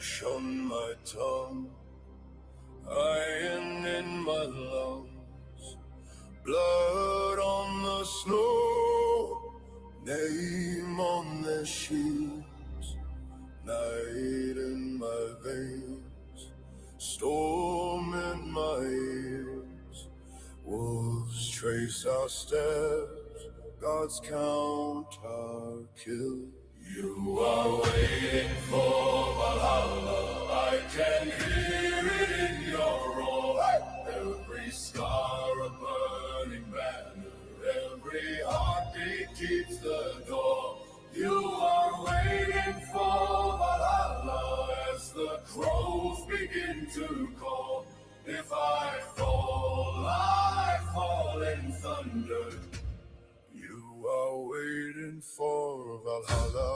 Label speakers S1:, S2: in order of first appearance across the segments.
S1: Flesh on my tongue, iron in my lungs, blood on the snow, name on their shields, night in my veins, storm in my ears. Wolves trace our steps, God's count our kill. You are waiting for Valhalla, I can hear it in your roar. Every scar a burning banner, every heartbeat keeps the door. You are waiting for Valhalla as the crows begin to call. If I fall in thunder. You are waiting for Valhalla.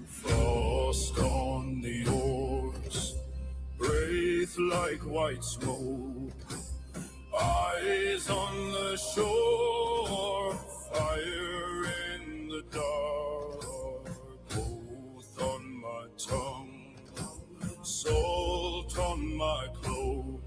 S1: Frost on the oars, breathe like white smoke. Eyes on the shore, fire in the dark. Both on my tongue, salt on my cloak.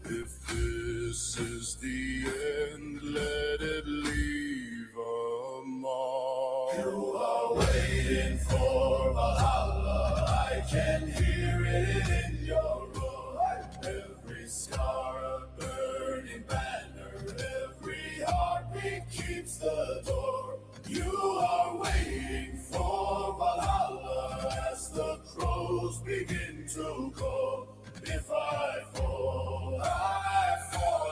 S1: If this is the end, let it leave a mark. You are waiting for Valhalla, I can hear it in your roar. Every scar a burning banner, every heartbeat keeps the door. You are waiting for Valhalla as the crows begin to call. If I fall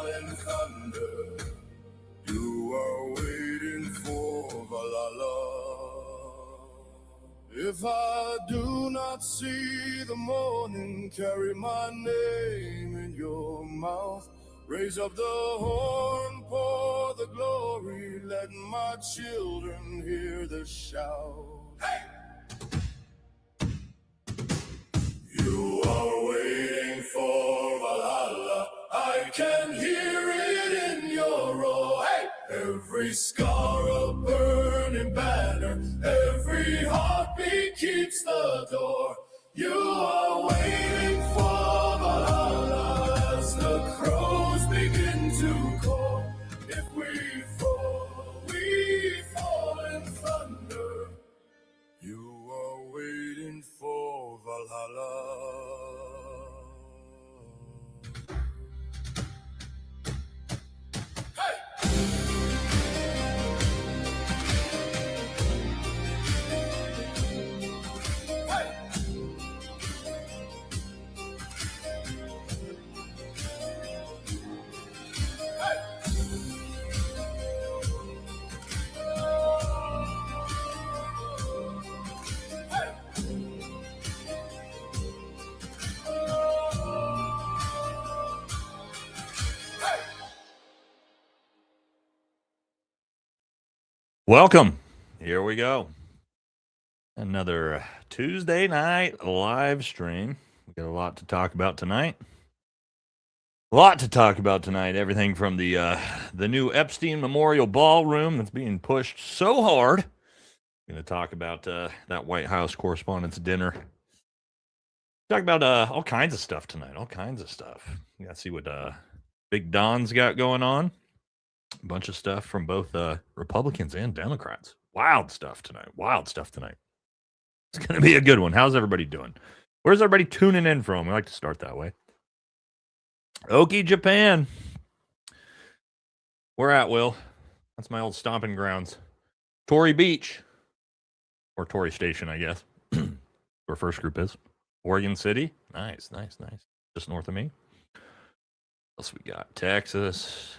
S1: in thunder. You are waiting for Valhalla. If I do not see the morning, carry my name in your mouth. Raise up the horn, pour the glory, let my children hear the shout. Hey! You are waiting for Valhalla, I can hear it in your roar. Hey! Every scar a burning banner, every heartbeat keeps the door. You are waiting for Valhalla as the crows begin to call. If we fall in thunder. You are waiting for Valhalla.
S2: Welcome. Here we go. Another Tuesday night live stream. We got a lot to talk about tonight. Everything from the new Epstein Memorial Ballroom that's being pushed so hard. Going to talk about that White House Correspondents' Dinner. Talk about all kinds of stuff tonight. All kinds of stuff. You got to see what Big Don's got going on. A bunch of stuff from both Republicans and Democrats. Wild stuff tonight. It's going to be a good one. How's everybody doing? Where's everybody tuning in from? We like to start that way. Oki, Japan. Where at, Will? That's my old stomping grounds. Torrey Beach. Or Torrey Station, I guess. Where first group is. Oregon City. Nice. Just north of me. What else we got? Texas.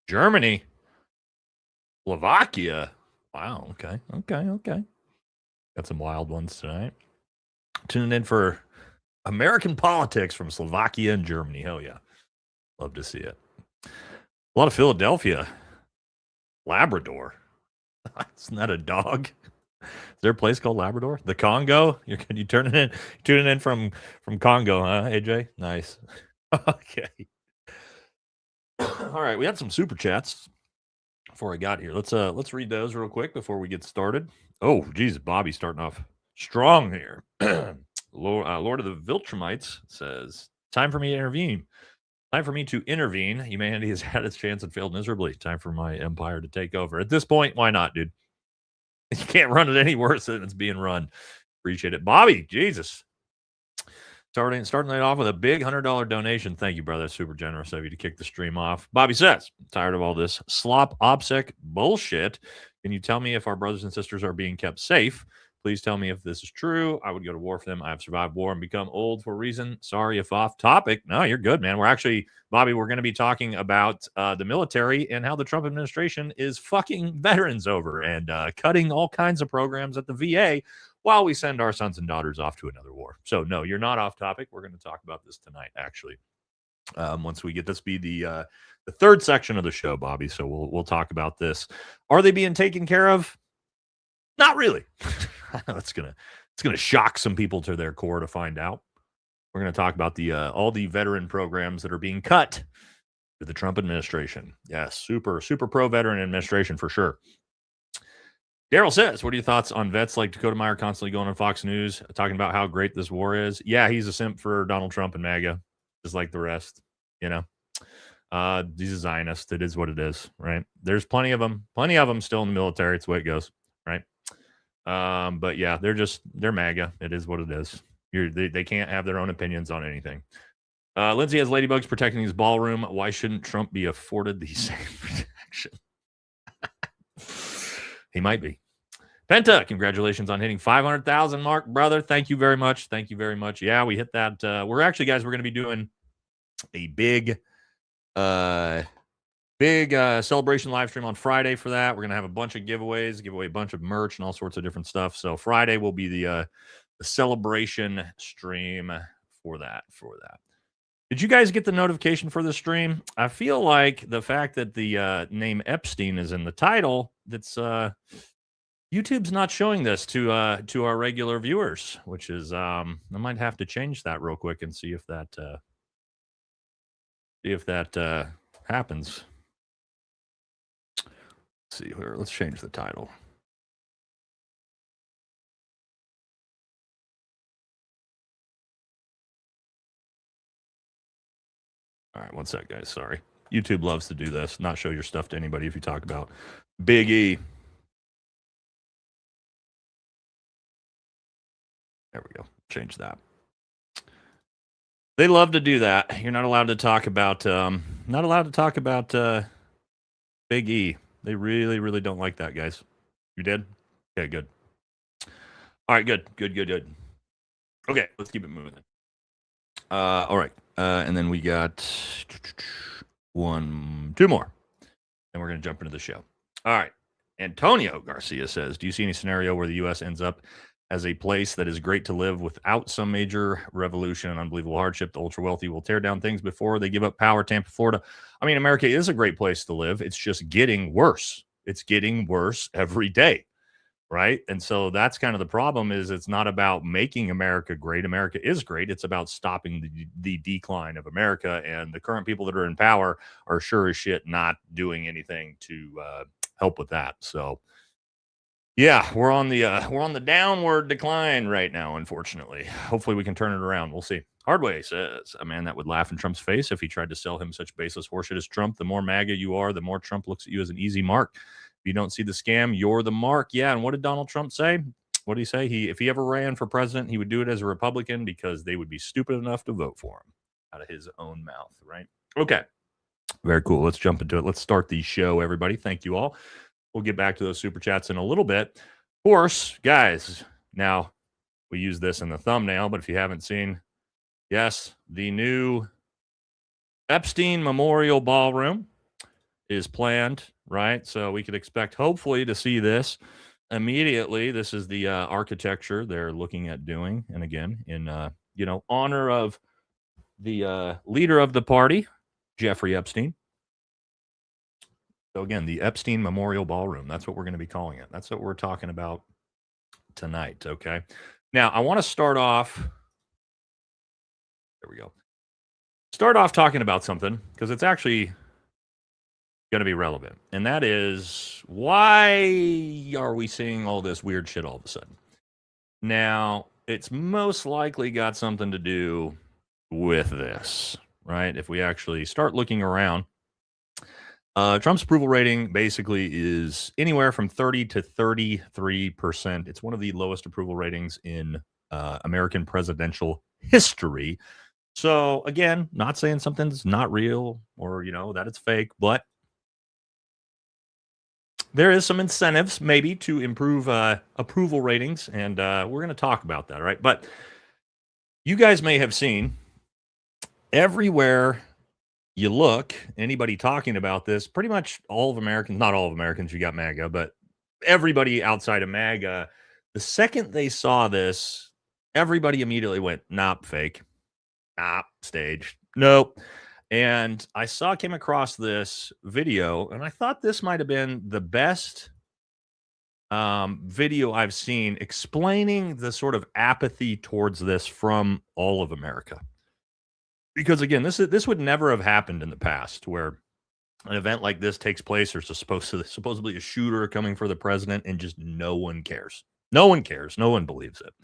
S2: Germany. Slovakia. Wow, okay. Got some wild ones tonight. Tuning in for American politics from Slovakia and Germany. Hell yeah. Love to see it. A lot of Philadelphia. Labrador. Isn't that a dog? Is there a place called Labrador? The Congo? You tuning in from Congo, huh, AJ? Nice. Okay. All right, we had some super chats before I got here. Let's read those real quick before we get started. Oh, geez, Bobby's starting off strong here. Lord of the Viltrumites says, "Time for me to intervene. Time for me to intervene. Humanity has had its chance and failed miserably. Time for my empire to take over. At this point, why not, dude? You can't run it any worse than it's being run. Appreciate it, Bobby. Jesus." Starting it off with a big $100 donation. Thank you, brother. Super generous of you to kick the stream off. Bobby says, "Tired of all this slop OPSEC bullshit. Can you tell me if our brothers and sisters are being kept safe? Please tell me if this is true. I would go to war for them. I have survived war and become old for a reason. Sorry if off topic." No, you're good, man. We're actually, Bobby, we're going to be talking about the military and how the Trump administration is fucking veterans over and cutting all kinds of programs at the VA while we send our sons and daughters off to another war. So, no, you're not off topic. We're going to talk about this tonight, actually. Once we get this, be the third section of the show, Bobby. So we'll talk about this. Are they being taken care of? Not really. It's gonna shock some people to their core to find out. We're going to talk about the all the veteran programs that are being cut to the Trump administration. Yes, super pro veteran administration for sure. Daryl says, "What are your thoughts on vets like Dakota Meyer constantly going on Fox News talking about how great this war is?" Yeah, he's a simp for Donald Trump and MAGA, just like the rest. You know, he's a Zionist. It is what it is, right? There's plenty of them still in the military. It's the way it goes, right? But yeah, they're MAGA. It is what it is. They can't have their own opinions on anything. Lindsay has ladybugs protecting his ballroom. Why shouldn't Trump be afforded the same protection? He might be. Penta, congratulations on hitting 500,000 mark, brother. Thank you very much. Thank you very much. Yeah, we hit that. We're actually, guys, we're going to be doing a big celebration live stream on Friday for that. We're going to have a bunch of giveaways, give away a bunch of merch and all sorts of different stuff. So Friday will be the celebration stream for that. Did you guys get the notification for the stream? I feel like the fact that the name Epstein is in the title, that's YouTube's not showing this to our regular viewers, which is I might have to change that real quick and see if that happens. Let's see here. Let's change the title. All right, one sec, guys. Sorry. YouTube loves to do this, not show your stuff to anybody if you talk about Big E. There we go. Change that. They love to do that. You're not allowed to talk about Big E. They really, really don't like that, guys. You did? Okay, good. All right, good. Okay, let's keep it moving. All right. And then we got two more. And we're going to jump into the show. All right. Antonio Garcia says, "Do you see any scenario where the U.S. ends up as a place that is great to live without some major revolution and unbelievable hardship? The ultra wealthy will tear down things before they give up power." Tampa, Florida. I mean, America is a great place to live. It's just getting worse. It's getting worse every day, right? And so that's kind of the problem. Is it's not about making America great. America is great. It's about stopping the decline of America. And the current people that are in power are sure as shit not doing anything to help with that. So yeah, we're on the downward decline right now, unfortunately. Hopefully we can turn it around. We'll see. Hardway says, "A man that would laugh in Trump's face if he tried to sell him such baseless horseshit as Trump. The more MAGA you are, the more Trump looks at you as an easy mark. If you don't see the scam, you're the mark." Yeah, and what did Donald Trump say? What did he say? If he ever ran for president, he would do it as a Republican because they would be stupid enough to vote for him. Out of his own mouth, right? Okay. Very cool. Let's jump into it. Let's start the show, everybody. Thank you all. We'll get back to those super chats in a little bit. Of course, guys, now we use this in the thumbnail, but if you haven't seen, yes, the new Epstein Memorial Ballroom is planned, right? So we could expect, hopefully, to see this immediately. This is the architecture they're looking at doing. And again, in, honor of the leader of the party, Jeffrey Epstein. So again, the Epstein Memorial Ballroom, that's what we're going to be calling it. That's what we're talking about tonight, okay? Now, I want to start off, there we go. Start off talking about something, because it's actually going to be relevant. And that is, why are we seeing all this weird shit all of a sudden? Now, it's most likely got something to do with this, right? If we actually start looking around, Trump's approval rating basically is anywhere from 30 to 33%. It's one of the lowest approval ratings in American presidential history. So again, not saying something's not real or, that it's fake, but there is some incentives maybe to improve approval ratings. And we're going to talk about that, right? But you guys may have seen everywhere you look, anybody talking about this, pretty much all of Americans, not all of Americans, you got MAGA, but everybody outside of MAGA, the second they saw this, everybody immediately went, nope, fake, nope, staged, nope. And I came across this video, and I thought this might have been the best video I've seen explaining the sort of apathy towards this from all of America. Because again, this would never have happened in the past, where an event like this takes place. There's supposedly a shooter coming for the president, and just no one cares. No one cares. No one believes it.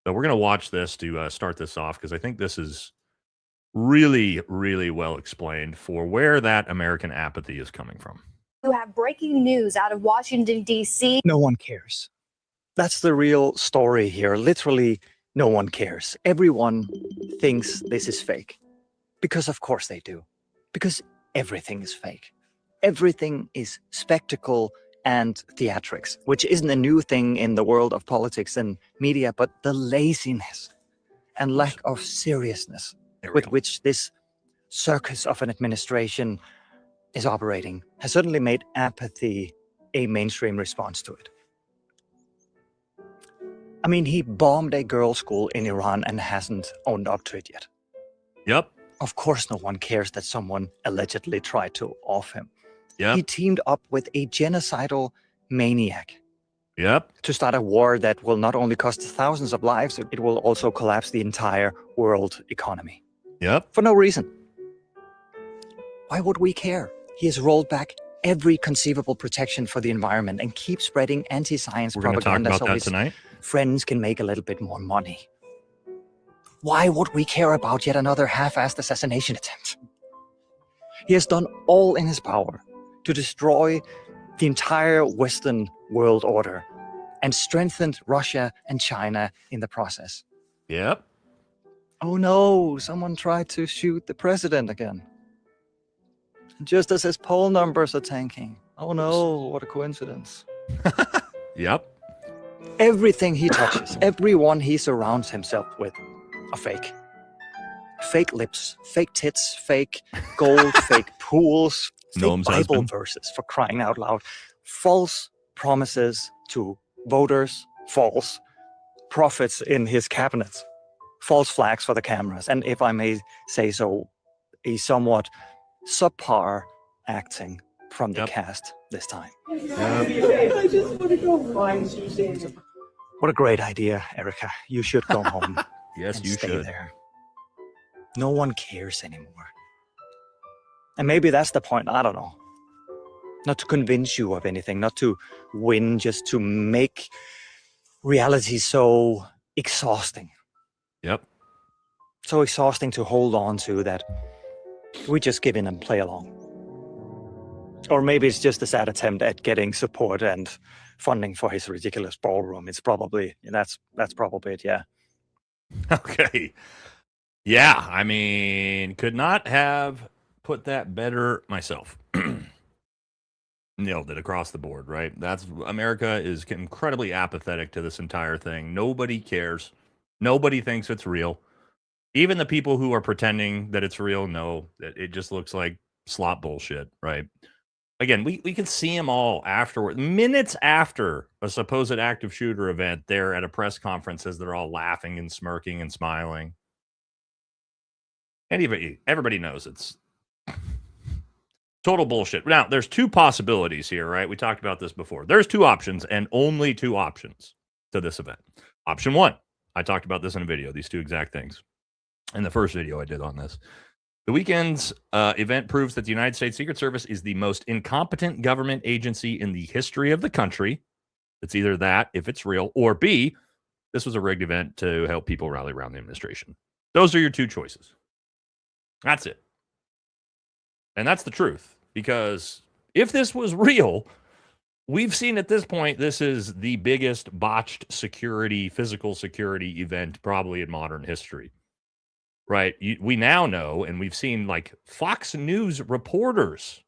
S2: So we're going to watch this to start this off, because I think this is really, really well explained for where that American apathy is coming from.
S3: You have breaking news out of Washington, D.C.
S4: No one cares. That's the real story here. Literally, no one cares. Everyone thinks this is fake. Because of course they do. Because everything is fake. Everything is spectacle and theatrics, which isn't a new thing in the world of politics and media, but the laziness and lack of seriousness with which this circus of an administration is operating has certainly made apathy a mainstream response to it. I mean, he bombed a girls' school in Iran and hasn't owned up to it yet.
S2: Yep.
S4: Of course, no one cares that someone allegedly tried to off him.
S2: Yep.
S4: He teamed up with a genocidal maniac.
S2: Yep.
S4: To start a war that will not only cost thousands of lives, it will also collapse the entire world economy.
S2: Yep.
S4: For no reason. Why would we care? He has rolled back every conceivable protection for the environment and keeps spreading anti-science propaganda
S2: so his
S4: tonight. Friends can make a little bit more money. Why would we care about yet another half-assed assassination attempt? He has done all in his power to destroy the entire Western world order and strengthened Russia and China in the process.
S2: Yep.
S4: Oh no, someone tried to shoot the president again. Just as his poll numbers are tanking. Oh no, what a coincidence.
S2: Yep.
S4: Everything he touches, everyone he surrounds himself with, are fake. Fake lips, fake tits, fake gold, fake pools, fake
S2: Noam's
S4: Bible
S2: husband.
S4: verses, for crying out loud. False promises to voters, false prophets in his cabinets, false flags for the cameras, and if I may say so, a somewhat subpar acting from the cast this time.
S5: I just want to go find Suzanne.
S4: What a great idea, Erica. You should go home.
S2: Yes,
S4: and
S2: you
S4: stay
S2: should.
S4: there. No one cares anymore. And maybe that's the point, I don't know. Not to convince you of anything, not to win, just to make reality so exhausting.
S2: Yep.
S4: So exhausting to hold on to that we just give in and play along. Or maybe it's just a sad attempt at getting support and funding for his ridiculous ballroom. It's probably, that's probably it, yeah.
S2: Okay. Yeah, I mean, could not have put that better myself. Nailed it across the board, right? America is incredibly apathetic to this entire thing. Nobody cares. Nobody thinks it's real. Even the people who are pretending that it's real know that it just looks like slop bullshit, right? Again, we can see them all afterward. Minutes after a supposed active shooter event, they're at a press conference as they're all laughing and smirking and smiling. Everybody knows it's total bullshit. Now, there's two possibilities here, right? We talked about this before. There's two options and only two options to this event. Option one, I talked about this in a video, these two exact things, in the first video I did on this. The weekend's event proves that the United States Secret Service is the most incompetent government agency in the history of the country. It's either that, if it's real, or B, this was a rigged event to help people rally around the administration. Those are your two choices. That's it. And that's the truth. Because if this was real, we've seen at this point, this is the biggest botched security, physical security event probably in modern history. Right? We now know, and we've seen like Fox News reporters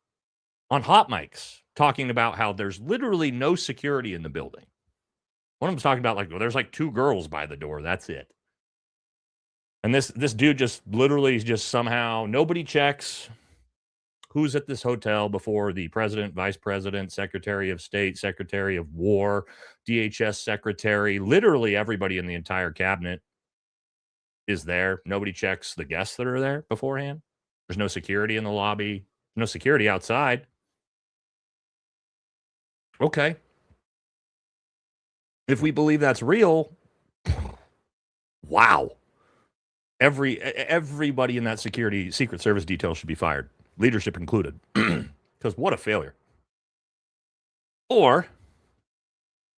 S2: on hot mics talking about how there's literally no security in the building. One of them's talking about like, well, there's like 2 girls by the door. That's it. And this dude just literally just somehow, nobody checks who's at this hotel before the president, vice president, secretary of state, secretary of war, DHS secretary, literally everybody in the entire cabinet is there. Nobody checks the guests that are there beforehand. There's no security in the lobby, no security outside. Okay. If we believe that's real, wow. Everybody in that Secret Service detail should be fired, leadership included, because what a failure. Or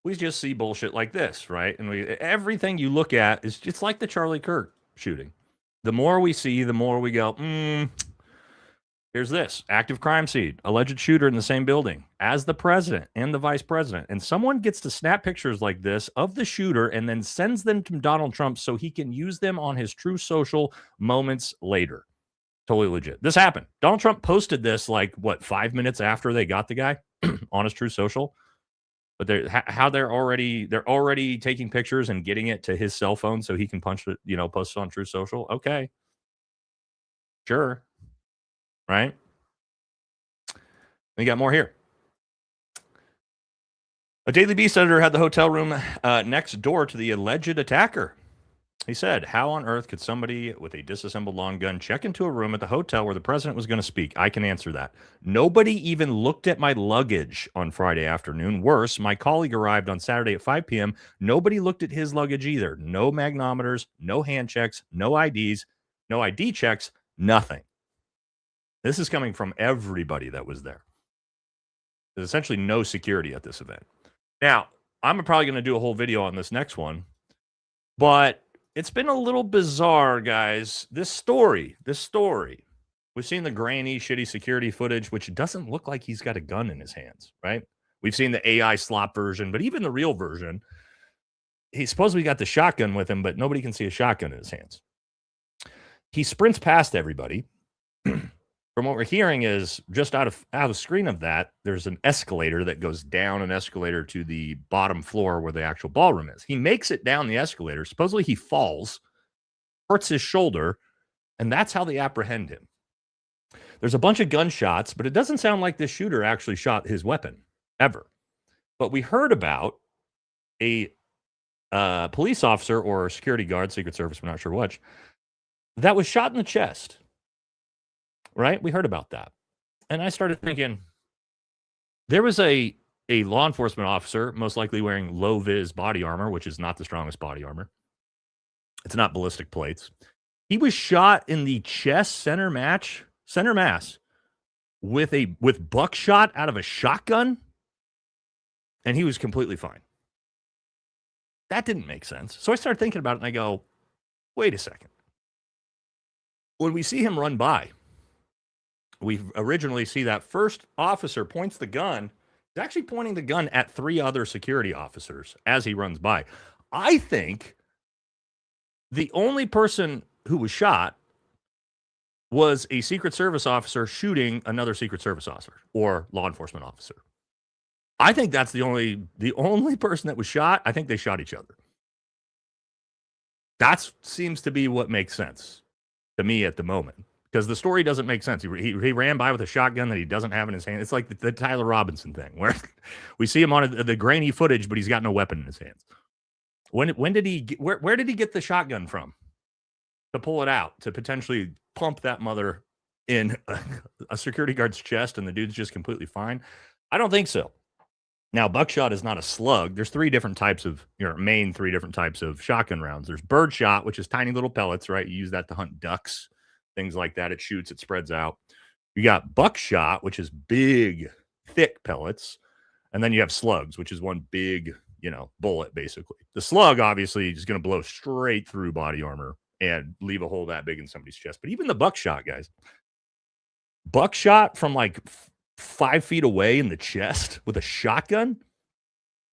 S2: we just see bullshit like this, right? And everything you look at is just like the Charlie Kirk shooting. The more we see, the more we go, here's this active crime scene, alleged shooter in the same building as the president and the vice president. And someone gets to snap pictures like this of the shooter and then sends them to Donald Trump so he can use them on his True Social moments later. Totally legit. This happened. Donald Trump posted this like, 5 minutes after they got the guy on his True Social. But they're already taking pictures and getting it to his cell phone so he can post it on True Social. Okay. Sure. Right? We got more here. A Daily Beast editor had the hotel room next door to the alleged attacker. He said, how on earth could somebody with a disassembled long gun check into a room at the hotel where the president was going to speak? I can answer that. Nobody even looked at my luggage on Friday afternoon. Worse, my colleague arrived on Saturday at 5 p.m. Nobody looked at his luggage either. No magnometers, no hand checks, no IDs, no ID checks, nothing. This is coming from everybody that was there. There's essentially no security at this event. Now, I'm probably going to do a whole video on this next one, but it's been a little bizarre, guys. This story. We've seen the grainy, shitty security footage, which doesn't look like he's got a gun in his hands, right? We've seen the AI slop version, but even the real version, he supposedly got the shotgun with him, but nobody can see a shotgun in his hands. He sprints past everybody. From what we're hearing is just out of screen of that, there's an escalator that goes down an escalator to the bottom floor where the actual ballroom is. He makes it down the escalator. Supposedly he falls, hurts his shoulder, and that's how they apprehend him. There's a bunch of gunshots, but it doesn't sound like this shooter actually shot his weapon ever. But we heard about a police officer or security guard, Secret Service, we're not sure which, that was shot in the chest. Right? We heard about that. And I started thinking, there was a law enforcement officer, most likely wearing low-vis body armor, which is not the strongest body armor. It's not ballistic plates. He was shot in the chest center mass with buckshot out of a shotgun, and he was completely fine. That didn't make sense. So I started thinking about it, and I go, wait a second. When we see him run by, we originally see that first officer points the gun. He's actually pointing the gun at 3 other security officers as he runs by. I think the only person who was shot was a Secret Service officer shooting another Secret Service officer or law enforcement officer. I think that's the only person that was shot. I think they shot each other. That seems to be what makes sense to me at the moment. Because the story doesn't make sense. He ran by with a shotgun that he doesn't have in his hand. It's like the Tyler Robinson thing, where we see him on the grainy footage, but he's got no weapon in his hands. When did he? Where did he get the shotgun from to pull it out to potentially pump that mother in a security guard's chest, and the dude's just completely fine? I don't think so. Now, buckshot is not a slug. There's 3 different types of 3 different types of shotgun rounds. There's birdshot, which is tiny little pellets, right? You use that to hunt ducks. things like that. It shoots, it spreads out. You got buckshot, which is big, thick pellets. And then you have slugs, which is one big, bullet, basically. The slug, obviously, is going to blow straight through body armor and leave a hole that big in somebody's chest. But even the buckshot, guys, buckshot from like 5 feet away in the chest with a shotgun,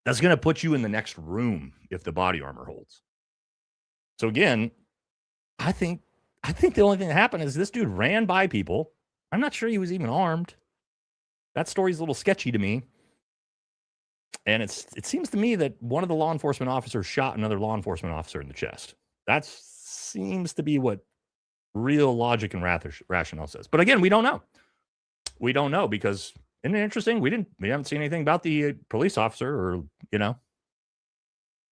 S2: that's going to put you in the next room if the body armor holds. So again, I think the only thing that happened is this dude ran by people. I'm not sure he was even armed. That story's a little sketchy to me. And it seems to me that one of the law enforcement officers shot another law enforcement officer in the chest. That seems to be what real logic and rationale says. But again, we don't know. We don't know because isn't it interesting? We haven't seen anything about the police officer or,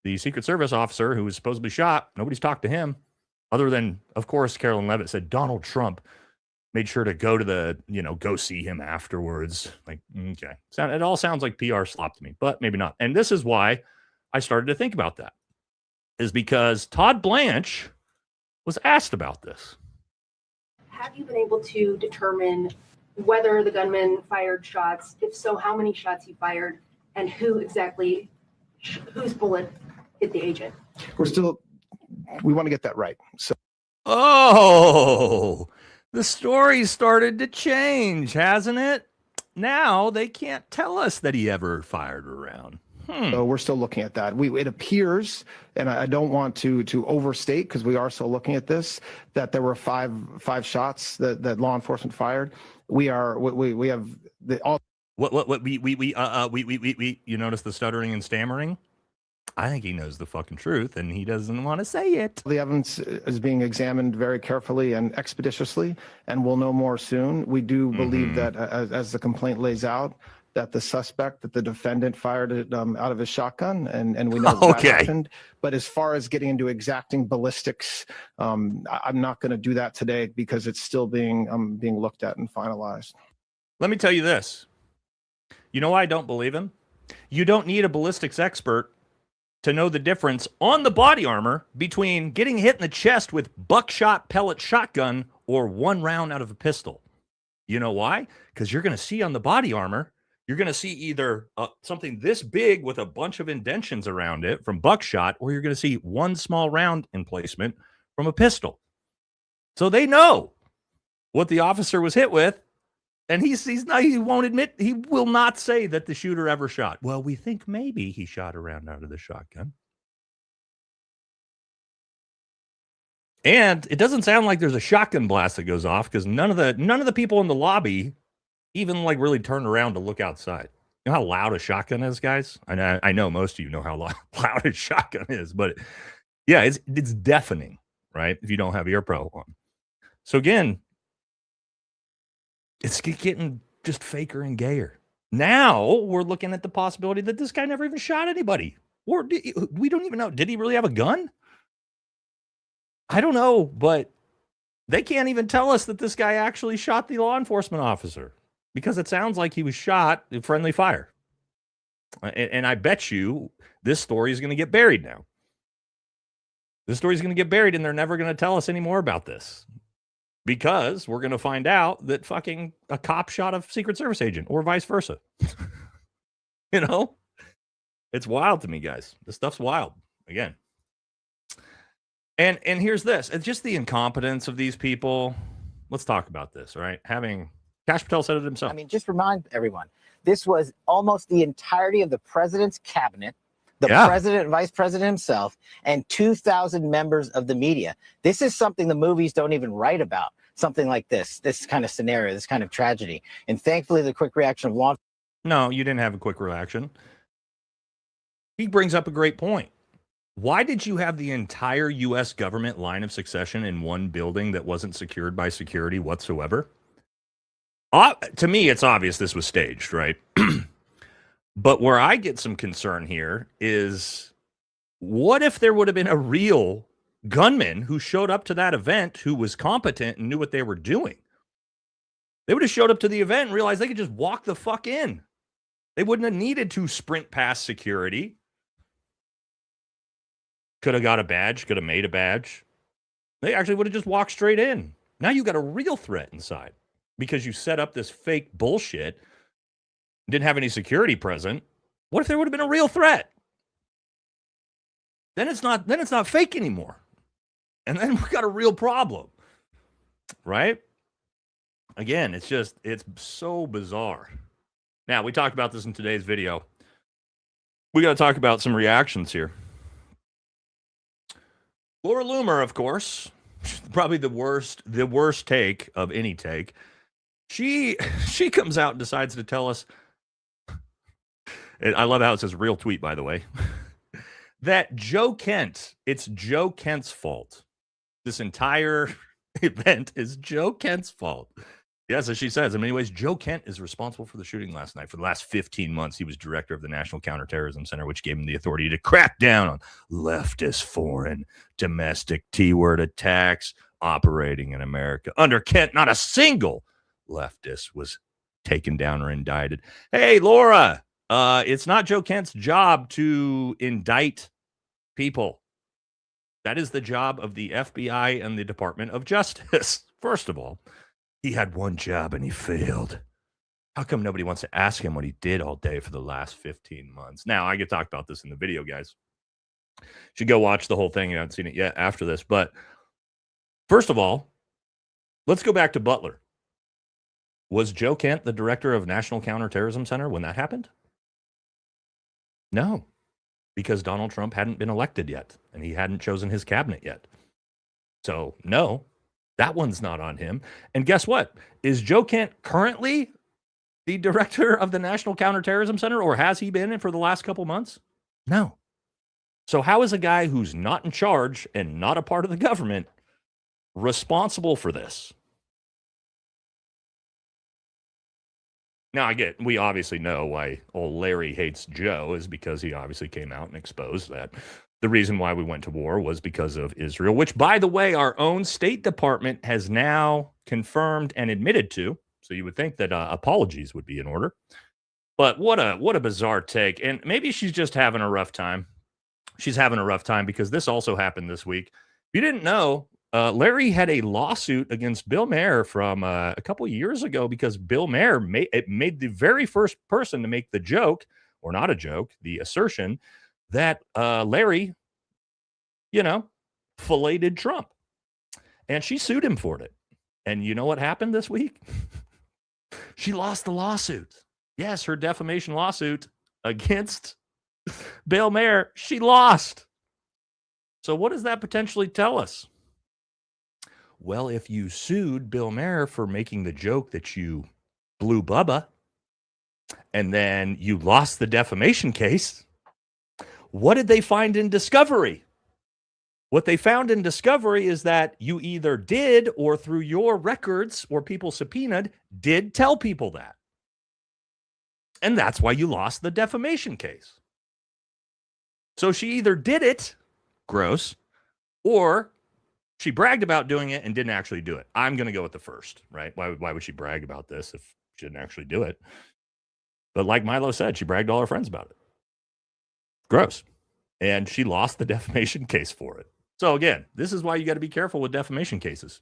S2: the Secret Service officer who was supposedly shot. Nobody's talked to him other than, of course, Carolyn Levitt said Donald Trump made sure to go to go see him afterwards. Like, okay. It all sounds like PR slop to me, but maybe not. And this is why I started to think about that, is because Todd Blanche was asked about this.
S6: Have you been able to determine whether the gunman fired shots? If so, how many shots he fired and whose bullet hit the agent?
S7: We want to get that right. So.
S2: Oh, the story started to change, hasn't it? Now they can't tell us that he ever fired a round.
S7: So we're still looking at that. It appears, and I don't want to overstate because we are still looking at this, that there were five shots that law enforcement fired. We have the all.
S2: We you notice the stuttering and stammering? I think he knows the fucking truth and he doesn't want to say it.
S7: The evidence is being examined very carefully and expeditiously, and we'll know more soon. We do believe that as the complaint lays out, that the suspect, that the defendant fired it out of his shotgun, and we know that happened. But as far as getting into exacting ballistics, I'm not going to do that today because it's still being looked at and finalized.
S2: Let me tell you this. You know why I don't believe him? You don't need a ballistics expert to know the difference on the body armor between getting hit in the chest with buckshot pellet shotgun or one round out of a pistol. You know why? Because you're going to see on the body armor, you're going to see either something this big with a bunch of indentions around it from buckshot, or you're going to see one small round emplacement from a pistol. So they know what the officer was hit with. And he won't admit, he will not say that the shooter ever shot. Well, we think maybe he shot a round out of the shotgun. And it doesn't sound like there's a shotgun blast that goes off because none of the people in the lobby even like really turned around to look outside. You know how loud a shotgun is, guys? I know most of you know how loud a shotgun is, but yeah, it's deafening, right? If you don't have ear pro on. So again, it's getting just faker and gayer. Now we're looking at the possibility that this guy never even shot anybody. Or we don't even know. Did he really have a gun? I don't know, but they can't even tell us that this guy actually shot the law enforcement officer because it sounds like he was shot in friendly fire. And I bet you this story is going to get buried now. This story is going to get buried and they're never going to tell us any more about this. Because we're going to find out that fucking a cop shot a Secret Service agent or vice versa. It's wild to me, guys. This stuff's wild again. And here's this. It's just the incompetence of these people. Let's talk about this, right? Kash Patel said it himself.
S8: I mean, just remind everyone, this was almost the entirety of the president's cabinet, the president and vice president himself, and 2,000 members of the media. This is something the movies don't even write about, something like this kind of scenario, this kind of tragedy. And thankfully, the quick reaction of law.
S2: No, you didn't have a quick reaction. He brings up a great point. Why did you have the entire U.S. government line of succession in one building that wasn't secured by security whatsoever? To me, it's obvious this was staged, right? But where I get some concern here is, what if there would have been a real gunman who showed up to that event who was competent and knew what they were doing? They would have showed up to the event and realized they could just walk the fuck in. They wouldn't have needed to sprint past security. Could have got a badge, could have made a badge. They actually would have just walked straight in. Now you got a real threat inside because you set up this fake bullshit, didn't have any security present. What if there would have been a real threat? Then it's not fake anymore. And then we've got a real problem. Right? Again, it's so bizarre. Now, we talked about this in today's video. We got to talk about some reactions here. Laura Loomer, of course, probably the worst take of any take. She comes out and decides to tell us, and I love how it says real tweet, by the way, that it's Joe Kent's fault. This entire event is Joe Kent's fault. Yes, as she says, in many ways, Joe Kent is responsible for the shooting last night. For the last 15 months, he was director of the National Counterterrorism Center, which gave him the authority to crack down on leftist, foreign, domestic T-word attacks operating in America. Under Kent, not a single leftist was taken down or indicted. Hey, Laura, it's not Joe Kent's job to indict people. That is the job of the FBI and the Department of Justice. First of all, he had one job and he failed. How come nobody wants to ask him what he did all day for the last 15 months? Now, I could talk about this in the video, guys. You should go watch the whole thing. You haven't seen it yet after this. But first of all, let's go back to Butler. Was Joe Kent the director of National Counterterrorism Center when that happened? No, because Donald Trump hadn't been elected yet and he hadn't chosen his cabinet yet. So, no. That one's not on him. And guess what? Is Joe Kent currently the director of the National Counterterrorism Center, or has he been for the last couple months? No. So how is a guy who's not in charge and not a part of the government responsible for this? Now, we obviously know why old Larry hates Joe is because he obviously came out and exposed that the reason why we went to war was because of Israel, which, by the way, our own State Department has now confirmed and admitted to. So you would think that apologies would be in order. But what a bizarre take. And maybe she's just having a rough time. She's having a rough time because this also happened this week. If you didn't know, Larry had a lawsuit against Bill Maher from a couple of years ago because Bill Maher made the very first person to make the joke, or not a joke, the assertion that Larry, filleted Trump. And she sued him for it. And you know what happened this week? She lost the lawsuit. Yes, her defamation lawsuit against Bill Maher, she lost. So what does that potentially tell us? Well, if you sued Bill Maher for making the joke that you blew Bubba, and then you lost the defamation case, what did they find in discovery? What they found in discovery is that you either did, or through your records or people subpoenaed, did tell people that. And that's why you lost the defamation case. So she either did it, gross, or she bragged about doing it and didn't actually do it. I'm going to go with the first, right? Why would she brag about this if she didn't actually do it? But like Milo said, she bragged to all her friends about it. Gross. And she lost the defamation case for it. So again, this is why you got to be careful with defamation cases,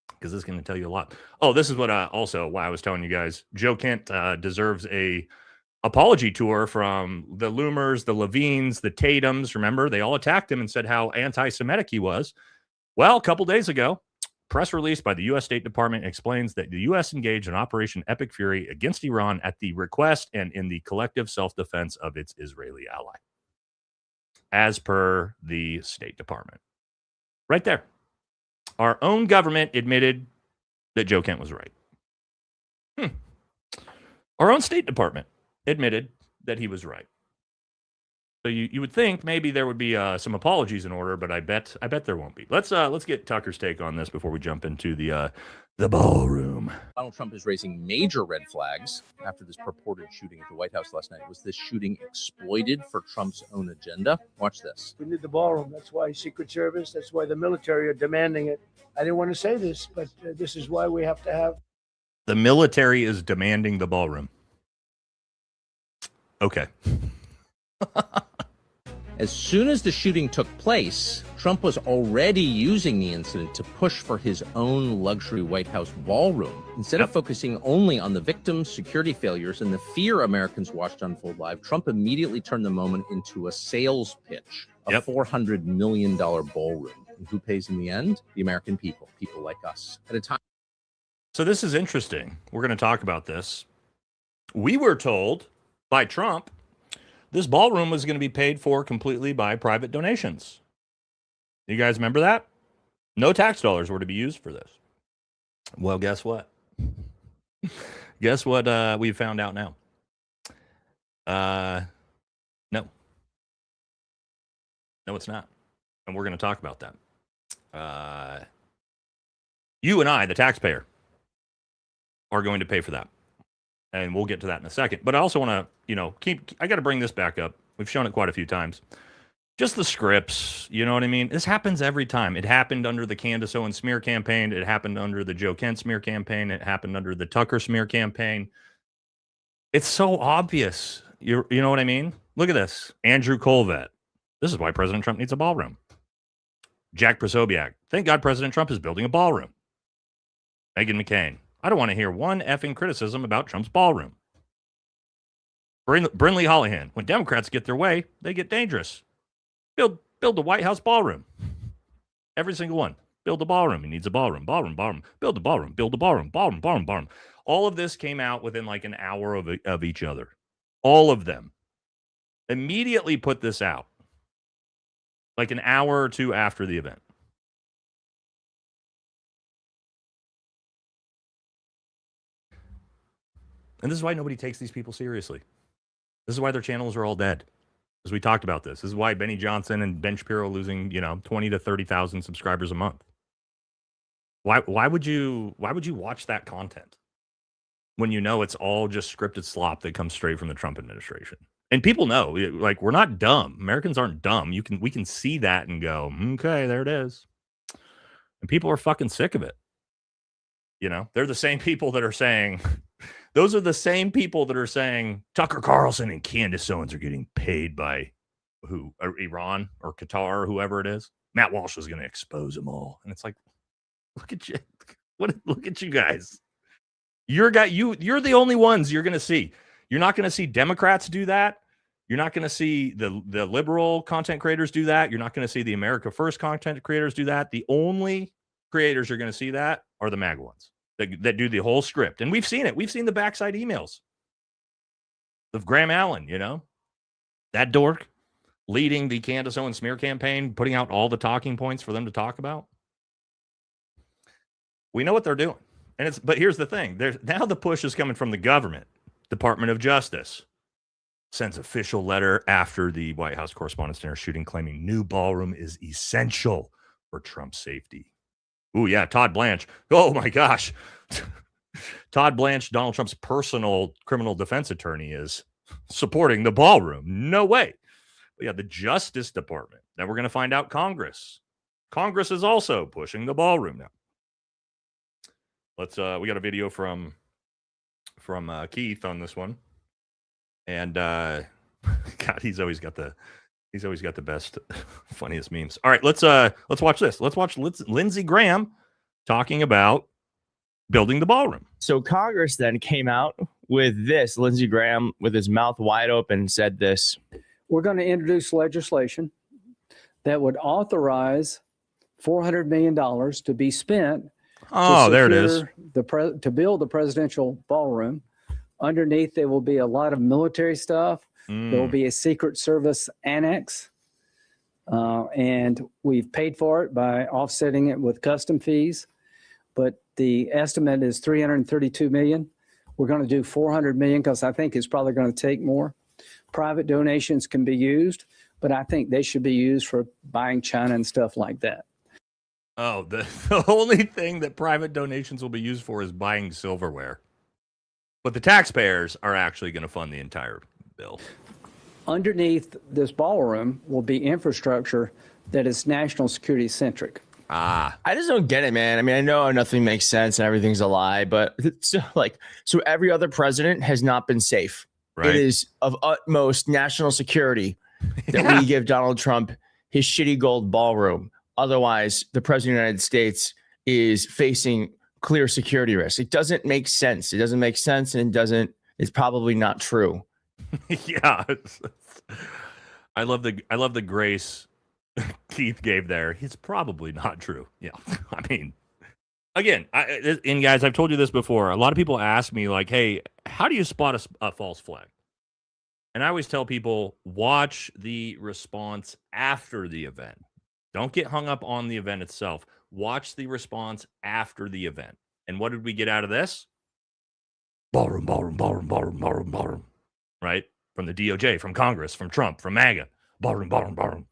S2: because this is going to tell you a lot. Oh, this is what also why I was telling you guys, Joe Kent deserves a apology tour from the Loomers, the Levines, the Tatums. Remember, they all attacked him and said how anti-Semitic he was. Well, a couple days ago, press release by the U.S. State Department explains that the U.S. engaged in Operation Epic Fury against Iran at the request and in the collective self-defense of its Israeli ally, as per the State Department. Right there. Our own government admitted that Joe Kent was right. Our own State Department admitted that he was right. So you would think maybe there would be some apologies in order, but I bet there won't be. Let's get Tucker's take on this before we jump into the ballroom.
S9: Donald Trump is raising major red flags after this purported shooting at the White House last night. Was this shooting exploited for Trump's own agenda? Watch this.
S5: We need the ballroom. That's why Secret Service, that's why the military are demanding it. I didn't want to say this, but this is why we have to have.
S2: The military is demanding the ballroom. Okay.
S9: As soon as the shooting took place, Trump was already using the incident to push for his own luxury White House ballroom. Instead of focusing only on the victims, security failures, and the fear Americans watched unfold live, Trump immediately turned the moment into a sales pitch, a $400 million ballroom. And who pays in the end? The American people, people like us. At a time.
S2: So this is interesting. We're going to talk about this. We were told by Trump this ballroom was going to be paid for completely by private donations. You guys remember that? No tax dollars were to be used for this. Well, guess what? Guess what we found out now? No. No, it's not. And we're going to talk about that. You and I, the taxpayer, are going to pay for that. And we'll get to that in a second. But I also want to, I got to bring this back up. We've shown it quite a few times. Just the scripts, you know what I mean? This happens every time. It happened under the Candace Owens smear campaign. It happened under the Joe Kent smear campaign. It happened under the Tucker smear campaign. It's so obvious. You know what I mean? Look at this. Andrew Colvett. This is why President Trump needs a ballroom. Jack Posobiec. Thank God President Trump is building a ballroom. Meghan McCain. I don't want to hear one effing criticism about Trump's ballroom. Brinley Holihan. When Democrats get their way, they get dangerous. Build the White House ballroom. Every single one. Build a ballroom. He needs a ballroom. Ballroom. Build a ballroom. Build a ballroom. Ballroom. All of this came out within like an hour of each other. All of them. Immediately put this out. Like an hour or two after the event. And this is why nobody takes these people seriously. This is why their channels are all dead. As we talked about this. This is why Benny Johnson and Ben Shapiro are losing, 20 to 30,000 subscribers a month. Why would you watch that content when you know it's all just scripted slop that comes straight from the Trump administration? And people know, like, we're not dumb. Americans aren't dumb. We can see that and go, okay, there it is. And people are fucking sick of it. They're the same people that are saying, those are the same people that are saying Tucker Carlson and Candace Owens are getting paid by who? Iran or Qatar or whoever it is. Matt Walsh was going to expose them all. And it's like, look at you. Look at you guys. You're the only ones you're going to see. You're not going to see Democrats do that. You're not going to see the liberal content creators do that. You're not going to see the America First content creators do that. The only creators you're going to see that are the MAGA ones that do the whole script. And we've seen it. We've seen the backside emails of Graham Allen, that dork leading the Candace Owens smear campaign, putting out all the talking points for them to talk about. We know what they're doing. But here's the thing. Now the push is coming from the government. Department of Justice sends official letter after the White House Correspondents' Dinner shooting claiming new ballroom is essential for Trump's safety. Ooh, yeah, Todd Blanche. Oh, my gosh. Todd Blanche, Donald Trump's personal criminal defense attorney, is supporting the ballroom. No way. But yeah, the Justice Department. Then we're going to find out Congress. Congress is also pushing the ballroom now. We got a video from Keith on this one. And God, he's always got the best, funniest memes. All right, let's watch this. Let's watch Lindsey Graham talking about building the ballroom.
S10: So Congress then came out with this. Lindsey Graham, with his mouth wide open, said this.
S11: We're going to introduce legislation that would authorize $400 million to be spent.
S2: Oh, there it is.
S11: To build the presidential ballroom. Underneath, there will be a lot of military stuff. There will be a Secret Service annex. And we've paid for it by offsetting it with custom fees. But the estimate is $332 million. We're going to do $400 million because I think it's probably going to take more. Private donations can be used, but I think they should be used for buying China and stuff like that.
S2: Oh, the only thing that private donations will be used for is buying silverware. But the taxpayers are actually going to fund the entire bill.
S11: Underneath this ballroom will be infrastructure that is national security centric.
S10: I just don't get it, man. I mean, I know nothing makes sense and everything's a lie, but so every other president has not been safe. Right. It is of utmost national security that we give Donald Trump his shitty gold ballroom. Otherwise, the president of the United States is facing clear security risks. It doesn't make sense. It doesn't make sense, and it's probably not true.
S2: Yeah. I love the grace Keith gave there. It's probably not true. Yeah. I mean, again, and guys, I've told you this before. A lot of people ask me, like, hey, how do you spot a false flag? And I always tell people, watch the response after the event. Don't get hung up on the event itself. Watch the response after the event. And what did we get out of this? Ballroom, ballroom, ballroom, ballroom, ballroom, ballroom. Right? From the DOJ, from Congress, from Trump, from MAGA. Ballroom, ballroom, ballroom.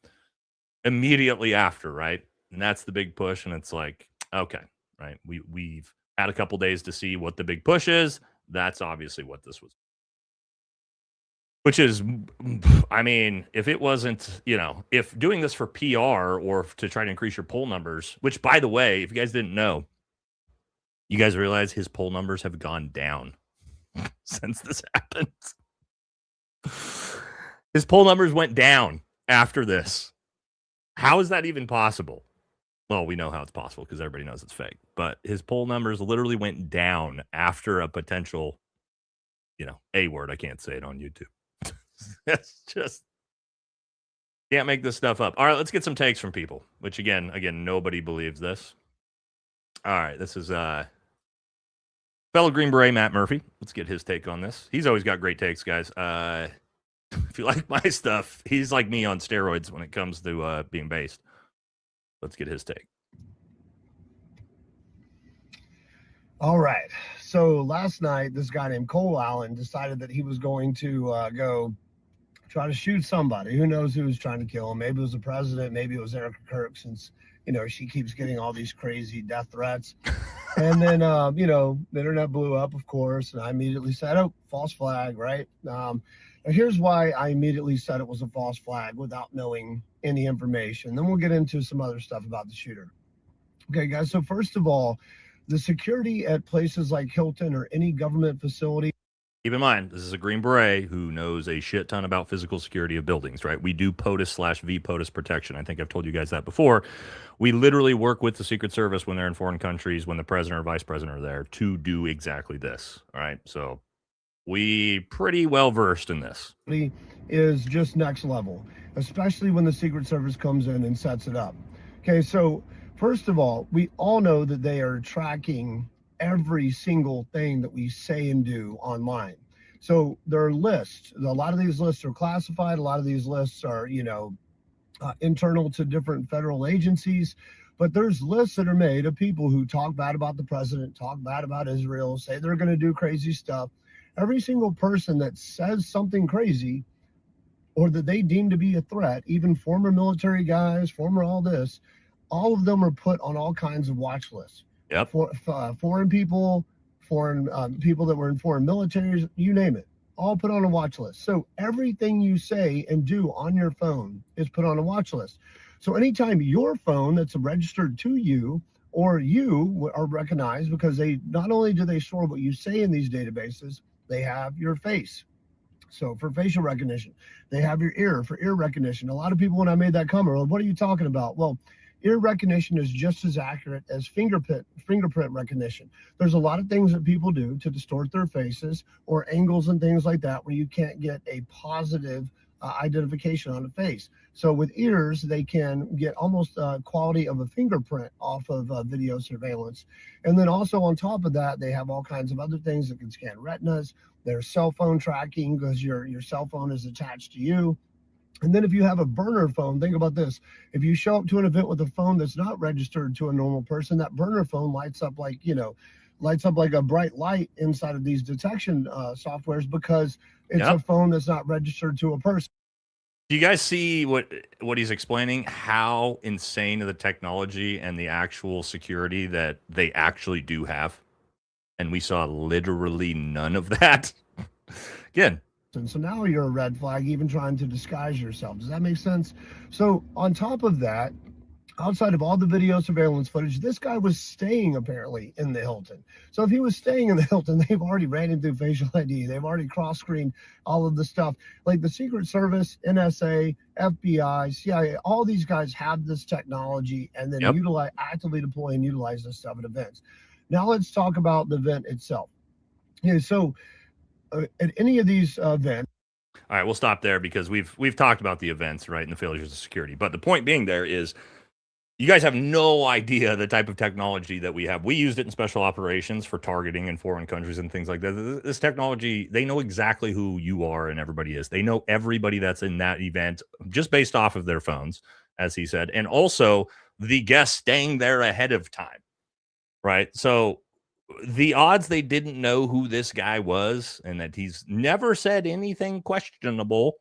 S2: Immediately after, right? And that's the big push. And it's like, okay, right? We've had a couple days to see what the big push is. That's obviously what this was. Which is, I mean, if it wasn't, if doing this for PR or to try to increase your poll numbers, which, by the way, if you guys didn't know, you guys realize his poll numbers have gone down since this happened. His poll numbers went down after this. How is that even possible? Well, we know how it's possible because everybody knows it's fake. But his poll numbers literally went down after a potential, A word. I can't say it on YouTube. That's just, can't make this stuff up. All right, let's get some takes from people, which again, nobody believes this. All right, this is fellow Green Beret Matt Murphy. Let's get his take on this. He's always got great takes, guys. If you like my stuff, he's like me on steroids when it comes to being based. Let's get his take.
S12: All right. So last night, this guy named Cole Allen decided that he was going to go try to shoot somebody. Who knows who was trying to kill him? Maybe it was the president. Maybe it was Erica Kirk, since, she keeps getting all these crazy death threats. And then, the internet blew up, of course. And I immediately said, oh, false flag, right? And here's why I immediately said it was a false flag without knowing any information. Then we'll get into some other stuff about the shooter. Okay, guys. So first of all, the security at places like Hilton or any government facility.
S2: Keep in mind, this is a Green Beret who knows a shit ton about physical security of buildings, right? We do POTUS/VPOTUS protection. I think I've told you guys that before. We literally work with the Secret Service when they're in foreign countries, when the president or vice president are there, to do exactly this. All right. So we pretty well versed in this.
S12: Is just next level, especially when the Secret Service comes in and sets it up. Okay, so first of all, we all know that they are tracking every single thing that we say and do online. So there are lists. A lot of these lists are classified. A lot of these lists are, internal to different federal agencies. But there's lists that are made of people who talk bad about the president, talk bad about Israel, say they're going to do crazy stuff. Every single person that says something crazy or that they deem to be a threat, even former military guys, former all this, all of them are put on all kinds of watch lists.
S2: Yep.
S12: Foreign people, foreign people that were in foreign militaries, you name it, all put on a watch list. So everything you say and do on your phone is put on a watch list. So anytime your phone that's registered to you or you are recognized, because they not only do they store what you say in these databases, they have your face. So for facial recognition, they have your ear for ear recognition. A lot of people, when I made that comment, well, what are you talking about? Well, ear recognition is just as accurate as fingerprint recognition. There's a lot of things that people do to distort their faces or angles and things like that where you can't get a positive identification on a face. So with ears, they can get almost quality of a fingerprint off of video surveillance. And then also on top of that, they have all kinds of other things that can scan retinas. There's cell phone tracking because your cell phone is attached to you. And then if you have a burner phone, think about this. If you show up to an event with a phone that's not registered to a normal person, that burner phone lights up like a bright light inside of these detection softwares because it's a phone that's not registered to a person.
S2: Do you guys see what he's explaining? How insane the technology and the actual security that they actually do have? And we saw literally none of that. Again.
S12: And so now you're a red flag, even trying to disguise yourself. Does that make sense? So on top of that, outside of all the video surveillance footage, this guy was staying apparently in the Hilton. So if he was staying in the Hilton, they've already ran him through facial ID. They've already cross-screened all of the stuff. Like the Secret Service, NSA, FBI, CIA, all these guys have this technology and then actively deploy and utilize this stuff at events. Now let's talk about the event itself. Okay, so at any of these events.
S2: All right, we'll stop there because we've talked about the events, right, and the failures of security. But the point being there is you guys have no idea the type of technology that we have. We used it in special operations for targeting in foreign countries and things like that. This technology, they know exactly who you are and everybody is. They know everybody that's in that event just based off of their phones, as he said, and also the guests staying there ahead of time, right? So the odds they didn't know who this guy was and that he's never said anything questionable,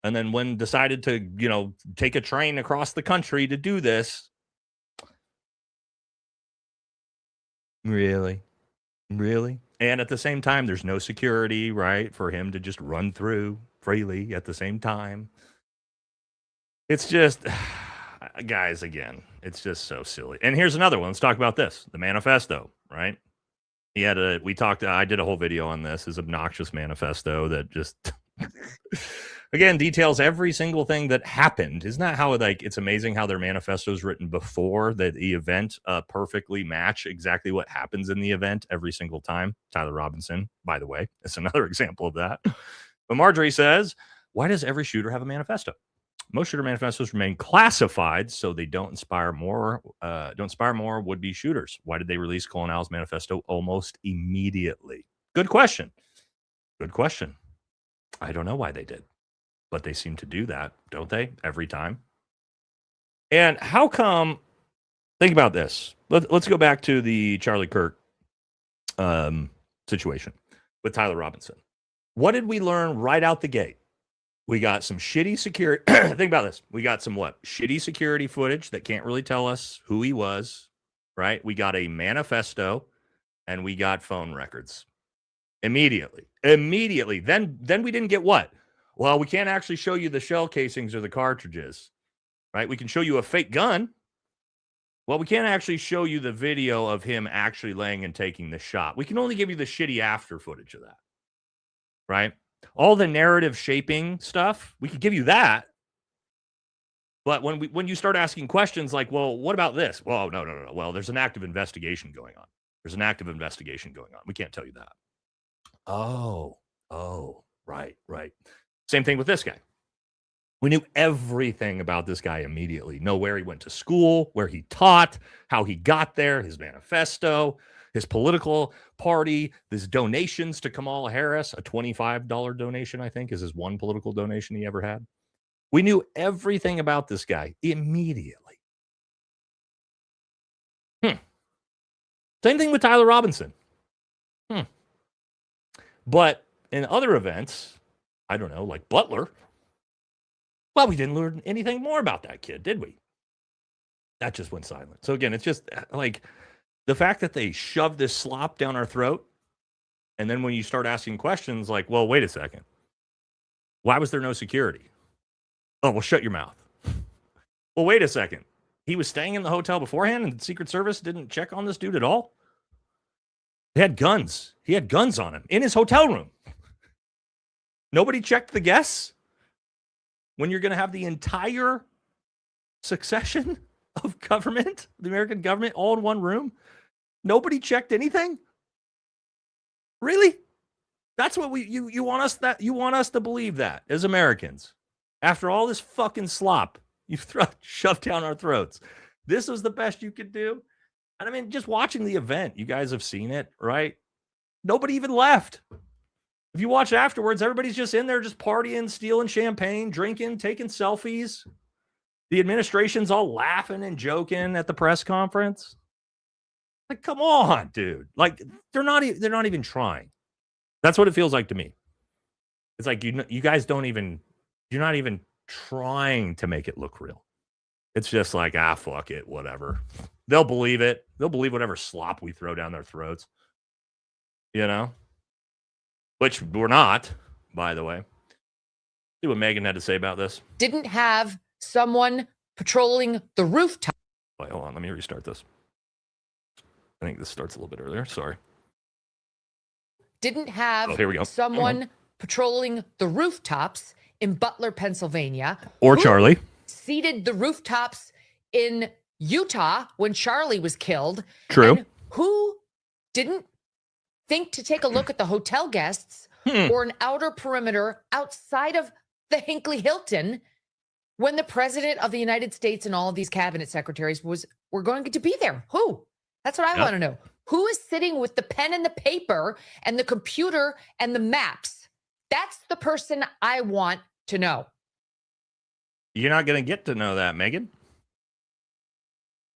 S2: and then when decided to, take a train across the country to do this, Really? And at the same time, there's no security, right, for him to just run through freely at the same time. It's just, guys, again, it's just so silly. And here's another one. Let's talk about this. The manifesto, right? I did a whole video on this, his obnoxious manifesto that just, again, details every single thing that happened. Isn't that how, it's amazing how their manifesto is written before the event perfectly match exactly what happens in the event every single time? Tyler Robinson, by the way, is another example of that. But Marjorie says, why does every shooter have a manifesto? Most shooter manifestos remain classified so they don't inspire more would-be shooters. Why did they release Colin Al's manifesto almost immediately? Good question. I don't know why they did, but they seem to do that, don't they? Every time. And how come, think about this. Let's go back to the Charlie Kirk situation with Tyler Robinson. What did we learn right out the gate? We got some shitty security. Think about this. We got some shitty security footage that can't really tell us who he was, right? We got a manifesto and we got phone records. Immediately. Then we didn't get what? Well, we can't actually show you the shell casings or the cartridges, right? We can show you a fake gun. Well, we can't actually show you the video of him actually laying and taking the shot. We can only give you the shitty after footage of that, right? All the narrative shaping stuff, we could give you that. But when you start asking questions like, well, what about this? Well, no. Well, there's an active investigation going on. We can't tell you that. Oh, right. Same thing with this guy. We knew everything about this guy immediately. Know where he went to school, where he taught, how he got there, his manifesto, his political party, his donations to Kamala Harris, a $25 donation, I think, is his one political donation he ever had. We knew everything about this guy immediately. Same thing with Tyler Robinson. But in other events, I don't know, like Butler, well, we didn't learn anything more about that kid, did we? That just went silent. So again, it's just like the fact that they shoved this slop down our throat, and then when you start asking questions like, well, wait a second, why was there no security? Oh, well, shut your mouth. Well, wait a second. He was staying in the hotel beforehand and the Secret Service didn't check on this dude at all? He had guns. He had guns on him in his hotel room. Nobody checked the guests? When you're going to have the entire succession of government, the American government, all in one room? Nobody checked anything? Really? That's what you want us to believe that as Americans. After all this fucking slop you've shoved down our throats, this was the best you could do? And I mean, just watching the event, you guys have seen it, right? Nobody even left. If you watch afterwards, everybody's just in there just partying, stealing champagne, drinking, taking selfies. The administration's all laughing and joking at the press conference. Like, come on, dude. Like, they're not even trying. That's what it feels like to me. It's like you guys you're not even trying to make it look real. It's just like, fuck it, whatever. They'll believe it. They'll believe whatever slop we throw down their throats. You know? Which we're not, by the way. See what Megan had to say about this.
S13: Didn't have someone patrolling the rooftop.
S2: Wait, hold on. Let me restart this. I think this starts a little bit earlier. Sorry.
S13: Didn't have
S2: here we go.
S13: someone patrolling the rooftops in Butler, Pennsylvania.
S2: Or
S13: Who
S2: Charlie.
S13: seeded the rooftops in Utah when Charlie was killed.
S2: True.
S13: And who didn't think to take a look at the hotel guests or an outer perimeter outside of the Hinckley Hilton when the president of the United States and all of these cabinet secretaries were going to be there? Who? That's what I want to know. Who is sitting with the pen and the paper and the computer and the maps? That's the person I want to know.
S2: You're not going to get to know that, Megan.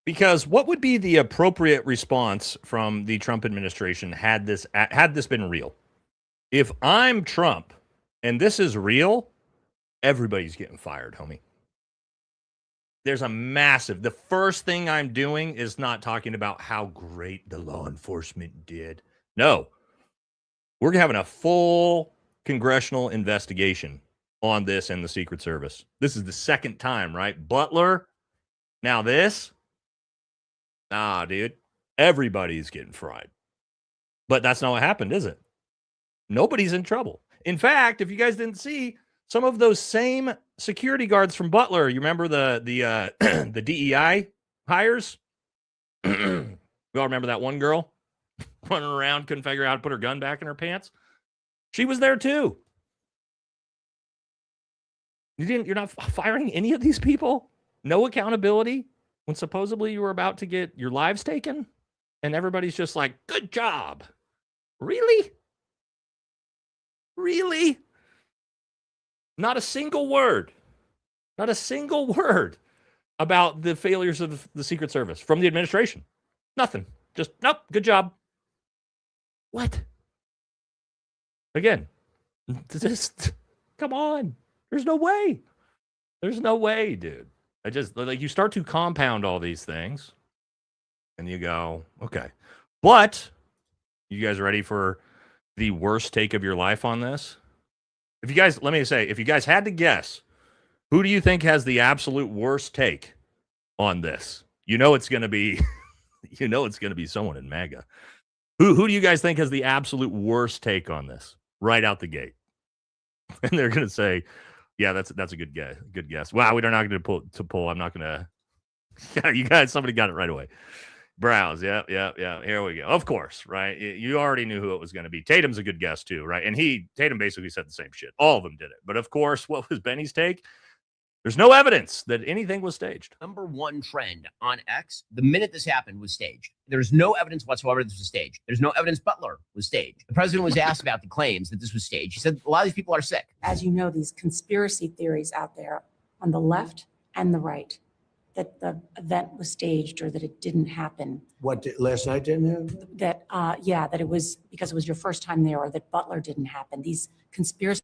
S2: Because what would be the appropriate response from the Trump administration had this been real? If I'm Trump and this is real, everybody's getting fired, homie. There's a massive, the first thing I'm doing is not talking about how great the law enforcement did. No, we're having a full congressional investigation on this and the Secret Service. This is the second time, right? Butler, now this. Nah, dude, everybody's getting fried. But that's not what happened, is it? Nobody's in trouble. In fact, if you guys didn't see, some of those same security guards from Butler, you remember the the DEI hires? We all remember that one girl running around, couldn't figure out how to put her gun back in her pants. She was there too. You're not firing any of these people? No accountability when supposedly you were about to get your lives taken? And everybody's just like, good job. Really? Really? Not a single word. Not a single word about the failures of the Secret Service from the administration. Nothing. Just, nope, good job. What? Again, just, come on. There's no way. There's no way, dude. I just, like, you start to compound all these things and you go, okay. But, you guys ready for the worst take of your life on this? If you guys, let me say, if you guys had to guess, who do you think has the absolute worst take on this? You know it's going to be, someone in MAGA. Who do you guys think has the absolute worst take on this right out the gate? And they're going to say, yeah, that's a good guess. Good guess. Wow, we're not going to pull. I'm not going to. Yeah, you guys, somebody got it right away. Browse. Yeah. Here we go. Of course, right? You already knew who it was going to be. Tatum's a good guess too, right? And Tatum basically said the same shit. All of them did it. But of course, what was Benny's take? There's no evidence that anything was staged.
S14: Number one trend on X, the minute this happened, was staged. There's no evidence whatsoever this was staged. There's no evidence Butler was staged. The president was asked about the claims that this was staged. He said a lot of these people are sick.
S15: As you know, these conspiracy theories out there on the left and the right, that the event was staged or that it didn't happen.
S5: Last night didn't happen?
S15: That, that it was because it was your first time there, or that Butler didn't happen. These conspiracy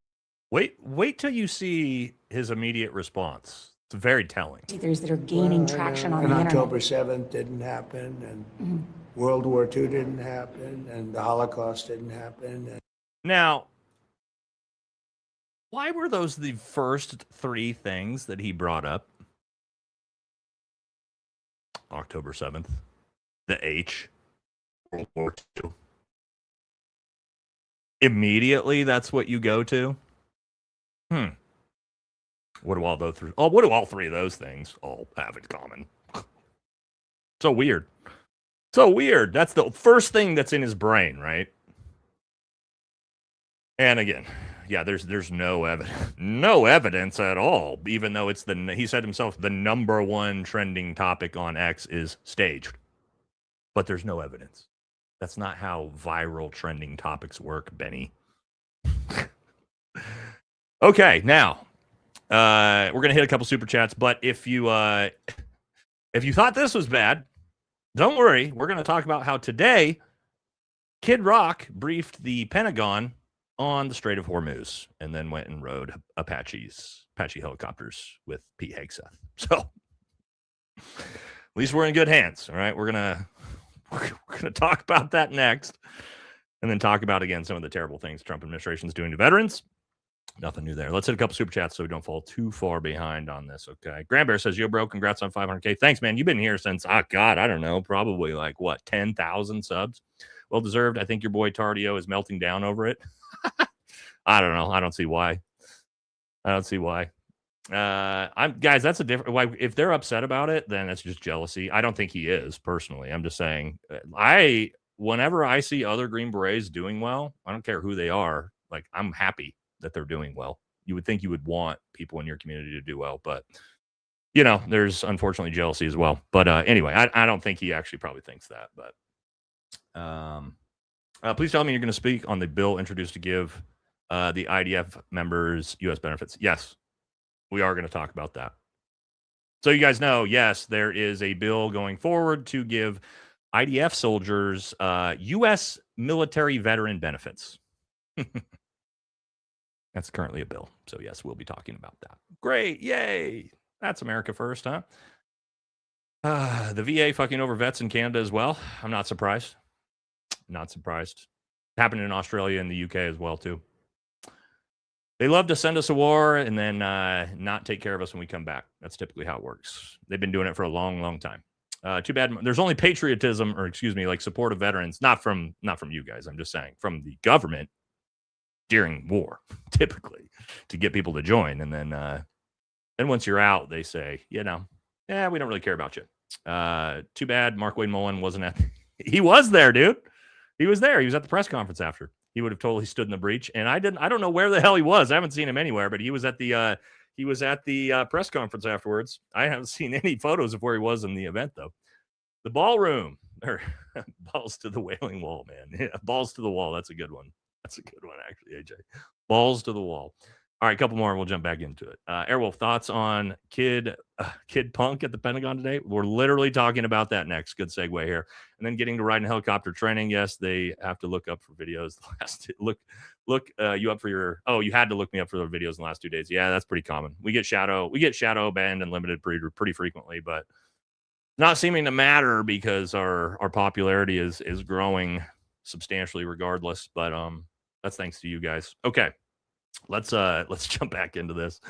S2: Wait till you see his immediate response. It's very telling.
S15: theories that are gaining traction on
S5: and
S15: the internet.
S5: October 7th didn't happen, and World War II didn't happen, and the Holocaust didn't happen.
S2: Now, why were those the first three things that he brought up? October 7th, the H, World War II. Immediately, that's what you go to? What do all three of those things all have in common? So weird. So weird. That's the first thing that's in his brain, right? And again, yeah, there's no evidence at all, even though it's he said himself, the number one trending topic on X is staged. But there's no evidence. That's not how viral trending topics work, Benny. Okay, now we're gonna hit a couple super chats, but if you thought this was bad, don't worry. We're gonna talk about how today Kid Rock briefed the Pentagon on the Strait of Hormuz and then went and rode Apache helicopters with Pete Hegseth. So at least we're in good hands. All right, we're gonna talk about that next, and then talk about again some of the terrible things the Trump administration is doing to veterans. Nothing new there. Let's hit a couple super chats so we don't fall too far behind on this. Okay. Grand Bear says, yo, bro, congrats on 500K. Thanks, man. You've been here since, God, I don't know, probably like what, 10,000 subs? Well deserved. I think your boy Tardio is melting down over it. I don't know. I don't see why. Guys, that's a different, like, if they're upset about it, then it's just jealousy. I don't think he is personally. I'm just saying, whenever I see other Green Berets doing well, I don't care who they are. Like, I'm happy that they're doing well. You would think you would want people in your community to do well, but you know, there's unfortunately jealousy as well. But anyway, I don't think he actually probably thinks that. But please tell me you're going to speak on the bill introduced to give the IDF members U.S. benefits. Yes, we are going to talk about that. So you guys know, yes, there is a bill going forward to give IDF soldiers U.S. military veteran benefits. That's currently a bill. So, yes, we'll be talking about that. Great. Yay. That's America first, huh? The VA fucking over vets in Canada as well. I'm not surprised. Not surprised. It happened in Australia and the UK as well, too. They love to send us a war and then not take care of us when we come back. That's typically how it works. They've been doing it for a long, long time. Too bad. There's only patriotism, or excuse me, like support of veterans, not from you guys. I'm just saying from the government during war, typically, to get people to join. And then once you're out, they say, you know, yeah, we don't really care about you. Too bad Mark Wade Mullen wasn't at. He was there, dude. He was there. He was at the press conference after. He would have totally stood in the breach. And I don't know where the hell he was. I haven't seen him anywhere, but he was at the press conference afterwards. I haven't seen any photos of where he was in the event, though. The ballroom, or balls to the wailing wall, man. Yeah, balls to the wall. That's a good one. That's a good one, actually, AJ. Balls to the wall. All right, a couple more and we'll jump back into it. Airwolf, thoughts on Kid Punk at the Pentagon today? We're literally talking about that next. Good segue here. And then getting to ride in helicopter training. Yes, they have to look up for videos. You up for your, you had to look me up for the videos in the last 2 days. Yeah, that's pretty common. We get shadow banned and limited pretty frequently, but not seeming to matter because our popularity is growing substantially regardless. But that's thanks to you guys. Okay. Let's jump back into this.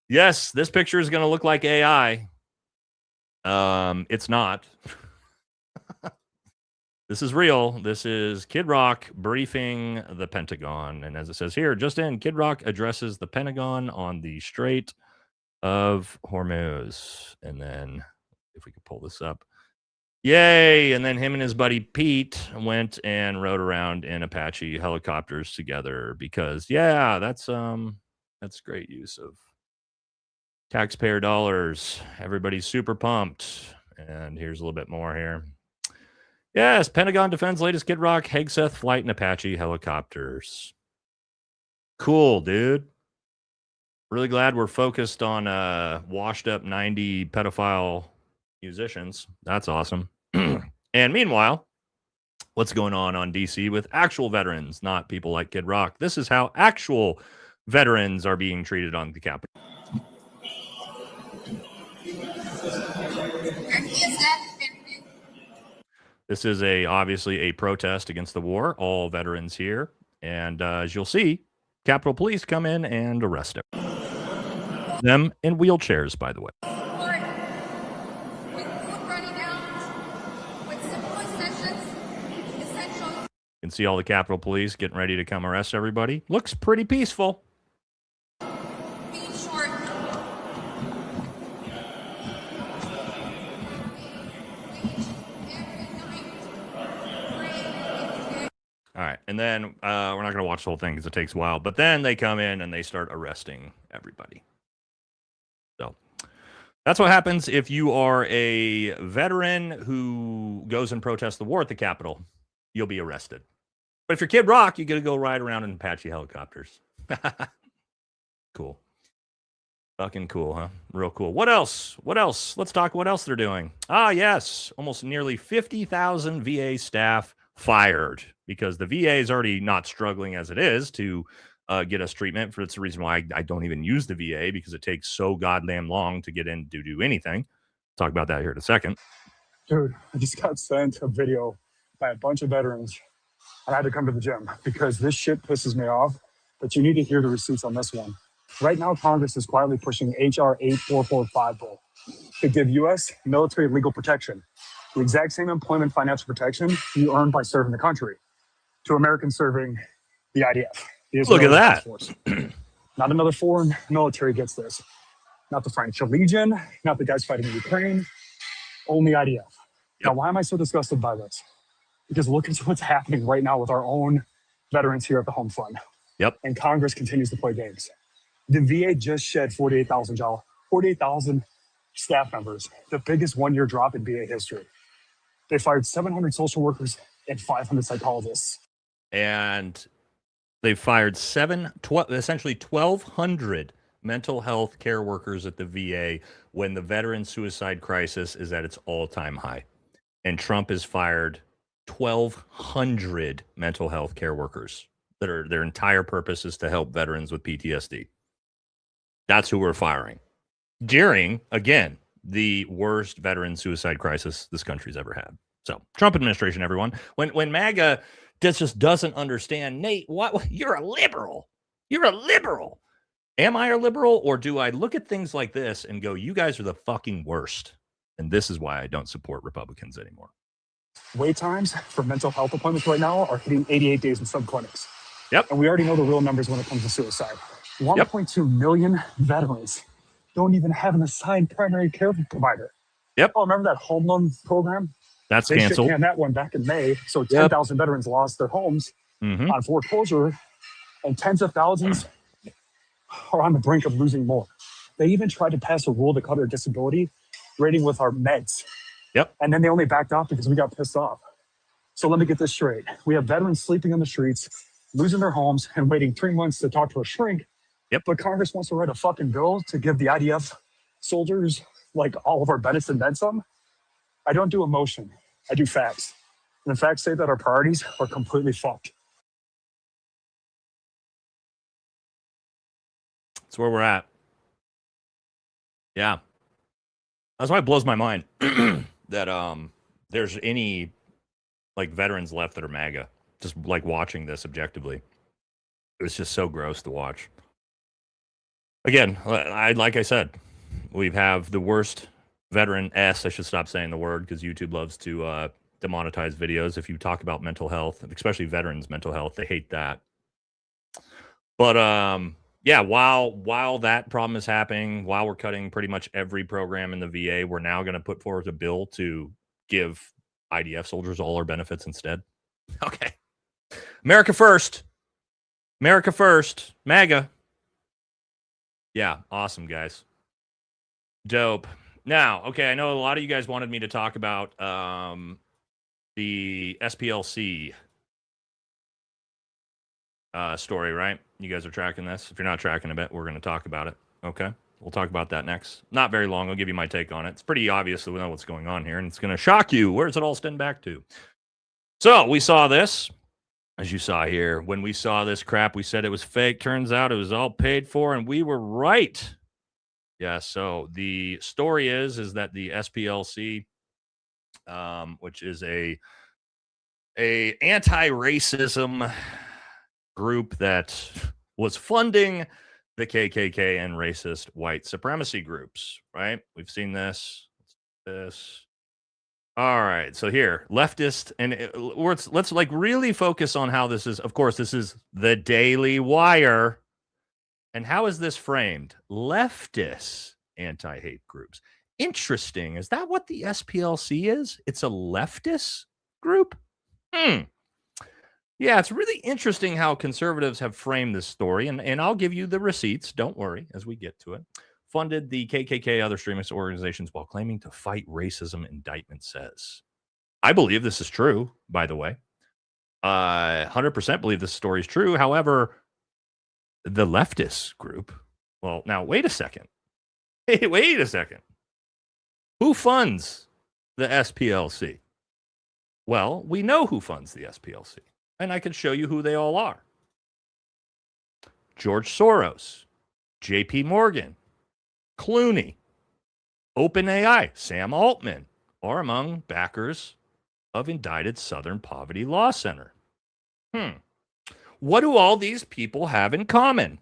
S2: Yes, this picture is going to look like AI. It's not. This is real. This is Kid Rock briefing the Pentagon. And as it says here, just in, Kid Rock addresses the Pentagon on the Strait of Hormuz. And then if we could pull this up. Yay. And then him and his buddy Pete went and rode around in Apache helicopters together because, yeah, that's great use of taxpayer dollars. Everybody's super pumped. And here's a little bit more here. Yes, Pentagon defends latest Kid Rock Hegseth flight in Apache helicopters. Cool, dude. Really glad we're focused on washed up 90 pedophile musicians. That's awesome. And meanwhile, what's going on DC with actual veterans, not people like Kid Rock? This is how actual veterans are being treated on the Capitol. This is obviously a protest against the war. All veterans here. And as you'll see, Capitol Police come in and arrest them in wheelchairs, by the way. You can see all the Capitol Police getting ready to come arrest everybody. Looks pretty peaceful. All right, and then we're not going to watch the whole thing because it takes a while. But then they come in and they start arresting everybody. So that's what happens if you are a veteran who goes and protests the war at the Capitol. You'll be arrested. But if you're Kid Rock, you get to go ride around in Apache helicopters. Cool. Fucking cool, huh? Real cool. What else? Let's talk what else they're doing. Yes. Almost nearly 50,000 VA staff fired because the VA is already not struggling as it is to get us treatment. It's the reason why I don't even use the VA because it takes so goddamn long to get in to do anything. Talk about that here in a second.
S16: Dude, I just got sent a video by a bunch of veterans. I had to come to the gym because this shit pisses me off. but you need to hear the receipts on this one. Right now, Congress is quietly pushing H.R. 8445 bill to give U.S. military legal protection, the exact same employment financial protection you earn by serving the country, to Americans serving the IDF, the
S2: Look at
S16: Israeli
S2: that.
S16: Defense Force. Not another foreign military gets this. Not the French Legion, not the guys fighting in Ukraine, only IDF. Yep. Now, why am I so disgusted by this? Because look at what's happening right now with our own veterans here at the home front.
S2: Yep.
S16: And Congress continues to play games. The VA just shed 48,000 staff members, the biggest one-year drop in VA history. They fired 700 social workers and 500 psychologists.
S2: And they fired essentially 1,200 mental health care workers at the VA when the veteran suicide crisis is at its all-time high. And Trump has fired 1,200 mental health care workers that are their entire purpose is to help veterans with PTSD. That's who we're firing during, again, the worst veteran suicide crisis this country's ever had. So, Trump administration, everyone. When MAGA just doesn't understand, Nate, what you're a liberal. You're a liberal. Am I a liberal, or do I look at things like this and go, you guys are the fucking worst? And this is why I don't support Republicans anymore.
S16: Wait times for mental health appointments right now are hitting 88 days in some clinics.
S2: Yep.
S16: And we already know the real numbers when it comes to suicide. 1.2 million veterans don't even have an assigned primary care provider.
S2: Yep.
S16: Oh, remember that home loan program?
S2: That's
S16: they
S2: canceled.
S16: They that one back in May. So 10,000 veterans lost their homes on foreclosure, and tens of thousands are on the brink of losing more. They even tried to pass a rule to cut our disability rating with our meds.
S2: Yep.
S16: And then they only backed off because we got pissed off. So let me get this straight. We have veterans sleeping on the streets, losing their homes, and waiting 3 months to talk to a shrink.
S2: Yep.
S16: But Congress wants to write a fucking bill to give the IDF soldiers like all of our benefits and then some. I don't do emotion. I do facts. And the facts say that our priorities are completely fucked.
S2: That's where we're at. Yeah. That's why it blows my mind that there's any like veterans left that are MAGA. Just like watching this objectively. It was just so gross to watch. Again, like I said, we have the worst veteran S. I should stop saying the word because YouTube loves to demonetize videos if you talk about mental health, especially veterans' mental health. They hate that. But yeah, while that problem is happening, while we're cutting pretty much every program in the VA, we're now going to put forward a bill to give IDF soldiers all our benefits instead. Okay. America first. America first. MAGA. Yeah, awesome, guys. Dope. Now, okay, I know a lot of you guys wanted me to talk about the SPLC story, right? You guys are tracking this. If you're not tracking a bit, we're going to talk about it. Okay, we'll talk about that next. Not very long. I'll give you my take on it. It's pretty obvious that we know what's going on here, and it's going to shock you. Where does it all stem back to? So we saw this, as you saw here. When we saw this crap, we said it was fake. Turns out it was all paid for, and we were right. Yeah, so the story is that the SPLC, which is a anti-racism group that was funding the KKK and racist white supremacy groups, right? We've seen this. All right, so here, leftist, and let's like really focus on how this is. Of course, this is the Daily Wire. And how is this framed? Leftist anti-hate groups. Interesting. Is that what the SPLC is? It's a leftist group? Yeah, it's really interesting how conservatives have framed this story. And I'll give you the receipts. Don't worry as we get to it. Funded the KKK, other extremist organizations while claiming to fight racism, indictment says. I believe this is true, by the way. 100% believe this story is true. However, the leftist group. Well, now wait a second. Hey, wait a second. Who funds the SPLC? Well, we know who funds the SPLC, and I can show you who they all are. George Soros, JP Morgan, Clooney, OpenAI, Sam Altman are among backers of indicted Southern Poverty Law Center. What do all these people have in common?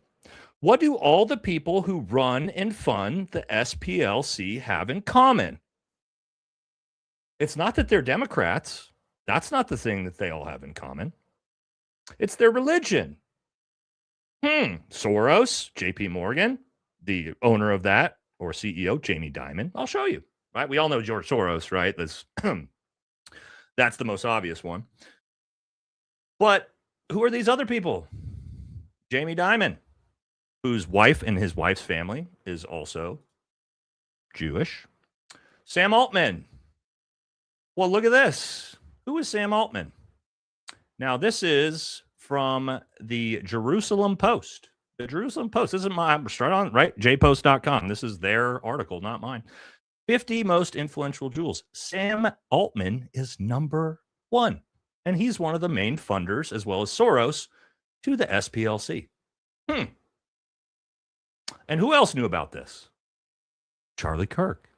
S2: What do all the people who run and fund the SPLC have in common? It's not that they're Democrats. That's not the thing that they all have in common. It's their religion. Soros, JP Morgan, the owner of that, or CEO, Jamie Dimon. I'll show you. Right? We all know George Soros, right? That's the most obvious one. But who are these other people? Jamie Dimon, whose wife and his wife's family is also Jewish. Sam Altman. Well, look at this. Who is Sam Altman? Now, this is from the Jerusalem Post. The Jerusalem Post. This is I'm straight on, right? jpost.com. This is their article, not mine. 50 most influential Jews. Sam Altman is number 1. And he's one of the main funders, as well as Soros, to the SPLC. And who else knew about this? Charlie Kirk.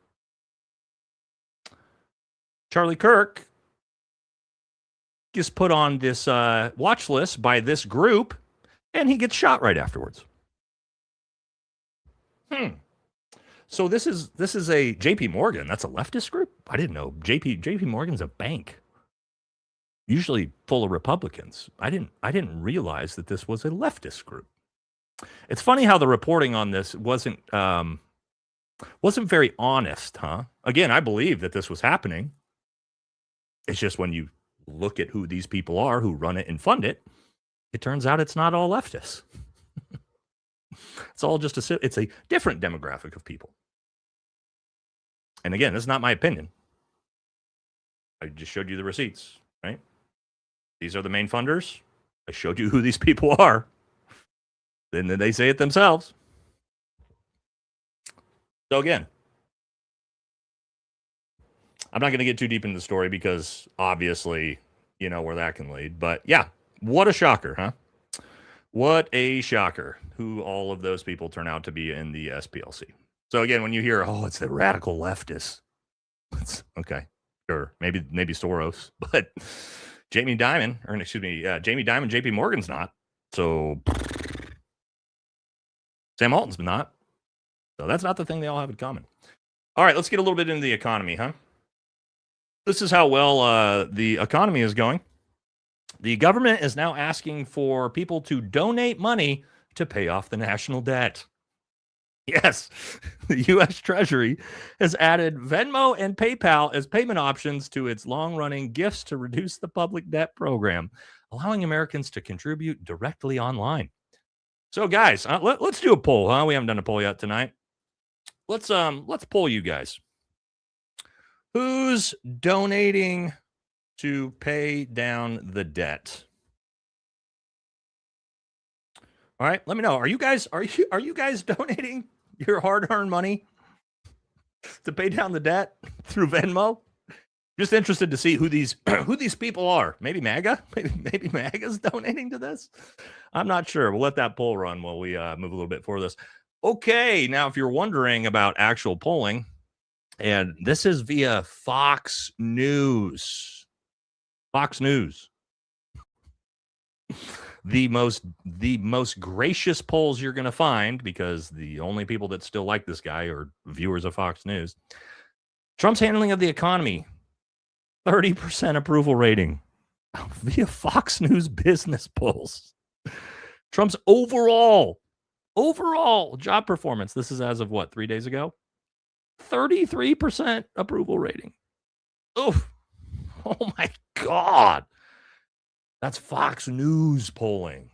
S2: Charlie Kirk gets put on this watch list by this group, and he gets shot right afterwards. So this is a JP Morgan. That's a leftist group? I didn't know. JP Morgan's a bank, usually full of Republicans. I didn't realize that this was a leftist group. It's funny how the reporting on this wasn't very honest, huh? Again, I believe that this was happening. It's just when you look at who these people are who run it and fund it, it turns out it's not all leftists. It's all just it's a different demographic of people. And again, this is not my opinion. I just showed you the receipts, right? These are the main funders. I showed you who these people are. Then they say it themselves. So again, I'm not going to get too deep into the story because obviously, you know where that can lead. But yeah, what a shocker, huh? What a shocker who all of those people turn out to be in the SPLC. So again, when you hear, oh, it's the radical leftists, it's okay, sure, maybe Soros, but Jamie Dimon, JP Morgan's not. So Sam Altman's not. So that's not the thing they all have in common. All right, let's get a little bit into the economy, huh? This is how well the economy is going. The government is now asking for people to donate money to pay off the national debt. Yes, the U.S. Treasury has added Venmo and PayPal as payment options to its long-running Gifts to Reduce the Public Debt program, allowing Americans to contribute directly online. So, guys, let's do a poll, huh? We haven't done a poll yet tonight. Let's poll you guys. Who's donating to pay down the debt? All right, let me know. Are you guys donating your hard-earned money to pay down the debt through Venmo? Just interested to see who these people are. Maybe MAGA? Maybe MAGA's donating to this? I'm not sure. We'll let that poll run while we move a little bit for this. Okay, now if you're wondering about actual polling, and this is via Fox News. Fox News. The most gracious polls you're going to find, because the only people that still like this guy are viewers of Fox News. Trump's handling of the economy, 30% approval rating via Fox News business polls. Trump's overall job performance, this is as of what, 3 days ago? 33% approval rating. Oof. Oh my God. That's Fox News polling.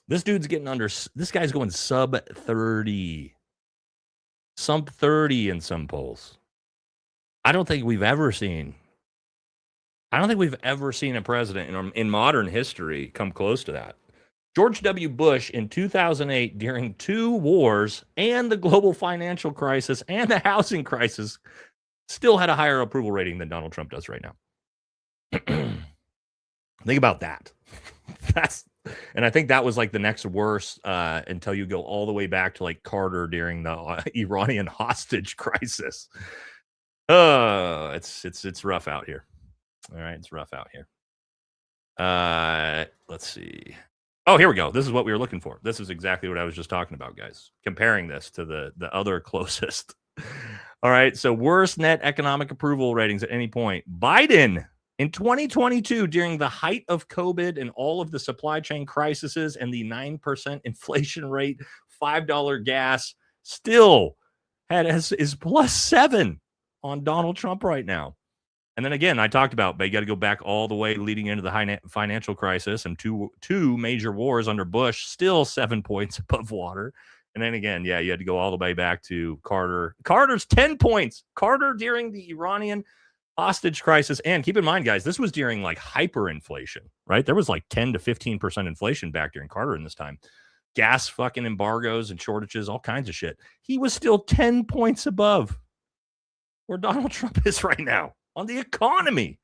S2: This guy's going sub 30. Sub 30 in some polls. I don't think we've ever seen a president in modern history come close to that. George W. Bush in 2008, during 2 wars and the global financial crisis and the housing crisis, still had a higher approval rating than Donald Trump does right now. Think about that. And I think that was like the next worst until you go all the way back to like Carter during the Iranian hostage crisis. It's rough out here. All right, it's rough out here. Let's see. Oh, here we go. This is what we were looking for. This is exactly what I was just talking about, guys. Comparing this to the other closest. All right. So worst net economic approval ratings at any point. Biden in 2022, during the height of COVID and all of the supply chain crises and the 9% inflation rate, $5 gas, still is +7 on Donald Trump right now. And then again, I talked about, but you got to go back all the way leading into the financial crisis and two major wars under Bush, still 7 points above water. And then again, yeah, you had to go all the way back to Carter. Carter's 10 points. Carter during the Iranian hostage crisis. And keep in mind, guys, this was during like hyperinflation, right? There was like 10 to 15% inflation back during Carter in this time. Gas fucking embargoes and shortages, all kinds of shit. He was still 10 points above where Donald Trump is right now on the economy.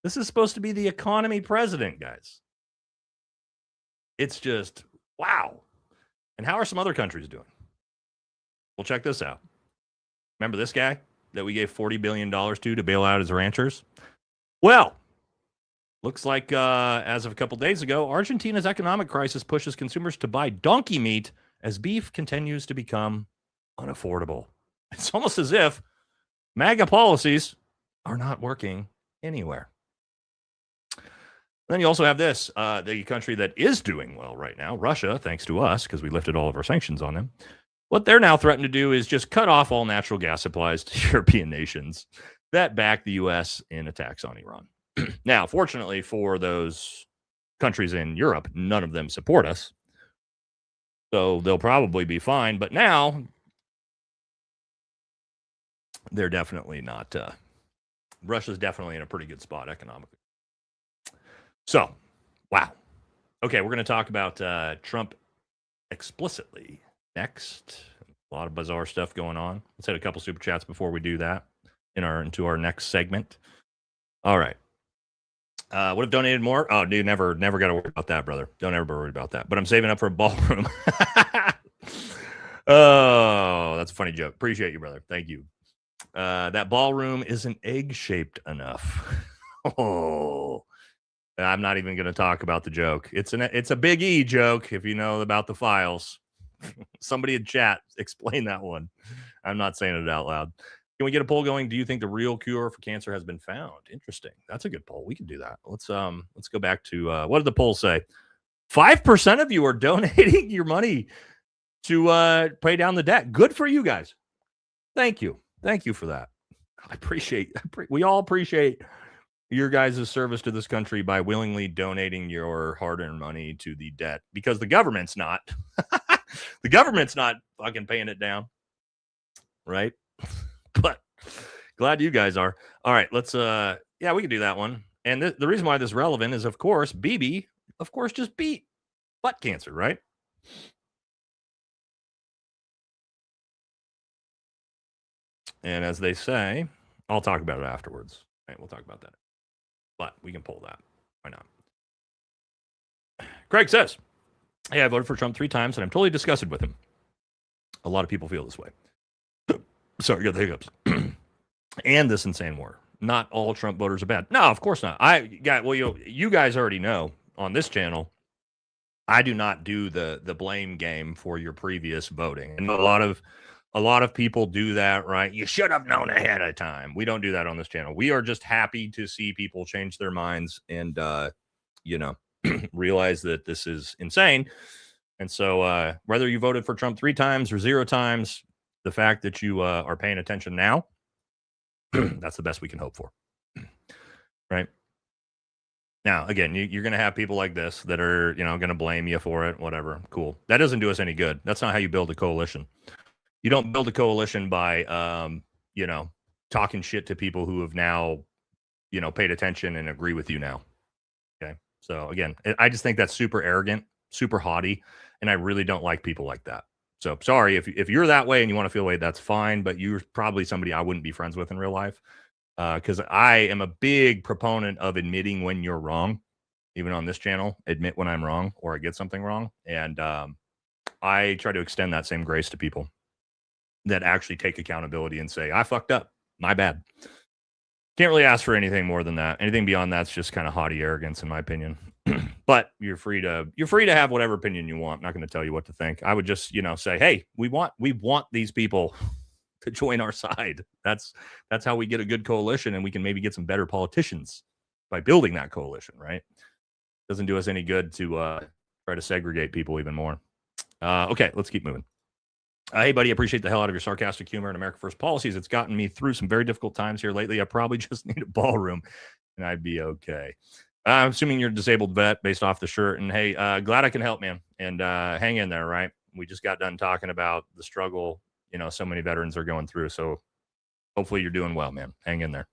S2: This is supposed to be the economy president, guys. It's just, wow. And how are some other countries doing? Well, check this out. Remember this guy that we gave $40 billion to bail out his ranchers? Well, looks like as of a couple days ago, Argentina's economic crisis pushes consumers to buy donkey meat as beef continues to become unaffordable. It's almost as if MAGA policies are not working anywhere. Then you also have this, the country that is doing well right now, Russia, thanks to us, because we lifted all of our sanctions on them. What they're now threatening to do is just cut off all natural gas supplies to European nations that back the U.S. in attacks on Iran. Now, fortunately for those countries in Europe, none of them support us. So they'll probably be fine. But now they're definitely not. Russia's definitely in a pretty good spot economically. So, wow. Okay, we're going to talk about Trump explicitly next. A lot of bizarre stuff going on. Let's hit a couple super chats before we do that into our next segment. All right. Would have donated more? Oh, dude, never got to worry about that, brother. Don't ever worry about that. But I'm saving up for a ballroom. Oh, that's a funny joke. Appreciate you, brother. Thank you. That ballroom isn't egg-shaped enough. Oh, I'm not even going to talk about the joke. It's a Big E joke if you know about the files. Somebody in chat explain that one. I'm not saying it out loud. Can we get a poll going? Do you think the real cure for cancer has been found? Interesting. That's a good poll. We can do that. Let's go back to what did the poll say? 5% of you are donating your money to pay down the debt. Good for you guys. Thank you. Thank you for that. We all appreciate your guys' service to this country by willingly donating your hard-earned money to the debt, because the government's not. The government's not fucking paying it down. Right? But glad you guys are. All right, let's we can do that one. And the reason why this is relevant is, of course, Bibi, just beat butt cancer, right? And as they say, I'll talk about it afterwards. Right, we'll talk about that. But we can pull that. Why not? Craig says, hey, I voted for Trump 3 times, and I'm totally disgusted with him. A lot of people feel this way. Sorry, I got the hiccups. And this insane war. Not all Trump voters are bad. No, of course not. You guys already know on this channel, I do not do the blame game for your previous voting. And a lot of people do that, right? You should have known ahead of time. We don't do that on this channel. We are just happy to see people change their minds and realize that this is insane. And so whether you voted for Trump 3 times or 0 times, the fact that you are paying attention now, that's the best we can hope for. Right? Now, again, you're going to have people like this that are, going to blame you for it, whatever. Cool. That doesn't do us any good. That's not how you build a coalition. You don't build a coalition by, talking shit to people who have now, paid attention and agree with you now. Okay. So again, I just think that's super arrogant, super haughty, and I really don't like people like that. So sorry if you're that way and you want to feel away, that's fine. But you're probably somebody I wouldn't be friends with in real life, because I am a big proponent of admitting when you're wrong. Even on this channel, admit when I'm wrong or I get something wrong, and I try to extend that same grace to people that actually take accountability and say, I fucked up, my bad. Can't really ask for anything more than that. Anything beyond that's just kind of haughty arrogance, in my opinion. But you're free to have whatever opinion you want. I'm not going to tell you what to think. I would just, say, hey, we want these people to join our side. That's how we get a good coalition, and we can maybe get some better politicians by building that coalition, right? Doesn't do us any good to try to segregate people even more. Okay, let's keep moving. Hey, buddy, appreciate the hell out of your sarcastic humor and America First policies. It's gotten me through some very difficult times here lately. I probably just need a ballroom, and I'd be okay. I'm assuming you're a disabled vet based off the shirt. And, hey, glad I can help, man. And hang in there, right? We just got done talking about the struggle, so many veterans are going through. So hopefully you're doing well, man. Hang in there.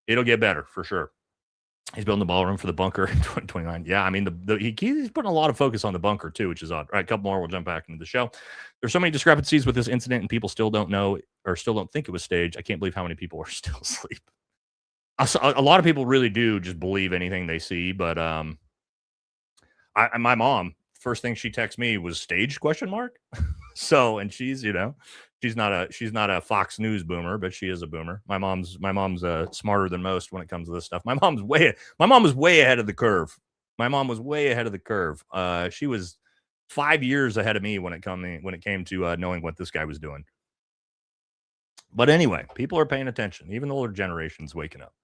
S2: It'll get better for sure. He's building the ballroom for the bunker in 2029. Yeah, I mean, he's putting a lot of focus on the bunker, too, which is odd. All right, a couple more. We'll jump back into the show. There's so many discrepancies with this incident, and people still don't know or still don't think it was staged. I can't believe how many people are still asleep. A lot of people really do just believe anything they see, but my mom, first thing she texted me was staged ? So, and she's, she's not a Fox News boomer, but she is a boomer. My mom's smarter than most when it comes to this stuff. My mom was way ahead of the curve. She was 5 years ahead of me when it came to knowing what this guy was doing. But anyway, people are paying attention. Even the older generation's waking up.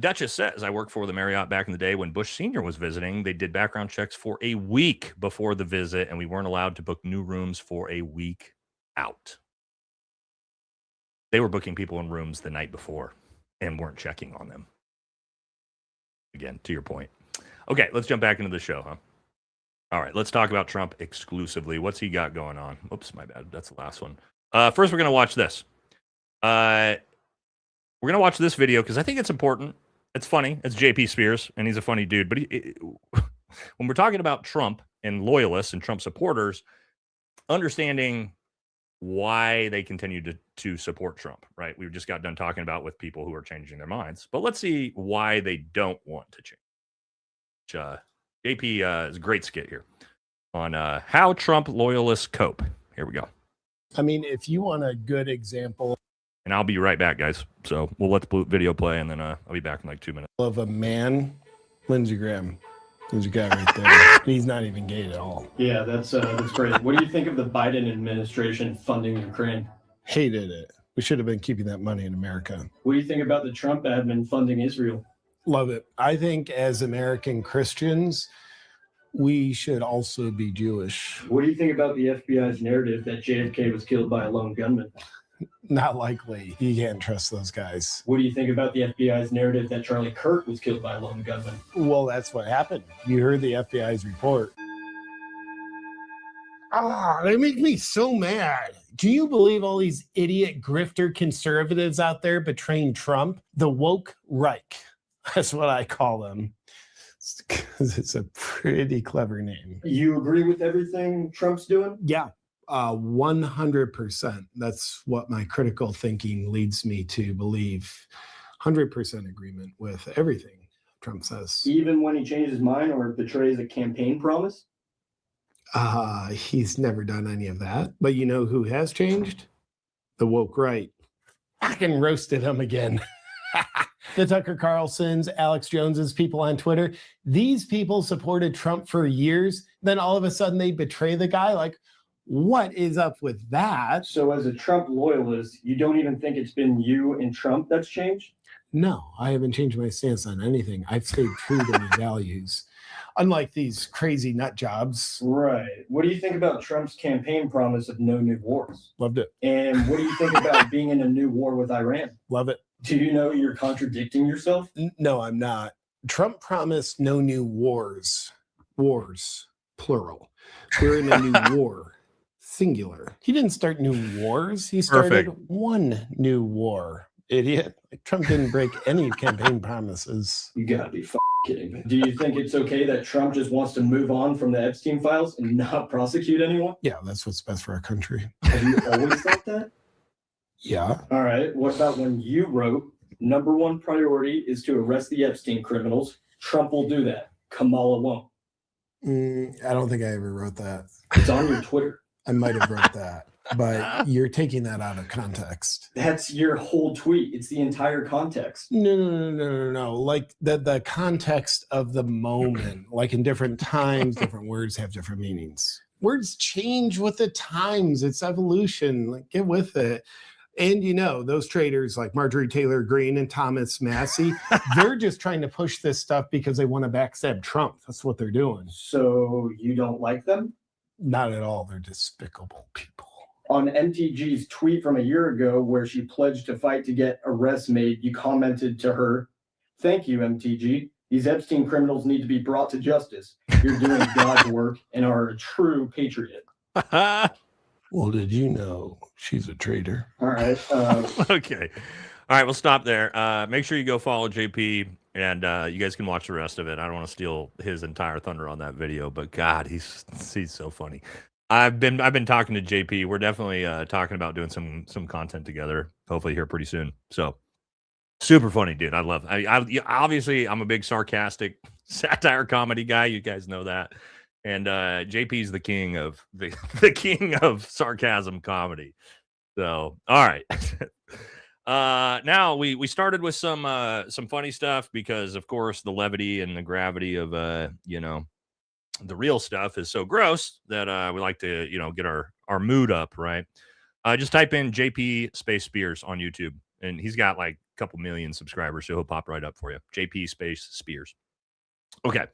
S2: Duchess says, I worked for the Marriott back in the day when Bush Sr. was visiting. They did background checks for a week before the visit, and we weren't allowed to book new rooms for a week out. They were booking people in rooms the night before and weren't checking on them. Again, to your point. Okay, let's jump back into the show, huh? All right, let's talk about Trump exclusively. What's he got going on? Oops, my bad. That's the last one. First, we're going to watch this. We're going to watch this video because I think it's important. It's funny. It's JP Spears, and he's a funny dude. But when we're talking about Trump and loyalists and Trump supporters, understanding why they continue to support Trump, right? We just got done talking about with people who are changing their minds. But let's see why they don't want to change. JP is a great skit here on how Trump loyalists cope. Here we go.
S17: I mean, if you want a good example.
S2: And I'll be right back, guys. So we'll let the video play, and then I'll be back in like 2 minutes.
S17: Of a man, Lindsey Graham. There's a guy right there. He's not even gay at all.
S18: Yeah, that's great. What do you think of the Biden administration funding Ukraine?
S17: Hated it. We should have been keeping that money in America.
S18: What do you think about the Trump admin funding Israel?
S17: Love it. I think as American Christians, we should also be Jewish.
S18: What do you think about the FBI's narrative that JFK was killed by a lone gunman?
S17: Not likely. You can't trust those guys.
S18: What do you think about the FBI's narrative that Charlie Kirk was killed by a lone gunman?
S17: Well, that's what happened. You heard the FBI's report. They make me so mad. Do you believe all these idiot grifter conservatives out there betraying Trump? The woke Reich. That's what I call them. Because it's a pretty clever name.
S18: You agree with everything Trump's doing?
S17: Yeah. 100%. That's what my critical thinking leads me to believe. 100% agreement with everything Trump says.
S18: Even when he changes his mind or betrays a campaign promise?
S17: He's never done any of that. But you know who has changed? The woke right. Fucking roasted him again. The Tucker Carlsons, Alex Joneses, people on Twitter. These people supported Trump for years. Then all of a sudden they betray the guy. Like, what is up with that?
S18: So as a Trump loyalist, you don't even think it's been you and Trump that's changed?
S17: No, I haven't changed my stance on anything. I've stayed true to my values. Unlike these crazy nut jobs.
S18: Right. What do you think about Trump's campaign promise of no new wars?
S17: Loved it.
S18: And what do you think about being in a new war with Iran?
S17: Love it.
S18: Do you know you're contradicting yourself?
S17: No, I'm not. Trump promised no new wars. Wars, plural. We're in a new war, singular. He didn't start new wars. He started one new war. Idiot. Trump didn't break any campaign promises.
S18: You gotta be kidding me. Do you think it's okay that Trump just wants to move on from the Epstein files and not prosecute anyone?
S17: Yeah, that's what's best for our country.
S18: Have you always thought that?
S17: Yeah.
S18: All right. What about when you wrote, number one priority is to arrest the Epstein criminals? Trump will do that. Kamala won't.
S17: I don't think I ever wrote that.
S18: It's on your Twitter.
S17: I might have wrote that, but you're taking that out of context.
S18: That's your whole tweet. It's the entire context.
S17: No. Like the context of the moment, like in different times, different words have different meanings. Words change with the times. It's evolution. Like, get with it. And those traders like Marjorie Taylor Greene and Thomas Massey, they're just trying to push this stuff because they want to backstab Trump. That's what they're doing.
S18: So you don't like them?
S17: Not at all. They're despicable people.
S18: On MTG's tweet from a year ago, where she pledged to fight to get arrests made, you commented to her, "Thank you, MTG. These Epstein criminals need to be brought to justice. You're doing God's work and are a true patriot."
S17: Well, did you know she's a traitor?
S18: All right.
S2: Okay. All right, we'll stop there. Make sure you go follow JP, and you guys can watch the rest of it. I don't want to steal his entire thunder on that video, but God, he's so funny. I've been talking to JP. We're definitely talking about doing some content together. Hopefully here pretty soon. So super funny, dude. I love. Obviously, I'm a big sarcastic satire comedy guy. You guys know that. And JP's the king of the king of sarcasm comedy. So all right. Now we started with some funny stuff because of course the levity and the gravity of the real stuff is so gross that we like to get our mood up, right? Just type in JP space Spears on YouTube, and he's got like a couple million subscribers, so he'll pop right up for you. JP space Spears. Okay.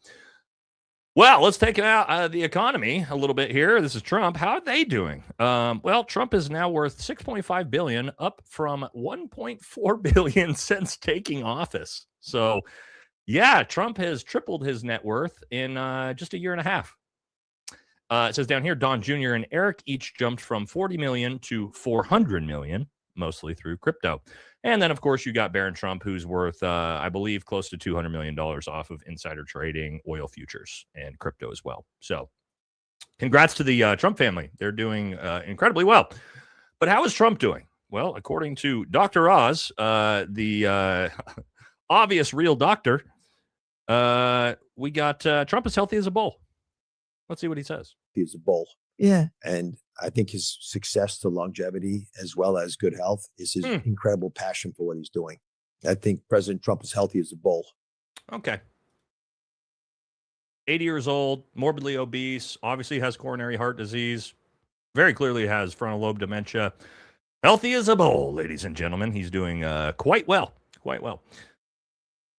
S2: Well, let's take out the economy a little bit here. This is Trump. How are they doing? Well, Trump is now worth $6.5 billion, up from $1.4 billion since taking office. So, yeah, Trump has tripled his net worth in just a year and a half. It says down here, Don Jr. and Eric each jumped from 40 million to 400 million, mostly through crypto. And then, of course, you got Barron Trump, who's worth, I believe, close to $200 million off of insider trading, oil futures, and crypto as well. So congrats to the Trump family. They're doing incredibly well. But how is Trump doing? Well, according to Dr. Oz, the obvious real doctor, we got Trump as healthy as a bull. Let's see what he says.
S19: He's a bull. Yeah. And I think his success to longevity as well as good health is his incredible passion for what he's doing. I think President Trump is healthy as a bull.
S2: Okay. 80 years old, morbidly obese, obviously has coronary heart disease, very clearly has frontal lobe dementia. Healthy as a bull, ladies and gentlemen. He's doing quite well. Quite well.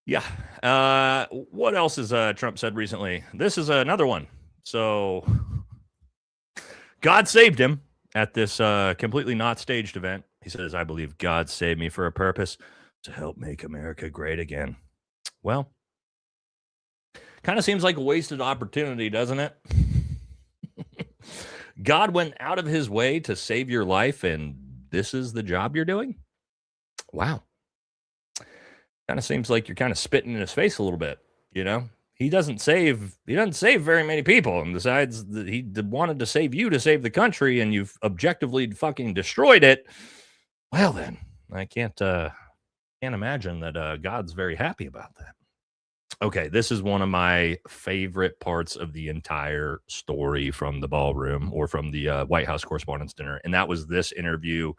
S2: Yeah. What else has Trump said recently? This is another one. So God saved him at this completely not staged event. He says, "I believe God saved me for a purpose, to help make America great again." Well, kind of seems like a wasted opportunity, doesn't it? God went out of his way to save your life, and this is the job you're doing? Wow. Kind of seems like you're kind of spitting in his face a little bit, He doesn't save very many people, and besides, he wanted to save you to save the country, and you've objectively fucking destroyed it. Well, then I can't imagine that God's very happy about that. Okay, this is one of my favorite parts of the entire story from the ballroom or from the White House Correspondents' Dinner, and that was this interview.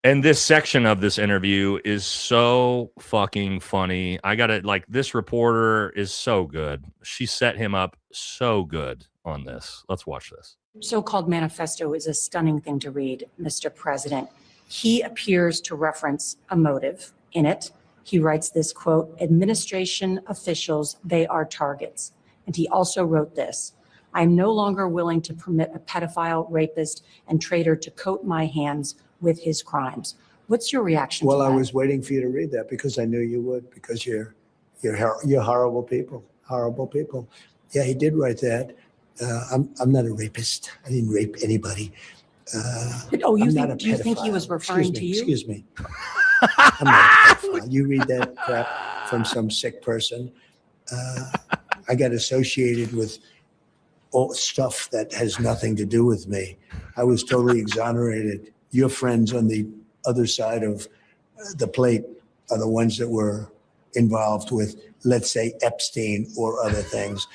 S2: And this section of this interview is so fucking funny. I got it. Like, this reporter is so good. She set him up so good on this. Let's watch this.
S15: So-called manifesto is a stunning thing to read, Mr. President. He appears to reference a motive in it. He writes this quote, "Administration officials, they are targets." And he also wrote this, "I'm no longer willing to permit a pedophile, rapist, and traitor to coat my hands with his crimes." What's your reaction to that?
S19: Well, I was waiting for you to read that because I knew you would, because you're horrible people, horrible people. Yeah, he did write that. I'm not a rapist. I didn't rape anybody.
S15: Do you think he was referring to you?
S19: Excuse me. I'm not a pedophile. You read that crap from some sick person. I got associated with all stuff that has nothing to do with me. I was totally exonerated. Your friends on the other side of the plate are the ones that were involved with, let's say, Epstein or other things.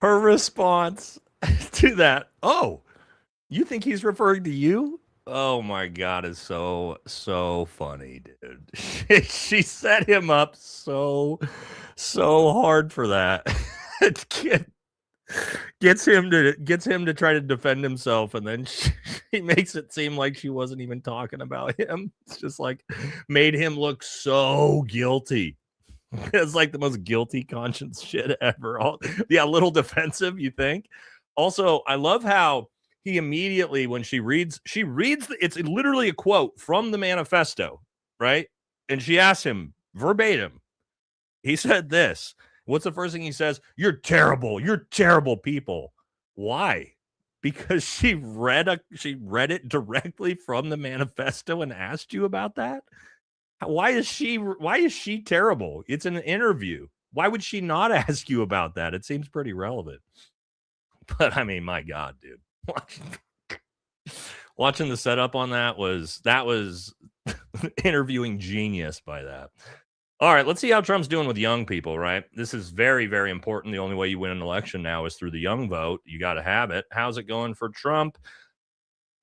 S2: Her response to that. Oh, you think he's referring to you? Oh my God, it's so funny, dude. She set him up so hard for that. Gets him to try to defend himself, and then she makes it seem like she wasn't even talking about him. It's just like made him look so guilty. It's like the most guilty conscience shit ever. A little defensive, you think? Also, I love how he immediately, when she reads it's literally a quote from the manifesto, right? And she asks him verbatim. He said this. What's the first thing he says? You're terrible. You're terrible people. Why? Because she read it directly from the manifesto and asked you about that? Why is she terrible? It's an interview. Why would she not ask you about that? It seems pretty relevant. But I mean, my God, dude. Watching the setup on that was interviewing genius by that. All right, let's see how Trump's doing with young people, right? This is very, very important. The only way you win an election now is through the young vote. You got to have it. How's it going for Trump?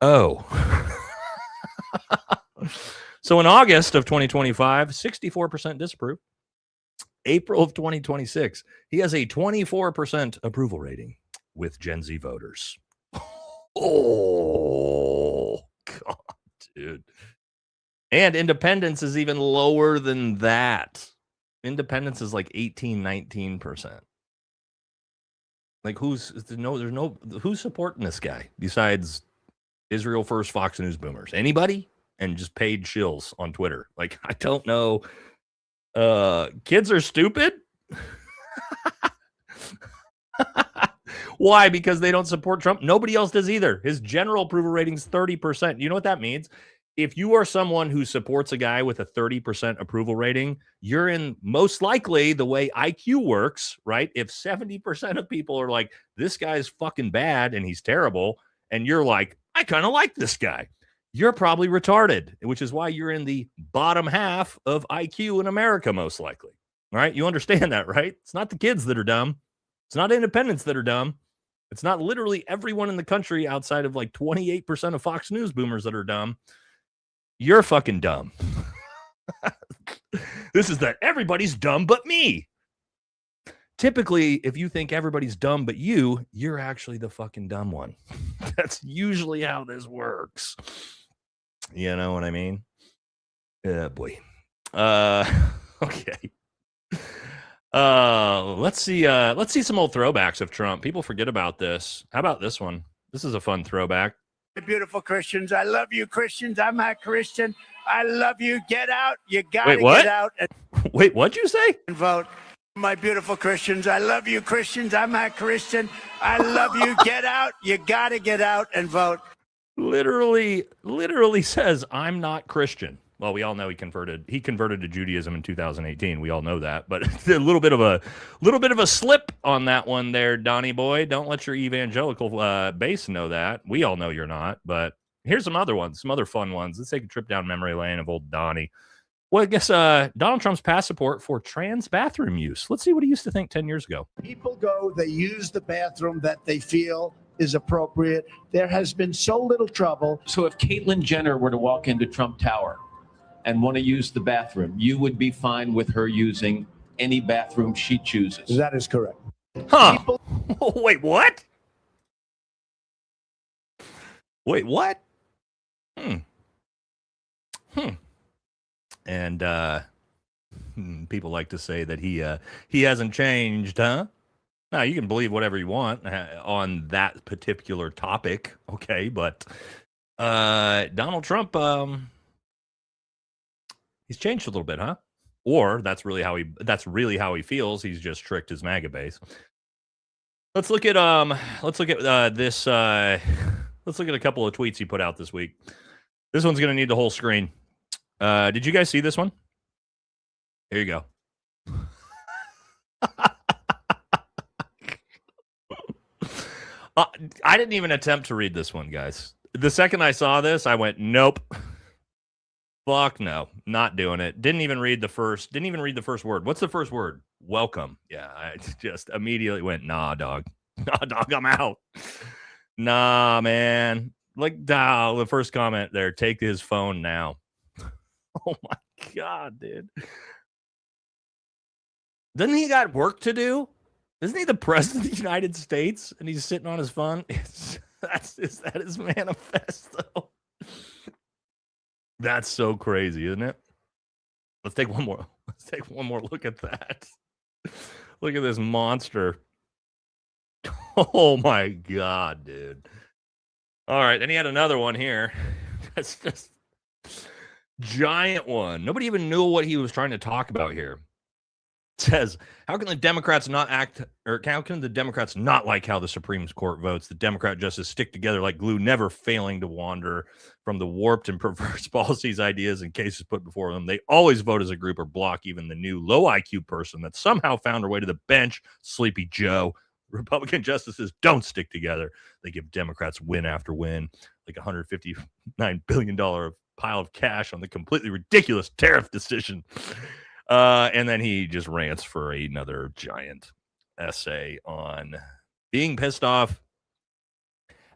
S2: Oh. So in August of 2025, 64% disapprove. April of 2026, he has a 24% approval rating with Gen Z voters. Oh, God, dude. And independence is even lower than that. Independence is like 18-19%. Like who's supporting this guy besides Israel First Fox News boomers? Anybody? And just paid shills on Twitter. Like, I don't know. Kids are stupid. Why? Because they don't support Trump. Nobody else does either. His general approval rating is 30%. You know what that means? If you are someone who supports a guy with a 30% approval rating, you're in most likely the way IQ works, right? If 70% of people are like, this guy's fucking bad and he's terrible, and you're like, I kind of like this guy, you're probably retarded, which is why you're in the bottom half of IQ in America, most likely. All right? You understand that, right? It's not the kids that are dumb. It's not independents that are dumb. It's not literally everyone in the country outside of like 28% of Fox News boomers that are dumb. You're fucking dumb. This is that everybody's dumb but me. Typically, if you think everybody's dumb but you're actually the fucking dumb one. That's usually how this works. You know what I mean? Boy. Okay. Let's see some old throwbacks of Trump. People forget about this. How about this one? This is a fun throwback.
S5: Beautiful Christians. I love you, Christians. I'm a Christian. I love you. Get out. You got to
S2: Wait, what?
S5: get out.
S2: Wait, what'd you say?
S5: And vote. My beautiful Christians. I love you, Christians. I'm a Christian. I love you. Get out. You got to get out and vote. Literally
S2: says, I'm not Christian. Well, we all know he converted to Judaism in 2018. We all know that, but a little bit of a slip on that one there, Donnie boy. Don't let your evangelical base know that. We all know you're not, but here's some other ones, some other fun ones. Let's take a trip down memory lane of old Donnie. Well, I guess Donald Trump's passport for trans bathroom use. Let's see what he used to think 10 years ago.
S5: People go, they use the bathroom that they feel is appropriate. There has been so little trouble.
S20: So if Caitlyn Jenner were to walk into Trump Tower and want to use the bathroom, you would be fine with her using any bathroom she chooses.
S5: That is correct.
S2: Huh. Wait, what? Wait, what? And people like to say that he hasn't changed, huh? Now, you can believe whatever you want on that particular topic, okay? But Donald Trump, he's changed a little bit, huh? Or that's really how he feels. He's just tricked his MAGA base. Let's look at this. Let's look at a couple of tweets he put out this week. This one's going to need the whole screen. Did you guys see this one? Here you go. I didn't even attempt to read this one, guys. The second I saw this, I went, nope. Fuck no, not doing it. Didn't even read the first word. What's the first word? Welcome. Yeah, I just immediately went, nah, dog. Nah, dog, I'm out. Nah, man. Like, the first comment there, take his phone now. Oh, my God, dude. Doesn't he got work to do? Isn't he the president of the United States? And he's sitting on his phone? Is that his manifesto? That's so crazy, isn't it? Let's take one more. Let's take one more look at that. Look at this monster. Oh my God, dude. All right, then he had another one here. That's just giant one. Nobody even knew what he was trying to talk about here. It says, how can the Democrats not act, or how can the Democrats not like how the Supreme Court votes? The Democrat justices stick together like glue, never failing to wander from the warped and perverse policies, ideas, and cases put before them. They always vote as a group or block even the new low IQ person that somehow found her way to the bench, Sleepy Joe. Republican justices don't stick together. They give Democrats win after win, like $159 billion pile of cash on the completely ridiculous tariff decision. And then he just rants for another giant essay on being pissed off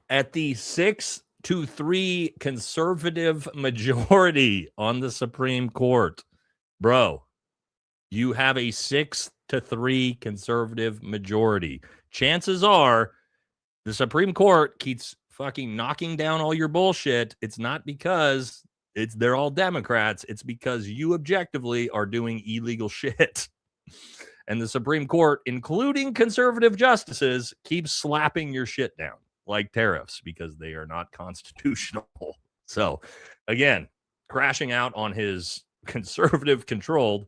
S2: at the 6-3 conservative majority on the Supreme Court. Bro, you have a 6-3 conservative majority. Chances are the Supreme Court keeps fucking knocking down all your bullshit. It's not because they're all Democrats. It's because you objectively are doing illegal shit. And the Supreme Court, including conservative justices, keeps slapping your shit down like tariffs because they are not constitutional. So, again, crashing out on his conservative-controlled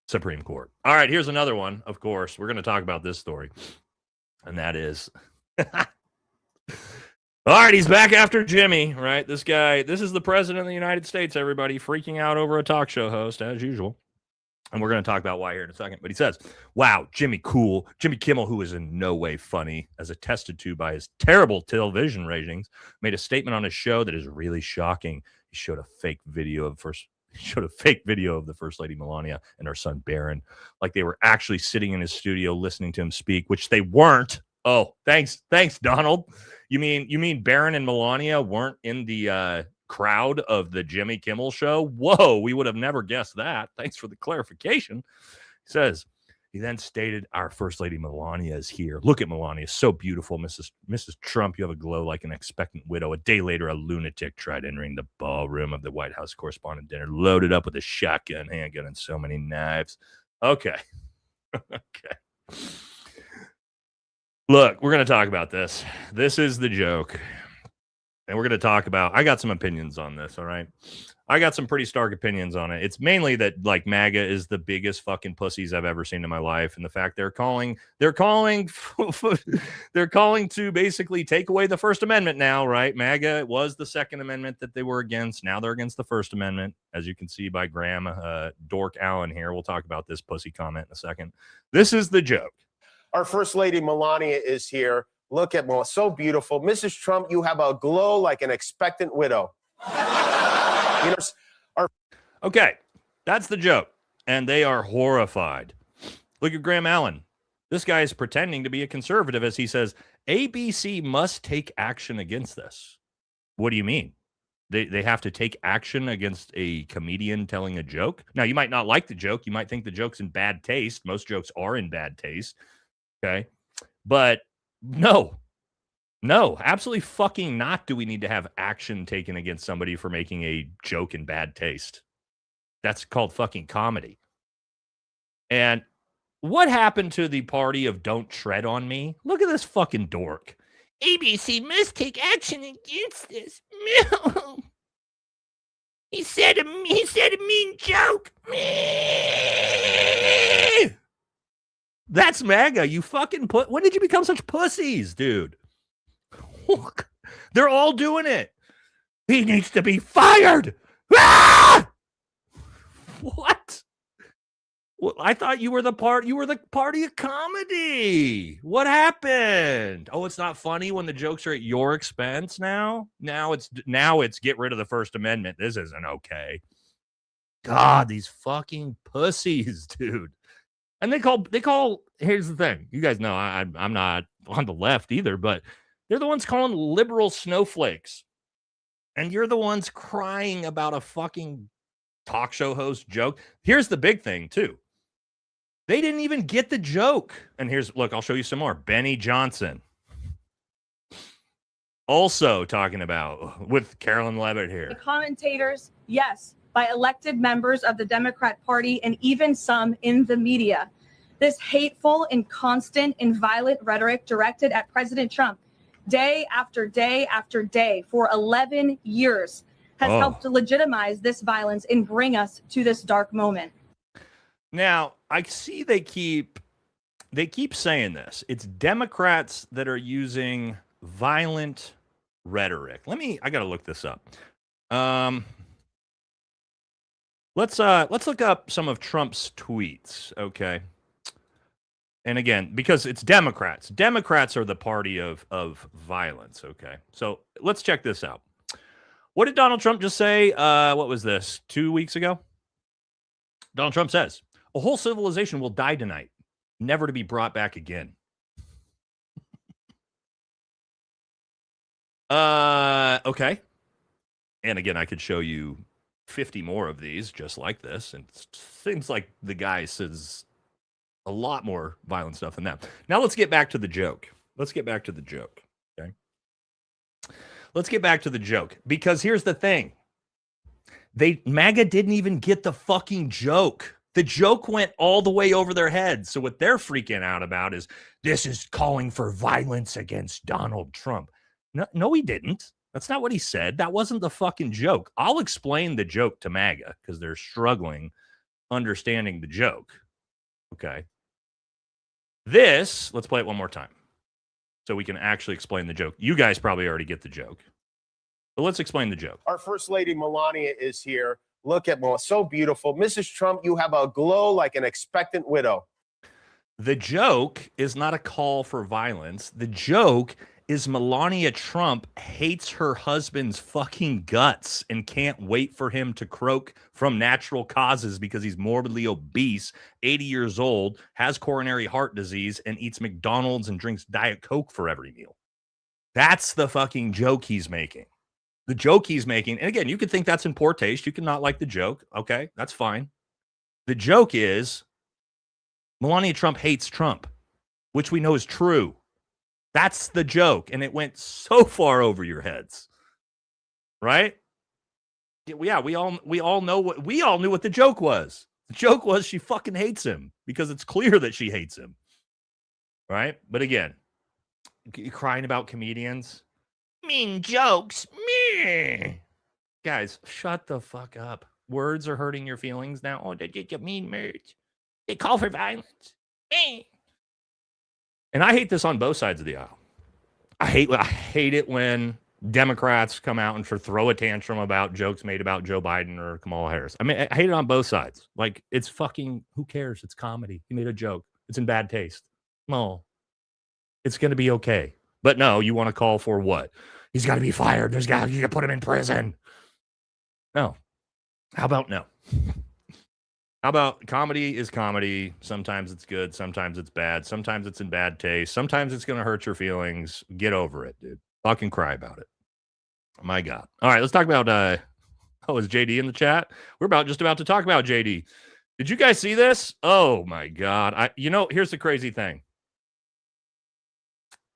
S2: Supreme Court. All right, here's another one, of course. We're going to talk about this story. And that is... All right, he's back after Jimmy, right? This guy, this is the president of the United States, everybody, freaking out over a talk show host, as usual. And we're going to talk about why here in a second. But he says, wow, Jimmy Cool, Jimmy Kimmel, who is in no way funny, as attested to by his terrible television ratings, made a statement on his show that is really shocking. He showed a fake video of the First Lady Melania and her son Barron, like they were actually sitting in his studio listening to him speak, which they weren't. Oh, thanks, Donald. You mean Barron and Melania weren't in the crowd of the Jimmy Kimmel show? Whoa, we would have never guessed that. Thanks for the clarification. He says, he then stated, our First Lady Melania is here. Look at Melania, so beautiful. Mrs. Trump, you have a glow like an expectant widow. A day later, a lunatic tried entering the ballroom of the White House correspondent dinner, loaded up with a shotgun, handgun, and so many knives. Okay. Okay. Look, we're going to talk about this. This is the joke. And we're going to talk about, I got some opinions on this, all right? I got some pretty stark opinions on it. It's mainly that, like, MAGA is the biggest fucking pussies I've ever seen in my life. And the fact they're calling to basically take away the First Amendment now, right? MAGA was the Second Amendment that they were against. Now they're against the First Amendment, as you can see by Graham Dork Allen here. We'll talk about this pussy comment in a second. This is the joke.
S21: Our First Lady Melania is here. Look at Melania, so beautiful. Mrs. Trump, you have a glow like an expectant widow.
S2: Okay, that's the joke. And they are horrified. Look at Graham Allen. This guy is pretending to be a conservative as he says, ABC must take action against this. What do you mean? They have to take action against a comedian telling a joke? Now, you might not like the joke. You might think the joke's in bad taste. Most jokes are in bad taste. Okay. But no, absolutely fucking not do we need to have action taken against somebody for making a joke in bad taste. That's called fucking comedy. And what happened to the party of don't tread on me? Look at this fucking dork. ABC must take action against this. He said a mean joke. That's MAGA. You fucking when did you become such pussies, dude? They're all doing it. He needs to be fired. Ah! What? Well, I thought you were the party of comedy. What happened? Oh, it's not funny when the jokes are at your expense now? Now it's get rid of the First Amendment. This isn't okay. God, these fucking pussies, dude. And they call. Here's the thing. You guys know I'm not on the left either, but they're the ones calling liberal snowflakes. And you're the ones crying about a fucking talk show host joke. Here's the big thing, too. They didn't even get the joke. And look, I'll show you some more. Benny Johnson. Also talking about with Carolyn Levitt here.
S1: The commentators, yes, by elected members of the Democrat Party and even some in the media. This hateful and constant and violent rhetoric directed at President Trump day after day after day for 11 years has helped to legitimize this violence and bring us to this dark moment.
S2: Now, I see they keep saying this. It's Democrats that are using violent rhetoric. I got to look this up. Let's look up some of Trump's tweets, okay? And again, because it's Democrats. Democrats are the party of violence, okay? So let's check this out. What did Donald Trump just say? What was this? 2 weeks ago? Donald Trump says, a whole civilization will die tonight, never to be brought back again. Okay. And again, I could show you 50 more of these just like this. And it seems like the guy says a lot more violent stuff than that. Now let's get back to the joke. Okay. Let's get back to the joke. Because here's the thing. MAGA didn't even get the fucking joke. The joke went all the way over their heads. So what they're freaking out about is this is calling for violence against Donald Trump. No, he didn't. That's not what he said. That wasn't the fucking joke. I'll explain the joke to MAGA because they're struggling understanding the joke. Okay. Let's play it one more time so we can actually explain the joke. You guys probably already get the joke, but let's explain the joke.
S21: Our First Lady Melania is here. Look at Melania, so beautiful. Mrs. Trump, you have a glow like an expectant widow.
S2: The joke is not a call for violence. The joke is Melania Trump hates her husband's fucking guts and can't wait for him to croak from natural causes because he's morbidly obese, 80 years old, has coronary heart disease, and eats McDonald's and drinks Diet Coke for every meal. That's the fucking joke he's making. The joke he's making, and again, you could think that's in poor taste. You could not like the joke. Okay, that's fine. The joke is Melania Trump hates Trump, which we know is true. That's the joke, and it went so far over your heads, right? Yeah, we all knew what the joke was. The joke was she fucking hates him because it's clear that she hates him, right? But again, you're crying about comedians, mean jokes, me. Guys, shut the fuck up. Words are hurting your feelings now. Oh, they get mean words. They call for violence. Me. And I hate this on both sides of the aisle. I hate it when Democrats come out and throw a tantrum about jokes made about Joe Biden or Kamala Harris. I mean, I hate it on both sides. Like, it's fucking, who cares? It's comedy. He made a joke. It's in bad taste. No. It's going to be okay. But no, you want to call for what? He's got to be fired. You got to put him in prison. No. How about no? How about comedy is comedy? Sometimes it's good. Sometimes it's bad. Sometimes it's in bad taste. Sometimes it's going to hurt your feelings. Get over it, dude. Fucking cry about it. My God. All right, let's talk about, is JD in the chat? We're just about to talk about JD. Did you guys see this? Oh, my God. Here's the crazy thing.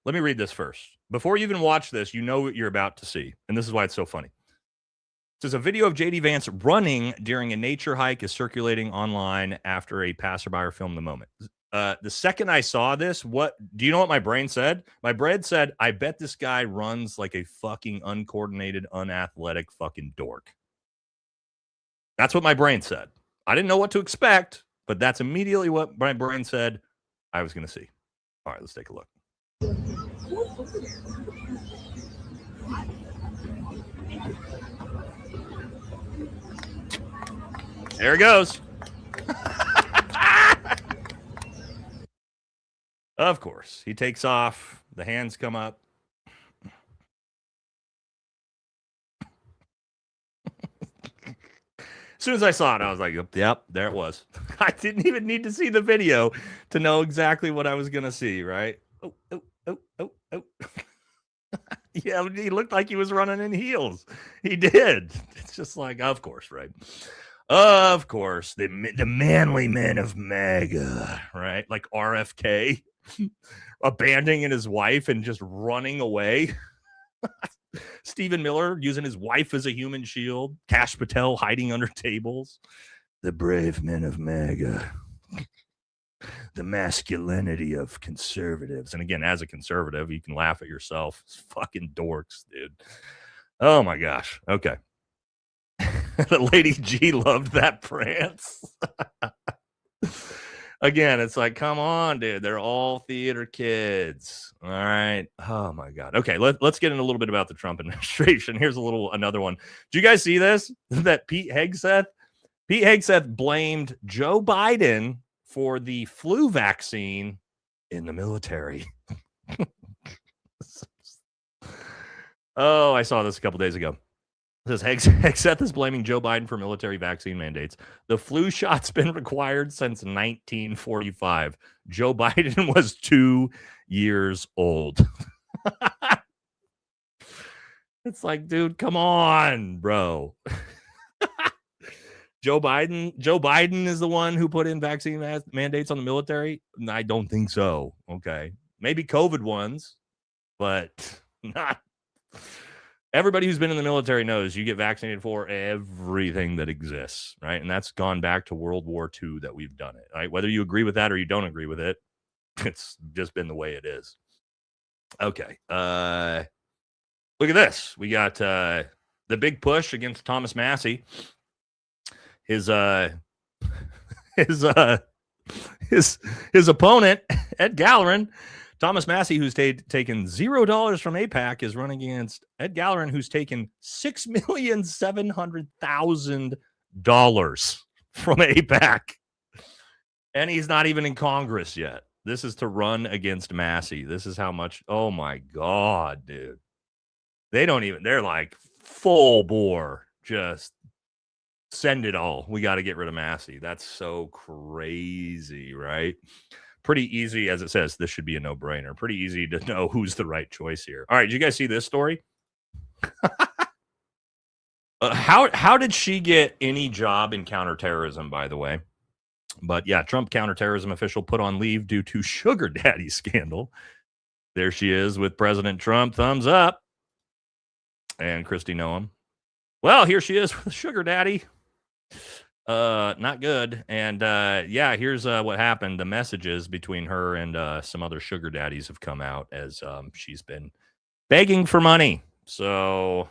S2: Let me read this first. Before you even watch this, you know what you're about to see. And this is why it's so funny. It says a video of JD Vance running during a nature hike is circulating online after a passerby filmed the moment. The second I saw this, do you know what my brain said? My brain said, I bet this guy runs like a fucking uncoordinated, unathletic fucking dork. That's what my brain said. I didn't know what to expect, but that's immediately what my brain said I was going to see. All right, let's take a look. There it goes. Of course. He takes off. The hands come up. soon as I saw it, I was like, yep, there it was. I didn't even need to see the video to know exactly what I was going to see, right? Oh. Yeah, he looked like he was running in heels. He did. It's just like, of course, right? Of course, the manly men of MAGA, right? Like RFK abandoning his wife and just running away. Stephen Miller using his wife as a human shield. Kash Patel hiding under tables. The brave men of MAGA. The masculinity of conservatives. And again, as a conservative, you can laugh at yourself. It's fucking dorks, dude. Oh my gosh. Okay. The Lady G loved that prance. Again, it's like, come on, dude. They're all theater kids. All right. Oh my God. Okay, let's get in a little bit about the Trump administration. Here's another one. Do you guys see this? That Pete Hegseth blamed Joe Biden for the flu vaccine in the military. Oh, I saw this a couple days ago. It says Hegseth is blaming Joe Biden for military vaccine mandates. The flu shot's been required since 1945. Joe Biden was 2 years old. It's like, dude, come on, bro. Joe Biden is the one who put in vaccine mandates on the military? I don't think so. Okay. Maybe COVID ones, but not. Everybody who's been in the military knows you get vaccinated for everything that exists, right? And that's gone back to World War II that we've done it, right? Whether you agree with that or you don't agree with it, it's just been the way it is. Okay. Look at this. We got the big push against Thomas Massie. His opponent, Ed Gallerin, Thomas Massie, who's taken $0 from AIPAC, is running against Ed Gallerin, who's taken $6,700,000 from AIPAC. And he's not even in Congress yet. This is to run against Massie. This is how much. Oh my God, dude. They're like full bore. Just send it all. We got to get rid of Massie. That's so crazy, right? Pretty easy, as it says, this should be a no-brainer. Pretty easy to know who's the right choice here. All right, did you guys see this story? How did she get any job in counterterrorism, by the way? But yeah, Trump counterterrorism official put on leave due to sugar daddy scandal. There she is with President Trump, thumbs up. And Kristi Noem. Well, here she is with sugar daddy. Not good. And yeah, here's what happened. The messages between her and some other sugar daddies have come out as she's been begging for money. So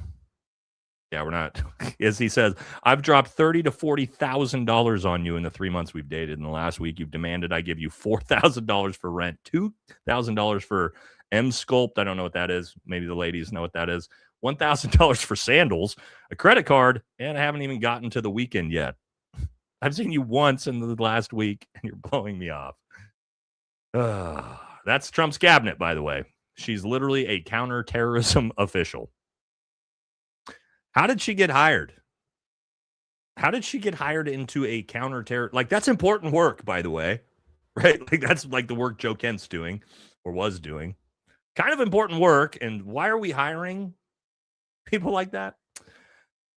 S2: yeah, we're not, as he says, I've dropped $30,000 to $40,000 on you in the 3 months we've dated. In the last week, you've demanded I give you $4,000 for rent, $2,000 for M-Sculpt. I don't know what that is. Maybe the ladies know what that is. $1,000 for sandals, a credit card, and I haven't even gotten to the weekend yet. I've seen you once in the last week, and you're blowing me off. That's Trump's cabinet, by the way. She's literally a counterterrorism official. How did she get hired? How did she get hired into a counterterror? Like, that's important work, by the way, right? Like, that's like the work Joe Kent's doing or was doing. Kind of important work. And why are we hiring people like that?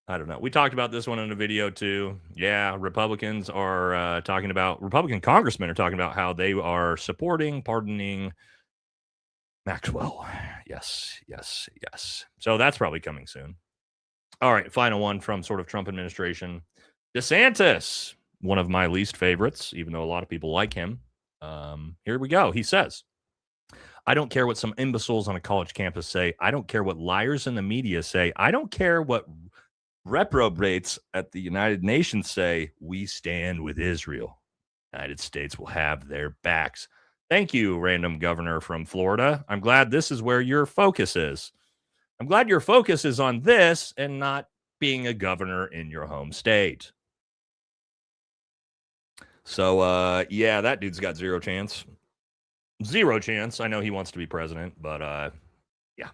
S2: I don't know. We talked about this one in a video too. Yeah, Republican congressmen are talking about how they are supporting pardoning Maxwell. Yes. So that's probably coming soon. All right, final one from sort of Trump administration. DeSantis, one of my least favorites, even though a lot of people like him. Here we go. He says, I don't care what some imbeciles on a college campus say. I don't care what liars in the media say. I don't care what reprobates at the United Nations say. We stand with Israel. United States will have their backs. Thank you, random governor from Florida. I'm glad this is where your focus is. I'm glad your focus is on this and not being a governor in your home state. So, yeah, that dude's got zero chance. Zero chance. I know he wants to be president, but yeah.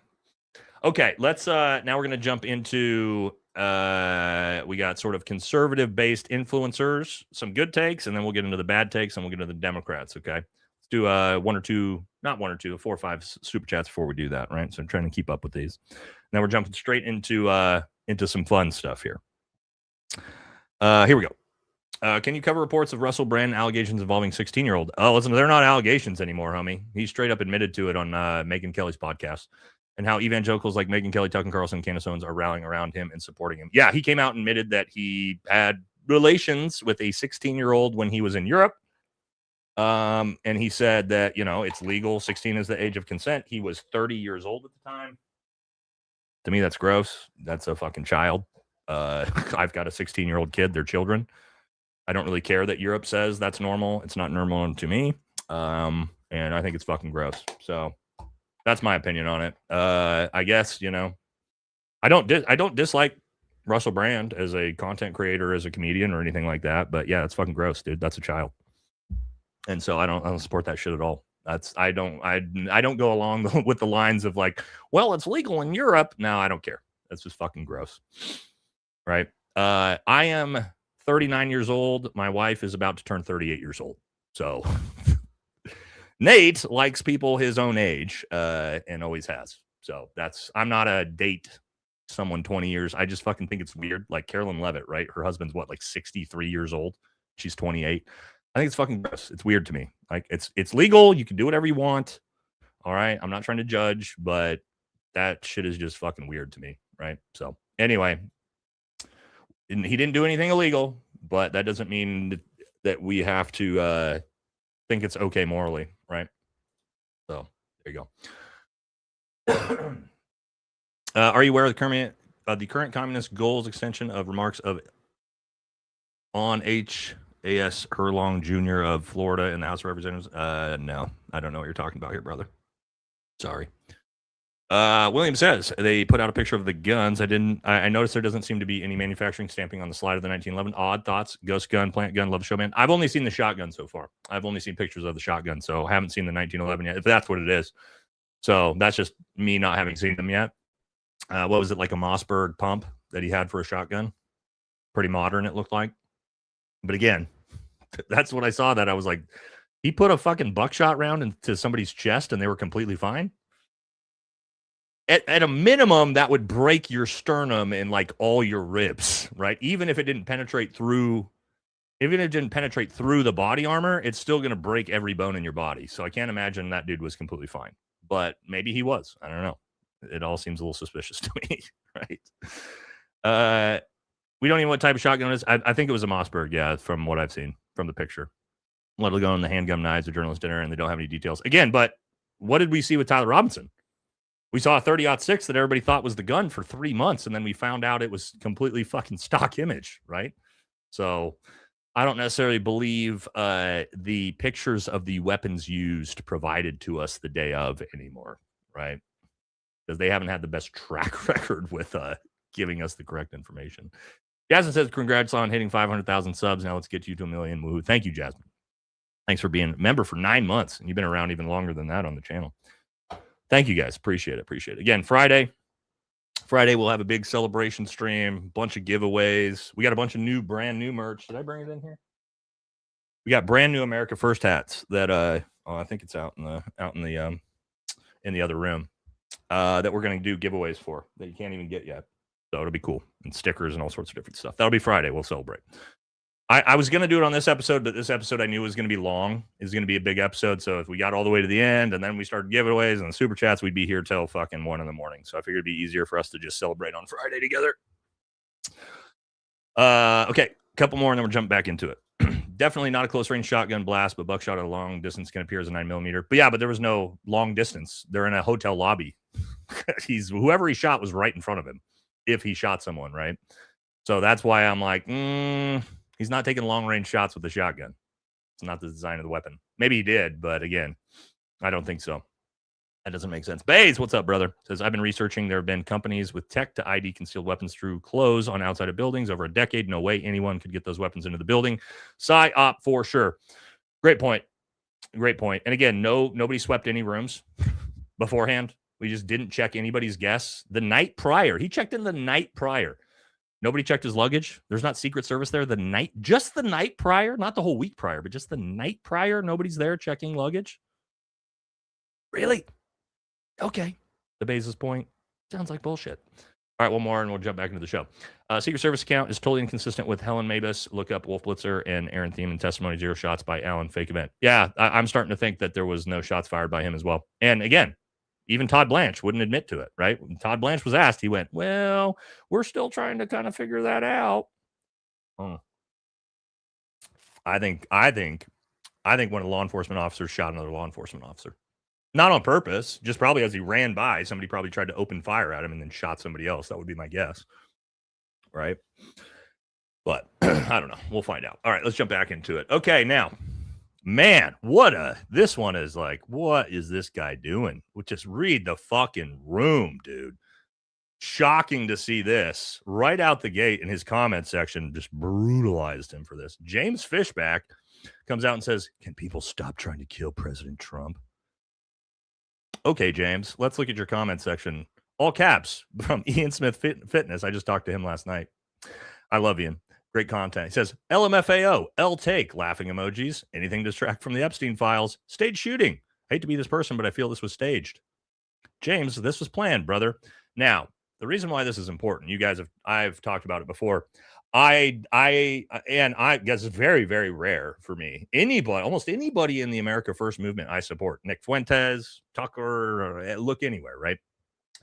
S2: Okay, let's now we're going to jump into We got sort of conservative-based influencers, some good takes, and then we'll get into the bad takes, and we'll get into the Democrats, okay? Let's do four or five super chats before we do that, right? So I'm trying to keep up with these. Now we're jumping straight into some fun stuff here. Here we go. Can you cover reports of Russell Brand allegations involving 16-year-old? Oh, listen, they're not allegations anymore, homie. He straight up admitted to it on Megyn Kelly's podcast, and how evangelicals like Megyn Kelly, Tucker Carlson, and Candace Owens are rallying around him and supporting him. Yeah, he came out and admitted that he had relations with a 16-year-old when he was in Europe. And he said that, it's legal. 16 is the age of consent. He was 30 years old at the time. To me, that's gross. That's a fucking child. I've got a 16-year-old kid. They're children. I don't really care that Europe says that's normal. It's not normal to me. And I think it's fucking gross. So that's my opinion on it. I guess, I don't dislike Russell Brand as a content creator, as a comedian or anything like that. But yeah, it's fucking gross, dude. That's a child. And so I don't support that shit at all. I don't go along with the lines of like, well, it's legal in Europe. No, I don't care. That's just fucking gross. Right. I am 39 years old. My wife is about to turn 38 years old. So Nate likes people his own age, and always has. So I'm not a date someone 20 years. I just fucking think it's weird. Like Carolyn Levitt, right? Her husband's what, like 63 years old? She's 28. I think it's fucking gross. It's weird to me. Like it's legal. You can do whatever you want. All right. I'm not trying to judge, but that shit is just fucking weird to me. Right. So anyway, he didn't do anything illegal, but that doesn't mean that we have to think it's okay morally. Right. So there you go. Are you aware of the current communist goals extension of remarks of on H.A.S. Herlong Jr. of Florida in the House of Representatives? No, I don't know what you're talking about here, brother. Sorry. William says they put out a picture of the guns. I noticed there doesn't seem to be any manufacturing stamping on the slide of the 1911. Odd thoughts. Ghost gun, plant gun, love showman. I've only seen the shotgun so far. I've only seen pictures of the shotgun, so I haven't seen the 1911 yet, if that's what it is. So that's just me not having seen them yet. What was it, like a Mossberg pump that he had for a shotgun? Pretty modern, it looked like. But again, that's what I saw. That I was like, he put a fucking buckshot round into somebody's chest and they were completely fine. At a minimum, that would break your sternum and like all your ribs, right? Even if it didn't penetrate through the body armor, it's still going to break every bone in your body. So I can't imagine that dude was completely fine. But maybe he was. I don't know. It all seems a little suspicious to me, right? We don't even know what type of shotgun it is. I think it was a Mossberg, yeah, from what I've seen from the picture. Let it go on the handgun knives, the journalist dinner, and they don't have any details. Again, but what did we see with Tyler Robinson? We saw a 30-06 that everybody thought was the gun for 3 months, and then we found out it was completely fucking stock image, right? So I don't necessarily believe the pictures of the weapons used provided to us the day of anymore, right? Because they haven't had the best track record with giving us the correct information. Jasmine says, congrats on hitting 500,000 subs. Now let's get you to 1 million. Woohoo. Thank you, Jasmine. Thanks for being a member for 9 months. And you've been around even longer than that on the channel. Thank you, guys. Appreciate it. Again, Friday, we'll have a big celebration stream, bunch of giveaways. We got a bunch of brand new merch. Did I bring it in here? We got brand new America First hats that I think it's out in the other room that we're going to do giveaways for that you can't even get yet. So it'll be cool, and stickers and all sorts of different stuff. That'll be Friday. We'll celebrate. I was going to do it on this episode, but this episode I knew was going to be long. It's going to be a big episode. So if we got all the way to the end and then we started giveaways and the super chats, we'd be here till fucking 1 a.m. So I figured it'd be easier for us to just celebrate on Friday together. Okay, a couple more and then we'll jump back into it. Definitely not a close range shotgun blast, but buckshot at a long distance can appear as a 9mm. But yeah, but there was no long distance. They're in a hotel lobby. Whoever he shot was right in front of him if he shot someone, right? So that's why I'm like, he's not taking long range shots with the shotgun. It's not the design of the weapon. Maybe he did, but again, I don't think so. That doesn't make sense. Bays, what's up, brother? Says, I've been researching. There have been companies with tech to ID concealed weapons through clothes on outside of buildings over a decade. No way anyone could get those weapons into the building. Psy-op for sure. Great point. And again, nobody swept any rooms beforehand. We just didn't check anybody's guess. The night prior, he checked in the night prior. Nobody checked his luggage. There's not Secret Service there just the night prior, not the whole week prior, but just the night prior. Nobody's there checking luggage. Really? Okay. The Bezos point sounds like bullshit. All right, one more, and we'll jump back into the show. Secret Service account is totally inconsistent with Helen Mabus. Look up Wolf Blitzer and Aaron Thiemann testimony. 0 shots by Allen. Fake event. Yeah, I'm starting to think that there was no shots fired by him as well. And again, even Todd Blanche wouldn't admit to it, right? When Todd Blanche was asked, he went, well, we're still trying to kind of figure that out. I think one of the law enforcement officers shot another law enforcement officer. Not on purpose, just probably as he ran by, somebody probably tried to open fire at him and then shot somebody else. That would be my guess. Right? But I don't know. We'll find out. All right, let's jump back into it. Okay, now, man, this one is like, what is this guy doing? Well, just read the fucking room, dude. Shocking to see this right out the gate, in his comment section just brutalized him for this. James Fishback comes out and says, can people stop trying to kill President Trump? Okay, James, let's look at your comment section. All caps from Ian Smith Fitness. I just talked to him last night. I love Ian. Great content. He says, LMFAO, L take, laughing emojis. Anything to distract from the Epstein files. Staged shooting. Hate to be this person, but I feel this was staged. James, this was planned, brother. Now, the reason why this is important, I've talked about it before. I guess it's very, very rare for me. Almost anybody in the America First movement, I support. Nick Fuentes, Tucker, look anywhere, right?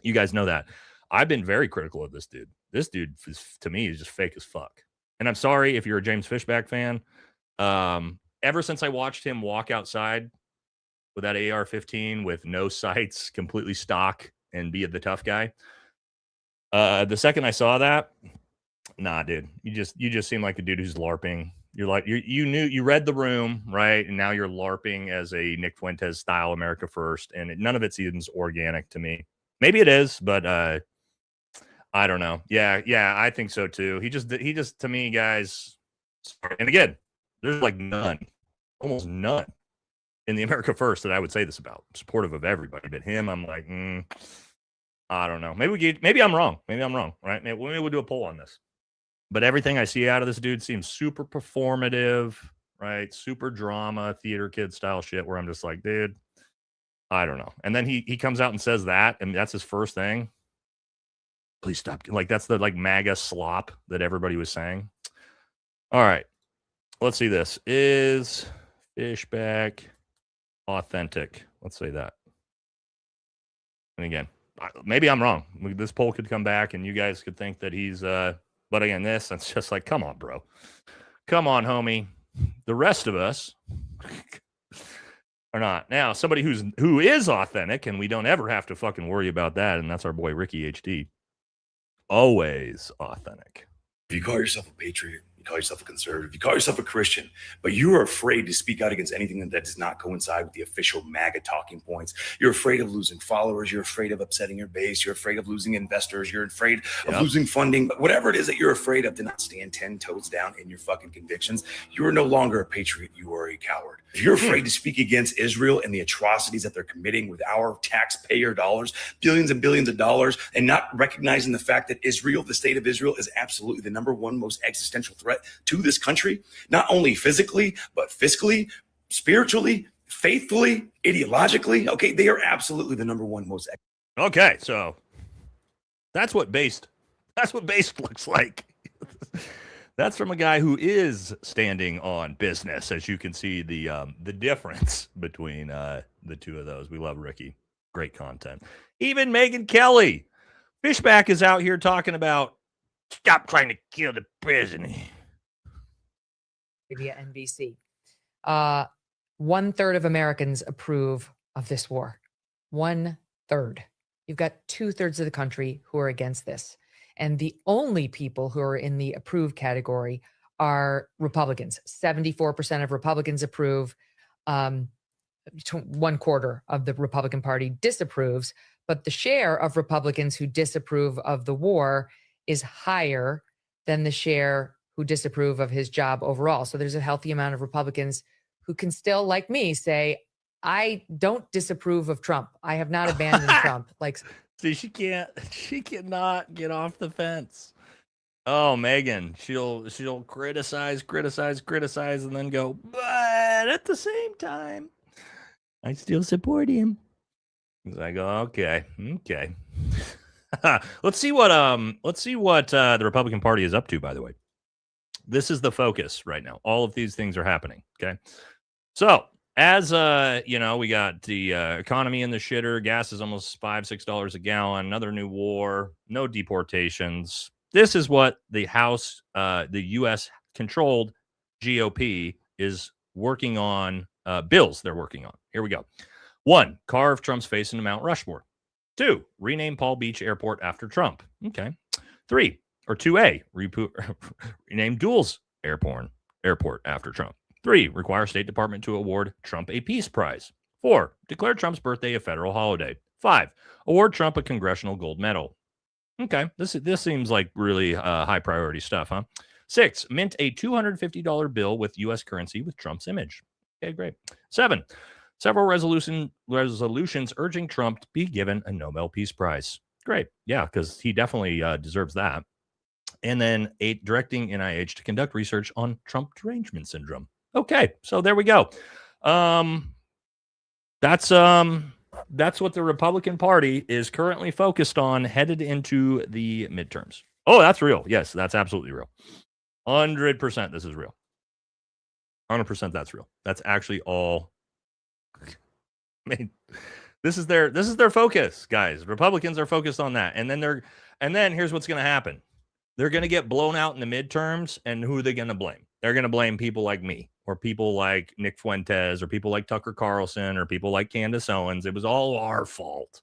S2: You guys know that. I've been very critical of this dude. This dude, to me, is just fake as fuck. And I'm sorry if you're a James Fishback fan. Ever since I watched him walk outside with that AR-15 with no sights, completely stock, and be the tough guy, the second I saw that, nah, dude, you just seem like a dude who's LARPing. You're like, you read the room, right? And now you're LARPing as a Nick Fuentes style America First, and none of it seems organic to me. Maybe it is, but I don't know. Yeah, I think so too. He just to me, guys. And again, there's like almost none in the America First that I would say this about. I'm supportive of everybody, but him, I'm like, I don't know. Maybe I'm wrong. Right? Maybe we'll do a poll on this. But everything I see out of this dude seems super performative, right? Super drama, theater kid style shit where I'm just like, dude, I don't know. And then he comes out and says that, and that's his first thing. Please stop. Like, that's the MAGA slop that everybody was saying. All right. Let's see this. Is Fishback authentic? Let's say that. And again, maybe I'm wrong. This poll could come back and you guys could think that he's but again, that's just like, come on, bro. Come on, homie. The rest of us are not. Now, somebody who is authentic, and we don't ever have to fucking worry about that, and that's our boy Ricky HD. Always authentic.
S3: If you call yourself a patriot, you call yourself a conservative, you call yourself a Christian, but you are afraid to speak out against anything that does not coincide with the official MAGA talking points. You're afraid of losing followers. You're afraid of upsetting your base. You're afraid of losing investors. You're afraid of losing funding. But whatever it is that you're afraid of, to not stand 10 toes down in your fucking convictions, you are no longer a patriot. You are a coward. If you're afraid to speak against Israel and the atrocities that they're committing with our taxpayer dollars, billions and billions of dollars, and not recognizing the fact that Israel, the state of Israel, is absolutely the number one most existential threat to this country, not only physically, but fiscally, spiritually, faithfully, ideologically. Okay, they are absolutely the number one most.
S2: Okay, so that's what based looks like. That's from a guy who is standing on business. As you can see, the difference between the two of those. We love Ricky. Great content. Even Megyn Kelly. Fishback is out here talking about stop trying to kill the president.
S13: Via NBC. 1/3 of Americans approve of this war. 1/3. You've got 2/3 of the country who are against this. And the only people who are in the approve category are Republicans. 74% of Republicans approve. 1/4 of the Republican Party disapproves. But the share of Republicans who disapprove of the war is higher than the share who disapprove of his job overall. So there's a healthy amount of Republicans who can still, like me, say, I don't disapprove of Trump. I have not abandoned Trump. Like,
S2: see, she cannot get off the fence. Oh, Megan, she'll criticize, and then go, but at the same time, I still support him. I go, okay. Let's see what the Republican Party is up to, by the way. This is the focus right now. All of these things are happening. Okay. So as we got the economy in the shitter, gas is almost $5-6 a gallon, another new war, no deportations. This is what the House, the US controlled GOP is working on, bills they're working on. Here we go. 1, carve Trump's face into Mount Rushmore. 2, rename Palm Beach Airport after Trump. Okay. 3, or 2A, rename Duels Airport after Trump. 3, require State Department to award Trump a peace prize. 4, declare Trump's birthday a federal holiday. 5, award Trump a congressional gold medal. Okay, this seems like really high priority stuff, huh? 6, mint a $250 bill with U.S. currency with Trump's image. Okay, great. 7, several resolutions urging Trump to be given a Nobel Peace Prize. Great, yeah, because he definitely deserves that. And then 8, directing NIH to conduct research on Trump derangement syndrome. Okay, so there we go. That's what the Republican Party is currently focused on headed into the midterms. Oh, that's real. Yes, that's absolutely real. 100% this is real. 100% that's real. That's actually all. I mean, this is their focus, guys. Republicans are focused on that. And then here's what's going to happen. They're going to get blown out in the midterms, and who are they going to blame? They're going to blame people like me, or people like Nick Fuentes, or people like Tucker Carlson, or people like Candace Owens. It was all our fault.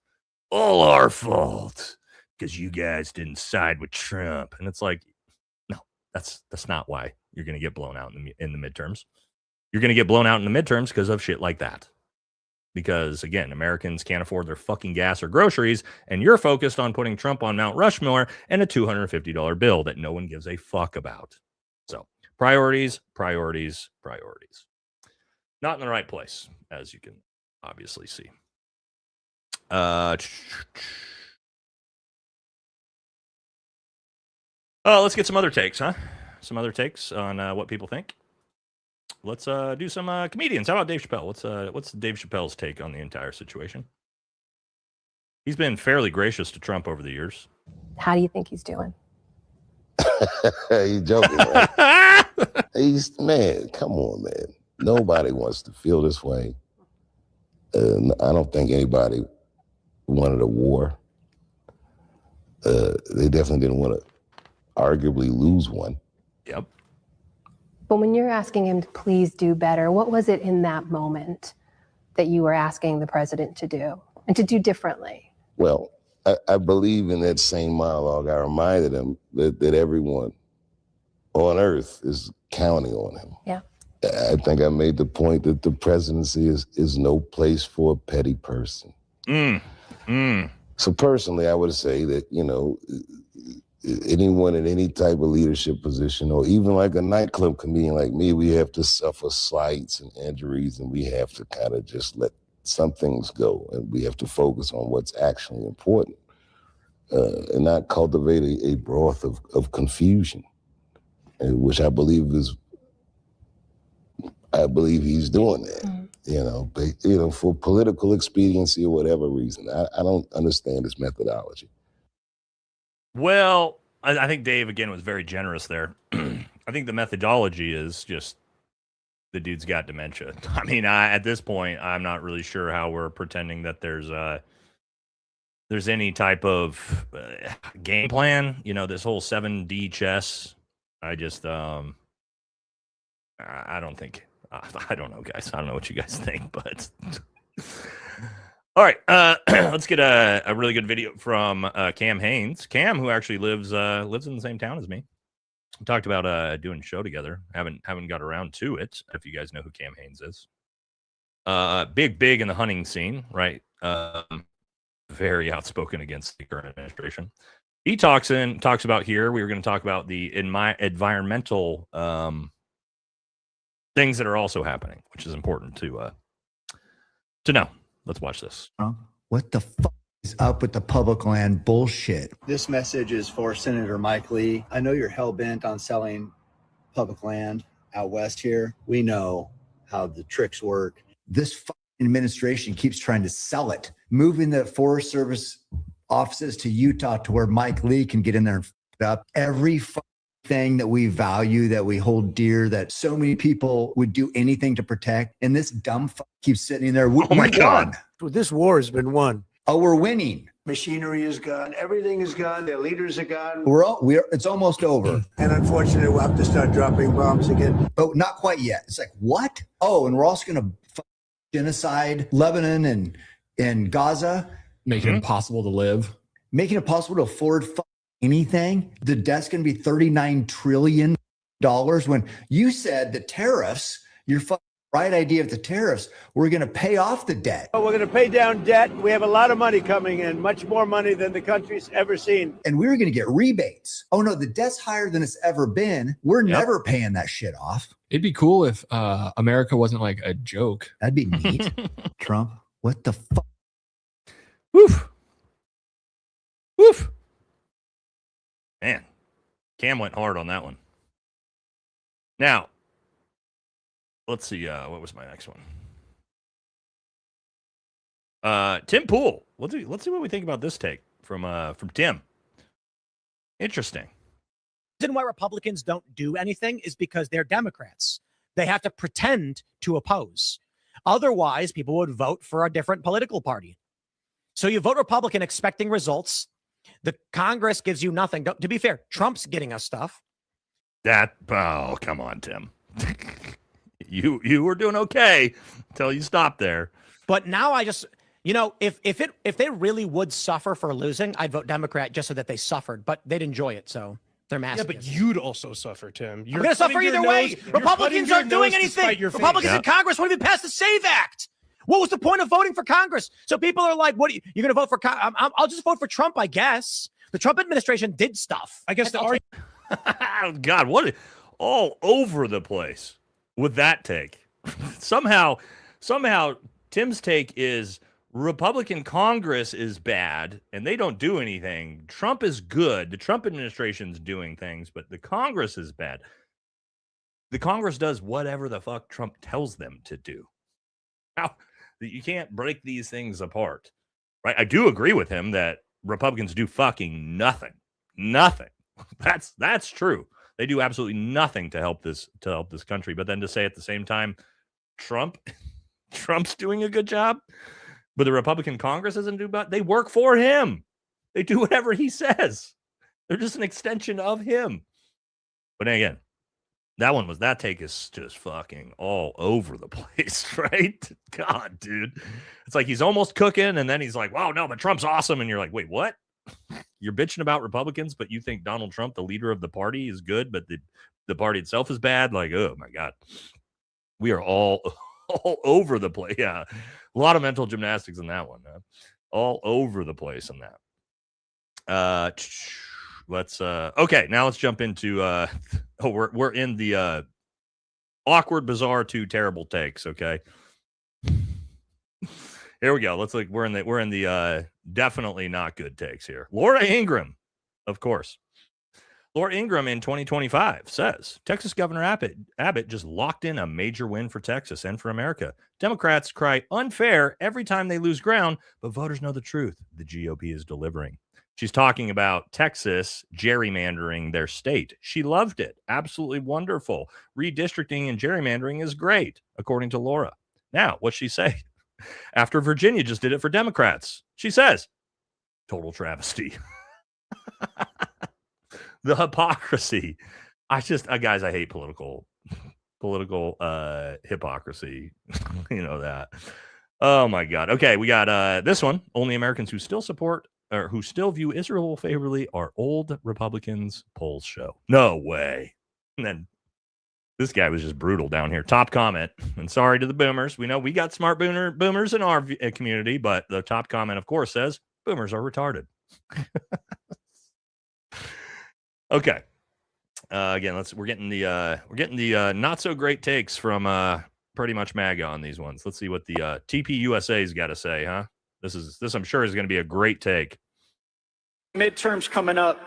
S2: All our fault. Because you guys didn't side with Trump. And it's like, no, that's not why you're going to get blown out in the midterms. You're going to get blown out in the midterms because of shit like that. Because, again, Americans can't afford their fucking gas or groceries, and you're focused on putting Trump on Mount Rushmore and a $250 bill that no one gives a fuck about. So, priorities. Not in the right place, as you can obviously see. Let's get some other takes, huh? Some other takes on what people think. Let's do some comedians. How about Dave Chappelle? What's Dave Chappelle's take on the entire situation? He's been fairly gracious to Trump over the years.
S4: How do you think he's doing?
S22: He's joking, right? Man, come on, man. Nobody wants to feel this way. I don't think anybody wanted a war. They definitely didn't want to arguably lose one.
S2: Yep.
S4: But when you're asking him to please do better, what was it in that moment that you were asking the president to do and to do differently?
S22: Well, I believe in that same monologue. I reminded him that everyone on earth is counting on him.
S4: Yeah.
S22: I think I made the point that the presidency is no place for a petty person. So personally, I would say that, anyone in any type of leadership position, or even like a nightclub comedian like me, we have to suffer slights and injuries, and we have to kind of just let some things go, and we have to focus on what's actually important, and not cultivate a broth of confusion, which I believe he's doing that. For political expediency or whatever reason. I don't understand his methodology.
S2: Well, I think Dave, again, was very generous there. I think the methodology is just the dude's got dementia. I mean, at this point, I'm not really sure how we're pretending that there's any type of game plan. This whole 7D chess, I just, I don't think, I don't know, guys. I don't know what you guys think, but... All right, let's get a really good video from Cam Haines. Cam, who actually lives in the same town as me. We talked about doing a show together. Haven't got around to it. If you guys know who Cam Haines is, big in the hunting scene, right? Very outspoken against the current administration. He talks about here. We were going to talk about the environmental things that are also happening, which is important to know. Let's watch this.
S23: What the fuck
S6: up with the public land bullshit.
S7: This message is for Senator Mike Lee. I know you're hell-bent on selling public land out west here. We know how the tricks work.
S6: This administration keeps trying to sell it, moving the Forest Service offices to Utah to where Mike Lee can get in there and f it up. Every thing that we value, that we hold dear, that so many people would do anything to protect, and this dumb keeps sitting there.
S2: Oh my God.
S7: This war has been won.
S6: Oh, we're winning.
S7: Machinery is gone. Everything is gone. Their leaders are gone.
S6: It's almost over.
S7: And unfortunately, we'll have to start dropping bombs again.
S6: But not quite yet. It's like, what? Oh, and we're also going to genocide Lebanon and Gaza.
S23: Making it impossible to live.
S6: Making it possible to afford anything. The debt's going to be $39 trillion when you said the tariffs, your right idea of the tariffs, we're going to pay off the debt.
S5: We're going to pay down debt. We have a lot of money coming in, much more money than the country's ever seen.
S6: And we were going to get rebates. Oh no, the debt's higher than it's ever been. We're never paying that shit off.
S23: It'd be cool if America wasn't like a joke.
S6: That'd be neat. Trump, what the fuck?
S2: Woof. Woof. Man, Cam went hard on that one. Now, let's see. What was my next one? Tim Pool. Let's see what we think about this take from Tim. Interesting.
S24: The reason why Republicans don't do anything is because they're Democrats. They have to pretend to oppose. Otherwise, people would vote for a different political party. So you vote Republican expecting results. The Congress gives you nothing. To be fair, Trump's getting us stuff.
S2: Oh, come on, Tim. You were doing okay until you stopped there.
S24: But now I just, if they really would suffer for losing, I'd vote Democrat just so that they suffered. But they'd enjoy it, so they're massive.
S25: Yeah, but you'd also suffer, Tim.
S24: I'm going to suffer either way. Republicans aren't doing anything. Republicans in Congress won't even pass the SAVE Act. What was the point of voting for Congress? So people are like, "What? You're going to vote for? I'll just vote for Trump, I guess." The Trump administration did stuff.
S25: I guess
S2: God, what? All over the place with that take. somehow, Tim's take is Republican Congress is bad and they don't do anything. Trump is good. The Trump administration's doing things, but the Congress is bad. The Congress does whatever the fuck Trump tells them to do. Now, you can't break these things apart, right? I do agree with him that Republicans do fucking nothing. Nothing. That's true. They do absolutely nothing to help this country. But then to say at the same time, Trump's doing a good job, but the Republican Congress doesn't do but they work for him. They do whatever he says. They're just an extension of him. But again, that take is just fucking all over the place, right? God, dude. It's like he's almost cooking, and then he's like, wow, no, but Trump's awesome. And you're like, wait, what? You're bitching about Republicans, but you think Donald Trump, the leader of the party, is good, but the party itself is bad? Like, oh, my God. We are all over the place. Yeah, a lot of mental gymnastics in that one. All over the place in that. Okay, now let's jump into we're in the awkward, bizarre, two terrible takes. Okay, here we go. We're in the definitely not good takes here. Laura Ingraham, of course. Laura Ingraham in 2025 says Texas Governor Abbott just locked in a major win for Texas and for America. Democrats cry unfair every time they lose ground, but voters know the truth. The GOP is delivering. She's talking about Texas gerrymandering their state. She loved it. Absolutely wonderful. Redistricting and gerrymandering is great, according to Laura. Now, what's she say? After Virginia just did it for Democrats, she says, total travesty. The hypocrisy. Guys, I hate political hypocrisy. You know that. Oh my God. Okay, we got this one. Only Americans who still support or who still view Israel favorably are old Republicans. Polls show. No way. And then this guy was just brutal down here. Top comment. And sorry to the boomers. We know we got smart boomers in our community, but the top comment, of course, says boomers are retarded. Okay. Again, we're getting the not so great takes from pretty much MAGA on these ones. Let's see what the TPUSA's got to say, huh? This I'm sure is going to be a great take.
S8: Midterms coming up,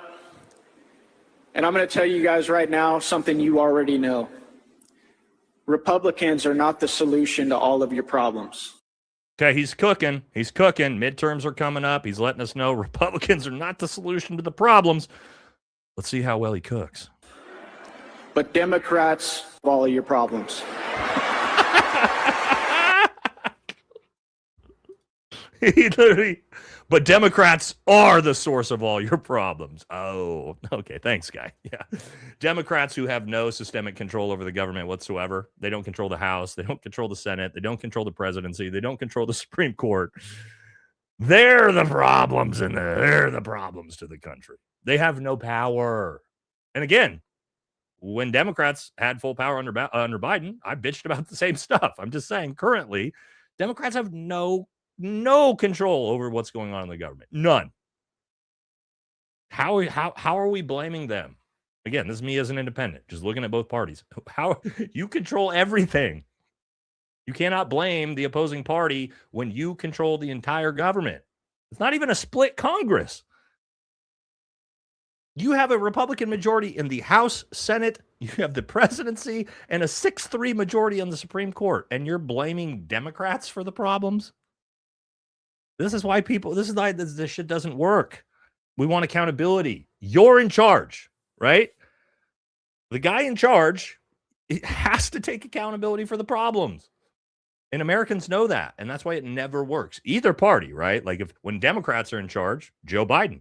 S8: and I'm going to tell you guys right now something you already know. Republicans are not the solution to all of your problems.
S2: Okay, he's cooking. He's cooking. Midterms are coming up. He's letting us know Republicans are not the solution to the problems. Let's see how well he cooks.
S8: But Democrats have all of your problems.
S2: He literally, but Democrats are the source of all your problems. Oh, okay. Thanks, guy. Yeah. Democrats who have no systemic control over the government whatsoever. They don't control the House. They don't control the Senate. They don't control the presidency. They don't control the Supreme Court. They're the problems they're the problems to the country. They have no power. And again, when Democrats had full power under Biden, I bitched about the same stuff. I'm just saying currently, Democrats have no control over what's going on in the government. None. How are we blaming them? Again, this is me as an independent, just looking at both parties. How you control everything. You cannot blame the opposing party when you control the entire government. It's not even a split Congress. You have a Republican majority in the House, Senate, you have the presidency, and a 6-3 majority on the Supreme Court, and you're blaming Democrats for the problems? This is why this shit doesn't work. We want accountability. You're in charge, right? The guy in charge has to take accountability for the problems. And Americans know that. And that's why it never works. Either party, right? Like when Democrats are in charge, Joe Biden.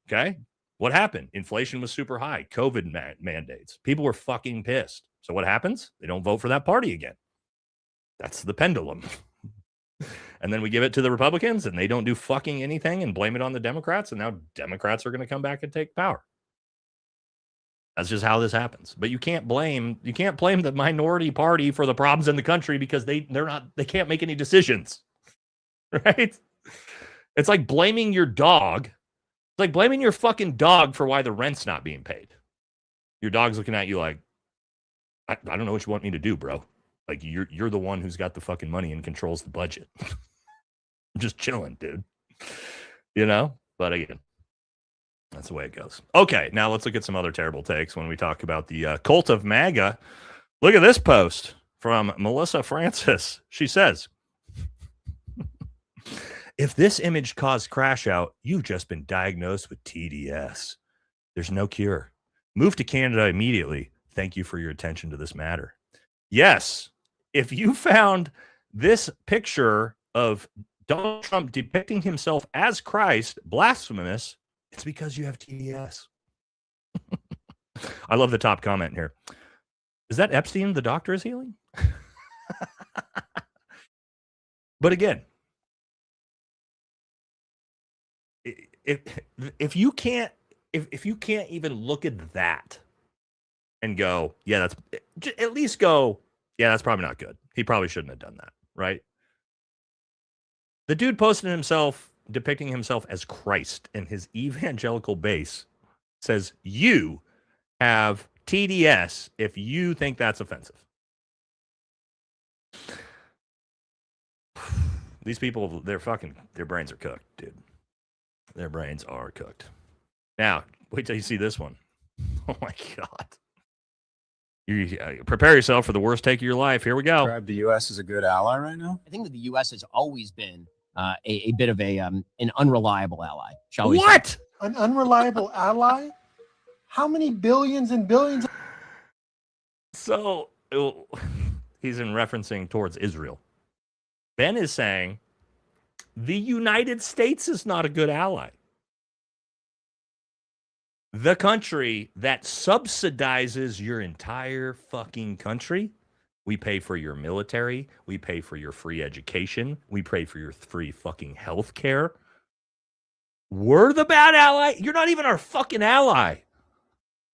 S2: Okay. What happened? Inflation was super high. COVID mandates. People were fucking pissed. So what happens? They don't vote for that party again. That's the pendulum. And then we give it to the Republicans and they don't do fucking anything and blame it on the Democrats. And now Democrats are going to come back and take power. That's just how this happens. But you can't blame the minority party for the problems in the country because they can't make any decisions. Right? It's like blaming your dog. It's like blaming your fucking dog for why the rent's not being paid. Your dog's looking at you like, I don't know what you want me to do, bro. Like you're the one who's got the fucking money and controls the budget. I'm just chilling, dude. You know? But again, that's the way it goes. Okay, now let's look at some other terrible takes when we talk about the cult of MAGA. Look at this post from Melissa Francis. She says, if this image caused crash out, you've just been diagnosed with TDS. There's no cure. Move to Canada immediately. Thank you for your attention to this matter. Yes, if you found this picture of Donald Trump depicting himself as Christ blasphemous, it's because you have TDS. I love the top comment here. Is that Epstein the doctor is healing? But again, if you can't even look at that and go, yeah, that's at least go, yeah, that's probably not good. He probably shouldn't have done that, right? The dude posted himself depicting himself as Christ, and his evangelical base says you have TDS if you think that's offensive. These people, their brains are cooked, dude. Their brains are cooked. Now, wait till you see this one. Oh my God. You prepare yourself for the worst take of your life. Here we go.
S9: Describe the U.S. as a good ally right now?
S14: I think that the U.S. has always been a bit of an unreliable ally, shall we say.
S10: What? An unreliable ally? How many billions and billions?
S2: So he's in referencing towards Israel. Ben is saying the United States is not a good ally. The country that subsidizes your entire fucking country. We pay for your military. We pay for your free education. We pay for your free fucking health care. We're the bad ally. You're not even our fucking ally.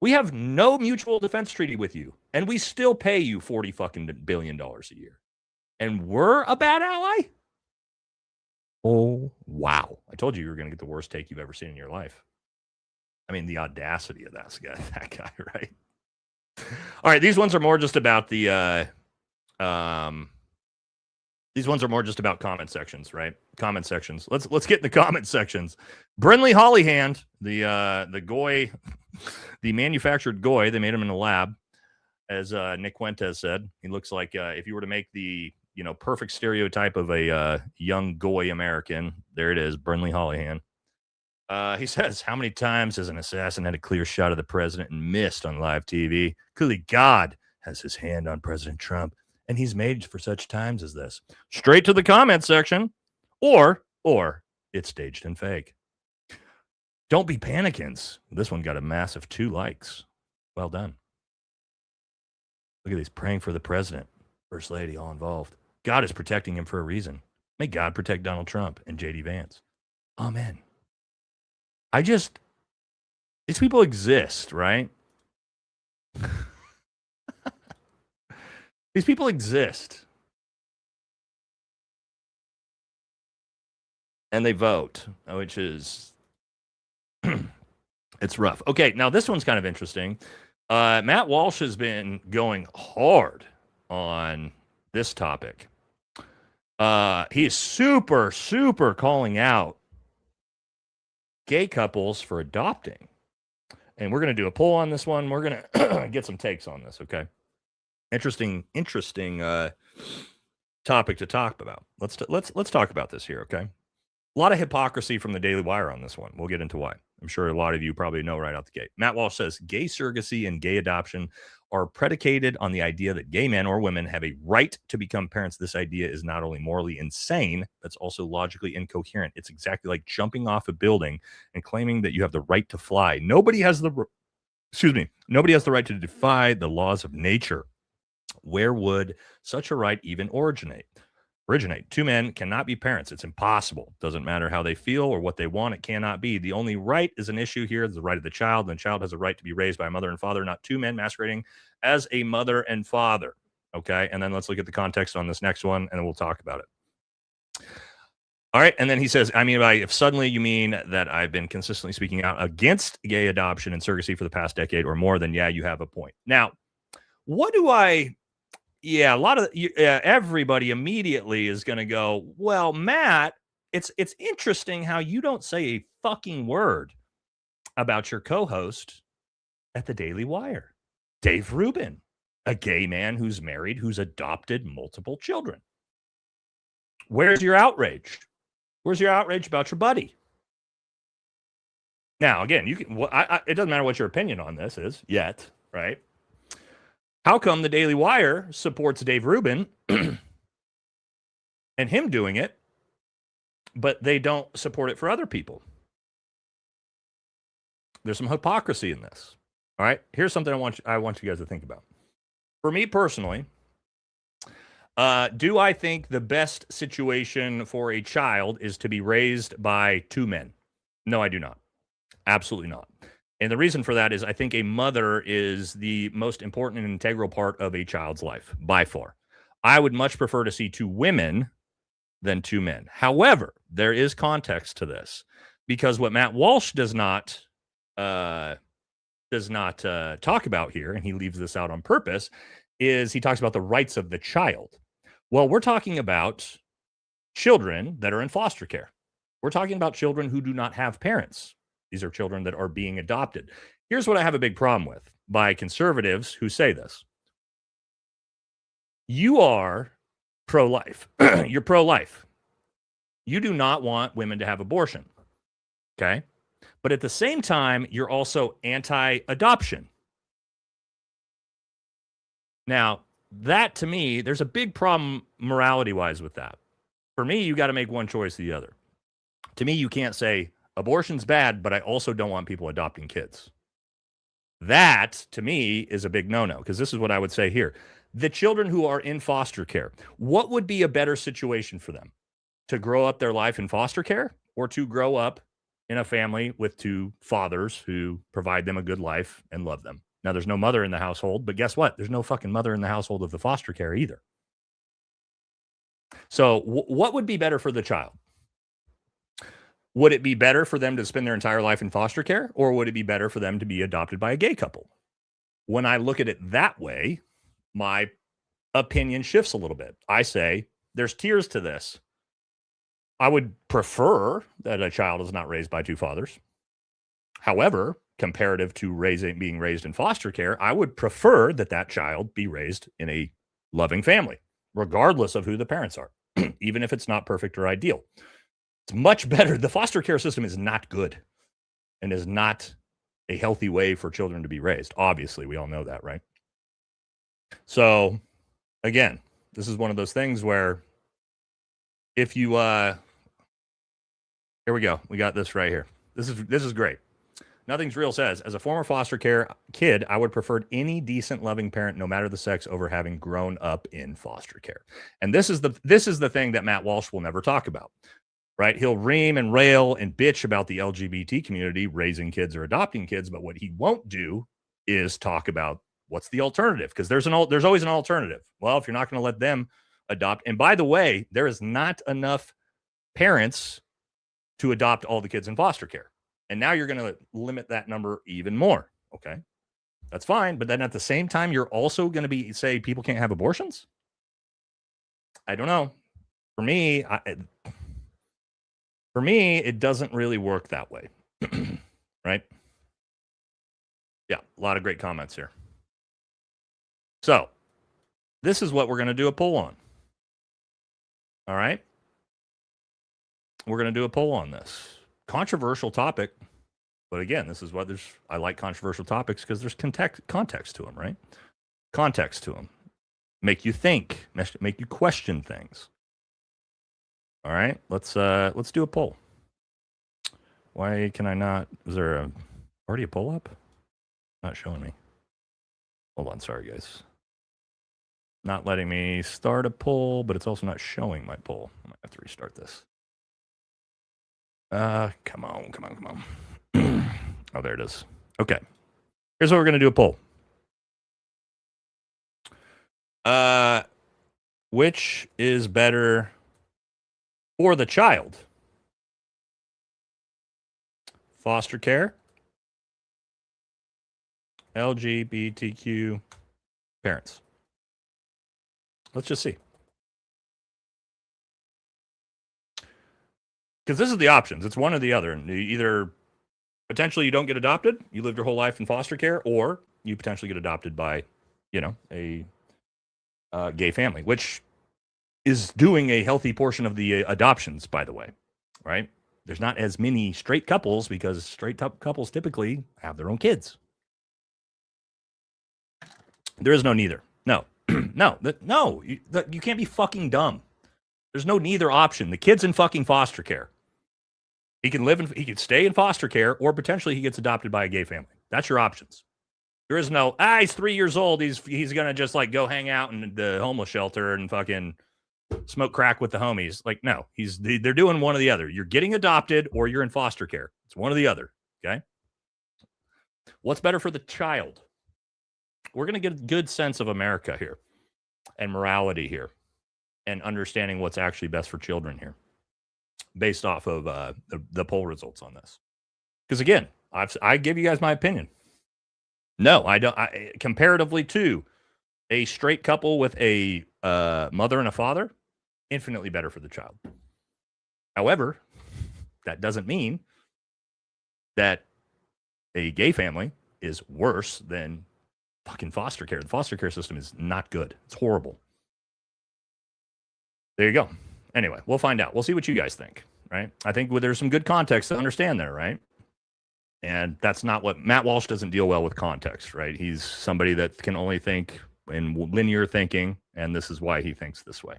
S2: We have no mutual defense treaty with you. And we still pay you $40 fucking billion a year. And we're a bad ally? Oh, wow. I told you were going to get the worst take you've ever seen in your life. I mean, the audacity of that guy, right? All right, these ones are more just about the These ones are more just about comment sections, right? Comment sections. Let's get in the comment sections. Brinley Hollyhand, the goy, the manufactured goy, they made him in a lab, as Nick Fuentes said. He looks like if you were to make the perfect stereotype of a young goy American, there it is, Brinley Hollyhand. He says, how many times has an assassin had a clear shot of the president and missed on live TV? Clearly, God has his hand on President Trump, and he's made for such times as this. Straight to the comment section, or it's staged and fake. Don't be panicking. This one got a massive 2 likes. Well done. Look at these, praying for the president, first lady, all involved. God is protecting him for a reason. May God protect Donald Trump and J.D. Vance. Amen. These people exist, right? These people exist. And they vote, which is, it's rough. Okay, now this one's kind of interesting. Matt Walsh has been going hard on this topic. He is super, super calling out gay couples for adopting. And we're going to do a poll on this one. We're going to get some takes on this, okay? Interesting topic to talk about. Let's talk about this here, okay? A lot of hypocrisy from the Daily Wire on this one. We'll get into why. I'm sure a lot of you probably know right out the gate. Matt Walsh says gay surrogacy and gay adoption are predicated on the idea that gay men or women have a right to become parents. This idea is not only morally insane, but it's also logically incoherent. It's exactly like jumping off a building and claiming that you have the right to fly. Nobody has the right to defy the laws of nature. Where would such a right even originate? 2 men cannot be parents. It's impossible. Doesn't matter how they feel or what they want. It cannot be. The only right is an issue here. It's the right of the child. And the child has a right to be raised by a mother and father, not 2 men masquerading as a mother and father. Okay. And then let's look at the context on this next one, and then we'll talk about it. All right. And then he says, if suddenly you mean that I've been consistently speaking out against gay adoption and surrogacy for the past decade or more, then yeah, you have a point. Now, what do I... Yeah, everybody immediately is going to go, well, Matt, it's interesting how you don't say a fucking word about your co-host at the Daily Wire, Dave Rubin, a gay man who's married, who's adopted multiple children. Where's your outrage? Where's your outrage about your buddy? Now, again, it doesn't matter what your opinion on this is yet, right? How come the Daily Wire supports Dave Rubin and him doing it, but they don't support it for other people? There's some hypocrisy in this. All right, here's something I want you guys to think about. For me personally, do I think the best situation for a child is to be raised by 2 men? No, I do not. Absolutely not. And the reason for that is I think a mother is the most important and integral part of a child's life, by far. I would much prefer to see 2 women than 2 men. However, there is context to this, because what Matt Walsh does not talk about here, and he leaves this out on purpose, is he talks about the rights of the child. Well, we're talking about children that are in foster care. We're talking about children who do not have parents. These are children that are being adopted. Here's what I have a big problem with by conservatives who say this. You are pro-life. You're pro-life. You do not want women to have abortion. Okay? But at the same time, you're also anti-adoption. Now, that to me, there's a big problem morality-wise with that. For me, you got to make one choice or the other. To me, you can't say, abortion's bad, but I also don't want people adopting kids. That, to me, is a big no-no, because this is what I would say here. The children who are in foster care, what would be a better situation for them? To grow up their life in foster care, or to grow up in a family with 2 fathers who provide them a good life and love them? Now, there's no mother in the household, but guess what? There's no fucking mother in the household of the foster care either. So what would be better for the child? Would it be better for them to spend their entire life in foster care, or would it be better for them to be adopted by a gay couple? When I look at it that way, my opinion shifts a little bit. I say there's tiers to this. I would prefer that a child is not raised by two fathers. However, comparative to being raised in foster care, I would prefer that that child be raised in a loving family, regardless of who the parents are, even if it's not perfect or ideal. It's much better. The foster care system is not good and is not a healthy way for children to be raised. Obviously, we all know that, right? So, again, this is one of those things where if you, here we go. We got this right here. This is great. Nothing's Real says, as a former foster care kid, I would prefer any decent, loving parent, no matter the sex, over having grown up in foster care. And this is the thing that Matt Walsh will never talk about, right? He'll ream and rail and bitch about the LGBT community raising kids or adopting kids, but what he won't do is talk about what's the alternative, because there's always an alternative. Well, if you're not going to let them adopt, and by the way, there is not enough parents to adopt all the kids in foster care. And now you're going to limit that number even more. Okay, that's fine. But then at the same time, you're also going to say people can't have abortions? I don't know. For me, it doesn't really work that way. Right? Yeah, a lot of great comments here. So this is what we're going to do a poll on. All right? We're going to do a poll on this. Controversial topic, but again, this is what I like controversial topics because there's context to them, right? Context to them. Make you think, make you question things. All right, let's do a poll. Why can I not? Is there already a poll up? Not showing me. Hold on, sorry guys. Not letting me start a poll, but it's also not showing my poll. I might have to restart this. Come on. Oh, there it is. Okay. Here's what we're going to do a poll. Which is better for the child? Foster care, LGBTQ parents. Let's just see. Because this is the options. It's one or the other. And either potentially you don't get adopted, you lived your whole life in foster care, or you potentially get adopted by, a gay family, which is doing a healthy portion of the adoptions, by the way, right? There's not as many straight couples because straight couples typically have their own kids. There is no neither. No, you can't be fucking dumb. There's no neither option. The kid's in fucking foster care. He can stay in foster care, or potentially he gets adopted by a gay family. That's your options. There is no, he's 3 years old. He's gonna just like go hang out in the homeless shelter and fucking smoke crack with the homies. Like, no, they're doing one or the other. You're getting adopted or you're in foster care. It's one or the other. Okay. What's better for the child? We're gonna get a good sense of America here and morality here and understanding what's actually best for children here, based off of the poll results on this. Because again, I give you guys my opinion. No, I don't. Comparatively to a straight couple with a mother and a father, infinitely better for the child. However, that doesn't mean that a gay family is worse than fucking foster care. The foster care system is not good. It's horrible. There you go. Anyway, we'll find out. We'll see what you guys think, right? I think there's some good context to understand there, right? And that's not what Matt Walsh doesn't deal well with context, right? He's somebody that can only think in linear thinking, and this is why he thinks this way.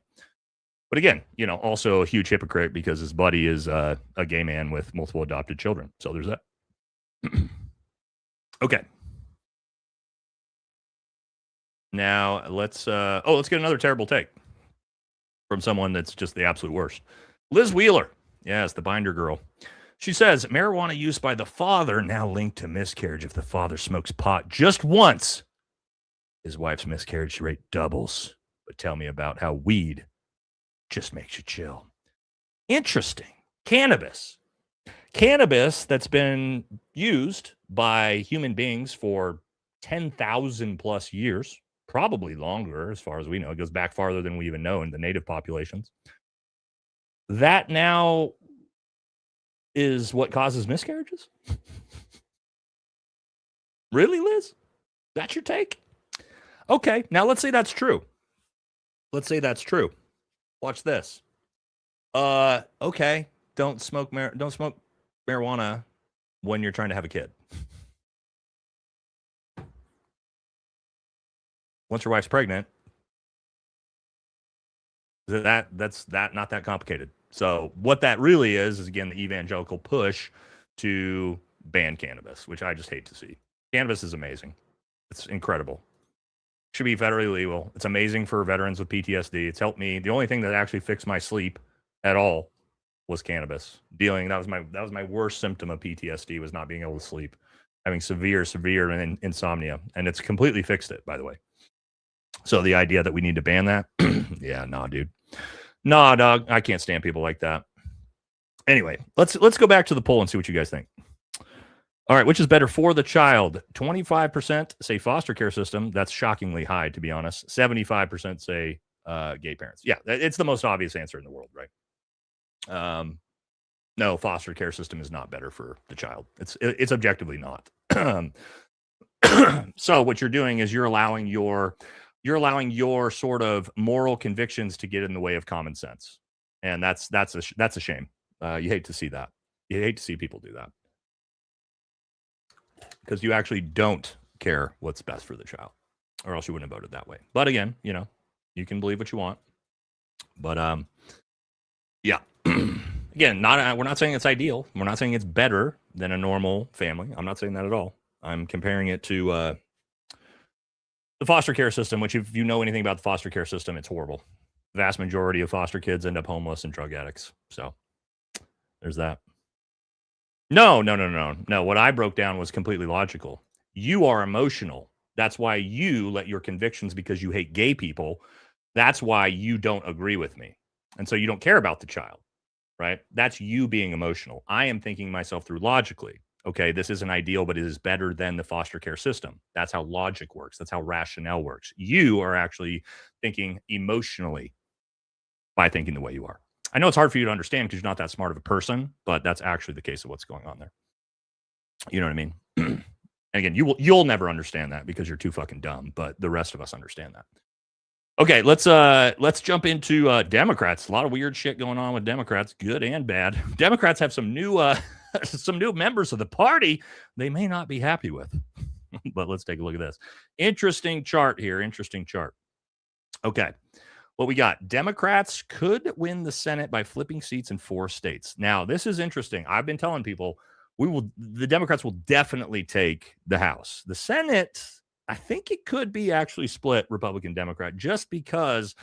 S2: But again, also a huge hypocrite because his buddy is a gay man with multiple adopted children. So there's that. Okay. Now let's get another terrible take from someone that's just the absolute worst. Liz Wheeler. Yes, the binder girl. She says, marijuana use by the father now linked to miscarriage if the father smokes pot just once. His wife's miscarriage rate doubles. But tell me about how weed just makes you chill. Interesting. Cannabis. Cannabis that's been used by human beings for 10,000 plus years, probably longer, as far as we know. It goes back farther than we even know in the native populations. That now is what causes miscarriages? Really, Liz? That's your take? Okay, now let's say that's true. Let's say that's true. Watch this. Okay, don't smoke marijuana when you're trying to have a kid. Once your wife's pregnant, that's not that complicated. So what that really is again the evangelical push to ban cannabis, which I just hate to see. Cannabis is amazing. It's incredible. Should be federally legal. It's amazing for veterans with PTSD. It's helped me. The only thing that actually fixed my sleep at all was cannabis. That was my worst symptom of PTSD, was not being able to sleep, having severe insomnia, and it's completely fixed it, by the way. So the idea that we need to ban that, yeah, nah, dude, nah, dog, I can't stand people like that. Anyway, let's go back to the poll and see what you guys think. All right, which is better for the child? 25% say foster care system. That's shockingly high, to be honest. 75% say gay parents. Yeah, it's the most obvious answer in the world, right? No, foster care system is not better for the child. It's objectively not. So what you're doing is you're allowing your sort of moral convictions to get in the way of common sense, and that's a shame. You hate to see that. You hate to see people do that, because you actually don't care what's best for the child, or else you wouldn't have voted that way. But again, you can believe what you want. But yeah. Again, we're not saying it's ideal. We're not saying it's better than a normal family. I'm not saying that at all. I'm comparing it to the foster care system, which, if you know anything about the foster care system, it's horrible. The vast majority of foster kids end up homeless and drug addicts. So there's that. No. What I broke down was completely logical. You are emotional. That's why you let your convictions, because you hate gay people. That's why you don't agree with me. And so you don't care about the child, right? That's you being emotional. I am thinking myself through logically. Okay, this isn't ideal, but it is better than the foster care system. That's how logic works. That's how rationale works. You are actually thinking emotionally by thinking the way you are. I know it's hard for you to understand because you're not that smart of a person, but that's actually the case of what's going on there. You know what I mean? And again, you'll never understand that because you're too fucking dumb, but the rest of us understand that. Okay, let's jump into Democrats. A lot of weird shit going on with Democrats, good and bad. Democrats have some new members of the party they may not be happy with. But let's take a look at this. Interesting chart here. Interesting chart. Okay. What we got? Democrats could win the Senate by flipping seats in 4 states. Now, this is interesting. I've been telling people the Democrats will definitely take the House. The Senate, I think it could be actually split Republican-Democrat, just because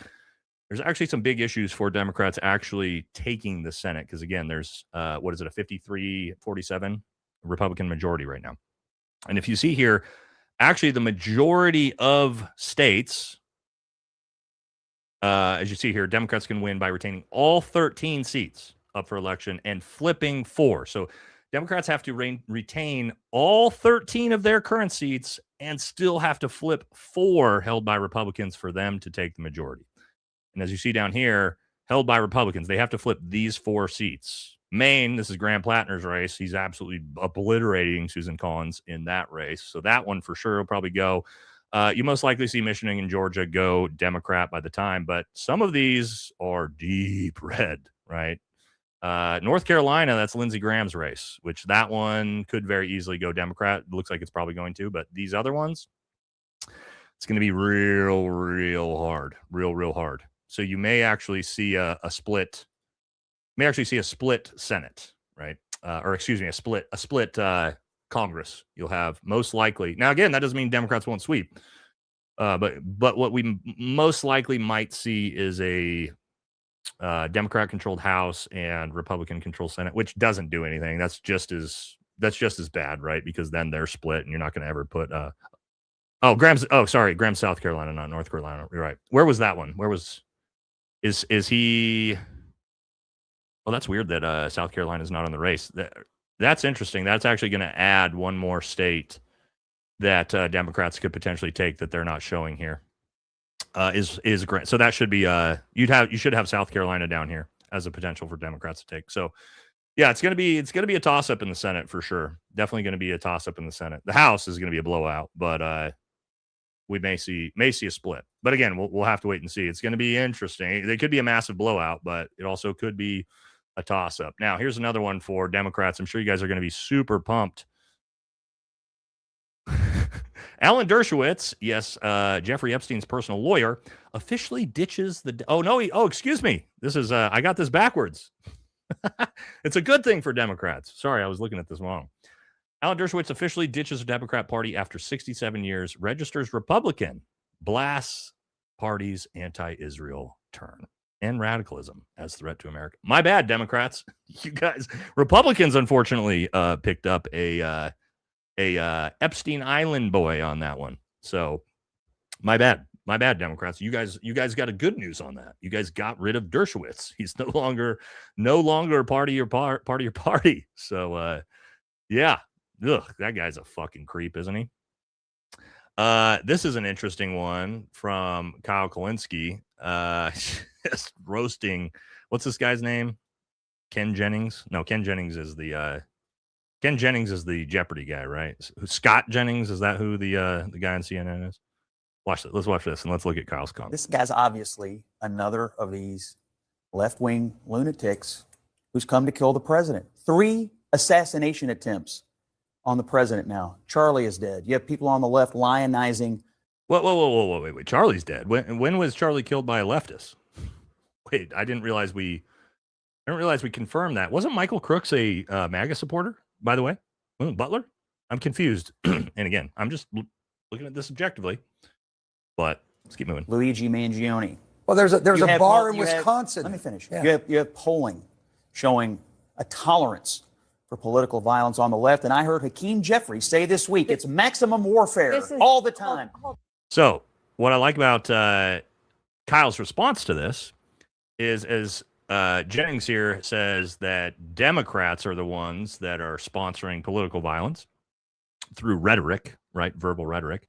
S2: there's actually some big issues for Democrats actually taking the Senate. Because again, there's a 53-47 Republican majority right now. And if you see here, actually the majority of states, as you see here, Democrats can win by retaining all 13 seats up for election and flipping 4. So Democrats have to retain all 13 of their current seats and still have to flip 4 held by Republicans for them to take the majority. And as you see down here, held by Republicans, they have to flip these 4 seats. Maine, this is Graham Plattner's race. He's absolutely obliterating Susan Collins in that race. So that one for sure will probably go. You most likely see Michigan and Georgia go Democrat by the time, but some of these are deep red, right? North Carolina, that's Lindsey Graham's race, which that one could very easily go Democrat. It looks like it's probably going to, but these other ones, it's going to be real hard, real hard. So you may actually see a split. May actually see a split Senate, right? Or excuse me, a split Congress. You'll have most likely. Now again, that doesn't mean Democrats won't sweep. But what we most likely might see is a Democrat-controlled House and Republican-controlled Senate, which doesn't do anything. That's just as bad, right? Because then they're split, and you're not going to ever put. Graham's South Carolina, not North Carolina. You're right. Where was that one? Is he? Well, that's weird that South Carolina is not on the race. That's interesting. That's actually going to add one more state that Democrats could potentially take that they're not showing here. is great. So that should be you should have South Carolina down here as a potential for Democrats to take. So yeah, it's gonna be a toss up in the Senate for sure. Definitely gonna be a toss up in the Senate. The House is gonna be a blowout, but we may see a split. But again, we'll have to wait and see. It's gonna be interesting. It could be a massive blowout, but it also could be a toss up. Now here's another one for Democrats. I'm sure you guys are gonna be super pumped. Alan Dershowitz, yes, Jeffrey Epstein's personal lawyer, officially ditches the. Excuse me. This is I got this backwards. It's a good thing for Democrats. Sorry, I was looking at this wrong. Alan Dershowitz officially ditches the Democrat Party after 67 years, registers Republican, blasts party's anti-Israel turn and radicalism as threat to America. My bad, Democrats. You guys, Republicans, unfortunately, picked up a Epstein Island boy on that one. So my bad, Democrats. You guys got a good news on that. You guys got rid of Dershowitz. He's no longer a part of your party. So yeah, that guy's a fucking creep, isn't he? This is an interesting one from Kyle Kalinske. Just roasting. What's this guy's name? Ken Jennings? No, Ken Jennings is the Jeopardy guy, right? Scott Jennings, is that who the guy on CNN is? Watch this. Let's watch this and let's look at Kyle's comment.
S11: This guy's obviously another of these left-wing lunatics who's come to kill the president. 3 assassination attempts on the president now. Charlie is dead. You have people on the left lionizing.
S2: Whoa, wait. Charlie's dead. When was Charlie killed by a leftist? Wait, I didn't realize we confirmed that. Wasn't Michael Crooks a MAGA supporter, by the way? Butler? I'm confused. And again, I'm just looking at this objectively. But let's keep moving.
S11: Luigi Mangione.
S12: Well, there's a bar in Wisconsin.
S11: Let me finish.
S12: Yeah.
S11: You have polling showing a tolerance for political violence on the left. And I heard Hakeem Jeffries say this week, it's maximum warfare all the time.
S2: So what I like about Kyle's response to this is, as Jennings here says, that Democrats are the ones that are sponsoring political violence through rhetoric, right? Verbal rhetoric.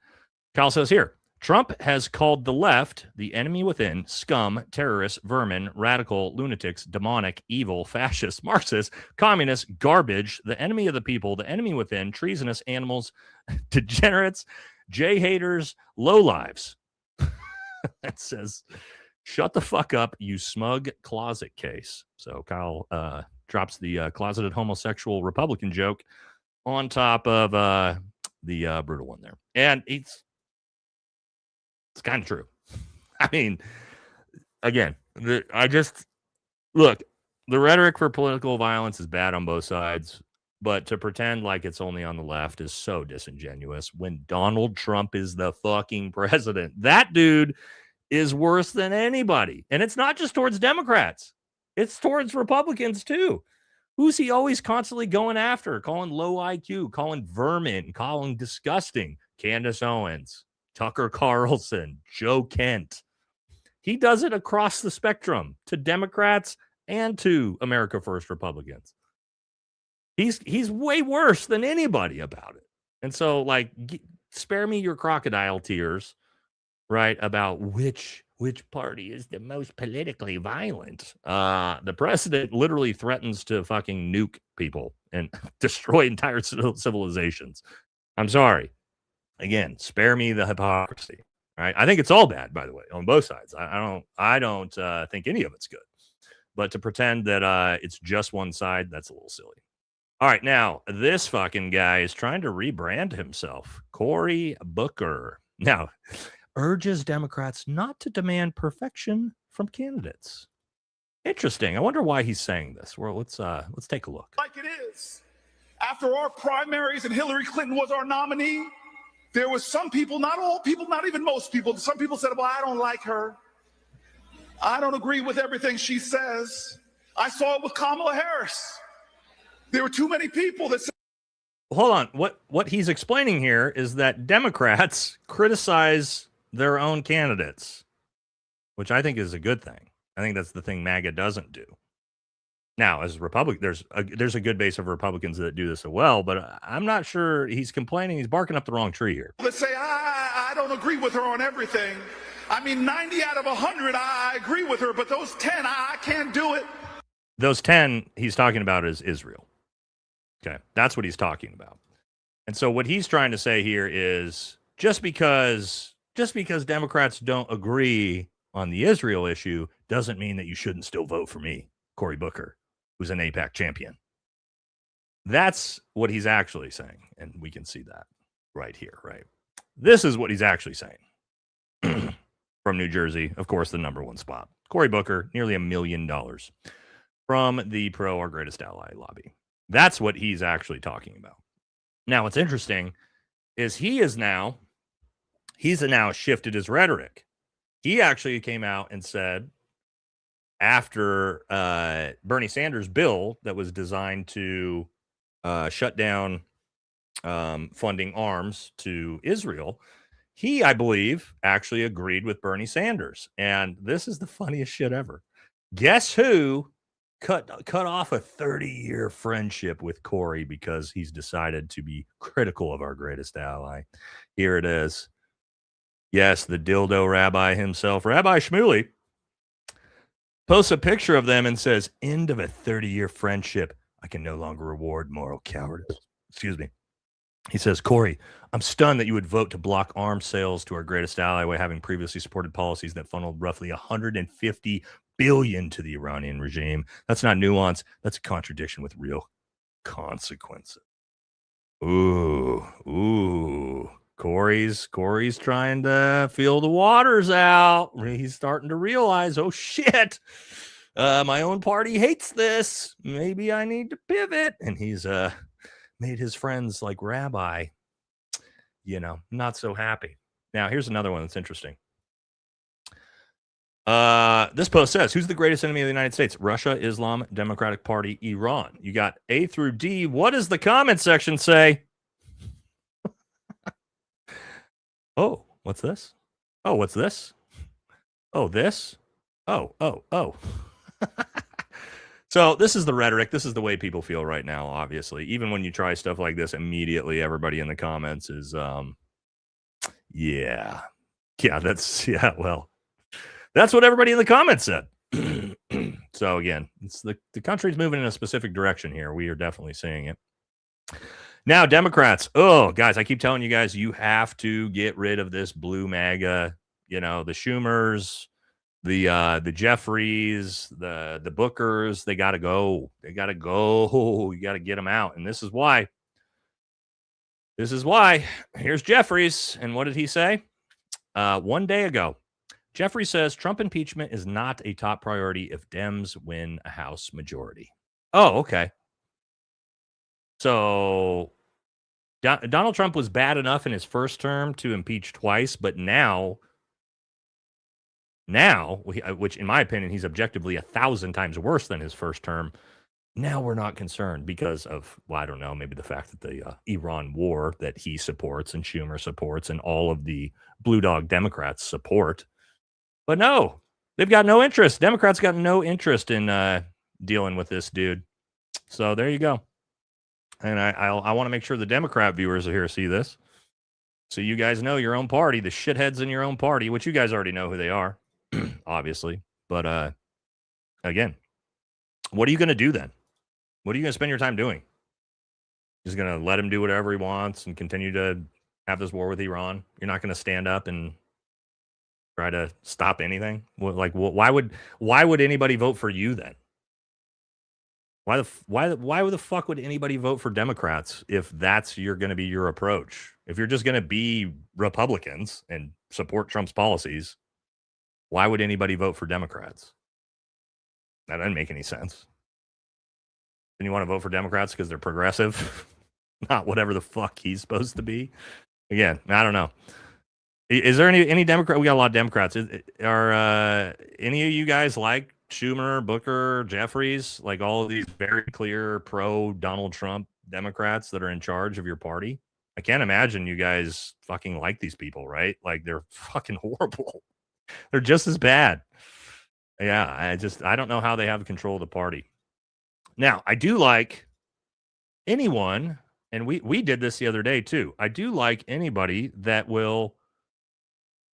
S2: Kyle says here, Trump has called the left the enemy within, scum, terrorists, vermin, radical, lunatics, demonic, evil, fascist, Marxist, communist, garbage, the enemy of the people, the enemy within, treasonous animals, degenerates, J-haters, lowlives. That says, shut the fuck up, you smug closet case. So Kyle drops the closeted homosexual Republican joke on top of the brutal one there. And it's kind of true. I mean, again, the rhetoric for political violence is bad on both sides, but to pretend like it's only on the left is so disingenuous when Donald Trump is the fucking president. That dude is worse than anybody. And it's not just towards Democrats. It's towards Republicans too. Who's he always constantly going after? Calling low IQ, calling vermin, calling disgusting. Candace Owens, Tucker Carlson, Joe Kent. He does it across the spectrum to Democrats and to America First Republicans. He's way worse than anybody about it. And so, like, spare me your crocodile tears, right, about which party is the most politically violent. The president literally threatens to fucking nuke people and destroy entire civilizations. I'm sorry. Again, spare me the hypocrisy. Right? I think it's all bad, by the way, on both sides. I don't think any of it's good. But to pretend that it's just one side, that's a little silly. All right, now this fucking guy is trying to rebrand himself. Cory Booker now urges Democrats not to demand perfection from candidates. Interesting. I wonder why he's saying this. Well, let's take a look.
S16: Like it is. After our primaries and Hillary Clinton was our nominee, there was some people, not all people, not even most people. Some people said, well, I don't like her. I don't agree with everything she says. I saw it with Kamala Harris. There were too many people that said.
S2: Hold on. What he's explaining here is that Democrats criticize their own candidates, which I think is a good thing. I think that's the thing MAGA doesn't do. Now, as Republican, there's a good base of Republicans that do this as well, but I'm not sure he's complaining. He's barking up the wrong tree here.
S16: Let's say I don't agree with her on everything, I mean, 90 out of 100, I agree with her, but those 10, I can't do it.
S2: Those 10 he's talking about is Israel. Okay, that's what he's talking about. And so what he's trying to say here is just because Democrats don't agree on the Israel issue doesn't mean that you shouldn't still vote for me, Cory Booker, who's an AIPAC champion. That's what he's actually saying, and we can see that right here, right? This is what he's actually saying. From New Jersey, of course, the number one spot. Cory Booker, nearly $1 million from the Pro Our Greatest Ally lobby. That's what he's actually talking about. Now, what's interesting is he's now shifted his rhetoric. He actually came out and said after Bernie Sanders' bill that was designed to shut down funding arms to Israel, he, I believe, actually agreed with Bernie Sanders. And this is the funniest shit ever. Guess who cut off a 30-year friendship with Cory because he's decided to be critical of our greatest ally? Here it is. Yes, the dildo rabbi himself, Rabbi Shmuley, posts a picture of them and says, "End of a 30-year friendship. I can no longer reward moral cowardice." Excuse me. He says, "Cory, I'm stunned that you would vote to block arms sales to our greatest ally while having previously supported policies that funneled roughly $150 billion to the Iranian regime. That's not nuance. That's a contradiction with real consequences." Ooh. Cory's trying to feel the waters out. He's starting to realize, oh shit, my own party hates this. Maybe I need to pivot. And he's made his friends like Rabbi, not so happy. Now, here's another one that's interesting. This post says, who's the greatest enemy of the United States? Russia, Islam, Democratic Party, Iran. You got A through D. What does the comment section say? Oh, what's this? Oh, what's this? Oh, this? Oh. So this is the rhetoric. This is the way people feel right now, obviously. Even when you try stuff like this, immediately everybody in the comments is, well, that's what everybody in the comments said. So again, it's the country's moving in a specific direction here. We are definitely seeing it. Now, Democrats. Oh, guys, I keep telling you guys, you have to get rid of this blue MAGA. The Schumers, the Jeffries, the Bookers. They got to go. You got to get them out. And this is why. Here's Jeffries. And what did he say? One day ago, Jeffries says Trump impeachment is not a top priority if Dems win a House majority. Oh, okay. So Donald Trump was bad enough in his first term to impeach twice, but now, which in my opinion, he's objectively 1,000 times worse than his first term. Now we're not concerned because of, well, I don't know, maybe the fact that the Iran war that he supports and Schumer supports and all of the blue dog Democrats support. But no, they've got no interest. Democrats got no interest in dealing with this dude. So there you go. And I want to make sure the Democrat viewers are here to see this. So you guys know your own party, the shitheads in your own party, which you guys already know who they are, obviously. But again, what are you going to do then? What are you going to spend your time doing? Just going to let him do whatever he wants and continue to have this war with Iran? You're not going to stand up and try to stop anything? Why would anybody vote for you then? Why the fuck would anybody vote for Democrats if that's going to be your approach? If you're just going to be Republicans and support Trump's policies, why would anybody vote for Democrats? That doesn't make any sense. Then you want to vote for Democrats because they're progressive, not whatever the fuck he's supposed to be. Again, I don't know. Is there any Democrat? We got a lot of Democrats. Are any of you guys like Schumer, Booker, Jeffries, like all of these very clear pro Donald Trump Democrats that are in charge of your party? I can't imagine you guys fucking like these people, right? Like they're fucking horrible. They're just as bad. Yeah, I don't know how they have control of the party. Now, I do like anyone, and we did this the other day too. I do like anybody that will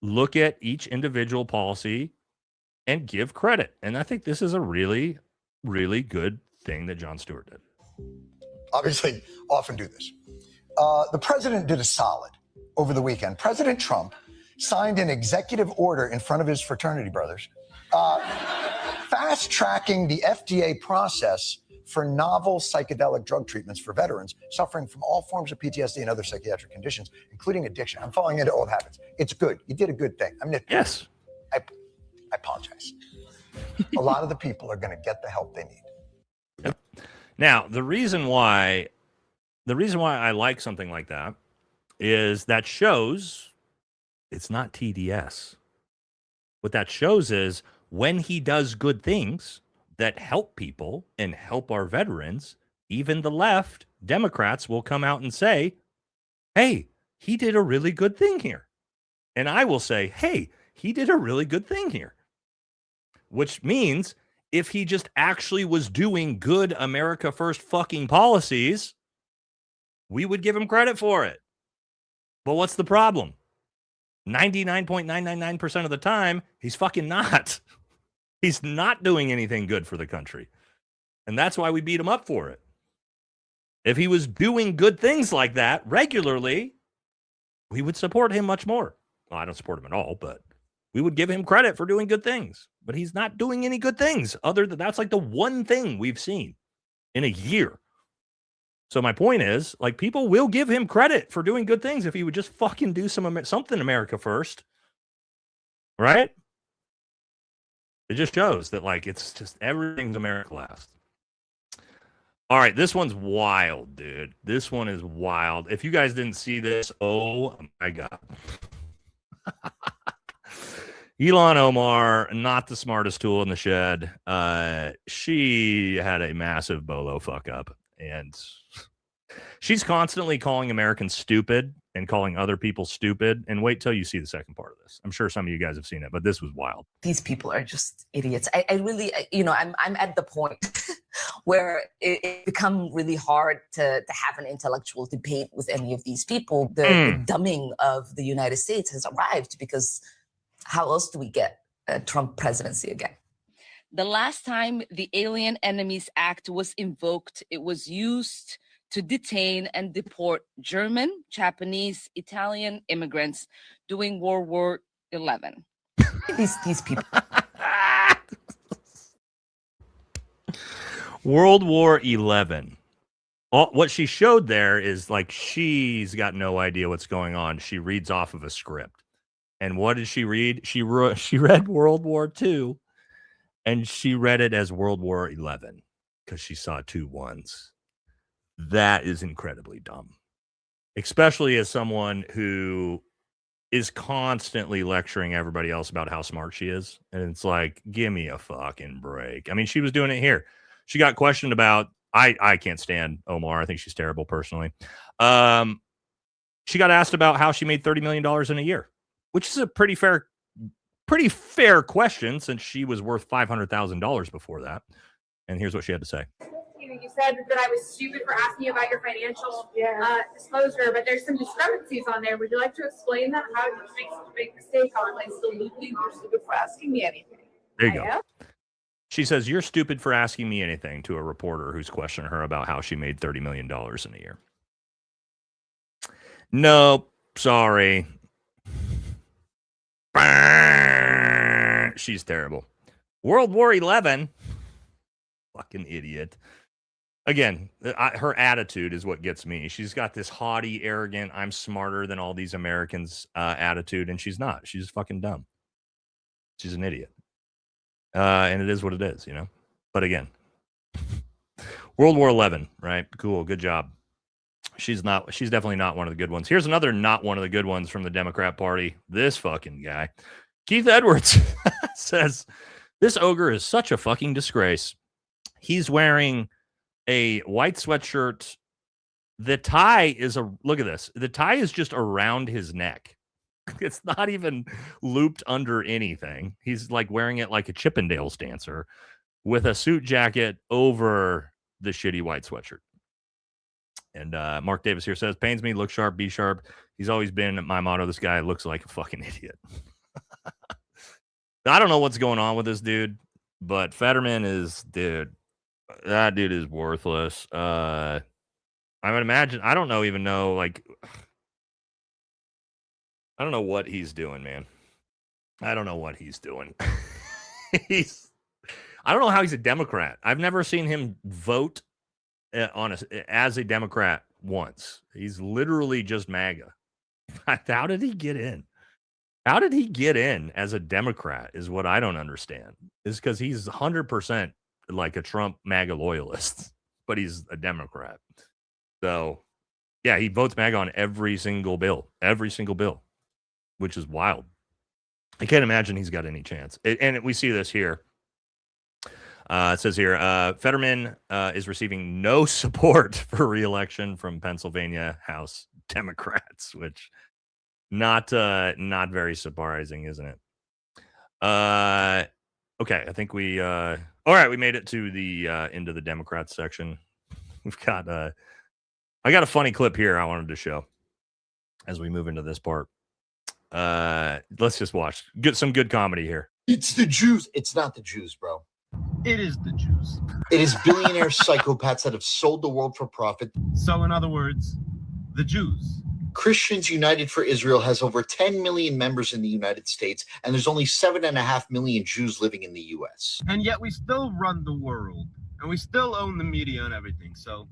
S2: look at each individual policy and give credit. And I think this is a really, really good thing that Jon Stewart did.
S15: Obviously, often do this. The president did a solid over the weekend. President Trump signed an executive order in front of his fraternity brothers, fast-tracking the FDA process for novel psychedelic drug treatments for veterans suffering from all forms of PTSD and other psychiatric conditions, including addiction. I'm falling into old habits. It's good. You did a good thing. I'm nitpicking.
S2: Yes.
S15: I apologize. A lot of the people are going to get the help they need.
S2: Yep. Now, the reason why I like something like that is that shows it's not TDS. What that shows is when he does good things that help people and help our veterans, even the left, Democrats will come out and say, hey, he did a really good thing here. And I will say, hey, he did a really good thing here. Which means if he just actually was doing good America First fucking policies, we would give him credit for it. But what's the problem? 99.999% of the time, he's fucking not. He's not doing anything good for the country. And that's why we beat him up for it. If he was doing good things like that regularly, we would support him much more. Well, I don't support him at all, but we would give him credit for doing good things. But he's not doing any good things other than that's like the one thing we've seen in a year. So my point is, like, people will give him credit for doing good things if he would just fucking do something America First. Right? It just shows that, like, it's just everything's America last. All right, this one's wild, dude. This one is wild. If you guys didn't see this, oh my God. Ilhan Omar, not the smartest tool in the shed. She had a massive bolo fuck up. And she's constantly calling Americans stupid and calling other people stupid. And wait till you see the second part of this. I'm sure some of you guys have seen it, but this was wild.
S17: These people are just idiots. I really, I'm at the point where it become really hard to have an intellectual debate with any of these people. The dumbing of the United States has arrived because how else do we get a Trump presidency again?
S18: The last time the Alien Enemies Act was invoked, it was used to detain and deport German, Japanese, Italian immigrants during World War XI.
S17: These people.
S2: World War XI. What she showed there is like she's got no idea what's going on. She reads off of a script. And what did she read? She read World War II, and she read it as World War XI because she saw 2 1s. That is incredibly dumb, especially as someone who is constantly lecturing everybody else about how smart she is. And it's like, give me a fucking break. I mean, she was doing it here. She got questioned about, I can't stand Omar. I think she's terrible personally. She got asked about how she made $30 million in a year, which is a pretty fair question since she was worth $500,000 before that. And here's what she had to say.
S19: You said that I was stupid for asking you about your financial disclosure, but there's some discrepancies on there. Would you like to explain that? How did you make such a big mistake on it? Absolutely, you're stupid for asking me anything.
S2: There you go. She says, you're stupid for asking me anything to a reporter who's questioning her about how she made $30 million in a year. Nope, sorry. She's terrible. World War XI. Fucking idiot. Again, her attitude is what gets me. She's got this haughty, arrogant, I'm smarter than all these Americans attitude, and she's not. She's fucking dumb. She's an idiot. And it is what it is, you know? But again, World War XI, right? Cool, good job. She's definitely not one of the good ones. Here's another not one of the good ones from the Democrat Party. This fucking guy. Keith Edwards says, this ogre is such a fucking disgrace. He's wearing a white sweatshirt. The tie is look at this. The tie is just around his neck. It's not even looped under anything. He's like wearing it like a Chippendales dancer with a suit jacket over the shitty white sweatshirt. And Mark Davis here says, pains me, look sharp, be sharp. He's always been my motto. This guy looks like a fucking idiot. I don't know what's going on with this dude, but Fetterman is, dude, that dude is worthless. I would imagine, I don't know, like, I don't know what he's doing, man. I don't know what he's doing. I don't know how he's a Democrat. I've never seen him vote as a Democrat once. He's literally just MAGA. How did he get in? How did he get in as a Democrat is what I don't understand. Is because he's 100% like a Trump MAGA loyalist, but he's a Democrat. So, yeah, he votes MAGA on every single bill, which is wild. I can't imagine he's got any chance. And we see this here. It says here, Fetterman is receiving no support for re-election from Pennsylvania House Democrats, which not very surprising, isn't it? Okay, I think we all right, we made it to the into the Democrats section. We've got I got a funny clip here I wanted to show as we move into this part. Let's just watch. Get some good comedy here.
S1: It's the Jews. It's not the Jews, bro. It is the Jews. It is billionaire psychopaths that have sold the world for profit. So, in other words, the Jews. Christians United for Israel has over 10 million members in the United States, and there's only 7.5 million Jews living in the U.S. And yet we still run the world, and we still own the media and everything, so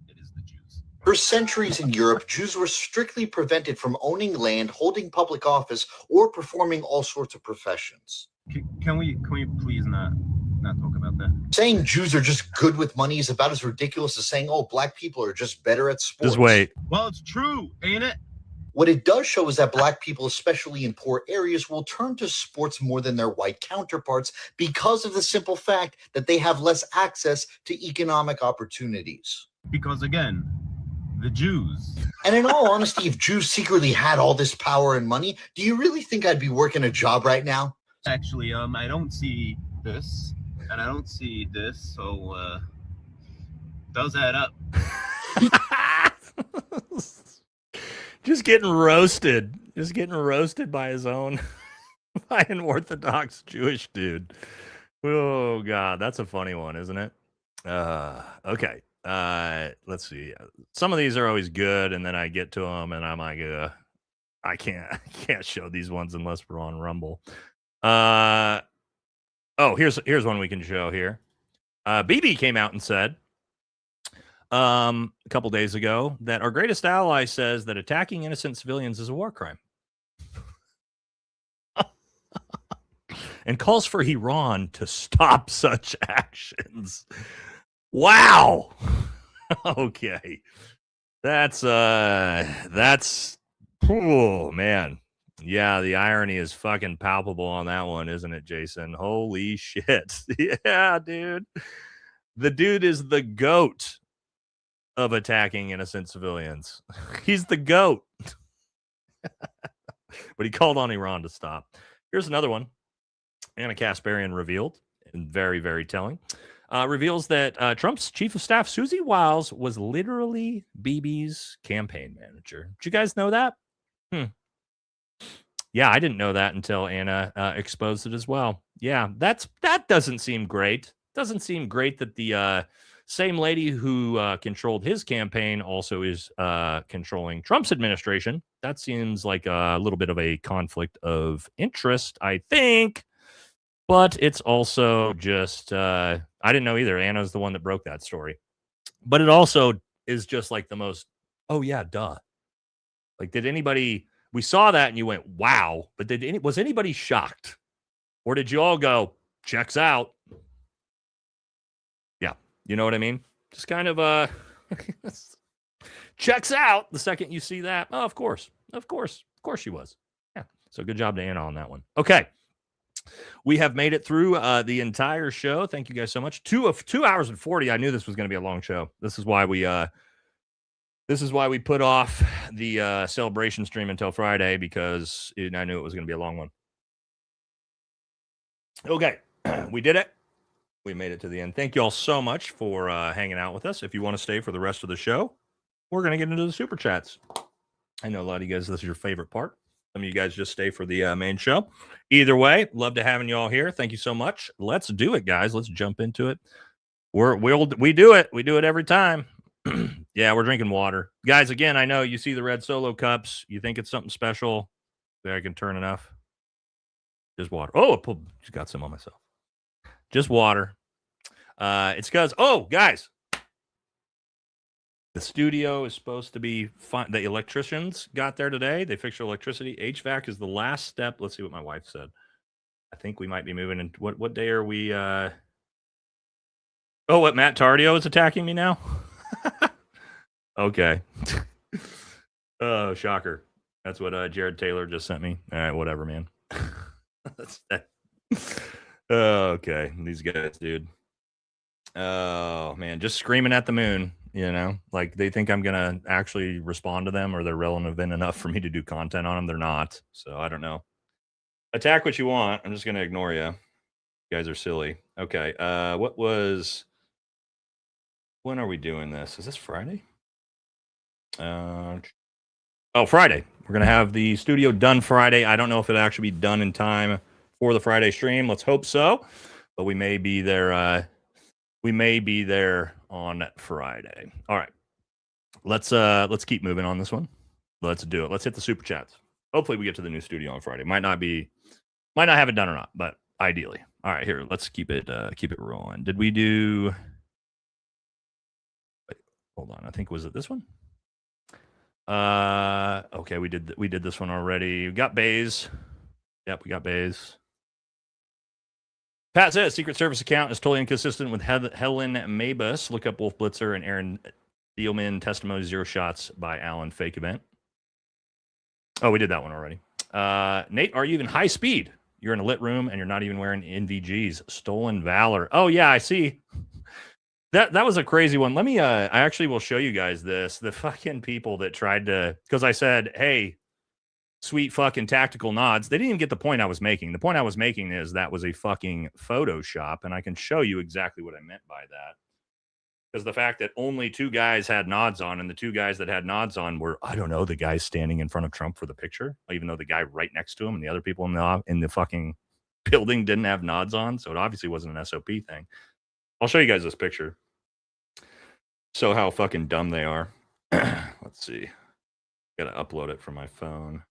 S1: it is the Jews. For centuries in Europe, Jews were strictly prevented from owning land, holding public office, or performing all sorts of professions. Can we please not talk about that? Saying Jews are just good with money is about as ridiculous as saying, oh, black people are just better at sports.
S2: Just wait.
S1: Well, it's true, ain't it? What it does show is that black people, especially in poor areas, will turn to sports more than their white counterparts because of the simple fact that they have less access to economic opportunities. Because again, the Jews. And in all honesty, if Jews secretly had all this power and money, do you really think I'd be working a job right now? Actually, I don't see this, and I don't see this, so does add up.
S2: Just getting roasted by his own, by an Orthodox Jewish dude. Oh God, that's a funny one, isn't it? Okay. Let's see. Some of these are always good, and then I get to them, and I'm like, I can't show these ones unless we're on Rumble. Here's one we can show here. BB came out and said a couple days ago that our greatest ally says that attacking innocent civilians is a war crime. And calls for Iran to stop such actions. Wow. Okay. That's oh man. Yeah, the irony is fucking palpable on that one, isn't it, Jason? Holy shit. Yeah, dude. The dude is the GOAT of attacking innocent civilians. He's the GOAT. But he called on Iran to stop. Here's another one. Anna Kasparian revealed, and very, very telling, reveals that Trump's chief of staff, Susie Wiles, was literally BB's campaign manager. Did you guys know that? Yeah, I didn't know that until Anna exposed it as well. Yeah, that doesn't seem great. Doesn't seem great that the same lady who controlled his campaign also is controlling Trump's administration. That seems like a little bit of a conflict of interest, I think. But it's also just, I didn't know either. Anna's the one that broke that story. But it also is just like the most, oh yeah, duh. Like, did anybody... We saw that and you went, wow. But was anybody shocked? Or did you all go, checks out? Yeah. You know what I mean? Just kind of checks out the second you see that. Oh, of course she was. Yeah. So good job to Anna on that one. Okay. We have made it through the entire show. Thank you guys so much. 2 hours and 40. I knew this was going to be a long show. This is why we put off the celebration stream until Friday, because I knew it was going to be a long one. Okay, we did it. We made it to the end. Thank you all so much for hanging out with us. If you want to stay for the rest of the show, we're going to get into the super chats. I know a lot of you guys, this is your favorite part Some of you guys just stay for the main show. Either way, love to having you all here. Thank you so much. Let's do it, guys. Let's jump into it. We do it. We do it every time. Yeah, we're drinking water. Guys, again, I know you see the red Solo cups. You think it's something special. There, I can turn enough. Just water. Oh, just got some on myself. Just water. It's because, guys, the studio is supposed to be fun. The electricians got there today. They fixed your electricity. HVAC is the last step. Let's see what my wife said. I think we might be moving in. What day are we? What Matt Tardio is attacking me now? Okay. Oh, shocker. That's what Jared Taylor just sent me. All right, whatever, man. Okay, these guys, dude. Oh, man, just screaming at the moon, like they think I'm going to actually respond to them or they're relevant enough for me to do content on them. They're not. So I don't know. Attack what you want. I'm just going to ignore you. You guys are silly. Okay. When are we doing this? Is this Friday? Friday. We're going to have the studio done Friday. I don't know if it'll actually be done in time for the Friday stream. Let's hope so. But we may be there. We may be there on Friday. All right. Let's keep moving on this one. Let's do it. Let's hit the super chats. Hopefully we get to the new studio on Friday. Might not have it done or not, but ideally. All right, here. Let's keep it rolling. Did we do? Wait, hold on. I think was it this one? Okay, we did this one already. We got Bays. Yep, we got Bays. Pat says Secret Service account is totally inconsistent with Helen Mabus. Look up Wolf Blitzer and Aaron Thielman testimony 0 shots by Allen fake event. Oh, we did that one already. Nate, are you even high speed? You're in a lit room and you're not even wearing NVGs. Stolen valor. Oh yeah, I see. That was a crazy one. Let me I actually will show you guys this. The fucking people that tried to, because I said, hey, sweet fucking tactical nods. They didn't even get the point I was making. The point I was making is that was a fucking Photoshop, and I can show you exactly what I meant by that. Because the fact that only 2 guys had nods on, and the 2 guys that had nods on were, I don't know, the guys standing in front of Trump for the picture, even though the guy right next to him and the other people in the fucking building didn't have nods on. So it obviously wasn't an SOP thing. I'll show you guys this picture. So how fucking dumb they are. Let's see. Gotta upload it from my phone.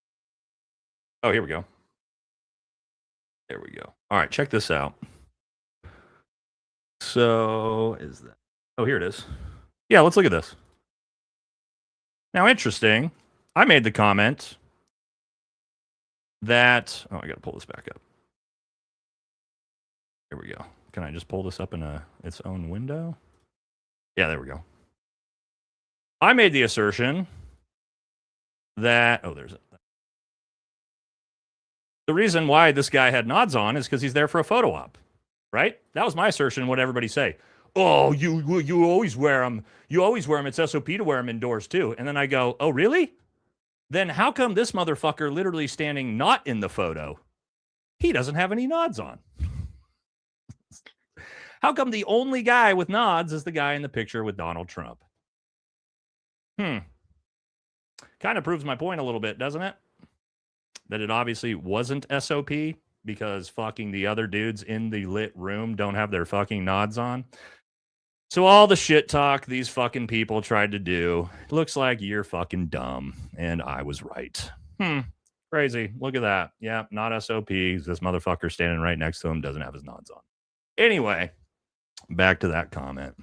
S2: Oh, here we go. There we go. All right, check this out. So is that? Oh, here it is. Yeah, let's look at this. Now, interesting. I made the comment that... Oh, I got to pull this back up. Here we go. Can I just pull this up in its own window? Yeah, there we go. I made the assertion that... Oh, there's it. The reason why this guy had nods on is because he's there for a photo op, right? That was my assertion. What everybody say? Oh, you always wear them. You always wear them. It's SOP to wear them indoors too. And then I go, oh, really? Then how come this motherfucker literally standing not in the photo? He doesn't have any nods on. How come the only guy with nods is the guy in the picture with Donald Trump? Kind of proves my point a little bit, doesn't it? That it obviously wasn't SOP because fucking the other dudes in the lit room don't have their fucking nods on. So all the shit talk these fucking people tried to do, looks like you're fucking dumb. And I was right. Crazy. Look at that. Yeah, not SOP. This motherfucker standing right next to him doesn't have his nods on. Anyway, back to that comment.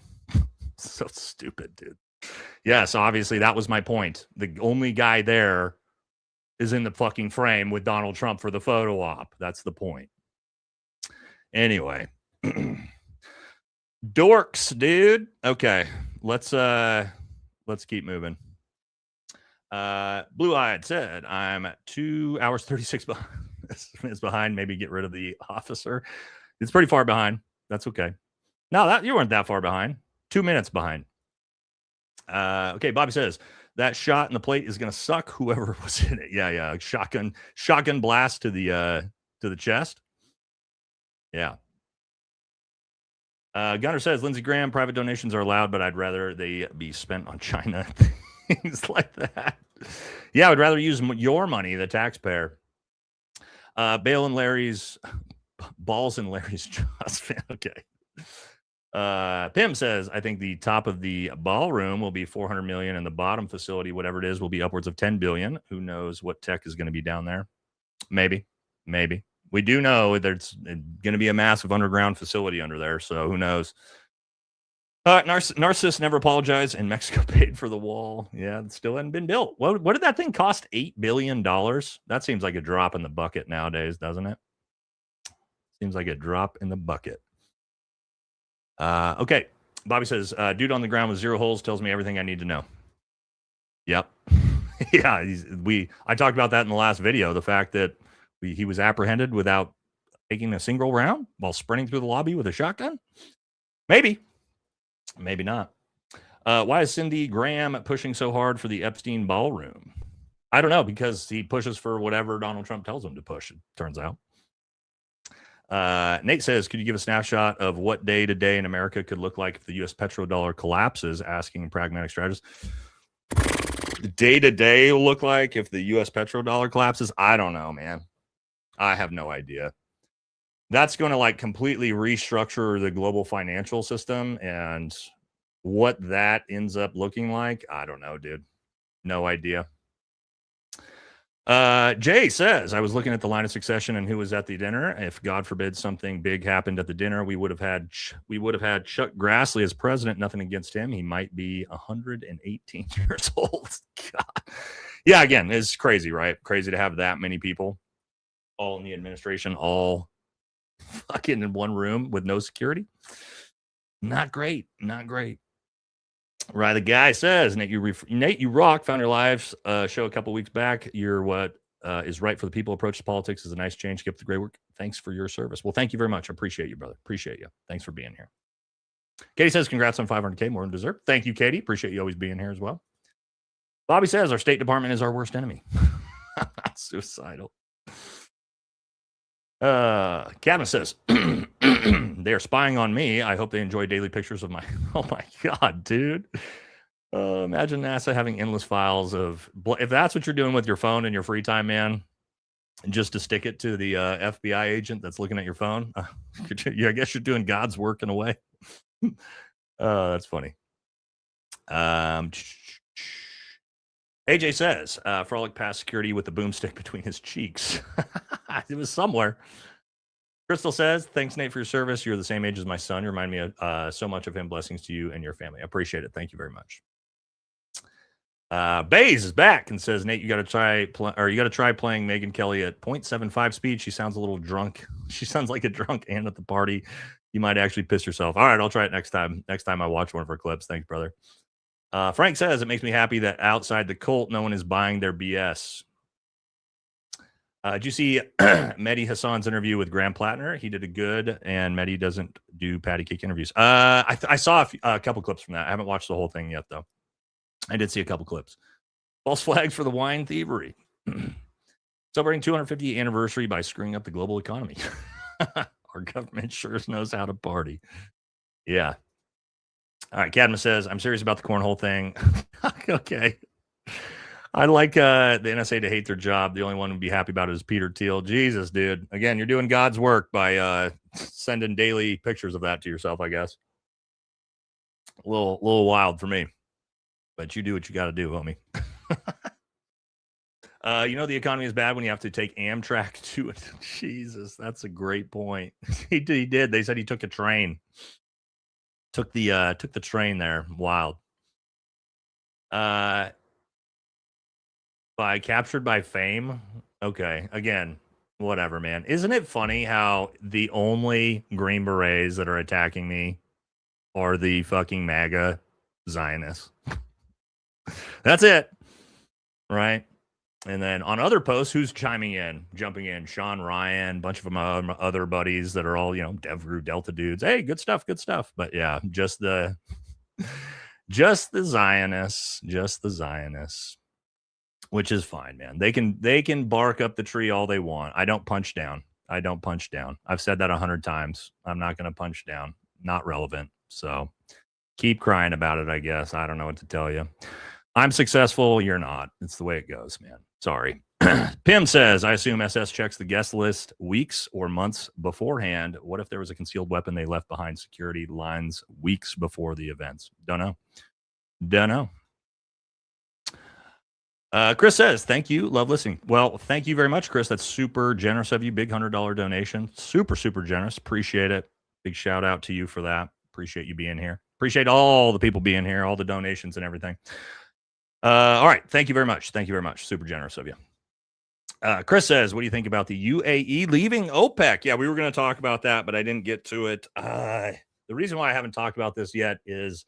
S2: So stupid, dude. Yes, obviously that was my point. The only guy there is in the fucking frame with Donald Trump for the photo op. That's the point. Anyway. Dorks, dude. Okay. Let's keep moving. Blue-eyed said, I'm 2 hours 36 minutes behind. Maybe get rid of the officer. It's pretty far behind. That's okay. No, you weren't that far behind. 2 minutes behind. Okay, Bobby says, that shot in the plate is gonna suck whoever was in it. Yeah. Shotgun blast to the chest. Yeah. Gunner says, Lindsey Graham, private donations are allowed, but I'd rather they be spent on China. Things like that. Yeah, I would rather use your money, the taxpayer. Balls in Larry's trust. Okay. Pim says, I think the top of the ballroom will be 400 million and the bottom facility, whatever it is, will be upwards of 10 billion. Who knows what tech is going to be down there? Maybe. We do know there's going to be a massive underground facility under there. So who knows? Narcissus never apologized and Mexico paid for the wall. Yeah, it still hadn't been built. What did that thing cost? $8 billion? That seems like a drop in the bucket nowadays, doesn't it? Seems like a drop in the bucket. Okay. Bobby says, dude on the ground with 0 holes tells me everything I need to know. Yep. Yeah. I talked about that in the last video. The fact that he was apprehended without taking a single round while sprinting through the lobby with a shotgun. Maybe not. Why is Cindy Graham pushing so hard for the Epstein ballroom? I don't know, because he pushes for whatever Donald Trump tells him to push, it turns out. Nate says, could you give a snapshot of what day to day in America could look like if the U.S. petrodollar collapses? Asking pragmatic strategist. Day to day will look like if the U.S. petrodollar collapses? I don't know, man. I have no idea. That's going to like completely restructure the global financial system, and what that ends up looking like, I don't know, dude. No idea. Jay says, I was looking at the line of succession and who was at the dinner. If God forbid something big happened at the dinner, we would have had Chuck Grassley as president. Nothing against him. He might be 118 years old. God. Yeah, again, it's crazy, right? Crazy to have that many people all in the administration, all fucking in one room with no security. Not great. Right, the guy says, Nate, you rock. Found your lives show a couple weeks back. You're what is right for the people. Approach to politics is a nice change. Keep up the great work. Thanks for your service. Well, thank you very much. I appreciate you, brother. Appreciate you. Thanks for being here. Katie says, congrats on 500K, more than deserved. Thank you, Katie. Appreciate you always being here as well. Bobby says, our State Department is our worst enemy. Not suicidal. Cadmus says, they are spying on me. I hope they enjoy daily pictures of my, oh my God, dude. Imagine NASA having endless files of, if that's what you're doing with your phone in your free time, man, just to stick it to the FBI agent that's looking at your phone. I guess you're doing God's work in a way. That's funny. AJ says, Frolic passed security with the boomstick between his cheeks. It was somewhere. Crystal says, thanks, Nate, for your service. You're the same age as my son. You remind me of so much of him. Blessings to you and your family. I appreciate it. Thank you very much. Baze is back and says, Nate, you got to try playing Megyn Kelly at 0.75 speed. She sounds a little drunk. She sounds like a drunk and at the party. You might actually piss yourself. All right, I'll try it next time. Next time I watch one of her clips. Thanks, brother. Frank says, it makes me happy that outside the cult, no one is buying their BS. Did you see Mehdi Hassan's interview with Graham Plattner? He did a good, and Mehdi doesn't do patty cake interviews. I saw a couple clips from that. I haven't watched the whole thing yet, though. I did see a couple clips. False flags for the wine thievery. Celebrating 250th anniversary by screwing up the global economy. Our government sure knows how to party. Yeah. All right, Cadmus says, I'm serious about the cornhole thing. Okay. I like the NSA to hate their job. The only one who'd be happy about it is Peter Thiel. Jesus, dude. Again, you're doing God's work by sending daily pictures of that to yourself, I guess. A little wild for me. But you do what you got to do, homie. You know the economy is bad when you have to take Amtrak to it. Jesus, that's a great point. He did. They said he took a train. Took the train there. Wild. By captured by fame. Okay. Again, whatever, man. Isn't it funny how the only Green Berets that are attacking me are the fucking MAGA Zionists? That's it. Right. And then on other posts, who's jumping in? Sean Ryan, bunch of them other buddies that are all, DevGru Delta dudes. Hey, good stuff. But yeah, just the Zionists, which is fine, man. They can bark up the tree all they want. I don't punch down. I've said that 100 times. I'm not going to punch down. Not relevant. So keep crying about it, I guess. I don't know what to tell you. I'm successful. You're not. It's the way it goes, man. Sorry. Pim says, I assume SS checks the guest list weeks or months beforehand. What if there was a concealed weapon they left behind security lines weeks before the events? Don't know. Chris says, thank you. Love listening. Well, thank you very much, Chris. That's super generous of you. Big $100 donation. Super, super generous. Appreciate it. Big shout out to you for that. Appreciate you being here. Appreciate all the people being here, all the donations and everything. All right. Thank you very much. Thank you very much. Super generous of you. Chris says, what do you think about the UAE leaving OPEC? Yeah, we were going to talk about that, but I didn't get to it. The reason why I haven't talked about this yet is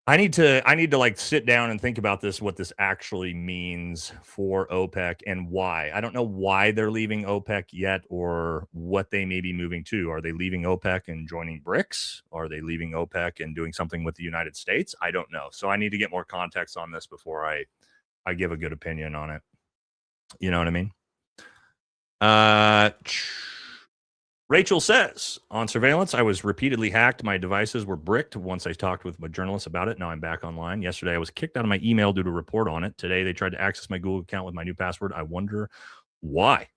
S2: I need to like sit down and think about this, what this actually means for OPEC and why. I don't know why they're leaving OPEC yet or what they may be moving to. Are they leaving OPEC and joining BRICS? Are they leaving OPEC and doing something with the United States? I don't know. So I need to get more context on this before I give a good opinion on it. You know what I mean? Rachel says, on surveillance, I was repeatedly hacked. My devices were bricked once I talked with my journalists about it. Now I'm back online. Yesterday, I was kicked out of my email due to a report on it. Today, they tried to access my Google account with my new password. I wonder why.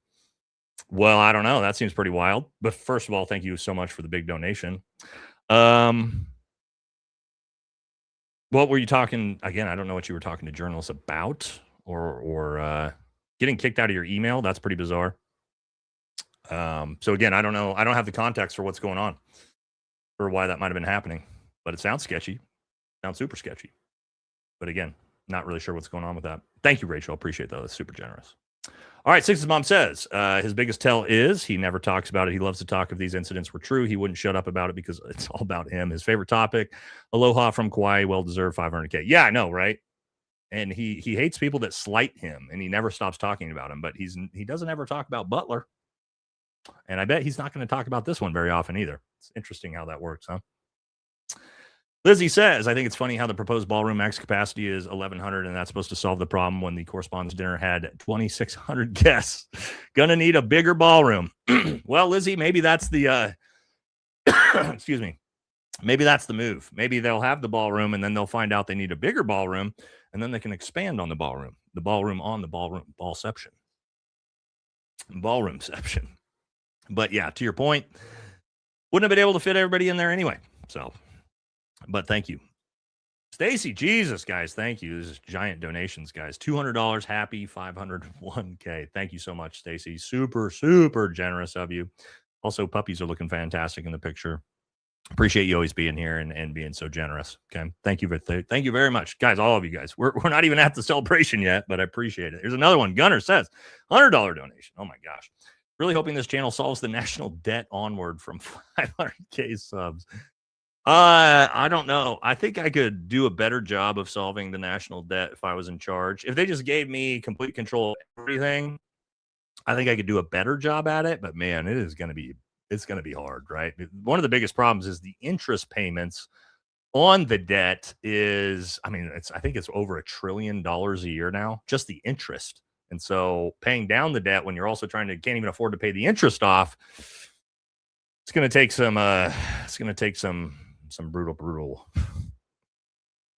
S2: Well, I don't know. That seems pretty wild. But first of all, thank you so much for the big donation. What were you talking? Again, I don't know what you were talking to journalists about or getting kicked out of your email. That's pretty bizarre. So again, I don't know. I don't have the context for what's going on or why that might have been happening, but it sounds sketchy. Sounds super sketchy. But again, not really sure what's going on with that. Thank you, Rachel. Appreciate that. That's super generous. All right. Six's mom says, his biggest tell is he never talks about it. He loves to talk if these incidents were true. He wouldn't shut up about it because it's all about him. His favorite topic, aloha from Kauai, well-deserved 500K. Yeah, I know, right? And he hates people that slight him, and he never stops talking about him, but he doesn't ever talk about Butler. And I bet he's not going to talk about this one very often either. It's interesting how that works, huh? Lizzie says, I think it's funny how the proposed ballroom max capacity is 1,100, and that's supposed to solve the problem when the correspondence dinner had 2,600 guests. Gonna need a bigger ballroom. Well, Lizzie, maybe that's the excuse me. Maybe that's the move. Maybe they'll have the ballroom, and then they'll find out they need a bigger ballroom, and then they can expand on the ballroom on the ballroom, ballroomception. But yeah, to your point, wouldn't have been able to fit everybody in there anyway. So, but thank you. Stacy, Jesus, guys, thank you. This is giant donations, guys. $200, happy 501K. Thank you so much, Stacy. Super, super generous of you. Also, puppies are looking fantastic in the picture. Appreciate you always being here and being so generous. Okay. Thank you very much, guys. All of you guys. We're not even at the celebration yet, but I appreciate it. Here's another one. Gunner says $100 donation. Oh my gosh. Really hoping this channel solves the national debt onward from 500K subs. I don't know. I think I could do a better job of solving the national debt if I was in charge. If they just gave me complete control of everything, I think I could do a better job at it. But man, it's going to be hard, right? One of the biggest problems is the interest payments on the debt is, I think it's over $1 trillion a year now, just the interest. And so paying down the debt when you're also can't even afford to pay the interest off, it's going to take some brutal.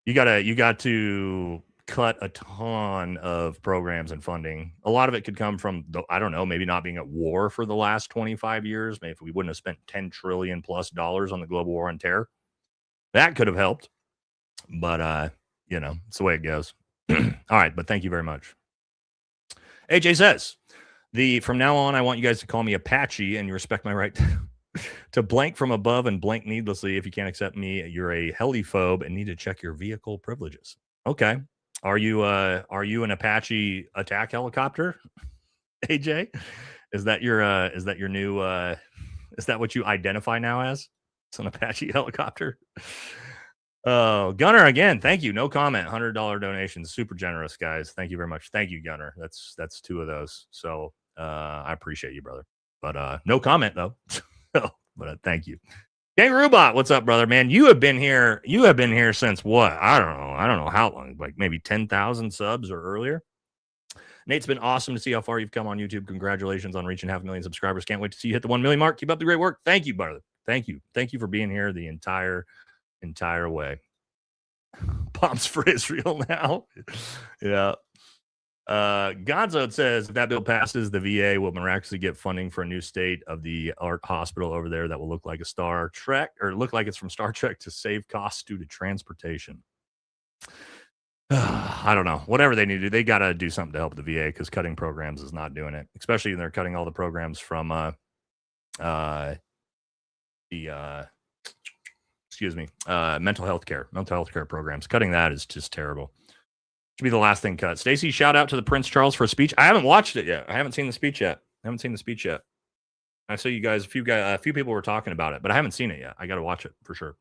S2: You got to cut a ton of programs and funding. A lot of it could come from maybe not being at war for the last 25 years. Maybe if we wouldn't have spent $10 trillion plus on the global war on terror, that could have helped. But it's the way it goes. All right, but thank you very much. AJ says, from now on, I want you guys to call me Apache, and you respect my right to blank from above and blank needlessly. If you can't accept me, you're a heliphobe and need to check your vehicle privileges. Okay. Are you an Apache attack helicopter, AJ? Is that your new is that what you identify now as? It's an Apache helicopter. Oh, Gunner, again, thank you. No comment. $100 donation. Super generous, guys. Thank you very much. Thank you, Gunner. That's two of those. So I appreciate you, brother. But no comment though. But thank you. Kangaroo Bot, what's up, brother? Man, you have been here since what? I don't know how long, like maybe 10,000 subs or earlier. Nate's been awesome to see how far you've come on YouTube. Congratulations on reaching 500,000 subscribers. Can't wait to see you hit the 1 million mark. Keep up the great work. Thank you, brother. Thank you. Thank you for being here the entire way. bombs for Israel now. Yeah. Gonzo says if that bill passes, the VA will miraculously get funding for a new state of the art hospital over there that will look like a Star Trek or look like it's from Star Trek to save costs due to transportation. I don't know. Whatever they need to do, they got to do something to help the VA because cutting programs is not doing it. Especially when they're cutting all the programs from mental health care programs. Cutting that is just terrible. Should be the last thing cut. Stacy, shout out to the Prince Charles for a speech. I haven't watched it yet. I haven't seen the speech yet. I saw you guys. A few people were talking about it, but I haven't seen it yet. I got to watch it for sure.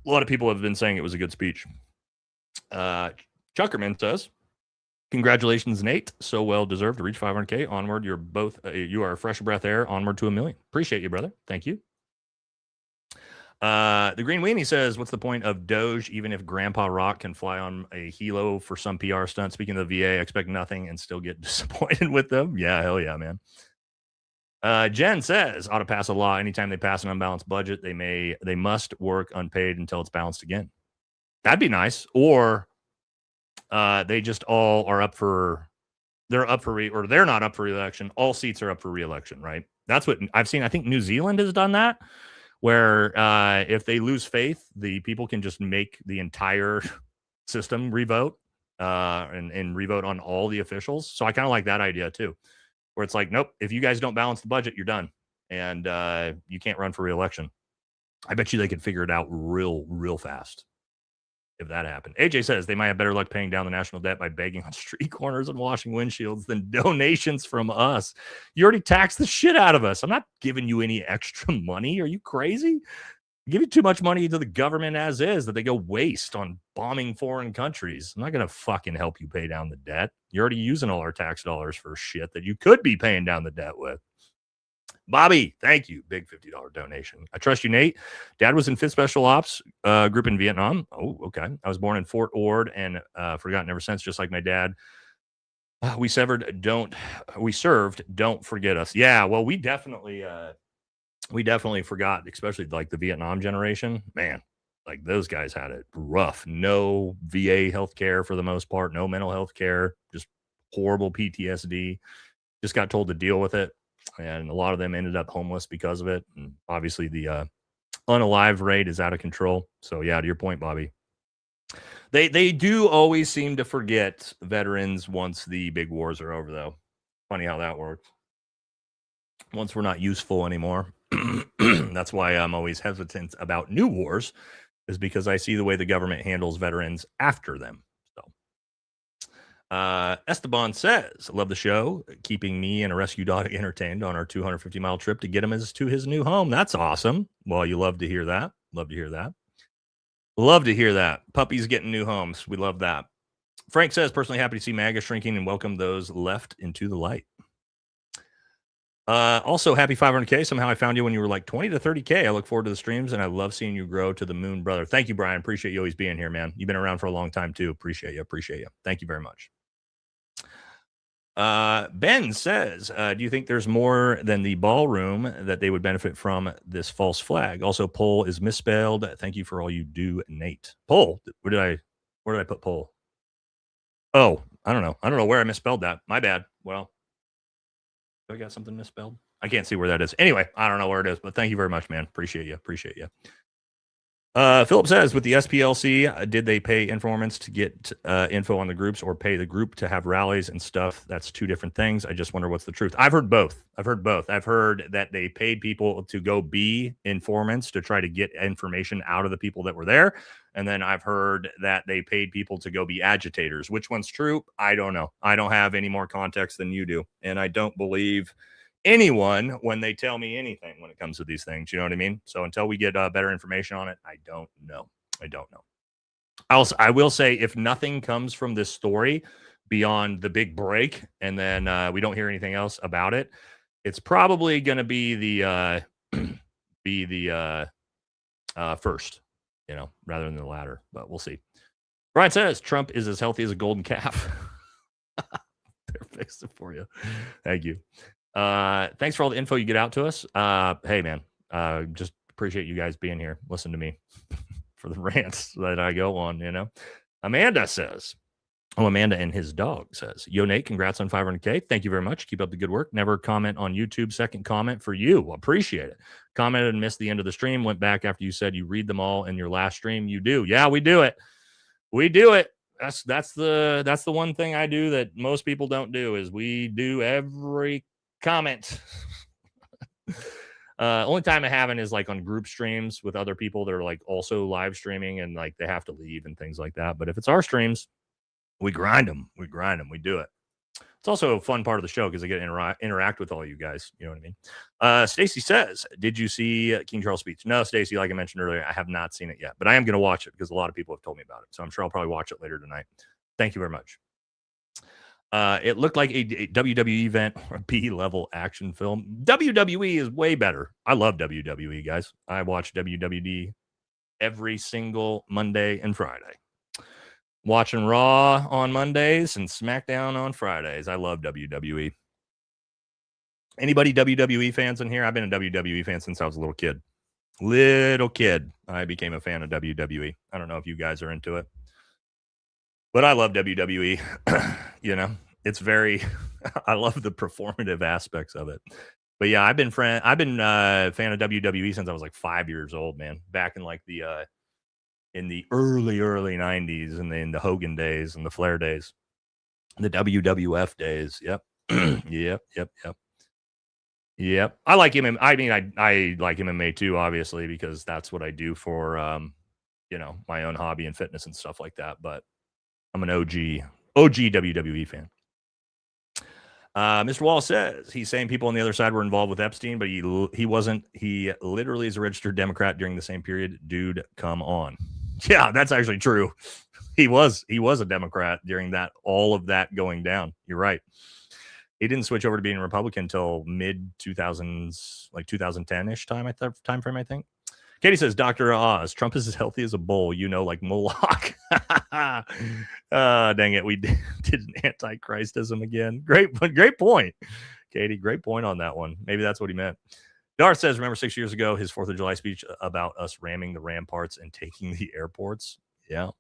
S2: A lot of people have been saying it was a good speech. Chuckerman says, "Congratulations, Nate. So well deserved to reach 500K. Onward. You're both. You are a fresh breath air. Onward to 1 million. Appreciate you, brother. Thank you." The Green Weenie says, "What's the point of Doge? Even if Grandpa Rock can fly on a helo for some PR stunt. Speaking of the VA, I expect nothing and still get disappointed with them." Yeah, hell yeah, man. Jen says, "Ought to pass a law. Anytime they pass an unbalanced budget, they must work unpaid until it's balanced again." That'd be nice. Or they just all are up for. They're not up for re-election. All seats are up for re-election, right? That's what I've seen. I think New Zealand has done that. Where if they lose faith, the people can just make the entire system revote and revote on all the officials. So I kind of like that idea too, where it's like, nope, if you guys don't balance the budget, you're done. And you can't run for re-election. I bet you they could figure it out real fast if that happened. AJ says they might have better luck paying down the national debt by begging on street corners and washing windshields than donations from us. You already taxed the shit out of us. I'm not giving you any extra money. Are you crazy? I give you too much money to the government as is that they go waste on bombing foreign countries. I'm not going to fucking help you pay down the debt. You're already using all our tax dollars for shit that you could be paying down the debt with. Bobby, thank you. Big $50 donation. I trust you, Nate. Dad was in 5th Special Ops group in Vietnam. Oh, okay. I was born in Fort Ord and forgotten ever since, just like my dad. We served, don't forget us. Yeah, well, we definitely forgot, especially like the Vietnam generation. Man, like those guys had it rough. No VA healthcare for the most part, no mental health care, just horrible PTSD. Just got told to deal with it. And a lot of them ended up homeless because of it. And obviously the unalive rate is out of control. So yeah, to your point, Bobby, they do always seem to forget veterans once the big wars are over, though. Funny how that works. Once we're not useful anymore. That's why I'm always hesitant about new wars, is because I see the way the government handles veterans after them. Esteban says, "Love the show, keeping me and a rescue dog entertained on our 250-mile trip to get him to his new home." That's awesome. Well, you love to hear that. Love to hear that. Puppies getting new homes. We love that. Frank says, "Personally happy to see MAGA shrinking and welcome those left into the light." Also, happy 500K. Somehow I found you when you were like 20 to 30K. I look forward to the streams, and I love seeing you grow to the moon, brother. Thank you, Brian. Appreciate you always being here, man. You've been around for a long time, too. Appreciate you. Thank you very much. Ben says, "Do you think there's more than the ballroom that they would benefit from this false flag? Also, poll is misspelled. Thank you for all you do, Nate." Poll? Where did I put poll? Oh, I don't know where I misspelled that. My bad. Well, I got something misspelled. I can't see where that is. Anyway, I don't know where it is, but thank you very much, man. Appreciate you. Philip says, "With the SPLC, did they pay informants to get info on the groups or pay the group to have rallies and stuff? That's two different things. I just wonder what's the truth." I've heard both. I've heard that they paid people to go be informants to try to get information out of the people that were there. And then I've heard that they paid people to go be agitators. Which one's true? I don't know. I don't have any more context than you do. And I don't believe anyone when they tell me anything when it comes to these things. You know what I mean? So until we get better information on it, I don't know. I will say, if nothing comes from this story beyond the big break, and then we don't hear anything else about it, it's probably going to be the first, rather than the latter. But we'll see. Brian says Trump is as healthy as a golden calf. They're fixed it for you. Thank you. Thanks for all the info you get out to us. Hey man, just appreciate you guys being here. Listen to me for the rants that I go on, you know. Amanda says, Amanda and his dog says, yo, Nate, congrats on 500K. Thank you very much. Keep up the good work. Never comment on YouTube. Second comment for you. Appreciate it. Commented and missed the end of the stream. Went back after you said you read them all in your last stream. You do. Yeah, we do it. We do it. That's the one thing I do that most people don't do is we do every comment. Only time I haven't is like on group streams with other people that are like also live streaming and like they have to leave and things like that. But if it's our streams, we grind them. We do it. It's also a fun part of the show because I get to interact with all you guys. You know what I mean? Stacy says, did you see King Charles' speech? No, Stacy, like I mentioned earlier, I have not seen it yet, but I am going to watch it because a lot of people have told me about it. So I'm sure I'll probably watch it later tonight. Thank you very much. It looked like a WWE event or a B-level action film. WWE is way better. I love WWE, guys. I watch WWE every single Monday and Friday. Watching Raw on Mondays and SmackDown on Fridays. I love WWE. Anybody WWE fans in here? I've been a WWE fan since I was a little kid. I became a fan of WWE. I don't know if you guys are into it. But I love WWE. You know, it's very, I love the performative aspects of it. But yeah, I've been a fan of WWE since I was like 5 years old, man. Back in like the early 90s and in the Hogan days and the Flair days, the WWF days. Yep. Yep. I like MMA. I mean, I like MMA too, obviously, because that's what I do for, you know, my own hobby and fitness and stuff like that. But I'm an OG WWE fan. Mr. Wall says he's saying people on the other side were involved with Epstein, but he wasn't. He literally is a registered Democrat during the same period. Dude, come on. Yeah, that's actually true. He was a Democrat during all of that going down. You're right. He didn't switch over to being a Republican until mid 2000s, like 2010-ish time frame, I think. Katie says, Dr. Oz, Trump is as healthy as a bull, you know, like Moloch. Dang it. We did an antichristism again. Great point. Katie, great point on that one. Maybe that's what he meant. Darth says, remember 6 years ago, his 4th of July speech about us ramming the ramparts and taking the airports? Yeah,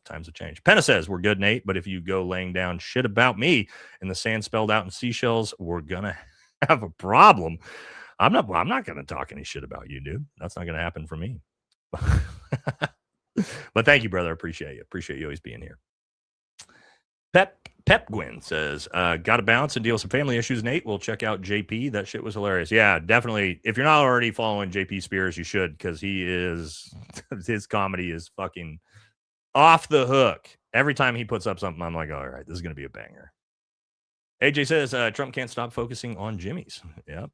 S2: times have changed. Penna says, we're good, Nate, but if you go laying down shit about me and the sand spelled out in seashells, we're going to have a problem. I'm not going to talk any shit about you, dude. That's not going to happen for me. But thank you, brother. Appreciate you. Appreciate you always being here. Pep Gwyn says, got to bounce and deal with some family issues, Nate. We'll check out JP. That shit was hilarious. Yeah, definitely. If you're not already following JP Spears, you should, because his comedy is fucking off the hook. Every time he puts up something, I'm like, all right, this is going to be a banger. AJ says, Trump can't stop focusing on Jimmy's. Yeah.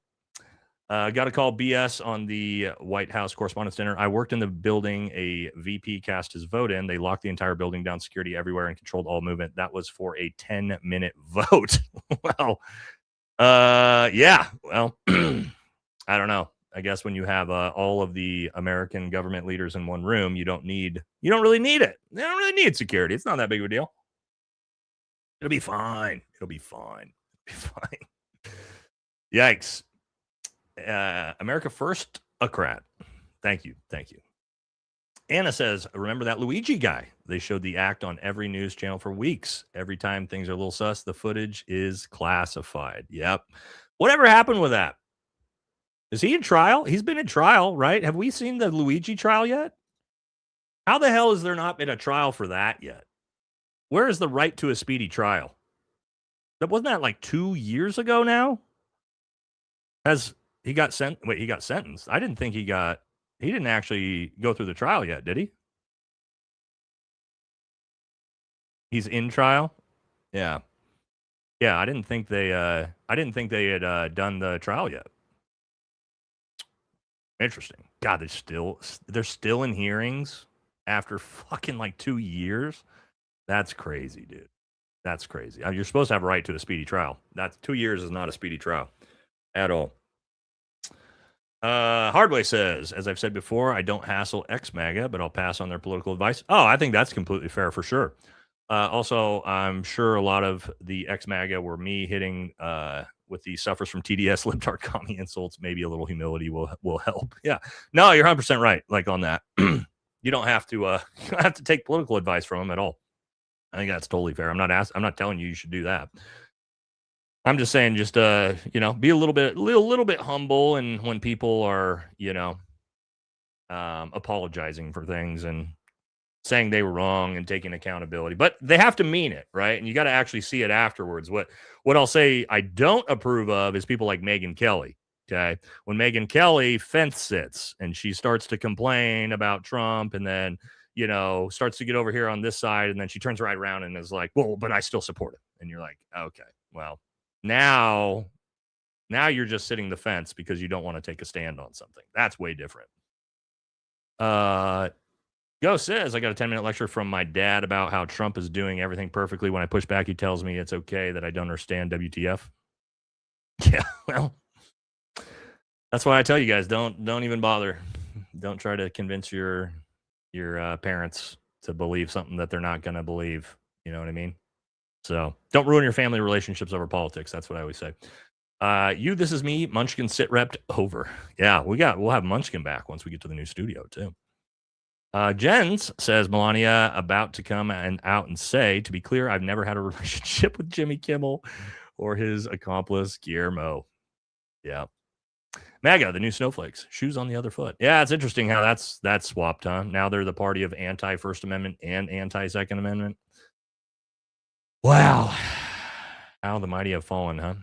S2: Got to call BS on the White House Correspondents' Dinner. I worked in the building a VP cast his vote in. They locked the entire building down, security everywhere, and controlled all movement. That was for a 10-minute vote. Well, yeah. Well, I don't know. I guess when you have all of the American government leaders in one room, you don't really need it. They don't really need security. It's not that big of a deal. It'll be fine. Yikes. America First, Acrat. Thank you. Anna says, remember that Luigi guy? They showed the act on every news channel for weeks. Every time things are a little sus, the footage is classified. Yep. Whatever happened with that? Is he in trial? He's been in trial, right? Have we seen the Luigi trial yet? How the hell has there not been a trial for that yet? Where is the right to a speedy trial? Wasn't that like 2 years ago now? He got sentenced. I didn't think he didn't actually go through the trial yet, did he? He's in trial? Yeah. I didn't think they had done the trial yet. Interesting. God, they're still in hearings after fucking like 2 years. That's crazy, dude. That's crazy. You're supposed to have a right to a speedy trial. 2 years is not a speedy trial at all. Hardway says, as I've said before, I don't hassle ex-MAGA, but I'll pass on their political advice. Oh, I think that's completely fair for sure. Also, I'm sure a lot of the ex-MAGA were me hitting with the suffers from TDS libtard commie insults. Maybe a little humility will help. Yeah. No, you're 100% right. Like on that. You don't have to you don't have to take political advice from them at all. I think that's totally fair. I'm not telling you should do that. I'm just saying, just you know, be a little bit humble, and when people are, you know, apologizing for things and saying they were wrong and taking accountability, but they have to mean it, right? And you got to actually see it afterwards. What I'll say I don't approve of is people like Megyn Kelly. Okay, when Megyn Kelly fence sits and she starts to complain about Trump, and then, you know, starts to get over here on this side, and then she turns right around and is like, well, but I still support him. And you're like, okay, well, now you're just sitting the fence because you don't want to take a stand on something. That's way different. Go says, I got a 10-minute lecture from my dad about how Trump is doing everything perfectly. When I push back, he tells me it's okay that I don't understand WTF. Yeah, well, that's why I tell you guys, don't even bother. Don't try to convince your parents to believe something that they're not going to believe. You know what I mean? So don't ruin your family relationships over politics. That's what I always say. This is me. Munchkin sit repped over. Yeah, we'll have Munchkin back once we get to the new studio too. Jens says, Melania about to come out and say, to be clear, I've never had a relationship with Jimmy Kimmel or his accomplice, Guillermo. Yeah. MAGA, the new snowflakes, shoes on the other foot. Yeah, it's interesting how that's swapped, huh? Now they're the party of anti-First Amendment and anti-Second Amendment. Wow. How the mighty have fallen, huh?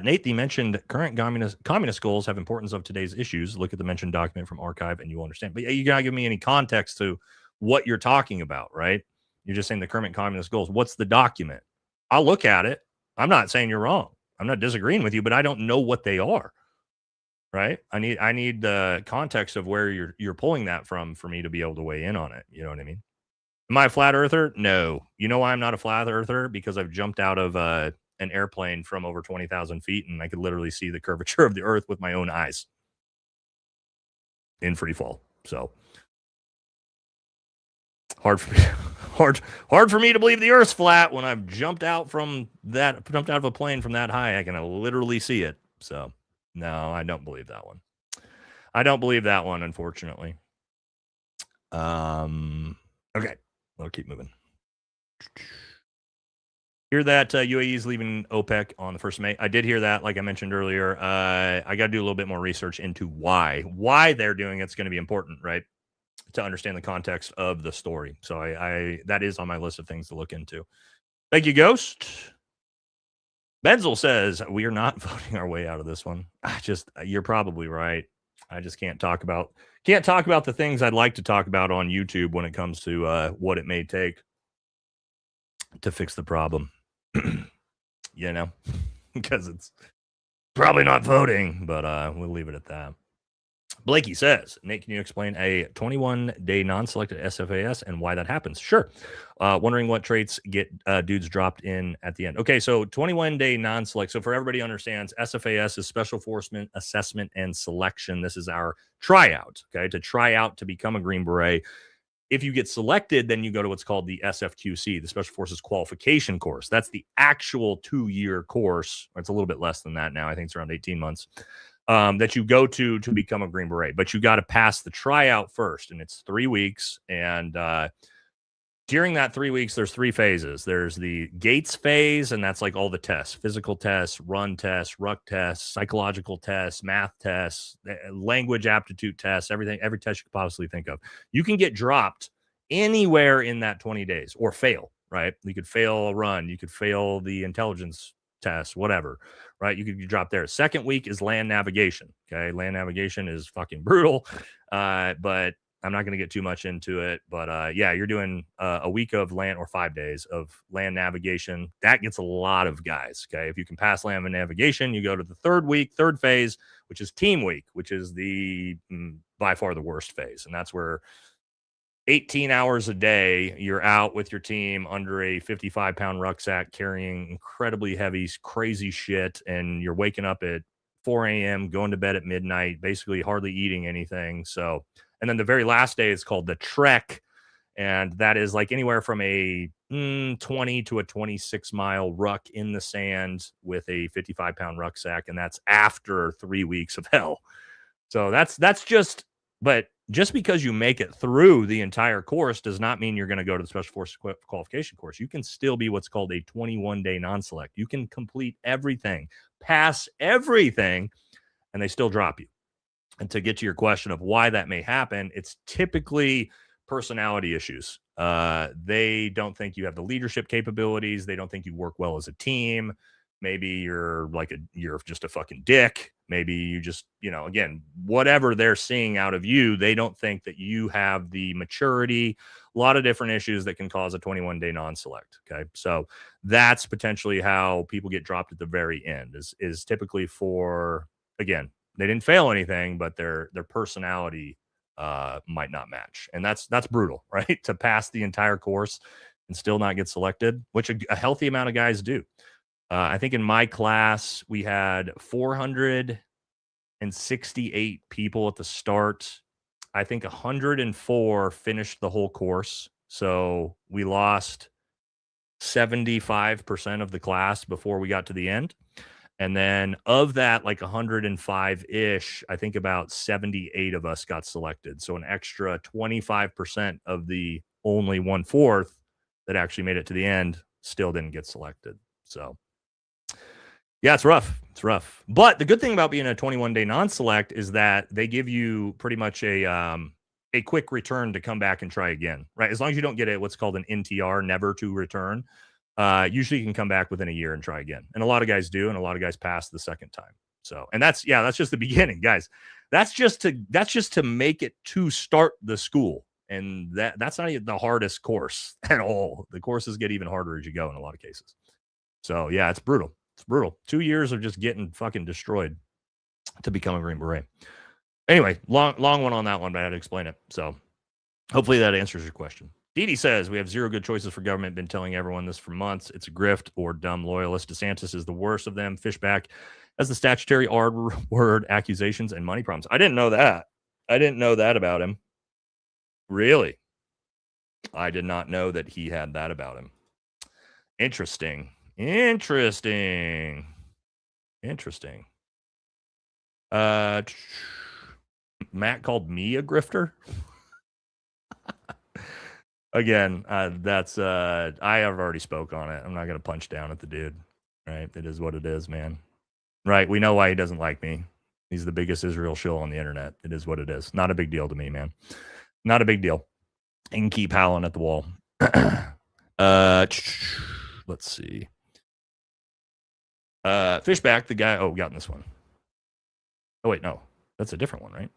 S2: Nate, the mentioned current communist goals have importance of today's issues. Look at the mentioned document from Archive and you will understand. But you gotta give me any context to what you're talking about, right? You're just saying the current communist goals. What's the document? I'll look at it. I'm not saying you're wrong. I'm not disagreeing with you, but I don't know what they are. Right? I need the context of where you're pulling that from for me to be able to weigh in on it. You know what I mean? Am I a flat earther? No. You know why I'm not a flat earther? Because I've jumped out of an airplane from over 20,000 feet, and I could literally see the curvature of the earth with my own eyes in free fall. So hard for me to believe the earth's flat when I've jumped out of a plane from that high. I can literally see it. So no, I don't believe that one. Unfortunately. Okay, we'll keep moving. Hear that UAE is leaving OPEC on the 1st of May. I did hear that, like I mentioned earlier. I got to do a little bit more research into why they're doing it's going to be important, right? To understand the context of the story. So I that is on my list of things to look into. Thank you, Ghost. Benzel says we are not voting our way out of this one. You're probably right. I just can't talk about the things I'd like to talk about on YouTube when it comes to what it may take to fix the problem. You know, because it's probably not voting, but we'll leave it at that. Blakey says, Nate, can you explain a 21-day non-selected SFAS and why that happens? Sure. Wondering what traits get dudes dropped in at the end. Okay, so 21-day non-select. So for everybody understands, SFAS is Special Forces Assessment and Selection. This is our tryout, okay, to try out to become a Green Beret. If you get selected, then you go to what's called the SFQC, the Special Forces Qualification Course. That's the actual 2-year course. Or it's a little bit less than that now. I think it's around 18 months. That you go to become a Green Beret. But you got to pass the tryout first, and it's 3 weeks. And during that 3 weeks, there's 3 phases. There's the Gates phase, and that's like all the tests, physical tests, run tests, ruck tests, psychological tests, math tests, language aptitude tests, everything, every test you could possibly think of. You can get dropped anywhere in that 20 days or fail, right? You could fail a run. You could fail the intelligence test, whatever, right? You could drop there. Second week is land navigation. Okay. Land navigation is fucking brutal. But I'm not going to get too much into it, but yeah, you're doing a week of land or 5 days of land navigation. That gets a lot of guys. Okay. If you can pass land navigation, you go to the third phase, which is team week, which is the by far the worst phase. And that's where 18 hours a day, you're out with your team under a 55-pound rucksack carrying incredibly heavy, crazy shit. And you're waking up at 4 a.m., going to bed at midnight, basically hardly eating anything. So, and then the very last day is called the trek. And that is like anywhere from a 20 to a 26-mile ruck in the sand with a 55-pound rucksack. And that's after 3 weeks of hell. So that's just But just because you make it through the entire course does not mean you're going to go to the Special Forces qualification course. You can still be what's called a 21-day non-select. You can complete everything, pass everything, and they still drop you. And to get to your question of why that may happen, it's typically personality issues. They don't think you have the leadership capabilities. They don't think you work well as a team. Maybe you're just a fucking dick. Maybe you just, again, whatever they're seeing out of you, they don't think that you have the maturity, a lot of different issues that can cause a 21-day non-select. Okay. So that's potentially how people get dropped at the very end is typically for, again, they didn't fail anything, but their personality might not match. And that's brutal, right? To pass the entire course and still not get selected, which a healthy amount of guys do. I think in my class, we had 468 people at the start. I think 104 finished the whole course. So we lost 75% of the class before we got to the end. And then of that, like 105-ish, I think about 78 of us got selected. So an extra 25% of the only 1/4 that actually made it to the end still didn't get selected. So yeah, it's rough. It's rough. But the good thing about being a 21-day non-select is that they give you pretty much a quick return to come back and try again, right? As long as you don't get what's called an NTR, never to return, usually you can come back within a year and try again. And a lot of guys do, and a lot of guys pass the second time. So, and that's just the beginning, guys. That's just to make it to start the school. And that's not even the hardest course at all. The courses get even harder as you go in a lot of cases. So yeah, it's brutal. It's brutal. 2 years of just getting fucking destroyed to become a Green Beret. Anyway, long one on that one, but I had to explain it. So hopefully that answers your question. Dee Dee says, we have zero good choices for government. Been telling everyone this for months. It's a grift or dumb loyalist. DeSantis is the worst of them. Fishback has the statutory R-word accusations and money problems. I didn't know that. I didn't know that about him. Really? I did not know that he had that about him. Interesting. Matt called me a grifter. Again, that's I have already spoke on it. I'm not gonna punch down at the dude. Right? It is what it is, man. Right? We know why he doesn't like me. He's the biggest Israel shill on the internet. It is what it is. Not a big deal to me, man. Not a big deal. You can keep howling at the wall. Let's see. Fishback, the guy. Oh, we got in this one. Oh, wait, no. That's a different one, right?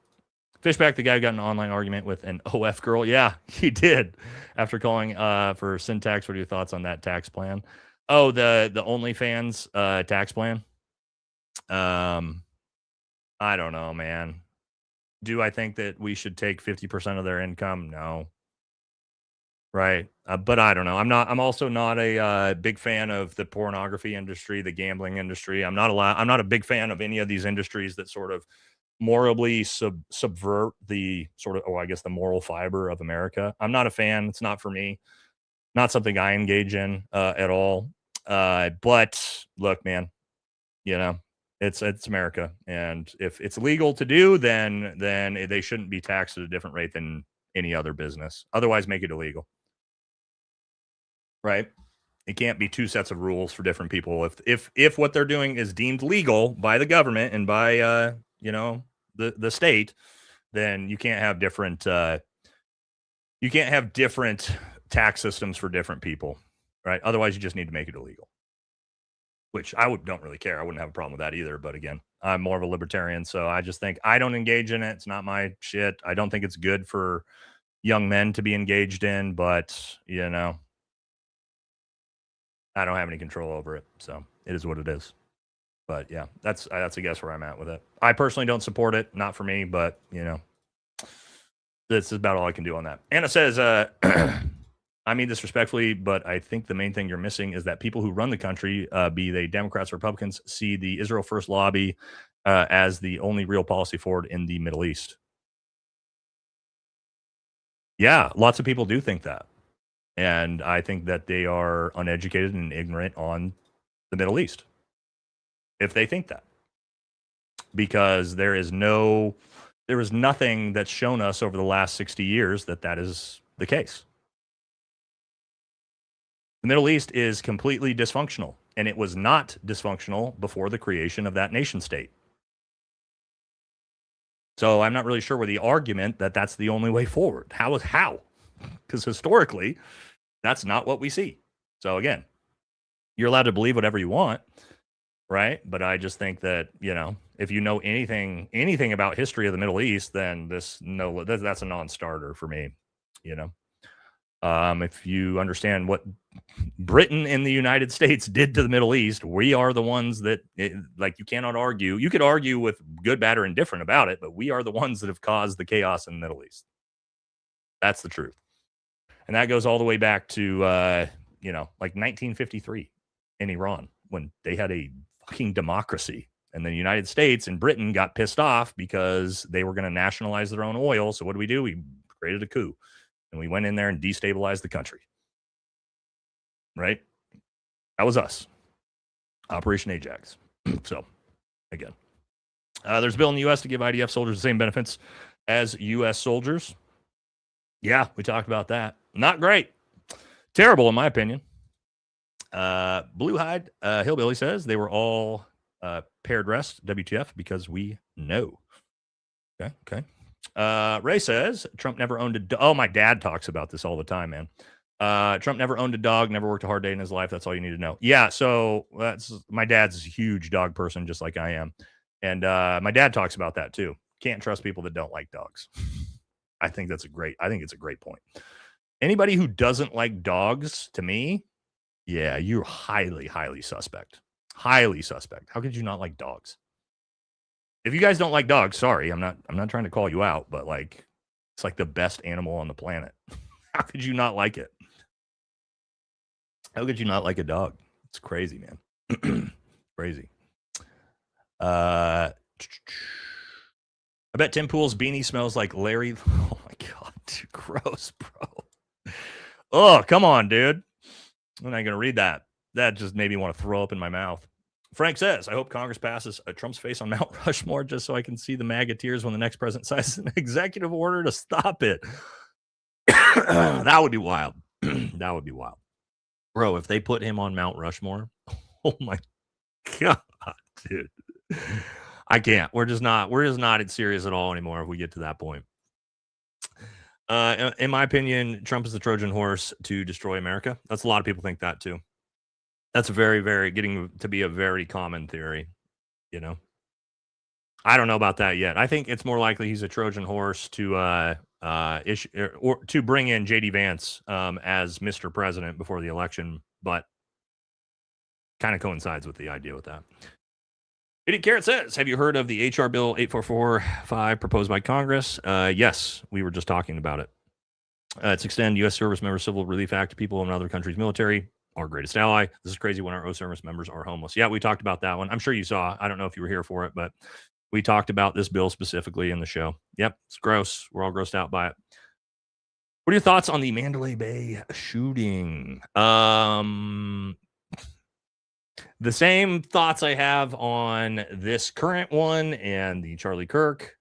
S2: Fishback, the guy who got an online argument with an OF girl. Yeah, he did. After calling for syntax, what are your thoughts on that tax plan? Oh, the OnlyFans tax plan. I don't know, man. Do I think that we should take 50% of their income? No. Right. But I don't know. I'm also not a big fan of the pornography industry, the gambling industry. I'm not a big fan of any of these industries that sort of morally subvert the sort of, the moral fiber of America. I'm not a fan. It's not for me. Not something I engage in at all. But look, man, it's America. And if it's legal to do, then they shouldn't be taxed at a different rate than any other business. Otherwise, make it illegal. Right? It can't be two sets of rules for different people. If what they're doing is deemed legal by the government and by the state, then you can't have different tax systems for different people, right? Otherwise, you just need to make it illegal. Which don't really care. I wouldn't have a problem with that either. But again, I'm more of a libertarian, so I just think I don't engage in it. It's not my shit. I don't think it's good for young men to be engaged in, but I don't have any control over it, so it is what it is. But yeah, that's I guess where I'm at with it. I personally don't support it, not for me, but this is about all I can do on that. Anna says, I mean this respectfully, but I think the main thing you're missing is that people who run the country, be they Democrats or Republicans, see the Israel First lobby as the only real policy forward in the Middle East. Yeah, lots of people do think that. And I think that they are uneducated and ignorant on the Middle East, if they think that. Because there is no There is nothing that's shown us over the last 60 years that that is the case. The Middle East is completely dysfunctional, and it was not dysfunctional before the creation of that nation state. So I'm not really sure where the argument that that's the only way forward. How? Because historically, that's not what we see. So again, you're allowed to believe whatever you want, right? But I just think that, if you know anything about history of the Middle East, then that's a non-starter for me, If you understand what Britain and the United States did to the Middle East, we are the ones that, you cannot argue. You could argue with good, bad, or indifferent about it, but we are the ones that have caused the chaos in the Middle East. That's the truth. And that goes all the way back to, 1953 in Iran, when they had a fucking democracy. And the United States and Britain got pissed off because they were going to nationalize their own oil. So what do? We created a coup. And we went in there and destabilized the country. Right? That was us. Operation Ajax. So, again. There's a bill in the U.S. to give IDF soldiers the same benefits as U.S. soldiers. Yeah, we talked about that. Not great. Terrible, in my opinion. Blue Hide Hillbilly says they were all paired rest, WTF, because we know. Okay. Ray says Trump never owned a dog. Oh, my dad talks about this all the time, man. Trump never owned a dog, never worked a hard day in his life. That's all you need to know. Yeah, so my dad's a huge dog person, just like I am. And my dad talks about that too. Can't trust people that don't like dogs. I think it's a great point. Anybody who doesn't like dogs, to me, yeah, you're highly, highly suspect. Highly suspect. How could you not like dogs? If you guys don't like dogs, sorry, I'm not trying to call you out, but it's like the best animal on the planet. How could you not like it? How could you not like a dog? It's crazy, man. Crazy. I bet Tim Pool's beanie smells like Larry. Oh my God, dude, gross, bro. Oh, come on, dude. I'm not gonna read that. That just made me want to throw up in my mouth. Frank says, I hope Congress passes Trump's face on Mount Rushmore just so I can see the MAGA tears when the next president signs an executive order to stop it. That would be wild. That would be wild. Bro, if they put him on Mount Rushmore, oh my God, dude. I can't. We're just not serious at all anymore if we get to that point. In my opinion, Trump is the Trojan horse to destroy America. That's a lot of people think that too. That's very, very getting to be a very common theory, I don't know about that yet. I think it's more likely he's a Trojan horse to issue or to bring in JD Vance as Mr. President before the election, but kind of coincides with the idea with that. Idiot Carrot says, have you heard of the HR Bill 8445 proposed by Congress? Yes, we were just talking about it. It's extend U.S. Service Member Civil Relief Act to people in other countries' military, our greatest ally. This is crazy when our own service members are homeless. Yeah, we talked about that one. I'm sure you saw. I don't know if you were here for it, but we talked about this bill specifically in the show. Yep, it's gross. We're all grossed out by it. What are your thoughts on the Mandalay Bay shooting? The same thoughts I have on this current one and the Charlie Kirk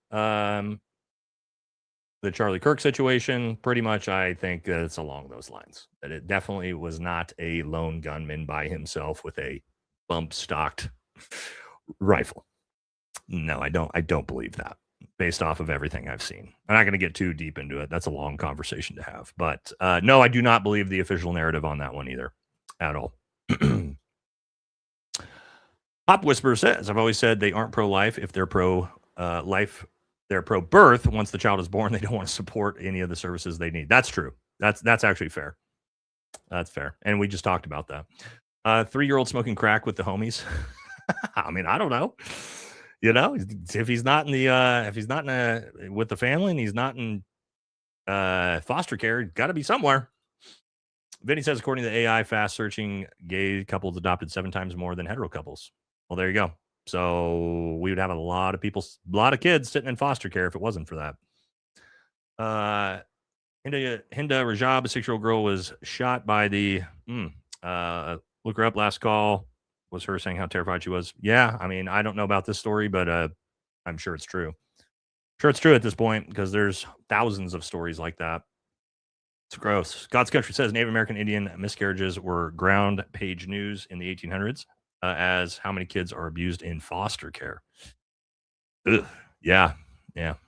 S2: situation. Pretty much, I think it's along those lines. That it definitely was not a lone gunman by himself with a bump-stocked rifle. No, I don't believe that, based off of everything I've seen. I'm not going to get too deep into it. That's a long conversation to have. But no, I do not believe the official narrative on that one either, at all. Hop Whisperer says, I've always said they aren't pro-life. If they're pro-life, they're pro-birth. Once the child is born, they don't want to support any of the services they need. That's true. That's actually fair. That's fair. And we just talked about that. 3-year-old smoking crack with the homies. I mean, I don't know. If he's not in the with the family and he's not in foster care, he's got to be somewhere. Vinny says, according to the AI fast searching, gay couples adopted 7 times more than hetero couples. Well, there you go. So we would have a lot of kids sitting in foster care if it wasn't for that. Hinda Rajab, a 6-year-old girl, was shot by the look her up. Last call was her saying how terrified she was. Yeah, I mean, I don't know about this story, but I'm sure it's true. Sure, it's true at this point because there's thousands of stories like that. It's gross. God's Country says Native American Indian miscarriages were ground page news in the 1800s, as how many kids are abused in foster care. Ugh. Yeah. Yep.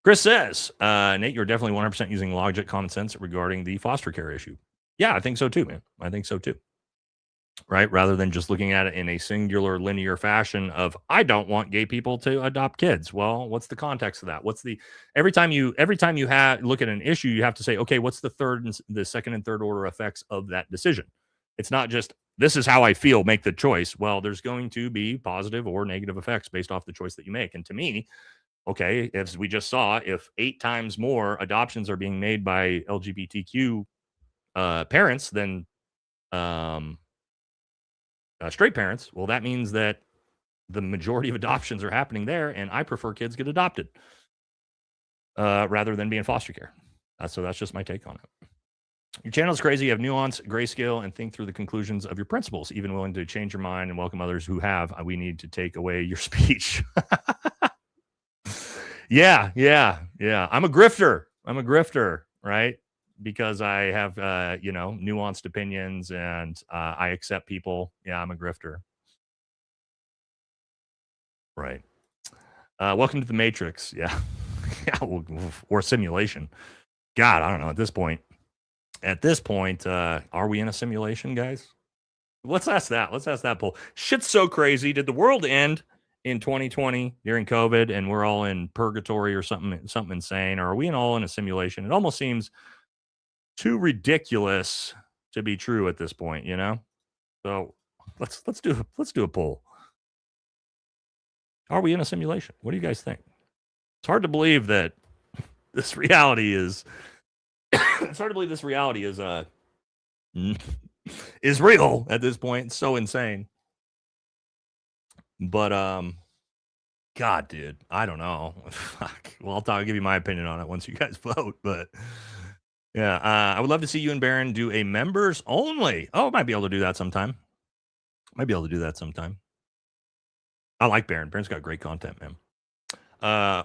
S2: Chris says, Nate, you're definitely 100% using logic, common sense regarding the foster care issue. Yeah, I think so too, man. I think so too. Right? Rather than just looking at it in a singular linear fashion of, I don't want gay people to adopt kids. Well, what's the context of that? What's the, every time you look at an issue, you have to say, okay, what's the second and third order effects of that decision? It's not just, this is how I feel, make the choice. Well, there's going to be positive or negative effects based off the choice that you make. And to me, okay, as we just saw, if 8 times more adoptions are being made by LGBTQ parents than straight parents, well, that means that the majority of adoptions are happening there, and I prefer kids get adopted rather than be in foster care. So that's just my take on it. Your channel is crazy. You have nuance, grayscale, and think through the conclusions of your principles, even willing to change your mind and welcome others who have. We need to take away your speech. Yeah. I'm a grifter, right? Because I have, nuanced opinions and I accept people. Yeah, I'm a grifter. Right. Welcome to the Matrix. Yeah. Or simulation. God, I don't know. At this point, are we in a simulation, guys? Let's ask that poll. Shit's so crazy. Did the world end in 2020 during COVID and we're all in purgatory or something insane? Or are we all in a simulation? It almost seems too ridiculous to be true at this point, So let's do a poll. Are we in a simulation? What do you guys think? It's hard to believe that this reality is is real at this point. It's so insane. But God, dude, I don't know. Fuck. Well, I'll give you my opinion on it once you guys vote. But yeah, I would love to see you and Baron do a members only. Oh, I might be able to do that sometime. I like Baron. Baron's got great content, man.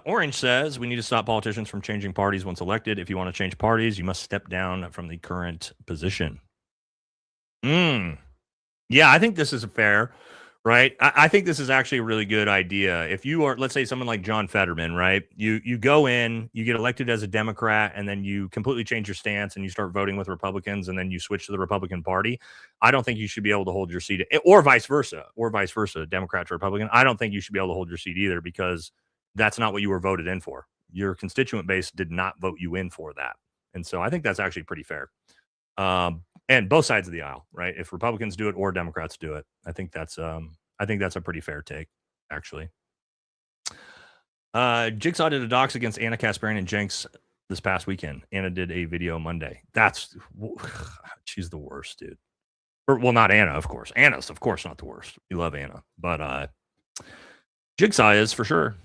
S2: Orange says we need to stop politicians from changing parties once elected. If you want to change parties, you must step down from the current position. Yeah, I think this is fair, right? I think this is actually a really good idea. If you are, let's say, someone like John Fetterman, right? You go in, you get elected as a Democrat, and then you completely change your stance and you start voting with Republicans, and then you switch to the Republican Party. I don't think you should be able to hold your seat, or vice versa, Democrat to Republican. I don't think you should be able to hold your seat either, because that's not what you were voted in for. Your constituent base did not vote you in for that. And so I think that's actually pretty fair. And both sides of the aisle, right? If Republicans do it or Democrats do it, I think that's a pretty fair take, actually. Jigsaw did a dox against Anna Kasparian and Jenks this past weekend. Anna did a video Monday. She's the worst, dude. Well, not Anna, of course. Anna's, of course, not the worst. We love Anna. But Jigsaw is for sure.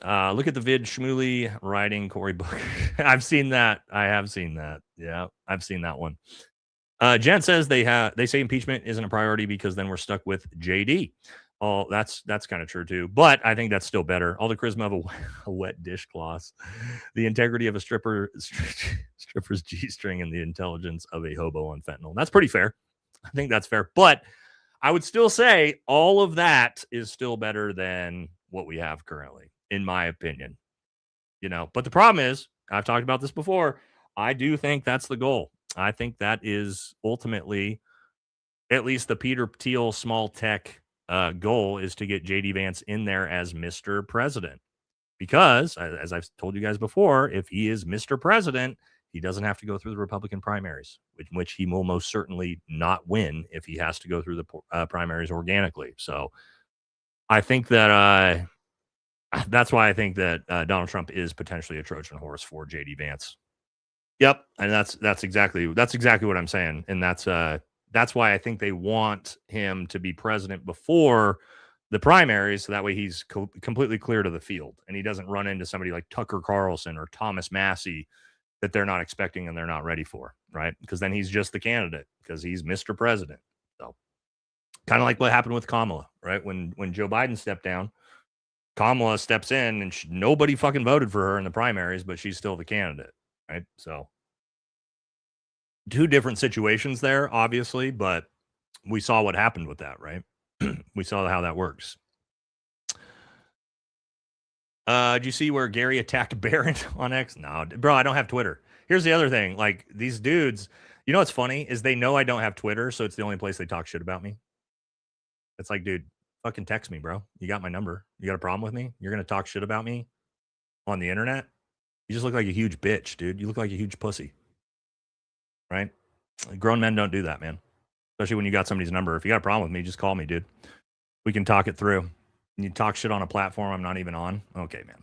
S2: Look at the vid Shmuley riding Cory Booker. I've seen that. I have seen that. Yeah, I've seen that one. Jen says they say impeachment isn't a priority because then we're stuck with JD. Oh, that's kind of true too. But I think that's still better. All the charisma of a wet dishcloth, the integrity of a stripper's G-string, and the intelligence of a hobo on fentanyl. That's pretty fair. I think that's fair. But I would still say all of that is still better than what we have currently, in my opinion. But the problem is, I've talked about this before, I do think that's the goal. I think that is ultimately, at least the Peter Thiel small tech goal, is to get JD Vance in there as Mr. President. Because, as I've told you guys before, if he is Mr. President, he doesn't have to go through the Republican primaries, which he will most certainly not win if he has to go through the primaries organically. So I think that that's why I think that Donald Trump is potentially a Trojan horse for JD Vance. Yep, and that's exactly what I'm saying, and that's why I think they want him to be president before the primaries, so that way he's completely clear to the field, and he doesn't run into somebody like Tucker Carlson or Thomas Massey that they're not expecting and they're not ready for, right? Because then he's just the candidate because he's Mr. President. So kind of like what happened with Kamala, right? When Joe Biden stepped down, Kamala steps in and nobody fucking voted for her in the primaries, but she's still the candidate, right? So two different situations there, obviously, but we saw what happened with that, right? We saw how that works. Did you see where Gary attacked Barron on X? No, bro, I don't have Twitter. Here's the other thing. Like, these dudes, you know what's funny is they know I don't have Twitter, so it's the only place they talk shit about me. It's like, dude, fucking text me, bro. You got my number. You got a problem with me? You're going to talk shit about me on the internet? You just look like a huge bitch, dude. You look like a huge pussy. Right? Grown men don't do that, man. Especially when you got somebody's number. If you got a problem with me, just call me, dude. We can talk it through. You talk shit on a platform I'm not even on. Okay, man.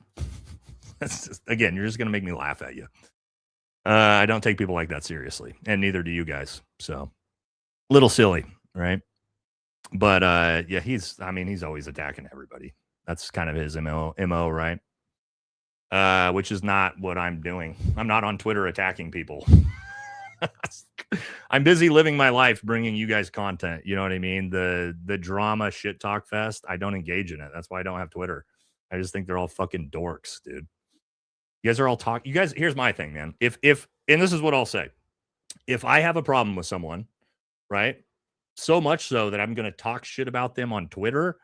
S2: That's just, again, you're just going to make me laugh at you. I don't take people like that seriously, and neither do you guys. So, little silly, right? But yeah, he's always attacking everybody. That's kind of his MO, right? Which is not what I'm doing. I'm not on Twitter attacking people. I'm busy living my life, bringing you guys content. You know what I mean? The drama shit talk fest. I don't engage in it. That's why I don't have Twitter. I just think they're all fucking dorks, dude. You guys are all talking. You guys, here's my thing, man. If and this is what I'll say. If I have a problem with someone, right? So much so that I'm going to talk shit about them on Twitter,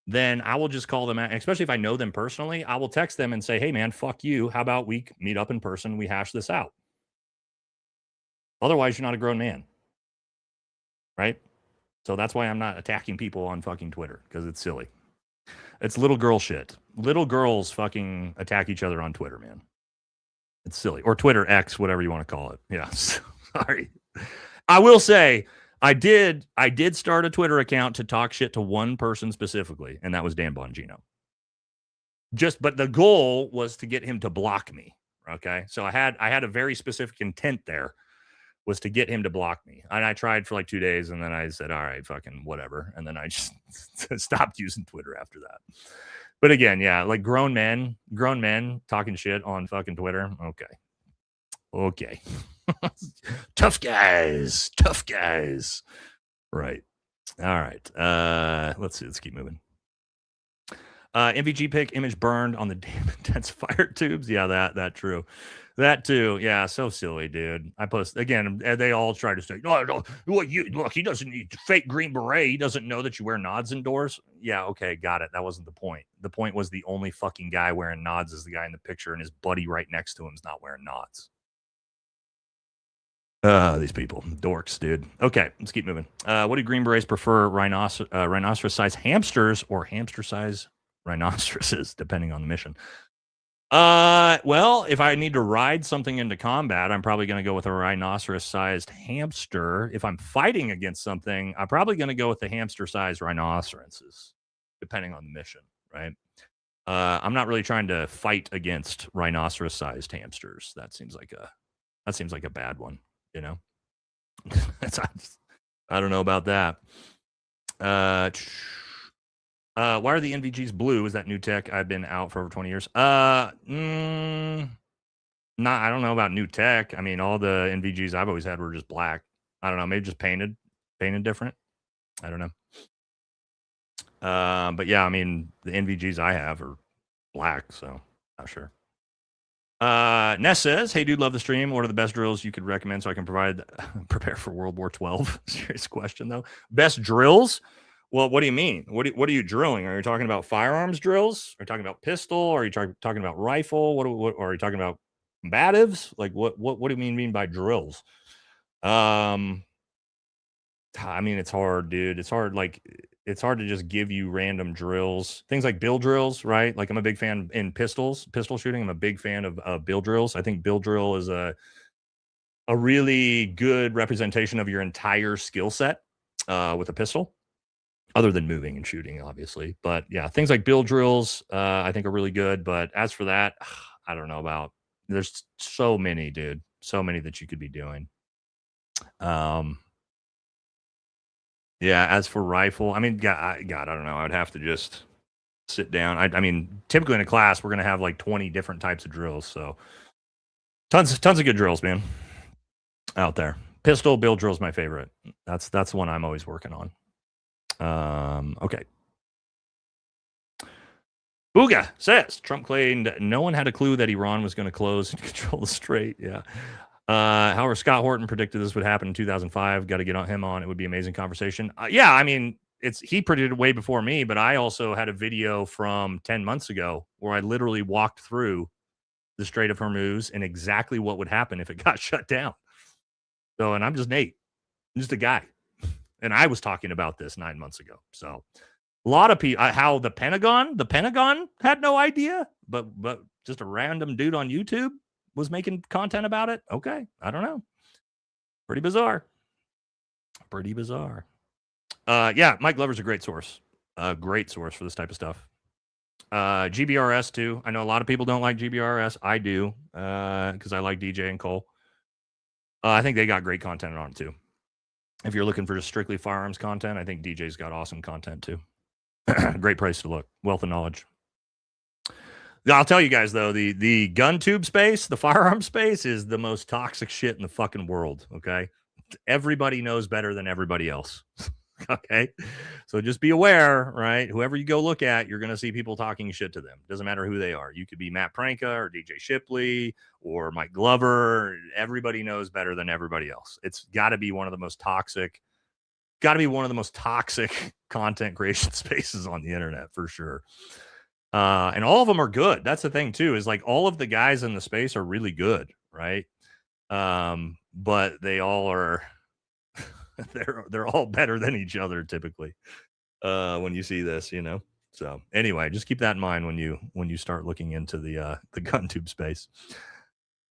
S2: then I will just call them out. Especially if I know them personally, I will text them and say, hey, man, fuck you. How about we meet up in person? We hash this out. Otherwise, you're not a grown man. Right? So that's why I'm not attacking people on fucking Twitter, because it's silly. It's little girl shit. Little girls fucking attack each other on Twitter, man. It's silly. Or Twitter X, whatever you want to call it. Yeah. Sorry. I will say, I did start a Twitter account to talk shit to one person specifically, and that was Dan Bongino. But the goal was to get him to block me. Okay. So I had a very specific intent there, was to get him to block me. And I tried for like 2 days, and then I said, all right, fucking whatever. And then I just stopped using Twitter after that. But again, yeah, like grown men talking shit on fucking Twitter. Okay. Tough guys. Right. All right. Let's see. Let's keep moving. MVG pick, image burned on the damn intense fire tubes. Yeah, that true. That too. Yeah, so silly, dude. I post again, and they all try to say, no, look, he doesn't need fake Green Beret. He doesn't know that you wear nods indoors. Yeah, okay, got it. That wasn't the point. The point was the only fucking guy wearing nods is the guy in the picture, and his buddy right next to him is not wearing nods. These people, dorks, dude. Okay, let's keep moving. What do Green Berets prefer, rhinoceros-sized hamsters or hamster-sized rhinoceroses, depending on the mission? Well, if I need to ride something into combat, I'm probably going to go with a rhinoceros-sized hamster. If I'm fighting against something, I'm probably going to go with the hamster-sized rhinoceroses, depending on the mission, right? I'm not really trying to fight against rhinoceros-sized hamsters. That seems like a bad one, you know? I don't know about that. Why are the NVGs blue? Is that new tech? I've been out for over 20 years. I don't know about new tech. I mean, all the NVGs I've always had were just black. I don't know, maybe just painted different. I don't know. But yeah, I mean, the NVGs I have are black, so not sure. Ness says, hey dude, love the stream. What are the best drills you could recommend so I can prepare for World War 12? Serious question though. Best drills? Well, what do you mean? What are you drilling? Are you talking about firearms drills? Are you talking about pistol? Are you talking about rifle? What are you talking about? Combatives? Like what do you mean by drills? I mean, it's hard, dude. It's hard to just give you random drills. Things like bill drills, right? Like I'm a big fan in pistol shooting. I'm a big fan of bill drills. I think bill drill is a really good representation of your entire skill set with a pistol. Other than moving and shooting, obviously. But yeah, things like bill drills, I think are really good. But as for that, I don't know about. There's so many, dude. So many that you could be doing. Yeah, as for rifle, I mean, God, I don't know. I would have to just sit down. I mean, typically in a class, we're going to have like 20 different types of drills. So tons of good drills, man, out there. Pistol, bill drill is my favorite. That's the one I'm always working on. Okay. Booga says Trump claimed no one had a clue that Iran was going to close and control the strait. Yeah. However, Scott Horton predicted this would happen in 2005. Got to get him on. It would be an amazing conversation. Yeah, I mean, he predicted it way before me, but I also had a video from 10 months ago where I literally walked through the Strait of Hormuz and exactly what would happen if it got shut down. So, and I'm just Nate, I'm just a guy. And I was talking about this 9 months ago. So a lot of people, how the Pentagon had no idea, but just a random dude on YouTube was making content about it. Okay. I don't know. Pretty bizarre. Yeah. Mike Glover's a great source for this type of stuff. GBRS too. I know a lot of people don't like GBRS. I do, because I like DJ and Cole. I think they got great content on it too. If you're looking for just strictly firearms content, I think DJ's got awesome content too. Great place to look. Wealth of knowledge. I'll tell you guys though, the gun tube space, the firearm space is the most toxic shit in the fucking world. Okay. Everybody knows better than everybody else. Okay. So just be aware, right? Whoever you go look at, you're going to see people talking shit to them. Doesn't matter who they are. You could be Matt Pranka or DJ Shipley or Mike Glover. Everybody knows better than everybody else. It's got to be one of the most toxic content creation spaces on the internet for sure. And all of them are good. That's the thing too, is like all of the guys in the space are really good, right? But they all are they're all better than each other typically. When you see this, you know. So anyway, just keep that in mind when you start looking into the gun tube space.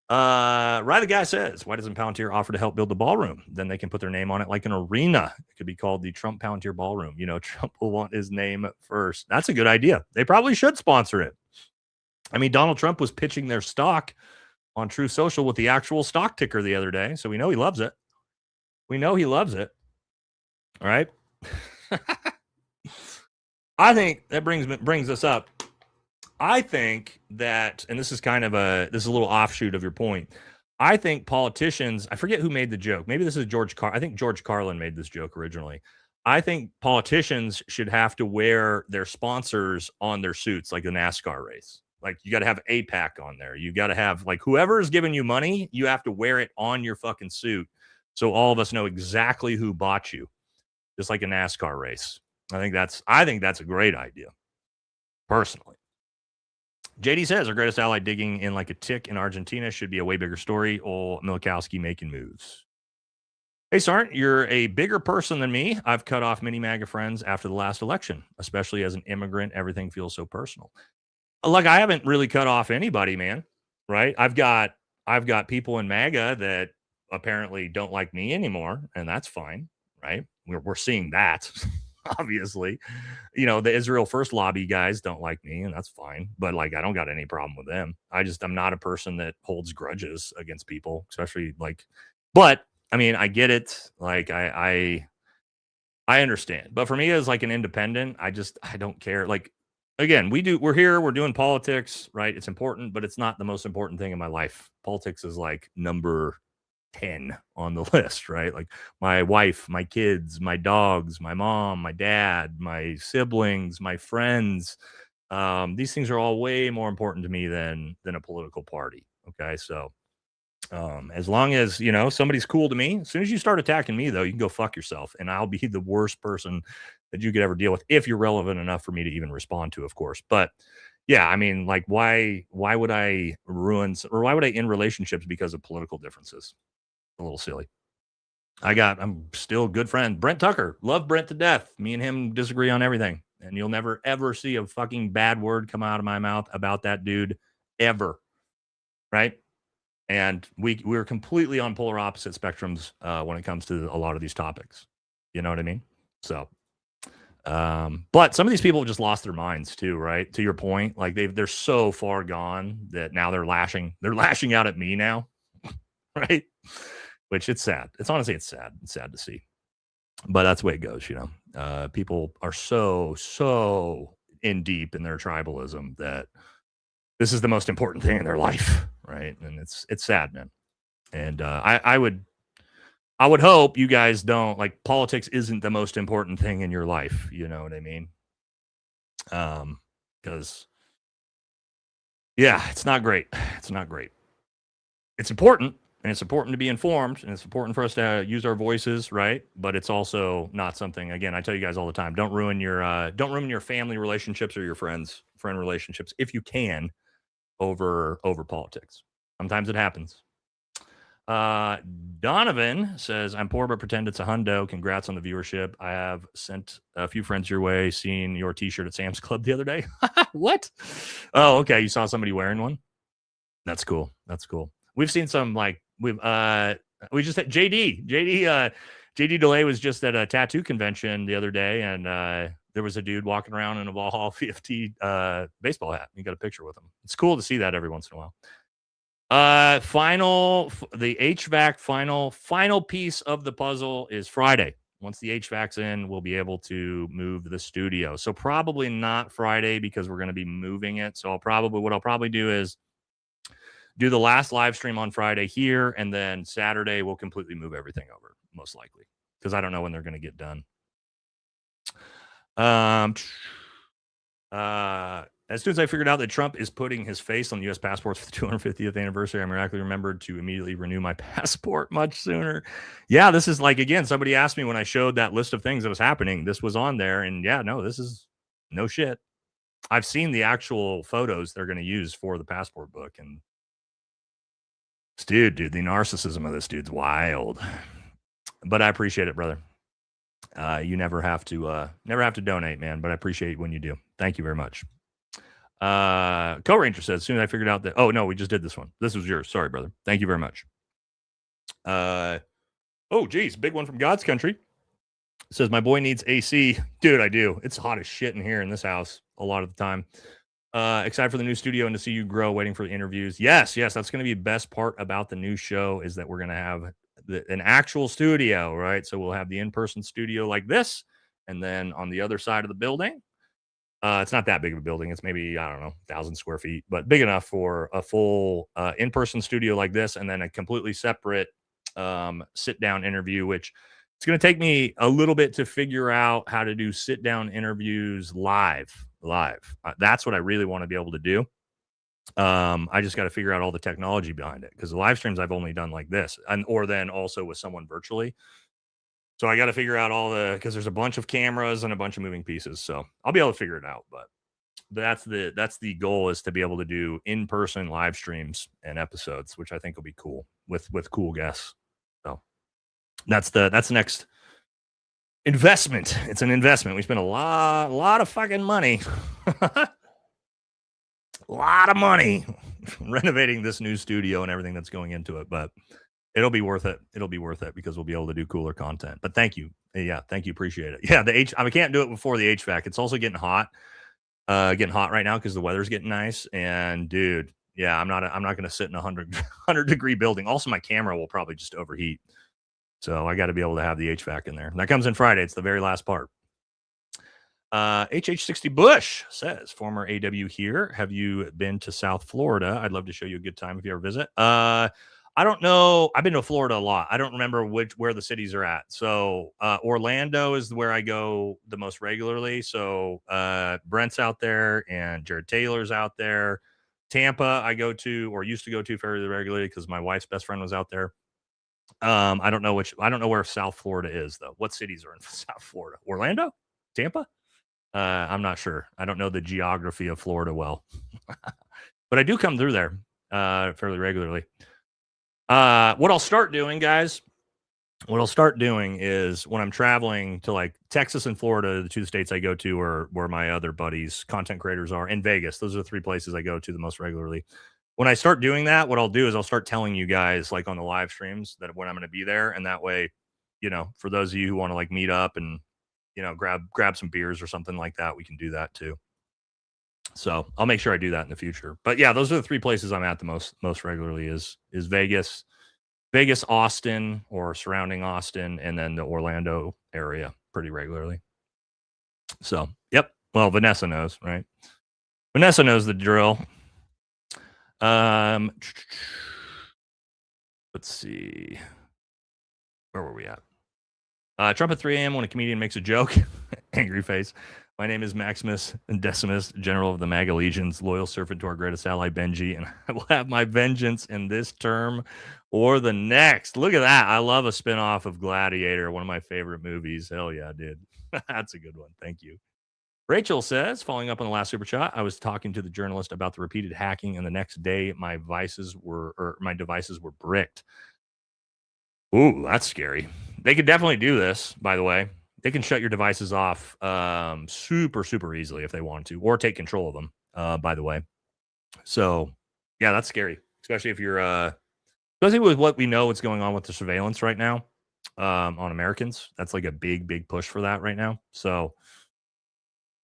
S2: Riley Guy says, why doesn't Palantir offer to help build the ballroom? Then they can put their name on it like an arena. It could be called the Trump Palantir Ballroom. You know, Trump will want his name first. That's a good idea. They probably should sponsor it. I mean, Donald Trump was pitching their stock on True Social with the actual stock ticker the other day. So we know he loves it. All right. I think that brings us up. I think that, and this is a little offshoot of your point. I think politicians, I forget who made the joke. Maybe this is I think George Carlin made this joke originally. I think politicians should have to wear their sponsors on their suits, like the NASCAR race. Like you got to have APAC on there. You got to have like whoever is giving you money, you have to wear it on your fucking suit. So all of us know exactly who bought you, just like a NASCAR race. I think that's a great idea, personally. JD says our greatest ally digging in like a tick in Argentina should be a way bigger story. Or Milikowski making moves. Hey, Sarn, you're a bigger person than me. I've cut off many MAGA friends after the last election, especially as an immigrant. Everything feels so personal. Like I haven't really cut off anybody, man. Right? I've got people in MAGA that apparently don't like me anymore, and that's fine. Right? We're seeing that. Obviously, you know, the Israel First lobby guys don't like me, and that's fine. But like, I don't got any problem with them. I'm not a person that holds grudges against people, especially like, but I mean, I get it. Like I understand, but for me as like an independent, I don't care. Like, again, we're here, we're doing politics, right? It's important, but it's not the most important thing in my life. Politics is like number 10 on the list, right? Like my wife, my kids, my dogs, my mom, my dad, my siblings, my friends. These things are all way more important to me than a political party. Okay. So as long as, you know, somebody's cool to me, as soon as you start attacking me though, you can go fuck yourself and I'll be the worst person that you could ever deal with if you're relevant enough for me to even respond to, of course. But yeah, I mean, like why would I end relationships because of political differences? A little silly. I'm still a good friend. Brent Tucker. Love Brent to death. Me and him disagree on everything. And you'll never, ever see a fucking bad word come out of my mouth about that dude ever. Right? And we're completely on polar opposite spectrums when it comes to a lot of these topics. You know what I mean? So, but some of these people have just lost their minds too, right? To your point, like they're so far gone that now they're lashing out at me now. Right? Which it's sad. It's sad. It's sad to see. But that's the way it goes, you know. People are so in deep in their tribalism that this is the most important thing in their life, right? And it's sad, man. And I would hope you guys don't, like, politics isn't the most important thing in your life, you know what I mean? Because Yeah, it's not great. It's not great. It's important, and it's important to be informed, and it's important for us to use our voices, right? But it's also not something. Again, I tell you guys all the time: don't ruin your family relationships or your friend relationships if you can over politics. Sometimes it happens. Donovan says, I'm poor, but pretend it's a hundo. Congrats on the viewership. I have sent a few friends your way, seeing your t-shirt at Sam's Club the other day. What? Oh, okay. You saw somebody wearing one? That's cool. That's cool. We've seen some, like, we just had JD DeLay was just at a tattoo convention the other day, and there was a dude walking around in a Valhalla PFT baseball hat. You got a picture with him. It's cool to see that every once in a while. The HVAC final piece of the puzzle is Friday. Once the HVAC's in, we'll be able to move the studio. So probably not Friday because we're going to be moving it. So what I'll probably do is do the last live stream on Friday here, and then Saturday we'll completely move everything over, most likely, because I don't know when they're going to get done. As soon as I figured out that Trump is putting his face on U.S. passports for the 250th anniversary, I miraculously remembered to immediately renew my passport much sooner. Yeah, this is like, again, somebody asked me when I showed that list of things that was happening. This was on there, and yeah, no, this is no shit. I've seen the actual photos they're going to use for the passport book, and dude, the narcissism of this dude's wild. But I appreciate it, brother. You never have to donate, man, but I appreciate when you do. Thank you very much. Co-Ranger says, as soon as I figured out that, oh no, we just did this one. This was yours. Sorry, brother. Thank you very much. Oh geez, big one from God's Country. Says, my boy needs AC. Dude, I do. It's hot as shit in here in this house a lot of the time. Excited for the new studio and to see you grow, waiting for the interviews. Yes, that's going to be the best part about the new show, is that we're going to have an actual studio, right? So we'll have the in-person studio like this, and then on the other side of the building, it's not that big of a building. It's maybe, I don't know, 1,000 square feet, but big enough for a full in-person studio like this, and then a completely separate sit-down interview, which it's going to take me a little bit to figure out how to do sit-down interviews live. That's what I really want to be able to do. I just got to figure out all the technology behind it, because the live streams I've only done like this, or then also with someone virtually. So I got to figure out because there's a bunch of cameras and a bunch of moving pieces. So I'll be able to figure it out. But that's the goal, is to be able to do in-person live streams and episodes, which I think will be cool with cool guests. So that's the next investment. It's an investment. We spent a lot of fucking money, a lot of money renovating this new studio and everything that's going into it, but it'll be worth it. It'll be worth it because we'll be able to do cooler content. But thank you. Yeah, thank you. Appreciate it. Yeah, I can't do it before the HVAC. It's also getting hot right now because the weather's getting nice. And dude, yeah, I'm not going to sit in a 100 degree building. Also, my camera will probably just overheat. So I got to be able to have the HVAC in there. And that comes in Friday. It's the very last part. HH60 Bush says, former AW here. Have you been to South Florida? I'd love to show you a good time if you ever visit. I don't know. I've been to Florida a lot. I don't remember where the cities are at. So Orlando is where I go the most regularly. So Brent's out there and Jared Taylor's out there. Tampa I go to, or used to go to, fairly regularly because my wife's best friend was out there. I don't know where South Florida is though. What cities are in South Florida? Orlando? Tampa? I'm not sure. I don't know the geography of Florida well. But I do come through there fairly regularly. What I'll start doing, guys, is when I'm traveling to like Texas and Florida, the two states I go to are where my other buddies, content creators, are, and Vegas. Those are the three places I go to the most regularly. When I start doing that, what I'll do is I'll start telling you guys, like on the live streams, that when I'm going to be there. And that way, for those of you who want to like meet up and, grab some beers or something like that, we can do that too. So I'll make sure I do that in the future. But yeah, those are the three places I'm at the most regularly is Vegas, Austin, or surrounding Austin, and then the Orlando area pretty regularly. So, yep. Well, Vanessa knows, right? Vanessa knows the drill. Let's see. Where were we at? Trump at 3 a.m. when a comedian makes a joke. Angry face. My name is Maximus Decimus, General of the MAGA Legions, loyal servant to our greatest ally, Benji, and I will have my vengeance in this term or the next. Look at that. I love a spinoff of Gladiator, one of my favorite movies. Hell yeah, dude. That's a good one. Thank you. Rachel says, following up on the last super chat, I was talking to the journalist about the repeated hacking, and the next day my devices were bricked. Ooh, that's scary. They could definitely do this, by the way. They can shut your devices off super easily if they want to, or take control of them, by the way. So, yeah, that's scary, especially if you're, especially with what we know what's going on with the surveillance right now on Americans. That's like a big push for that right now. So,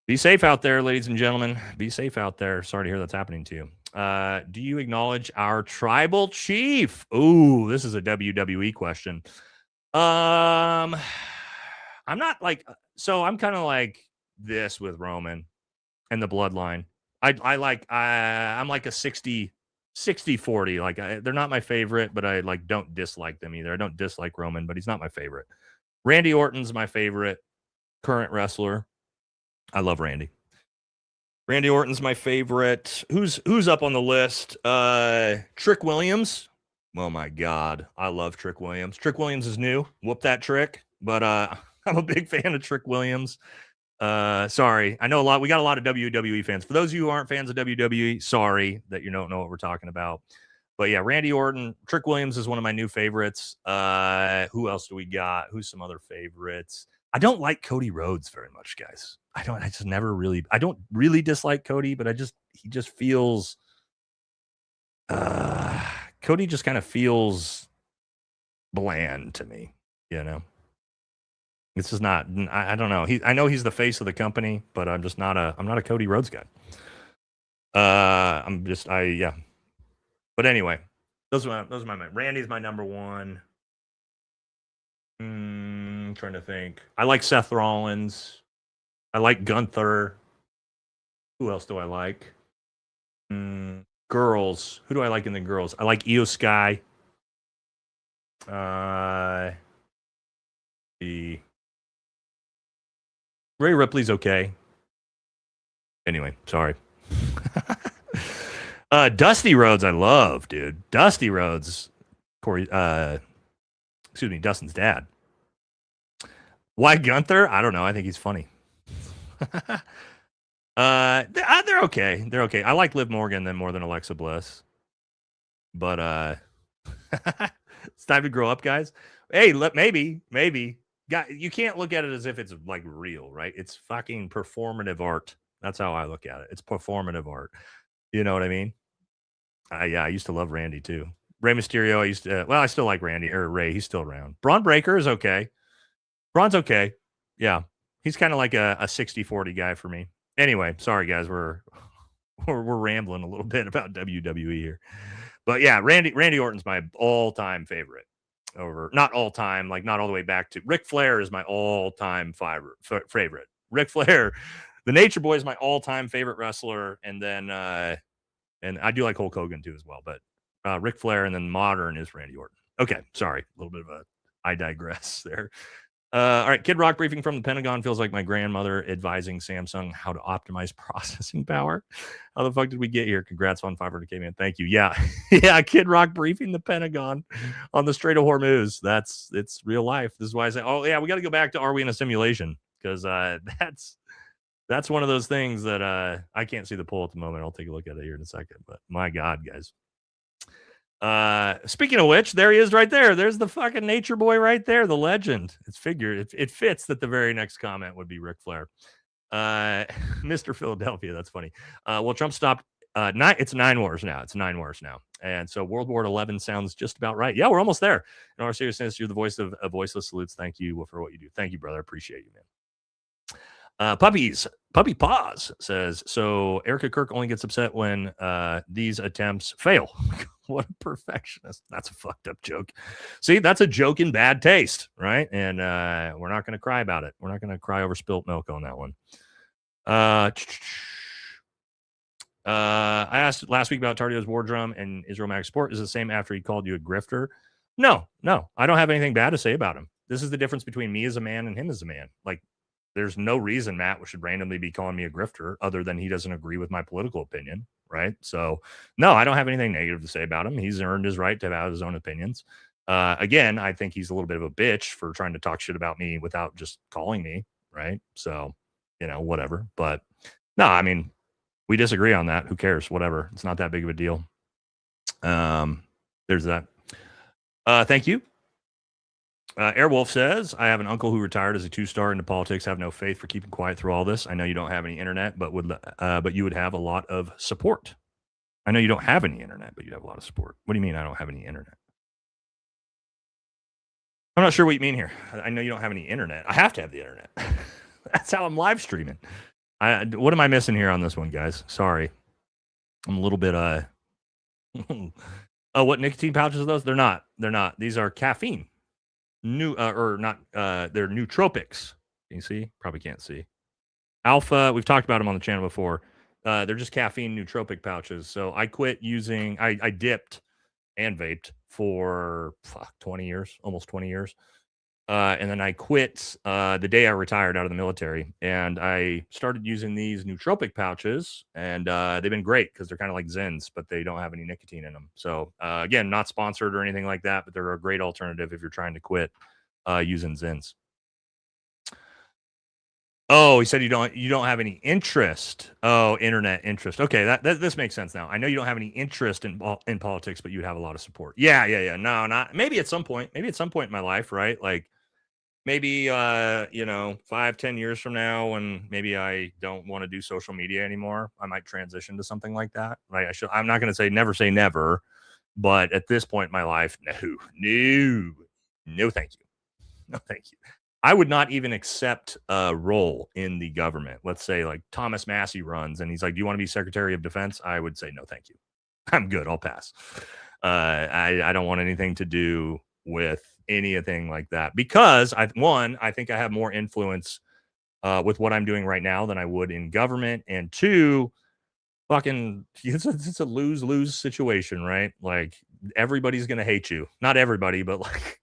S2: be safe out there, ladies and gentlemen. Be safe out there. Sorry to hear that's happening to you. Do you acknowledge our tribal chief? Ooh, this is a WWE question. I'm not like, so I'm kind of like this with Roman and the bloodline. I'm like a 60-40. Like they're not my favorite, but I like don't dislike them either. I don't dislike Roman, but he's not my favorite. Randy Orton's my favorite current wrestler. I love Randy. Randy Orton's my favorite. Who's up on the list? Trick Williams. Oh my God. I love Trick Williams. Trick Williams is new. Whoop that trick. But I'm a big fan of Trick Williams. Sorry. I know we got a lot of WWE fans. For those of you who aren't fans of WWE, sorry that you don't know what we're talking about. But yeah, Randy Orton, Trick Williams is one of my new favorites. Who else do we got? Who's some other favorites? I don't like Cody Rhodes very much, guys. I don't really dislike Cody, but he just feels, Cody just kind of feels bland to me, you know? It's just not, I don't know. I know he's the face of the company, but I'm not a Cody Rhodes guy. Yeah. But anyway, those are my, Randy's my number one. I'm trying to think. I like Seth Rollins. I like Gunther. Who else do I like? Girls. Who do I like in the girls? I like Io Sky. The Rhea Ripley's okay. Anyway, sorry. Dusty Rhodes, I love, dude. Dusty Rhodes, Dustin's dad. Why Gunther? I don't know. I think he's funny. They're okay. They're okay. I like Liv Morgan more than Alexa Bliss. But it's time to grow up, guys. Hey, maybe. You can't look at it as if it's like real, right? It's fucking performative art. That's how I look at it. It's performative art. You know what I mean? Yeah, I used to love Randy too. Rey Mysterio, I still like Randy or Ray. He's still around. Braun Breaker is okay. Braun's okay. Yeah. He's kind of like a 60-40 guy for me. Anyway, sorry guys, we're rambling a little bit about WWE here. But yeah, Randy Orton's my all-time favorite. Not all-time, like not all the way back to Ric Flair is my all-time favorite. Ric Flair, the Nature Boy is my all-time favorite wrestler, and then and I do like Hulk Hogan too as well, but Ric Flair and then modern is Randy Orton. Okay, sorry, a little bit of I digress there. All right, Kid Rock briefing from the Pentagon feels like my grandmother advising Samsung how to optimize processing power. How the fuck did we get here? Congrats on 500K, man. Thank you. Yeah, yeah, Kid Rock briefing the Pentagon on the Strait of Hormuz. It's real life. This is why I say, oh yeah, we got to go back to Are We in a Simulation? Because that's one of those things that I can't see the poll at the moment. I'll take a look at it here in a second. But my God, guys. Speaking of which, there he is right there. There's the fucking Nature Boy right there, the legend. It fits that the very next comment would be Ric Flair. Mr. Philadelphia, that's funny. Well, Trump stopped it's 9 wars now. It's 9 wars now. And so World War 11 sounds just about right. Yeah, we're almost there. In our seriousness, you're the voice of Voiceless Salutes. Thank you for what you do. Thank you, brother. I appreciate you, man. Puppy Paws says, so Erica Kirk only gets upset when these attempts fail. What a perfectionist. That's a fucked up joke. See, that's a joke in bad taste, right? And we're not going to cry about it. We're not going to cry over spilt milk on that one. I asked last week about Tardio's war drum and Israel Mag Sport. Is it the same after he called you a grifter? No. I don't have anything bad to say about him. This is the difference between me as a man and him as a man. Like, there's no reason Matt should randomly be calling me a grifter other than he doesn't agree with my political opinion, right? So, no, I don't have anything negative to say about him. He's earned his right to have his own opinions. Again, I think he's a little bit of a bitch for trying to talk shit about me without just calling me, right? So, whatever. But no, I mean, we disagree on that. Who cares? Whatever. It's not that big of a deal. There's that. Thank you. Airwolf says, I have an uncle who retired as a 2-star into politics. Have no faith for keeping quiet through all this. I know you don't have any internet, but you would have a lot of support. I know you don't have any internet, but you have a lot of support. What do you mean I don't have any internet? I'm not sure what you mean here. I know you don't have any internet. I have to have the internet. That's how I'm live streaming. What am I missing here on this one, guys? Sorry. I'm a little bit, oh, what nicotine pouches are those? They're not. These are caffeine. They're nootropics. Can you see? Probably can't see. Alpha, we've talked about them on the channel before. They're just caffeine nootropic pouches. So I quit using, I dipped and vaped for 20 years, almost 20 years. And then I quit the day I retired out of the military, and I started using these nootropic pouches, and they've been great because they're kind of like Zins, but they don't have any nicotine in them. So again, not sponsored or anything like that, but they're a great alternative if you're trying to quit using Zins. Oh, he said you don't have any interest. Oh, internet interest. Okay, that this makes sense now. I know you don't have any interest in politics, but you'd have a lot of support. Yeah. No, not maybe at some point. Maybe at some point in my life, right? Like maybe 5-10 years from now, when maybe I don't want to do social media anymore, I might transition to something like that. Right? I'm not going to say never, but at this point in my life, no, thank you, no, thank you. I would not even accept a role in the government. Let's say like Thomas Massey runs and he's like, do you want to be Secretary of Defense? I would say, no, thank you. I'm good. I'll pass. I don't want anything to do with anything like that because I think I have more influence with what I'm doing right now than I would in government. And 2, it's a lose-lose situation, right? Like everybody's going to hate you. Not everybody, but like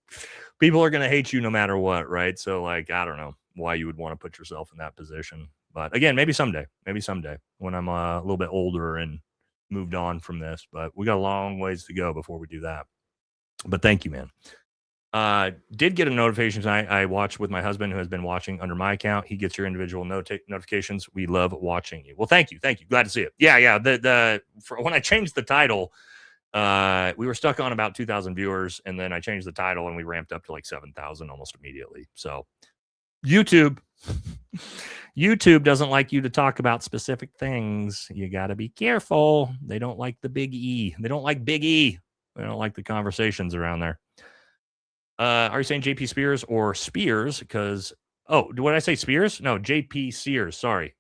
S2: people are going to hate you no matter what, right? So like, I don't know why you would want to put yourself in that position. But again, maybe someday when I'm a little bit older and moved on from this, but we got a long ways to go before we do that. But thank you, man. Did get a notification tonight. I watched with my husband who has been watching under my account. He gets your individual notifications. We love watching you. Well, thank you. Glad to see it. Yeah. When I changed the title, we were stuck on about 2,000 viewers, and then I changed the title and we ramped up to like 7,000 almost immediately. So YouTube doesn't like you to talk about specific things. You got to be careful. They don't like the big E. They don't like big E. They don't like the conversations around there. Are you saying JP Spears or Spears? Because, did I say Spears? No, JP Sears. Sorry.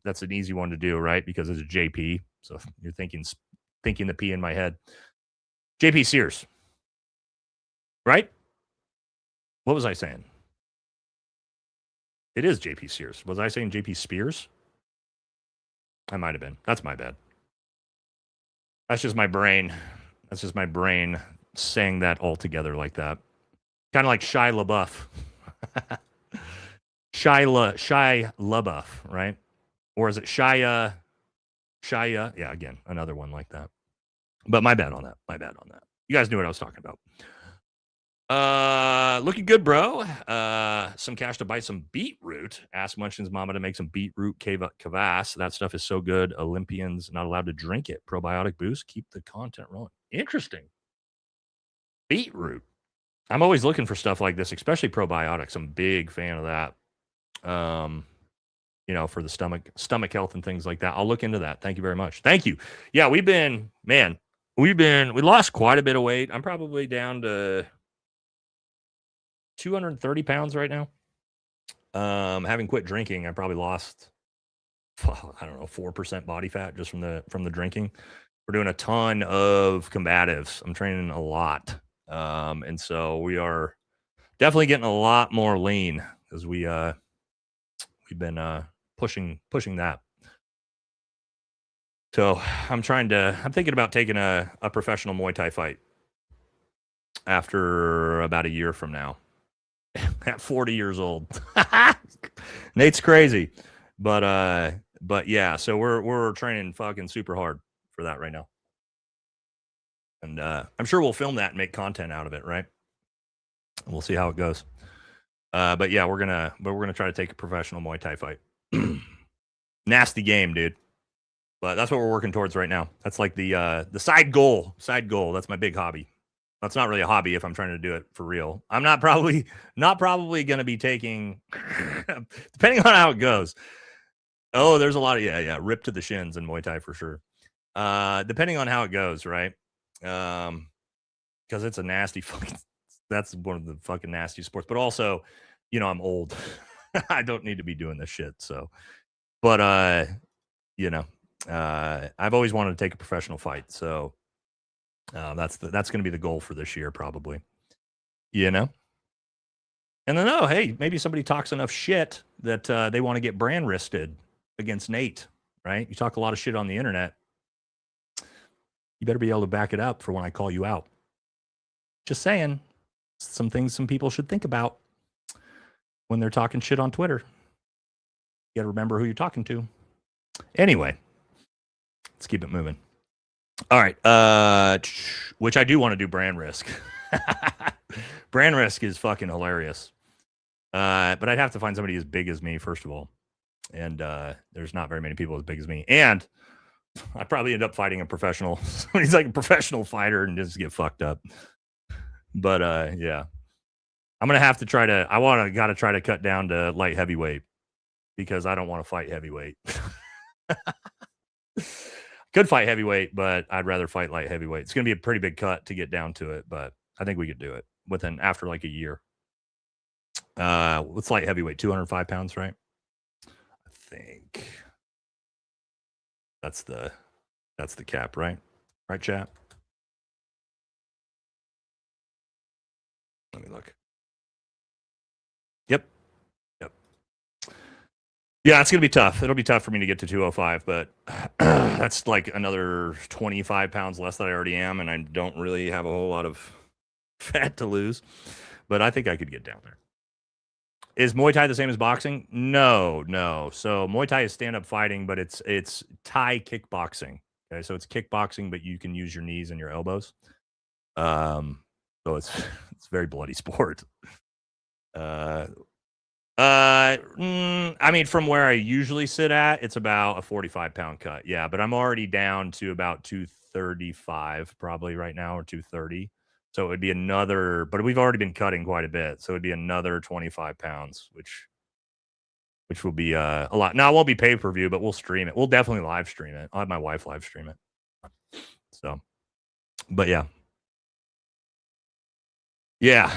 S2: That's an easy one to do, right? Because it's a JP. So you're thinking the P in my head. JP Sears. Right? What was I saying? It is JP Sears. Was I saying JP Spears? I might have been. That's my bad. That's just my brain saying that all together like that. Kind of like Shia LaBeouf. Shia LaBeouf, right? Or is it Shia? Yeah, again, another one like that. But my bad on that. You guys knew what I was talking about. Looking good, bro. Some cash to buy some beetroot. Ask Munchin's mama to make some beetroot kvass. That stuff is so good. Olympians not allowed to drink it. Probiotic boost. Keep the content rolling. Interesting. Beetroot. I'm always looking for stuff like this, especially probiotics. I'm a big fan of that. For the stomach health and things like that. I'll look into that. Thank you very much. Thank you. Yeah, we lost quite a bit of weight. I'm probably down to 230 pounds right now. Having quit drinking, I probably lost, 4% body fat just from the drinking. We're doing a ton of combatives. I'm training a lot. And so we are definitely getting a lot more lean because we've been pushing that. So I'm thinking about taking a professional Muay Thai fight after about a year from now at 40 years old. Nate's crazy, but yeah. So we're training fucking super hard for that right now, and I'm sure we'll film that and make content out of it, right? We'll see how it goes. But yeah, we're gonna try to take a professional Muay Thai fight. Nasty game, dude. But that's what we're working towards right now. That's like the side goal. Side goal. That's my big hobby. That's not really a hobby if I'm trying to do it for real. I'm not probably going to be taking, depending on how it goes. Oh, there's a lot of rip to the shins in Muay Thai for sure. Depending on how it goes, right? Because it's a nasty fucking. That's one of the fucking nasty sports. But also, I'm old. I don't need to be doing this shit. So, but I've always wanted to take a professional fight. So. That's going to be the goal for this year, probably. And then, hey, maybe somebody talks enough shit that they want to get brand risted against Nate, right? You talk a lot of shit on the internet. You better be able to back it up for when I call you out. Just saying, some things some people should think about when they're talking shit on Twitter. You got to remember who you're talking to. Anyway, let's keep it moving. All right, which I do want to do brand risk. Brand risk is fucking hilarious. But I'd have to find somebody as big as me, first of all. And there's not very many people as big as me. And I'd probably end up fighting a professional. He's like a professional fighter and just get fucked up. But yeah. I'm going to have to got to try to cut down to light heavyweight because I don't want to fight heavyweight. Could fight heavyweight, but I'd rather fight light heavyweight. It's going to be a pretty big cut to get down to it, but I think we could do it after like a year. What's light heavyweight? 205 pounds, right? I think that's the cap, right? Right, chat? Let me look. Yep. Yeah, it's going to be tough. It'll be tough for me to get to 205, but that's like another 25 pounds less than I already am, and I don't really have a whole lot of fat to lose, but I think I could get down there. Is Muay Thai the same as boxing? No. So Muay Thai is stand-up fighting, but it's Thai kickboxing. Okay, so it's kickboxing, but you can use your knees and your elbows. So it's a very bloody sport. I mean, from where I usually sit at, it's about a 45-pound cut. Yeah, but I'm already down to about 235 probably right now, or 230. So it would be another, but we've already been cutting quite a bit. So it'd be another 25 pounds, which will be a lot. Now, it won't be pay-per-view, but we'll stream it. We'll definitely live stream it. I'll have my wife live stream it. So, but yeah. Yeah.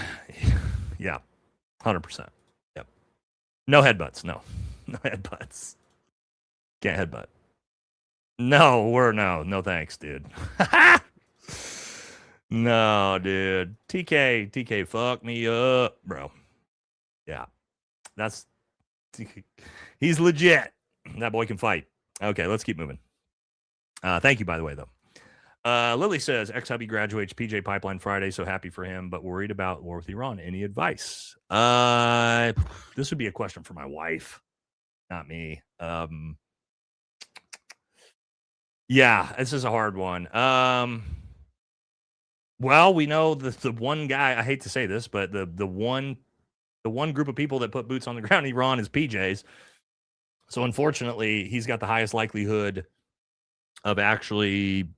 S2: 100%. Yep. No headbutts. No headbutts. Can't headbutt. No thanks, dude. No, dude. TK, fuck me up, bro. Yeah. He's legit. That boy can fight. Okay, let's keep moving. Thank you, by the way, though. Lily says, ex-hubby graduates PJ Pipeline Friday, so happy for him, but worried about war with Iran. Any advice? This would be a question for my wife, not me. Yeah, this is a hard one. Well, we know the one guy, I hate to say this, but the one group of people that put boots on the ground in Iran is PJs. So unfortunately, he's got the highest likelihood of actually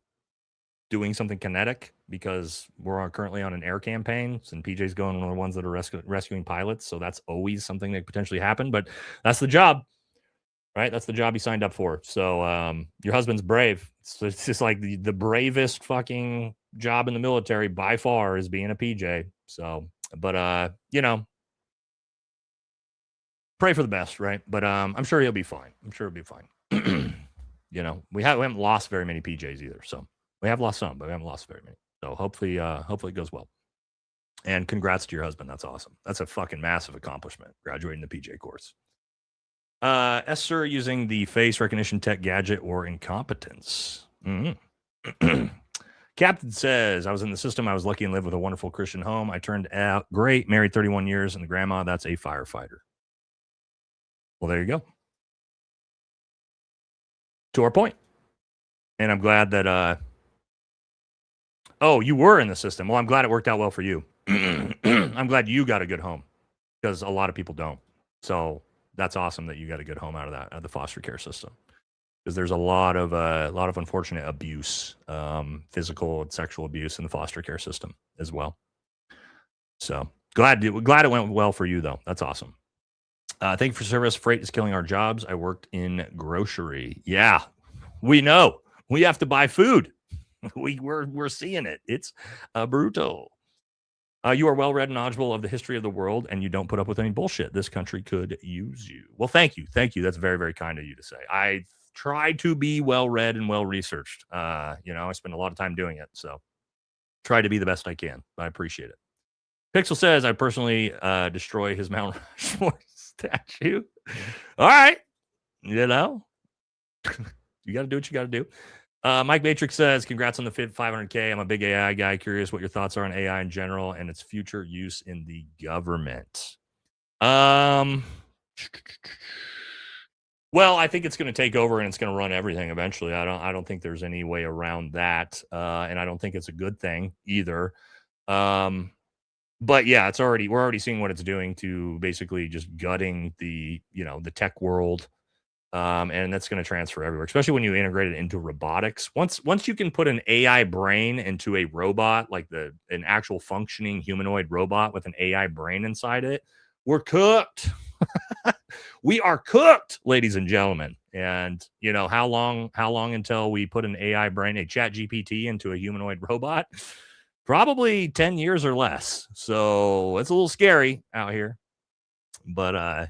S2: doing something kinetic because we're currently on an air campaign, and PJ's going one of the ones that are rescuing pilots. So that's always something that could potentially happen, but that's the job, right? That's the job he signed up for. So your husband's brave. So it's just like the bravest fucking job in the military by far is being a PJ. So, but pray for the best, right? But I'm sure he'll be fine. We haven't lost very many PJs either. So we have lost some, but we haven't lost very many. So hopefully it goes well. And congrats to your husband. That's awesome. That's a fucking massive accomplishment, graduating the PJ course. Sir, using the face recognition tech gadget or incompetence. Mm-hmm. Captain says, I was in the system. I was lucky and lived with a wonderful Christian home. I turned out great, married 31 years, and the grandma, that's a firefighter. Well, there you go. To our point. And I'm glad that, oh, you were in the system. Well, I'm glad it worked out well for you. I'm glad you got a good home because a lot of people don't. So that's awesome that you got a good home out of that, out of the foster care system. Because there's a lot of unfortunate abuse, physical and sexual abuse in the foster care system as well. So glad it went well for you though. That's awesome. Thank you for service. Freight is killing our jobs. I worked in grocery. Yeah, we know. We have to buy food. We're seeing it. It's brutal. You are well read and knowledgeable of the history of the world, and you don't put up with any bullshit. This country could use you. Well, thank you. That's very, very kind of you to say. I try to be well read and well researched. I spend a lot of time doing it, so try to be the best I can. I appreciate it. Pixel says I personally destroy his Mount Rushmore statue. All right, you got to do what you got to do. Mike Matrix says, congrats on the 500K. I'm a big AI guy. Curious what your thoughts are on AI in general and its future use in the government. Well, I think it's going to take over and it's going to run everything eventually. I don't think there's any way around that. And I don't think it's a good thing either. But yeah, we're already seeing what it's doing to basically just gutting the tech world. And that's going to transfer everywhere, especially when you integrate it into robotics. Once you can put an AI brain into a robot, like an actual functioning humanoid robot with an AI brain inside it, we're cooked. We are cooked, ladies and gentlemen. And how long until we put an AI brain, a chat GPT into a humanoid robot? Probably 10 years or less. So it's a little scary out here, but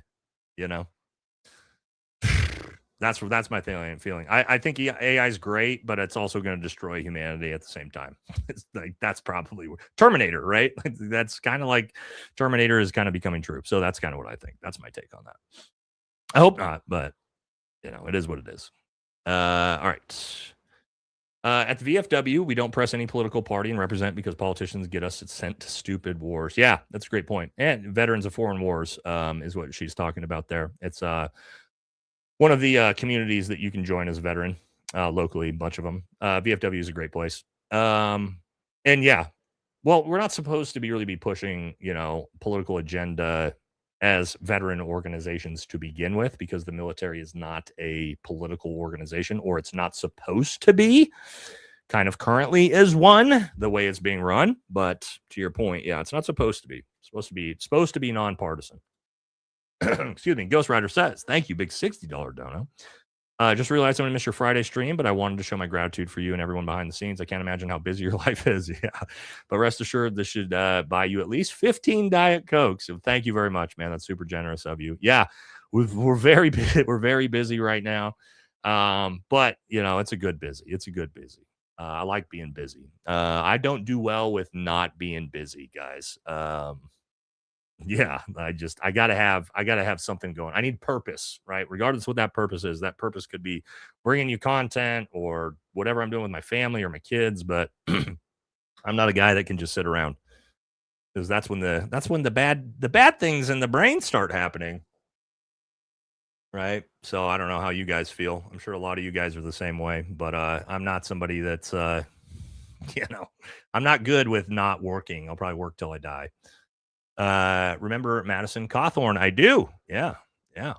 S2: that's my feeling. I think AI is great, but it's also going to destroy humanity at the same time. It's like that's probably Terminator, right? That's kind of like Terminator is kind of becoming true. So that's kind of what I think. That's my take on that. I hope not, but it is what it is. All right. At the VFW, we don't press any political party and represent because politicians get us sent to stupid wars. Yeah, that's a great point. And veterans of foreign wars is what she's talking about there. It's one of the communities that you can join as a veteran locally, a bunch of them. VFW is a great place. And yeah, well, we're not supposed to really be pushing, political agenda as veteran organizations to begin with, because the military is not a political organization, or it's not supposed to be. Kind of currently is one, the way it's being run. But to your point, yeah, it's not supposed to be. It's supposed to be nonpartisan. Excuse me. Ghost Rider says, thank you, big $60 dono. Just realized I'm going to miss your Friday stream, but I wanted to show my gratitude for you and everyone behind the scenes. I can't imagine how busy your life is. Yeah. But rest assured, this should buy you at least 15 Diet Cokes. So thank you very much, man. That's super generous of you. Yeah, we're very busy right now. But it's a good busy. It's a good busy. I like being busy. I don't do well with not being busy, guys. Yeah, I gotta have something going. I need purpose, right? Regardless of what that purpose is. That purpose could be bringing you content or whatever I'm doing with my family or my kids. But I'm not a guy that can just sit around, because that's when the bad things in the brain start happening, right? So I don't know how you guys feel. I'm sure a lot of you guys are the same way. But I'm not somebody that's I'm not good with not working. I'll probably work till I die. Remember Madison Cawthorn? I do. Yeah.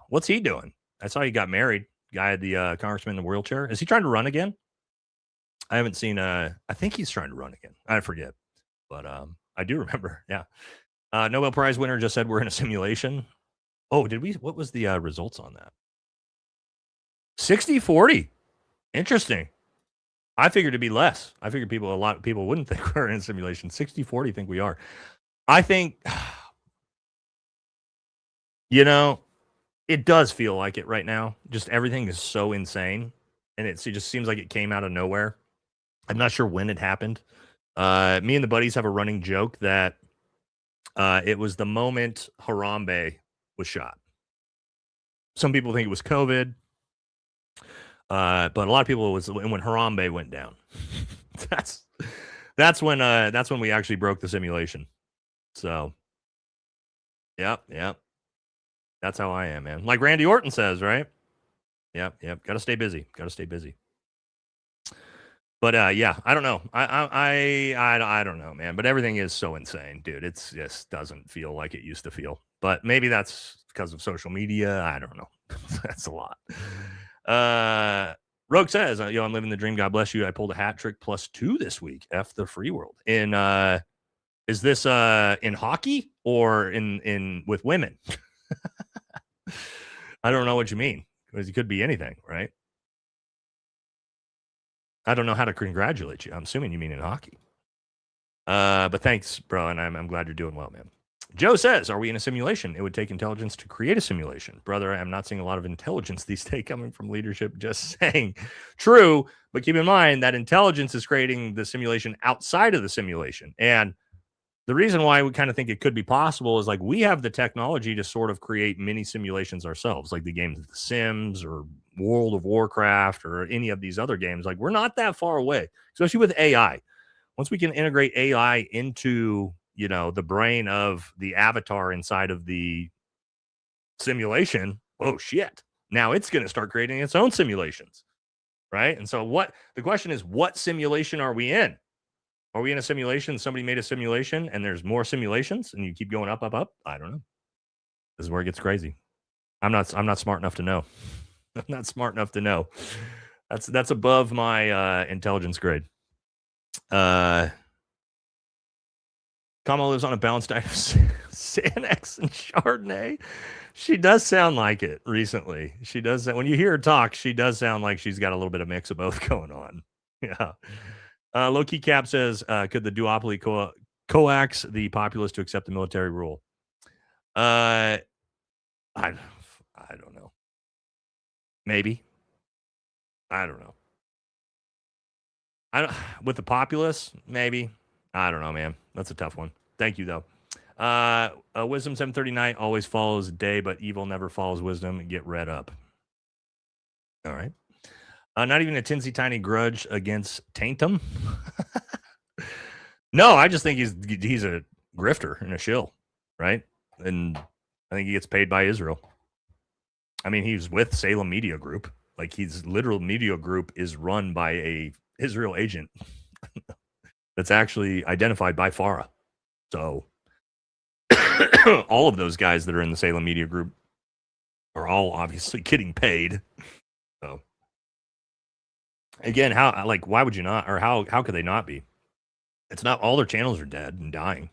S2: What's he doing? I saw he got married. Guy, the congressman in the wheelchair. Is he trying to run again? I haven't seen. I think he's trying to run again. I forget, but I do remember. Yeah. Nobel Prize winner just said we're in a simulation. Oh, did we? What was the results on that? 60-40. Interesting. I figured it'd be less. I figured a lot of people wouldn't think we're in a simulation. 60-40 think we are. I think, it does feel like it right now. Just everything is so insane. And it just seems like it came out of nowhere. I'm not sure when it happened. Me and the buddies have a running joke that it was the moment Harambe was shot. Some people think it was COVID. But a lot of people, it was when Harambe went down. That's when we actually broke the simulation. So, yep. That's how I am, man. Like Randy Orton says, right? Yep. Got to stay busy. But yeah, I don't know. I don't know, man. But everything is so insane, dude. It just doesn't feel like it used to feel. But maybe that's because of social media. I don't know. That's a lot. Rogue says, I'm living the dream. God bless you. I pulled a hat trick +2 this week. F the free world. Is this in hockey or in with women? I don't know what you mean, because it could be anything, right? I don't know how to congratulate you. I'm assuming you mean in hockey. But thanks, bro, and I'm glad you're doing well, man. Joe says, are we in a simulation? It would take intelligence to create a simulation. Brother, I'm not seeing a lot of intelligence these days coming from leadership. Just saying. True, but keep in mind that intelligence is creating the simulation outside of the simulation. And the reason why we kind of think it could be possible is like we have the technology to sort of create mini simulations ourselves, like the games The Sims or World of Warcraft or any of these other games. Like we're not that far away, especially with AI. Once we can integrate AI into, the brain of the avatar inside of the simulation, oh shit. Now it's going to start creating its own simulations, right? And so the question is, what simulation are we in? Are we in a simulation? Somebody made a simulation and there's more simulations and you keep going up, up, up? I don't know. This is where it gets crazy. I'm not smart enough to know. I'm not smart enough to know. That's above my intelligence grade. Kamala lives on a balanced diet of Xanax and Chardonnay. She does sound like it recently. She does. When you hear her talk, she does sound like she's got a little bit of mix of both going on. Yeah. Low-key Cap says, could the duopoly coax the populace to accept the military rule? I don't know. Maybe. I don't know. With the populace, maybe. I don't know, man. That's a tough one. Thank you, though. Wisdom 739 always follows day, but evil never follows wisdom. Get read up. All right. Not even a tinsy tiny grudge against Taintum. No, I just think he's a grifter and a shill, right? And I think he gets paid by Israel. I mean, he's with Salem Media Group. Like his literal media group is run by a Israel agent that's actually identified by Farah. So all of those guys that are in the Salem Media Group are all obviously getting paid. So again, why would you not, or how could they not be? It's not all their channels are dead and dying.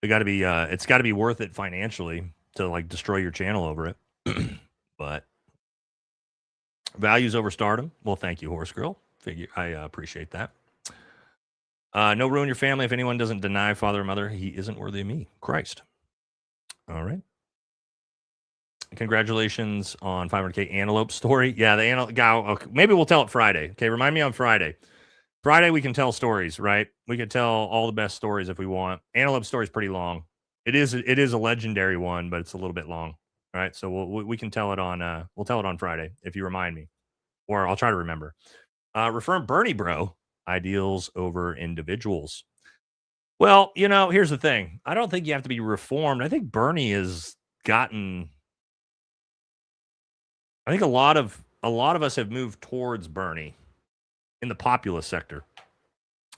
S2: They got to be, it's got to be worth it financially to like destroy your channel over it. But values over stardom. Well, thank you, Horse Girl. I appreciate that. No ruin your family. If anyone doesn't deny father or mother, he isn't worthy of me. Christ. All right. Congratulations on 500K antelope story. Yeah, the antelope guy. Okay, maybe we'll tell it Friday. Okay, remind me on Friday. Friday we can tell stories, right? We can tell all the best stories if we want. Antelope story is pretty long. It is a legendary one, but it's a little bit long. All right, so we can tell it on we'll tell it on Friday if you remind me, or I'll try to remember. Reform Bernie, bro. Ideals over individuals. Well, here's the thing. I don't think you have to be reformed. I think Bernie has gotten. I think a lot of us have moved towards Bernie in the populist sector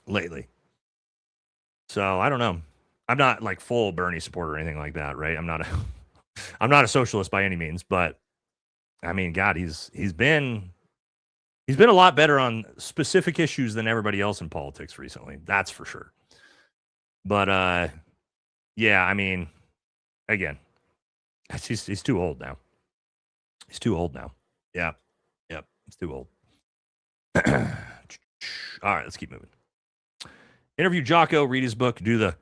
S2: lately. So I don't know. I'm not like full Bernie supporter or anything like that, right? I'm not a socialist by any means, but I mean, God, he's been a lot better on specific issues than everybody else in politics recently. That's for sure. But yeah, I mean, again, he's too old now. He's too old now. Yeah. Yep. He's too old. All right, let's keep moving. Interview Jocko, read his book, do the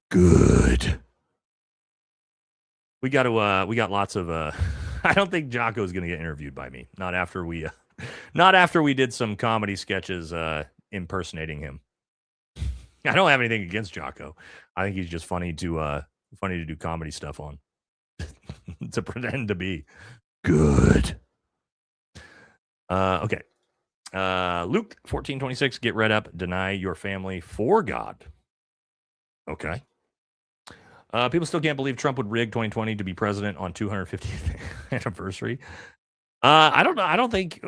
S2: good. We got lots of I don't think Jocko's going to get interviewed by me. Not after we did some comedy sketches impersonating him. I don't have anything against Jocko. I think he's just funny to do comedy stuff on. To pretend to be good. Okay. Luke 14:26, get read up, deny your family for God. Okay. People still can't believe Trump would rig 2020 to be president on 250th anniversary. I don't know. I don't think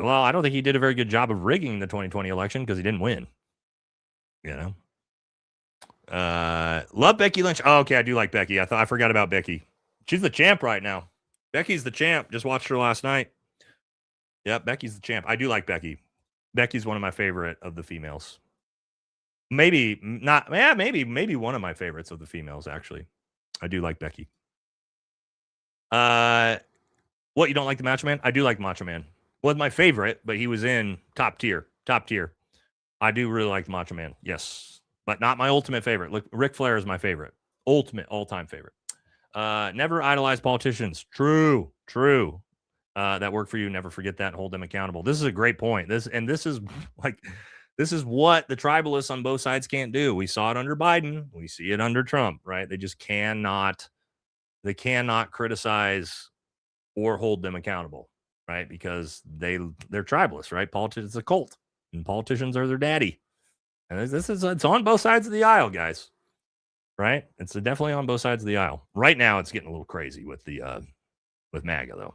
S2: he did a very good job of rigging the 2020 election because he didn't win. You know. Love Becky Lynch. Oh, okay, I do like Becky. I forgot about Becky. She's the champ right now. Becky's the champ. Just watched her last night. Yep, Becky's the champ. I do like Becky. Becky's one of my favorite of the females. Maybe not. Yeah, maybe one of my favorites of the females, actually. I do like Becky. What, you don't like the Macho Man? I do like Macho Man. Wasn't my favorite, but he was in top tier. Top tier. I do really like Macho Man. Yes. But not my ultimate favorite. Look, Ric Flair is my favorite. Ultimate all-time favorite. Never idolize politicians. True. That work for you. Never forget that and hold them accountable. This is a great point. This is what the tribalists on both sides can't do. We saw it under Biden. We see it under Trump, right? They just cannot criticize or hold them accountable, right? Because they're tribalists, right? Politics is a cult, and politicians are their daddy. And it's on both sides of the aisle, guys. Right? It's definitely on both sides of the aisle. Right now, it's getting a little crazy with MAGA, though.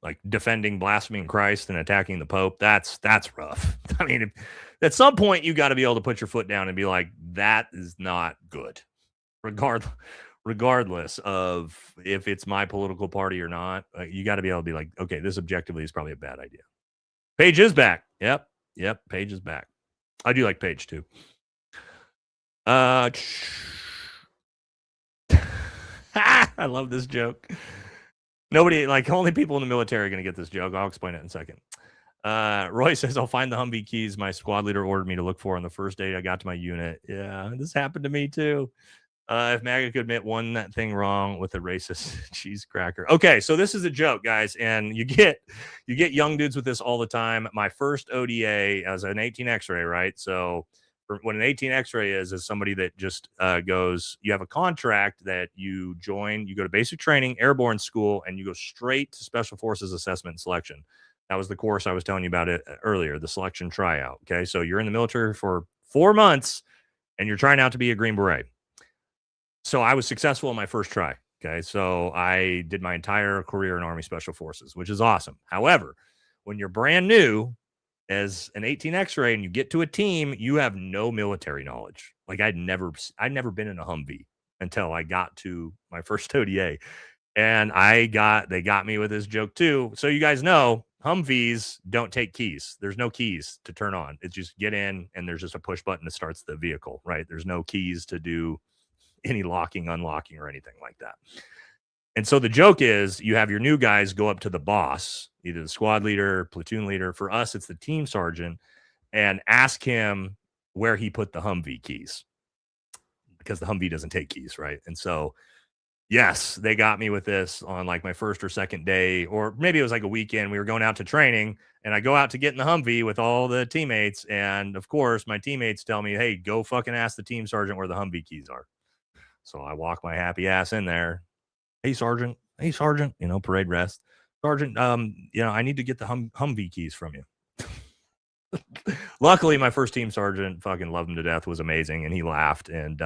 S2: Like defending blaspheming Christ and attacking the Pope. That's rough. I mean, at some point, you got to be able to put your foot down and be like, that is not good. Regardless of if it's my political party or not, you got to be able to be like, okay, this objectively is probably a bad idea. Paige is back. Yep. Paige is back. I do like Paige too. I love this joke. Nobody, only people in the military are going to get this joke. I'll explain it in a second. Roy says, I'll find the Humvee keys my squad leader ordered me to look for on the first day I got to my unit. Yeah, this happened to me too. If MAGA could admit one thing wrong with a racist cheese cracker. Okay, so this is a joke, guys, and you get young dudes with this all the time. My first ODA as an 18 X-ray, right? So what an 18 X-ray is somebody that just goes, you have a contract that you join, you go to basic training, airborne school, and you go straight to Special Forces assessment and selection. That was the course I was telling you about it earlier, the selection tryout. Okay, so you're in the military for 4 months, and you're trying out to be a Green Beret. So I was successful in my first try. Okay, so I did my entire career in Army Special Forces, which is awesome. However, when you're brand new as an 18 X-ray and you get to a team, you have no military knowledge. Like I'd never been in a Humvee until I got to my first ODA. And they got me with this joke too. So you guys know Humvees don't take keys. There's no keys to turn on. It's just get in and there's just a push button that starts the vehicle, right? There's no keys to do any locking, unlocking, or anything like that. And so the joke is you have your new guys go up to the boss, either the squad leader, platoon leader. For us, it's the team sergeant, and ask him where he put the Humvee keys, because the Humvee doesn't take keys, right? And so, yes, they got me with this on like my first or second day, or maybe it was like a weekend. We were going out to training, and I go out to get in the Humvee with all the teammates. And of course, my teammates tell me, hey, go fucking ask the team sergeant where the Humvee keys are. So I walk my happy ass in there. Hey, sergeant, parade rest. Sergeant, I need to get the Humvee keys from you. Luckily, my first team sergeant fucking loved him to death, was amazing, and he laughed and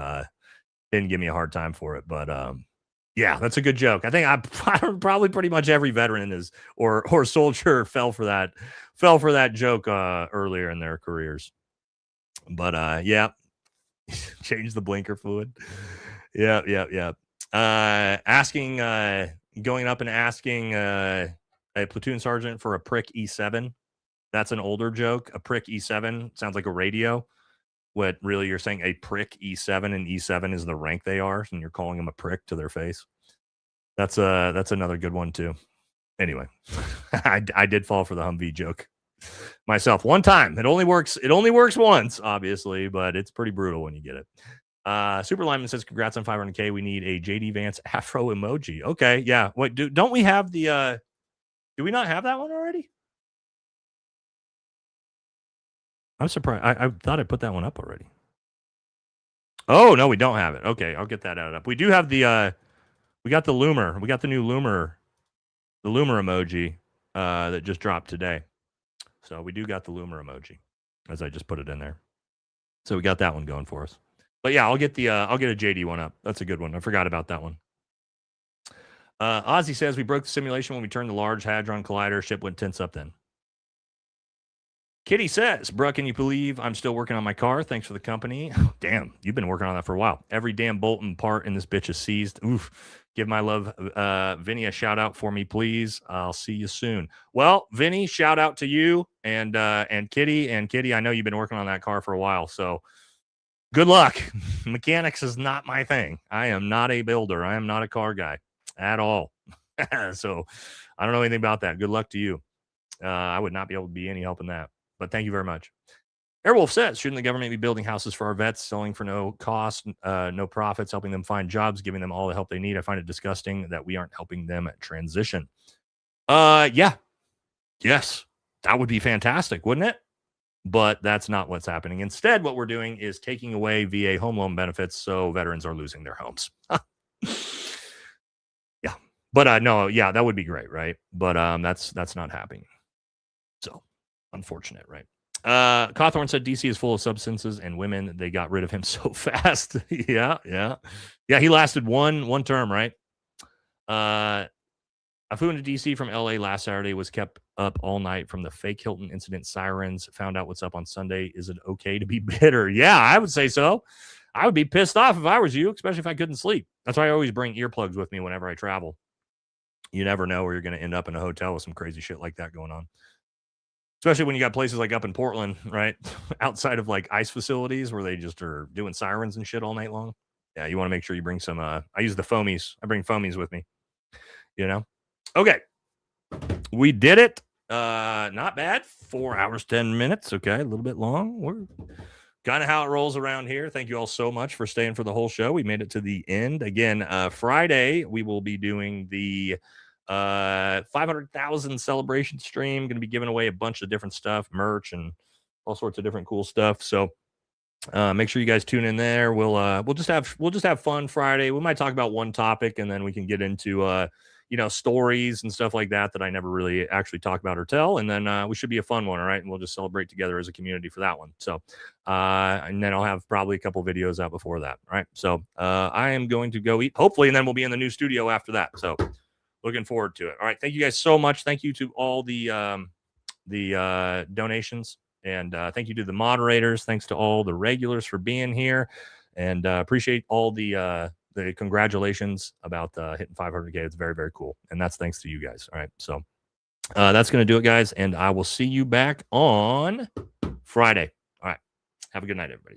S2: didn't give me a hard time for it. But yeah, that's a good joke. I think I probably pretty much every veteran is or soldier fell for that joke earlier in their careers. But yeah, change the blinker fluid. Yeah. Going up and asking a platoon sergeant for a prick E7. That's an older joke. A prick E7 sounds like a radio. What really you're saying a prick E7, and E7 is the rank they are, and you're calling them a prick to their face. That's another good one too. Anyway, I did fall for the Humvee joke myself one time. It only works once, obviously, but it's pretty brutal when you get it. Super Lyman says, congrats on 500K. We need a JD Vance Afro emoji. Okay, yeah. Wait, don't we have the do we not have that one already? I'm surprised. I thought I put that one up already. Oh, no, we don't have it. Okay, I'll get that added up. We do have the we got the Loomer. We got the new Loomer, the Loomer emoji that just dropped today. So we do got the Loomer emoji, as I just put it in there. So we got that one going for us. But yeah, I'll get a JD one up. That's a good one. I forgot about that one. Ozzy says we broke the simulation when we turned the Large Hadron Collider. Ship went tense up then. Kitty says, bruh, can you believe I'm still working on my car? Thanks for the company. Damn, you've been working on that for a while. Every damn bolt and part in this bitch is seized. Oof. Give my love, Vinny, a shout out for me, please. I'll see you soon. Well, Vinny, shout out to you and Kitty. And Kitty, I know you've been working on that car for a while, so good luck. Mechanics is not my thing. I am not a builder. I am not a car guy at all. So I don't know anything about that. Good luck to you. I would not be able to be any help in that. But thank you very much. Airwolf says, shouldn't the government be building houses for our vets, selling for no cost, no profits, helping them find jobs, giving them all the help they need? I find it disgusting that we aren't helping them transition. Yeah. Yes. That would be fantastic, wouldn't it? But that's not what's happening. Instead, what we're doing is taking away VA home loan benefits, so veterans are losing their homes. Yeah. But no, yeah, that would be great, right? But that's not happening. So unfortunate, right? Cawthorn said DC is full of substances and women. They got rid of him so fast. Yeah. He lasted one term, right? I flew into DC from LA last Saturday, was kept up all night from the fake Hilton incident sirens. Found out what's up on Sunday. Is it okay to be bitter? Yeah, I would say so. I would be pissed off if I was you, especially if I couldn't sleep. That's why I always bring earplugs with me whenever I travel. You never know where you're going to end up in a hotel with some crazy shit like that going on. Especially when you got places like up in Portland, right? Outside of like ice facilities where they just are doing sirens and shit all night long. Yeah, you want to make sure you bring some, I use the foamies. I bring foamies with me, you know? Okay. We did it. Not bad. 4 hours, 10 minutes. Okay. A little bit long. We're kind of how it rolls around here. Thank you all so much for staying for the whole show. We made it to the end. Again, Friday, we will be doing the 500,000 celebration stream. Going to be giving away a bunch of different stuff, merch and all sorts of different cool stuff. So make sure you guys tune in there. We'll just have fun Friday. We might talk about one topic and then we can get into stories and stuff like that I never really actually talk about or tell. And then we should be a fun one. All right. And we'll just celebrate together as a community for that one. So and then I'll have probably a couple videos out before that. All right. So I am going to go eat, hopefully, and then we'll be in the new studio after that. So looking forward to it. All right. Thank you guys so much. Thank you to all the donations. And thank you to the moderators. Thanks to all the regulars for being here. And appreciate all the congratulations about hitting 500K. It's very, very cool. And that's thanks to you guys. All right. So that's going to do it, guys. And I will see you back on Friday. All right. Have a good night, everybody.